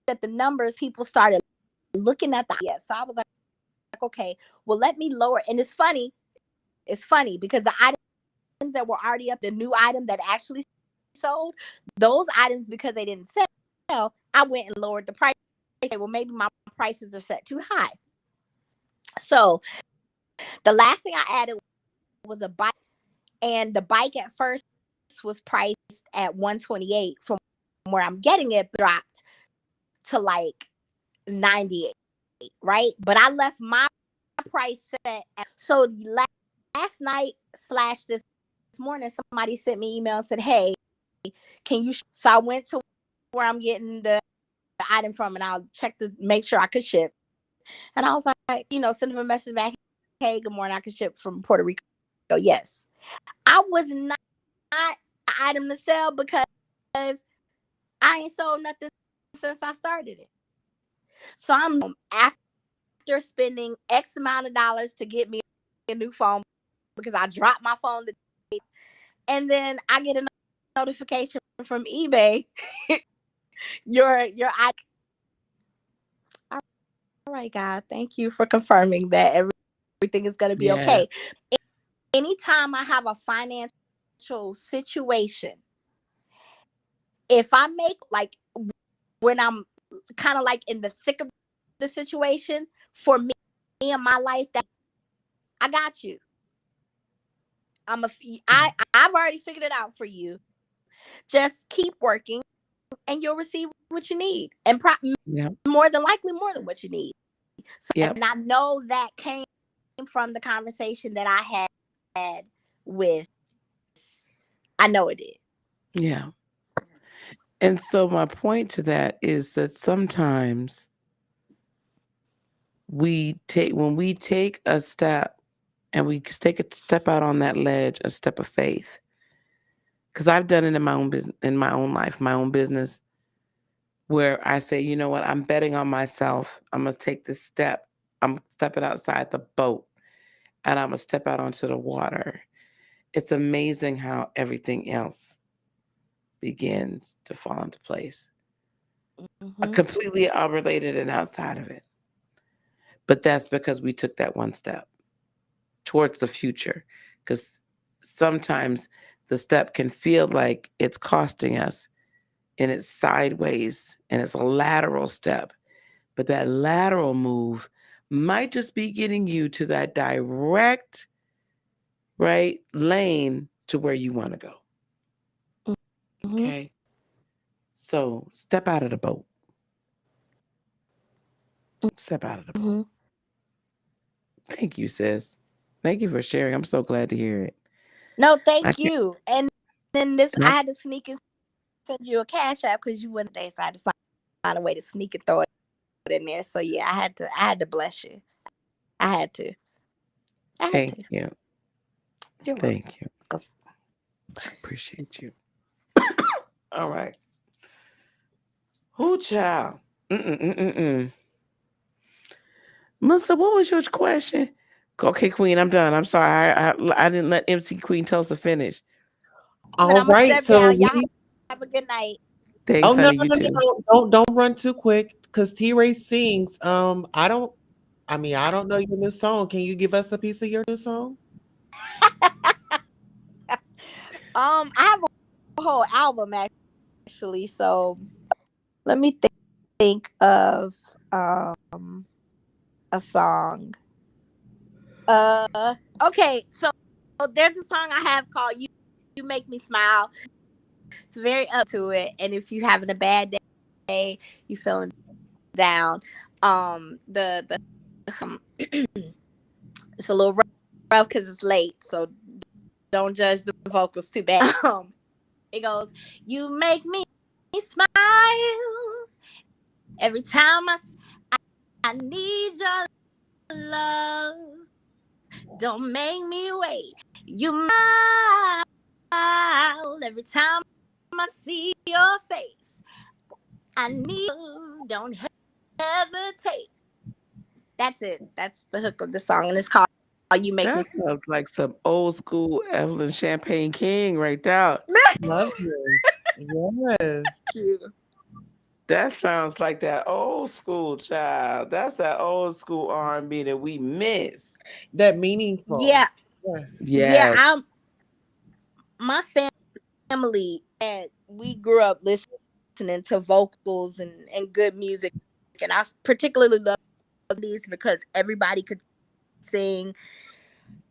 at the numbers. People started looking at the idea, so I was like, okay, well, let me lower. And it's funny because the items that were already up, the new item that actually sold, those items, because they didn't sell, I went and lowered the price. Well, maybe my prices are set too high. So the last thing I added was a bike, and the bike at first was priced at $128. From where I'm getting it, dropped to like $98, right? But I left my price set so last night / this morning, somebody sent me an email and said, hey, can you so I went to where I'm getting the item from, and I'll check to make sure I could ship. And I was like, send them a message back, hey, good morning, I can ship from Puerto Rico. Yes. I was not an item to sell because I ain't sold nothing since I started it. So I'm after spending X amount of dollars to get me a new phone because I dropped my phone today, and then I get a notification from eBay. your all right, God, thank you for confirming that everything is going to be okay. Anytime I have a financial situation, if I make like when I'm kind of like in the thick of the situation, for me in my life, that I got you. I've already figured it out for you. Just keep working, and you'll receive what you need, and more than likely more than what you need. So, and I know that came from the conversation that I had with. I know it did. Yeah. And so my point to that is that sometimes when we take a step and we take a step out on that ledge, a step of faith, because I've done it in my own business, in my own life, my own business, where I say, you know what, I'm betting on myself. I'm going to take this step. I'm stepping outside the boat, and I'm going to step out onto the water. It's amazing how everything else begins to fall into place. Completely unrelated and outside of it. But that's because we took that one step towards the future. Because sometimes the step can feel like it's costing us, and it's sideways, and it's a lateral step. But that lateral move might just be getting you to that direct, right, lane to where you want to go. Okay? So step out of the boat. Step out of the boat. Thank you, sis. Thank you for sharing. I'm so glad to hear it. No, thank you. And then I had to sneak and send you a cash app because you wouldn't there, so I had to find a way to sneak and throw it in there. So yeah, I had to bless you. I had to. Thank you. You're Thank welcome. you. Appreciate you. All right. Who child? Melissa, what was your question? Okay, Queen, I'm done. I'm sorry. I didn't let MC Queen tell us to finish. All right. So y'all have a good night. Thanks, honey. No. Don't run too quick because T-Ray sings. I don't know your new song. Can you give us a piece of your new song? I have a whole album actually. So let me think of a song. Okay, so there's a song I have called "You Make Me Smile." It's very up to it, and if you're having a bad day, you feeling down, it's a little rough because it's late, so don't judge the vocals too bad. It goes, "You make me smile every time I need your love. Don't make me wait. You smile every time I see your face. I need you. Don't hesitate." That's it. That's the hook of the song, and it's called "You Make Me." That sounds like some old school Evelyn Champagne King right there. Love you. Yes. That sounds like that old school child. That's that old school R&B that we miss. That meaningful. Yeah. Yes. Yeah. My family, and we grew up listening listening to vocals and good music. And I particularly love these because everybody could sing.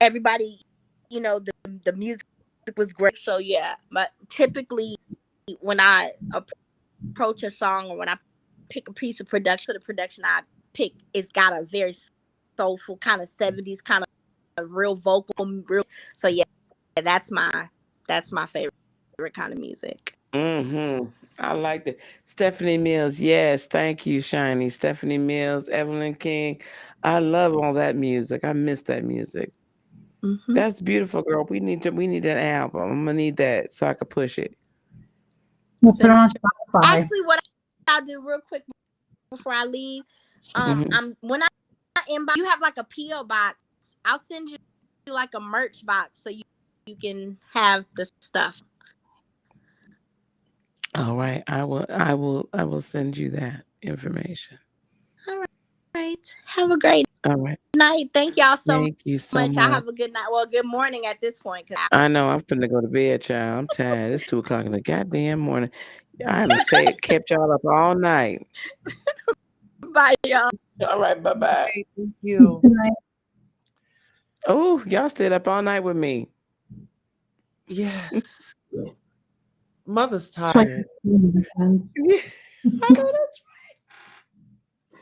Everybody, the music was great. So yeah, but typically when I approach a song or when I pick a piece of production, the production I pick, it's got a very soulful kind of 70s kind of real vocal, real. So yeah, that's my favorite kind of music. I like that. Stephanie Mills. Yes, thank you, Shiny. Stephanie Mills, Evelyn King. I love all that music. I miss that music. That's beautiful, girl. We need that album. I'm gonna need that so I can push it. We'll put it on Spotify. Actually, what I'll do real quick before I leave, when I inbox, you have like a PO box. I'll send you like a merch box so you can have the stuff. All right, I will send you that information. All right. Have a great night. Thank y'all so Thank you so much. much. I have a good night. Well, good morning at this point. I know I'm finna go to bed, child. I'm tired. It's 2:00 in the goddamn morning. I haven't kept y'all up all night. Bye, y'all. All right, bye-bye. Okay, thank you. Oh, y'all stayed up all night with me. Yes. Mother's tired. Yeah, I know that's right.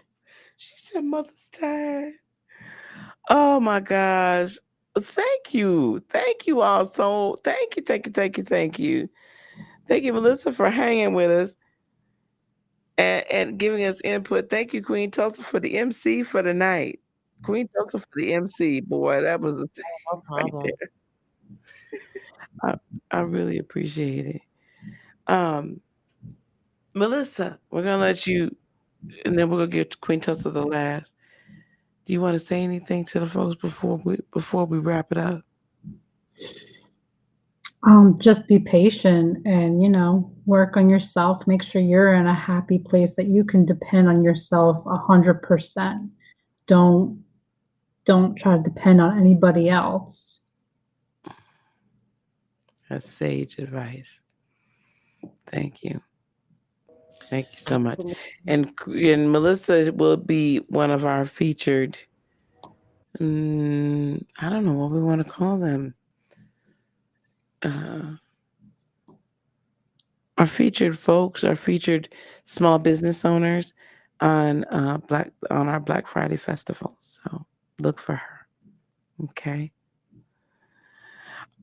She said mother's tired. Oh my gosh. Thank you. Thank you all so thank you, Melissa, for hanging with us and giving us input. Thank you, Queen Tulsa, for the MC for the night. Queen Tulsa for the MC, boy, that was a No problem. there. I really appreciate it. Melissa, we're gonna let you, and then we're gonna give Queen Tulsa the last. Do you want to say anything to the folks before we wrap it up? Just be patient and, work on yourself. Make sure you're in a happy place that you can depend on yourself 100%. Don't try to depend on anybody else. That's sage advice. Thank you. Thank you so much. And Melissa will be one of our featured, I don't know what we want to call them. Our featured folks, our featured small business owners on our Black Friday festival. So look for her. Okay.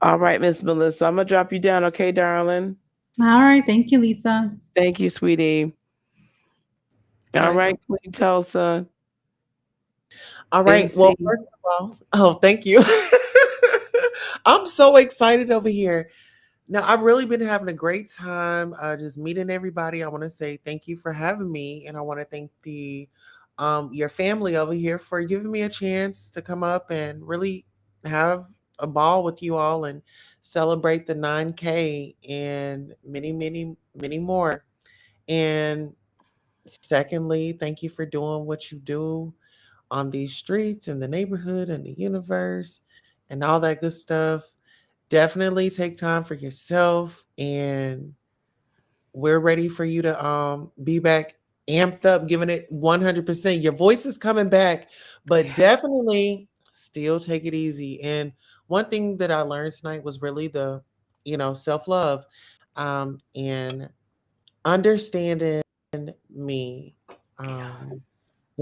All right, Miss Melissa, I'm gonna drop you down, okay, darling? All right. Thank you, Lisa. Thank you, sweetie. All right, Queen Tulsa. All right. MC. Well, first of all, thank you. I'm so excited over here. Now, I've really been having a great time just meeting everybody. I want to say thank you for having me, and I want to thank your family over here for giving me a chance to come up and really have a ball with you all and celebrate the 9K and many, many, many more. And secondly, thank you for doing what you do on these streets and the neighborhood and the universe and all that good stuff. Definitely take time for yourself, and we're ready for you to be back amped up, giving it 100%. Your voice is coming back, but definitely still take it easy. And one thing that I learned tonight was really the self-love and understanding me. And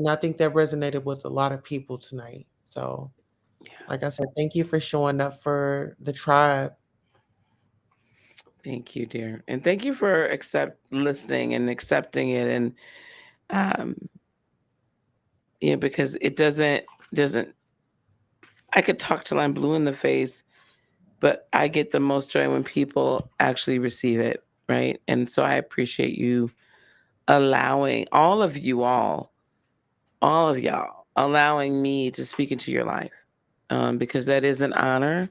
I think that resonated with a lot of people tonight. So like I said, thank you for showing up for the tribe. Thank you, dear. And thank you for listening and accepting it. And because it doesn't I could talk till I'm blue in the face, but I get the most joy when people actually receive it, right? And so I appreciate you allowing all of y'all allowing me to speak into your life, because that is an honor.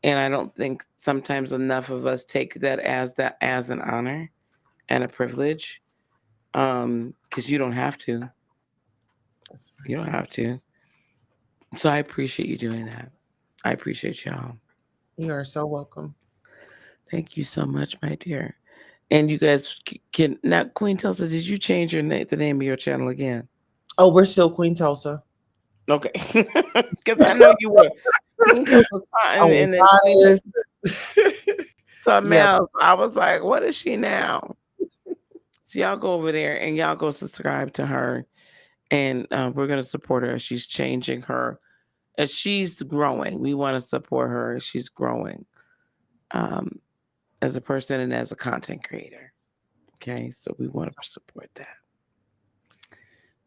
And I don't think sometimes enough of us take that as an honor and a privilege, because you don't have to. You don't have to. So I appreciate you doing that. I appreciate y'all. You are so welcome. Thank you so much, my dear. And you guys can now. Queen Tulsa, did you change the name of your channel again? Oh, we're still Queen Tulsa. Okay, because I know you were Queen Tulsa, and then Queen something else. I was like, what is she now? So y'all go over there and y'all go subscribe to her, and we're gonna support her. She's changing her, as she's growing. We want to support her as she's growing, as a person and as a content creator. Okay, so we want to support that.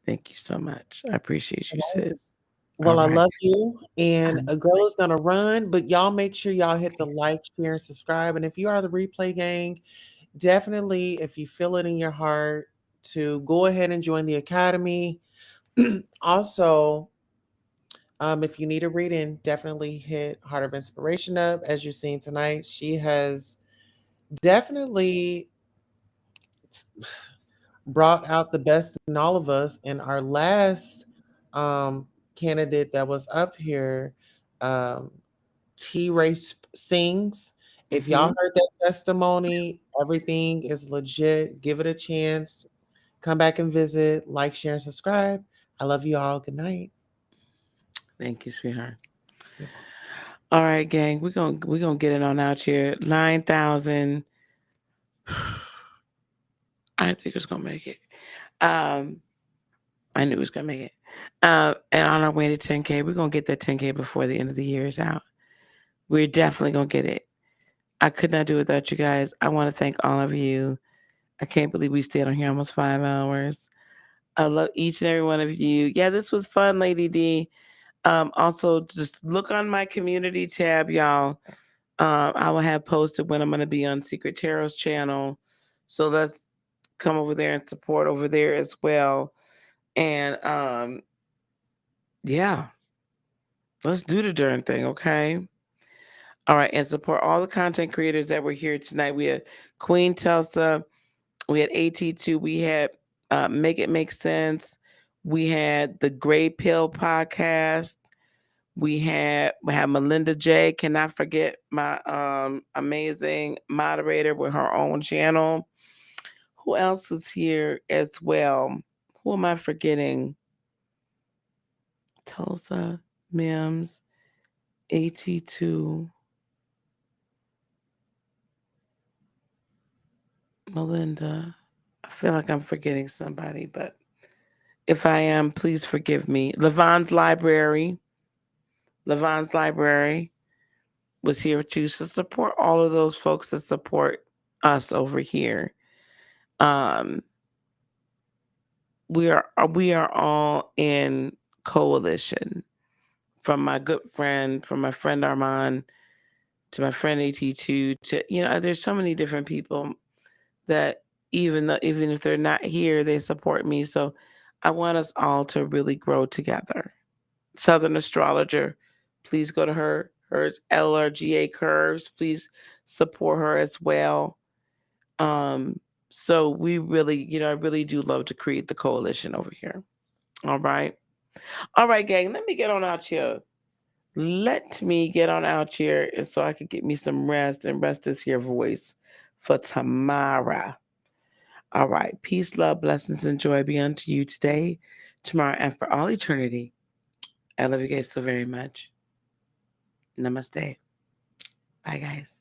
Thank you so much. I appreciate you, sis. Well, All I right. love you. And a girl is going to run, but y'all make sure y'all hit the like, share, and subscribe. And if you are the replay gang, definitely, if you feel it in your heart, to go ahead and join the academy. Also, if you need a reading, definitely hit Heart of Inspiration up. As you've seen tonight, she has definitely brought out the best in all of us. And our last candidate that was up here, T Race Sings. If y'all heard that testimony, everything is legit. Give it a chance. Come back and visit. Like, share, and subscribe. I love you all. Good night. Thank you, sweetheart. All right, gang. We're gonna get it on out here. 9,000. I think it's gonna make it. I knew it was gonna make it. And on our way to 10K, we're gonna get that 10K before the end of the year is out. We're definitely gonna get it. I could not do it without you guys. I want to thank all of you. I can't believe we stayed on here almost 5 hours. I love each and every one of you. Yeah, this was fun, Lady D. Also, just look on my community tab, y'all. I will have posted when I'm going to be on Secret Tarot's channel. So let's come over there and support over there as well. And yeah, let's do the darn thing, okay? All right, and support all the content creators that were here tonight. We had Queen Tulsa, we had AT2, we had Make It Make Sense, we had the Gray Pill podcast, we had Melinda J. Cannot forget my amazing moderator with her own channel. Who else was here as well? Who am I forgetting? Tulsa, Mims, AT2, Melinda. I feel like I'm forgetting somebody, but if I am, please forgive me. Levon's Library was here too. So support all of those folks that support us over here. We are all in coalition. From my good friend, from my friend Armand, to my friend AT2, to there's so many different people that even if they're not here, they support me. So I want us all to really grow together. Southern Astrologer, please go to her LRGA Curves. Please support her as well. So we really, I really do love to create the coalition over here. All right, gang. Let me get on out here. Let me get on out here, so I could get me some rest and rest this here voice for tomorrow. All right. Peace, love, blessings, and joy be unto you today, tomorrow, and for all eternity. I love you guys so very much. Namaste. Bye, guys.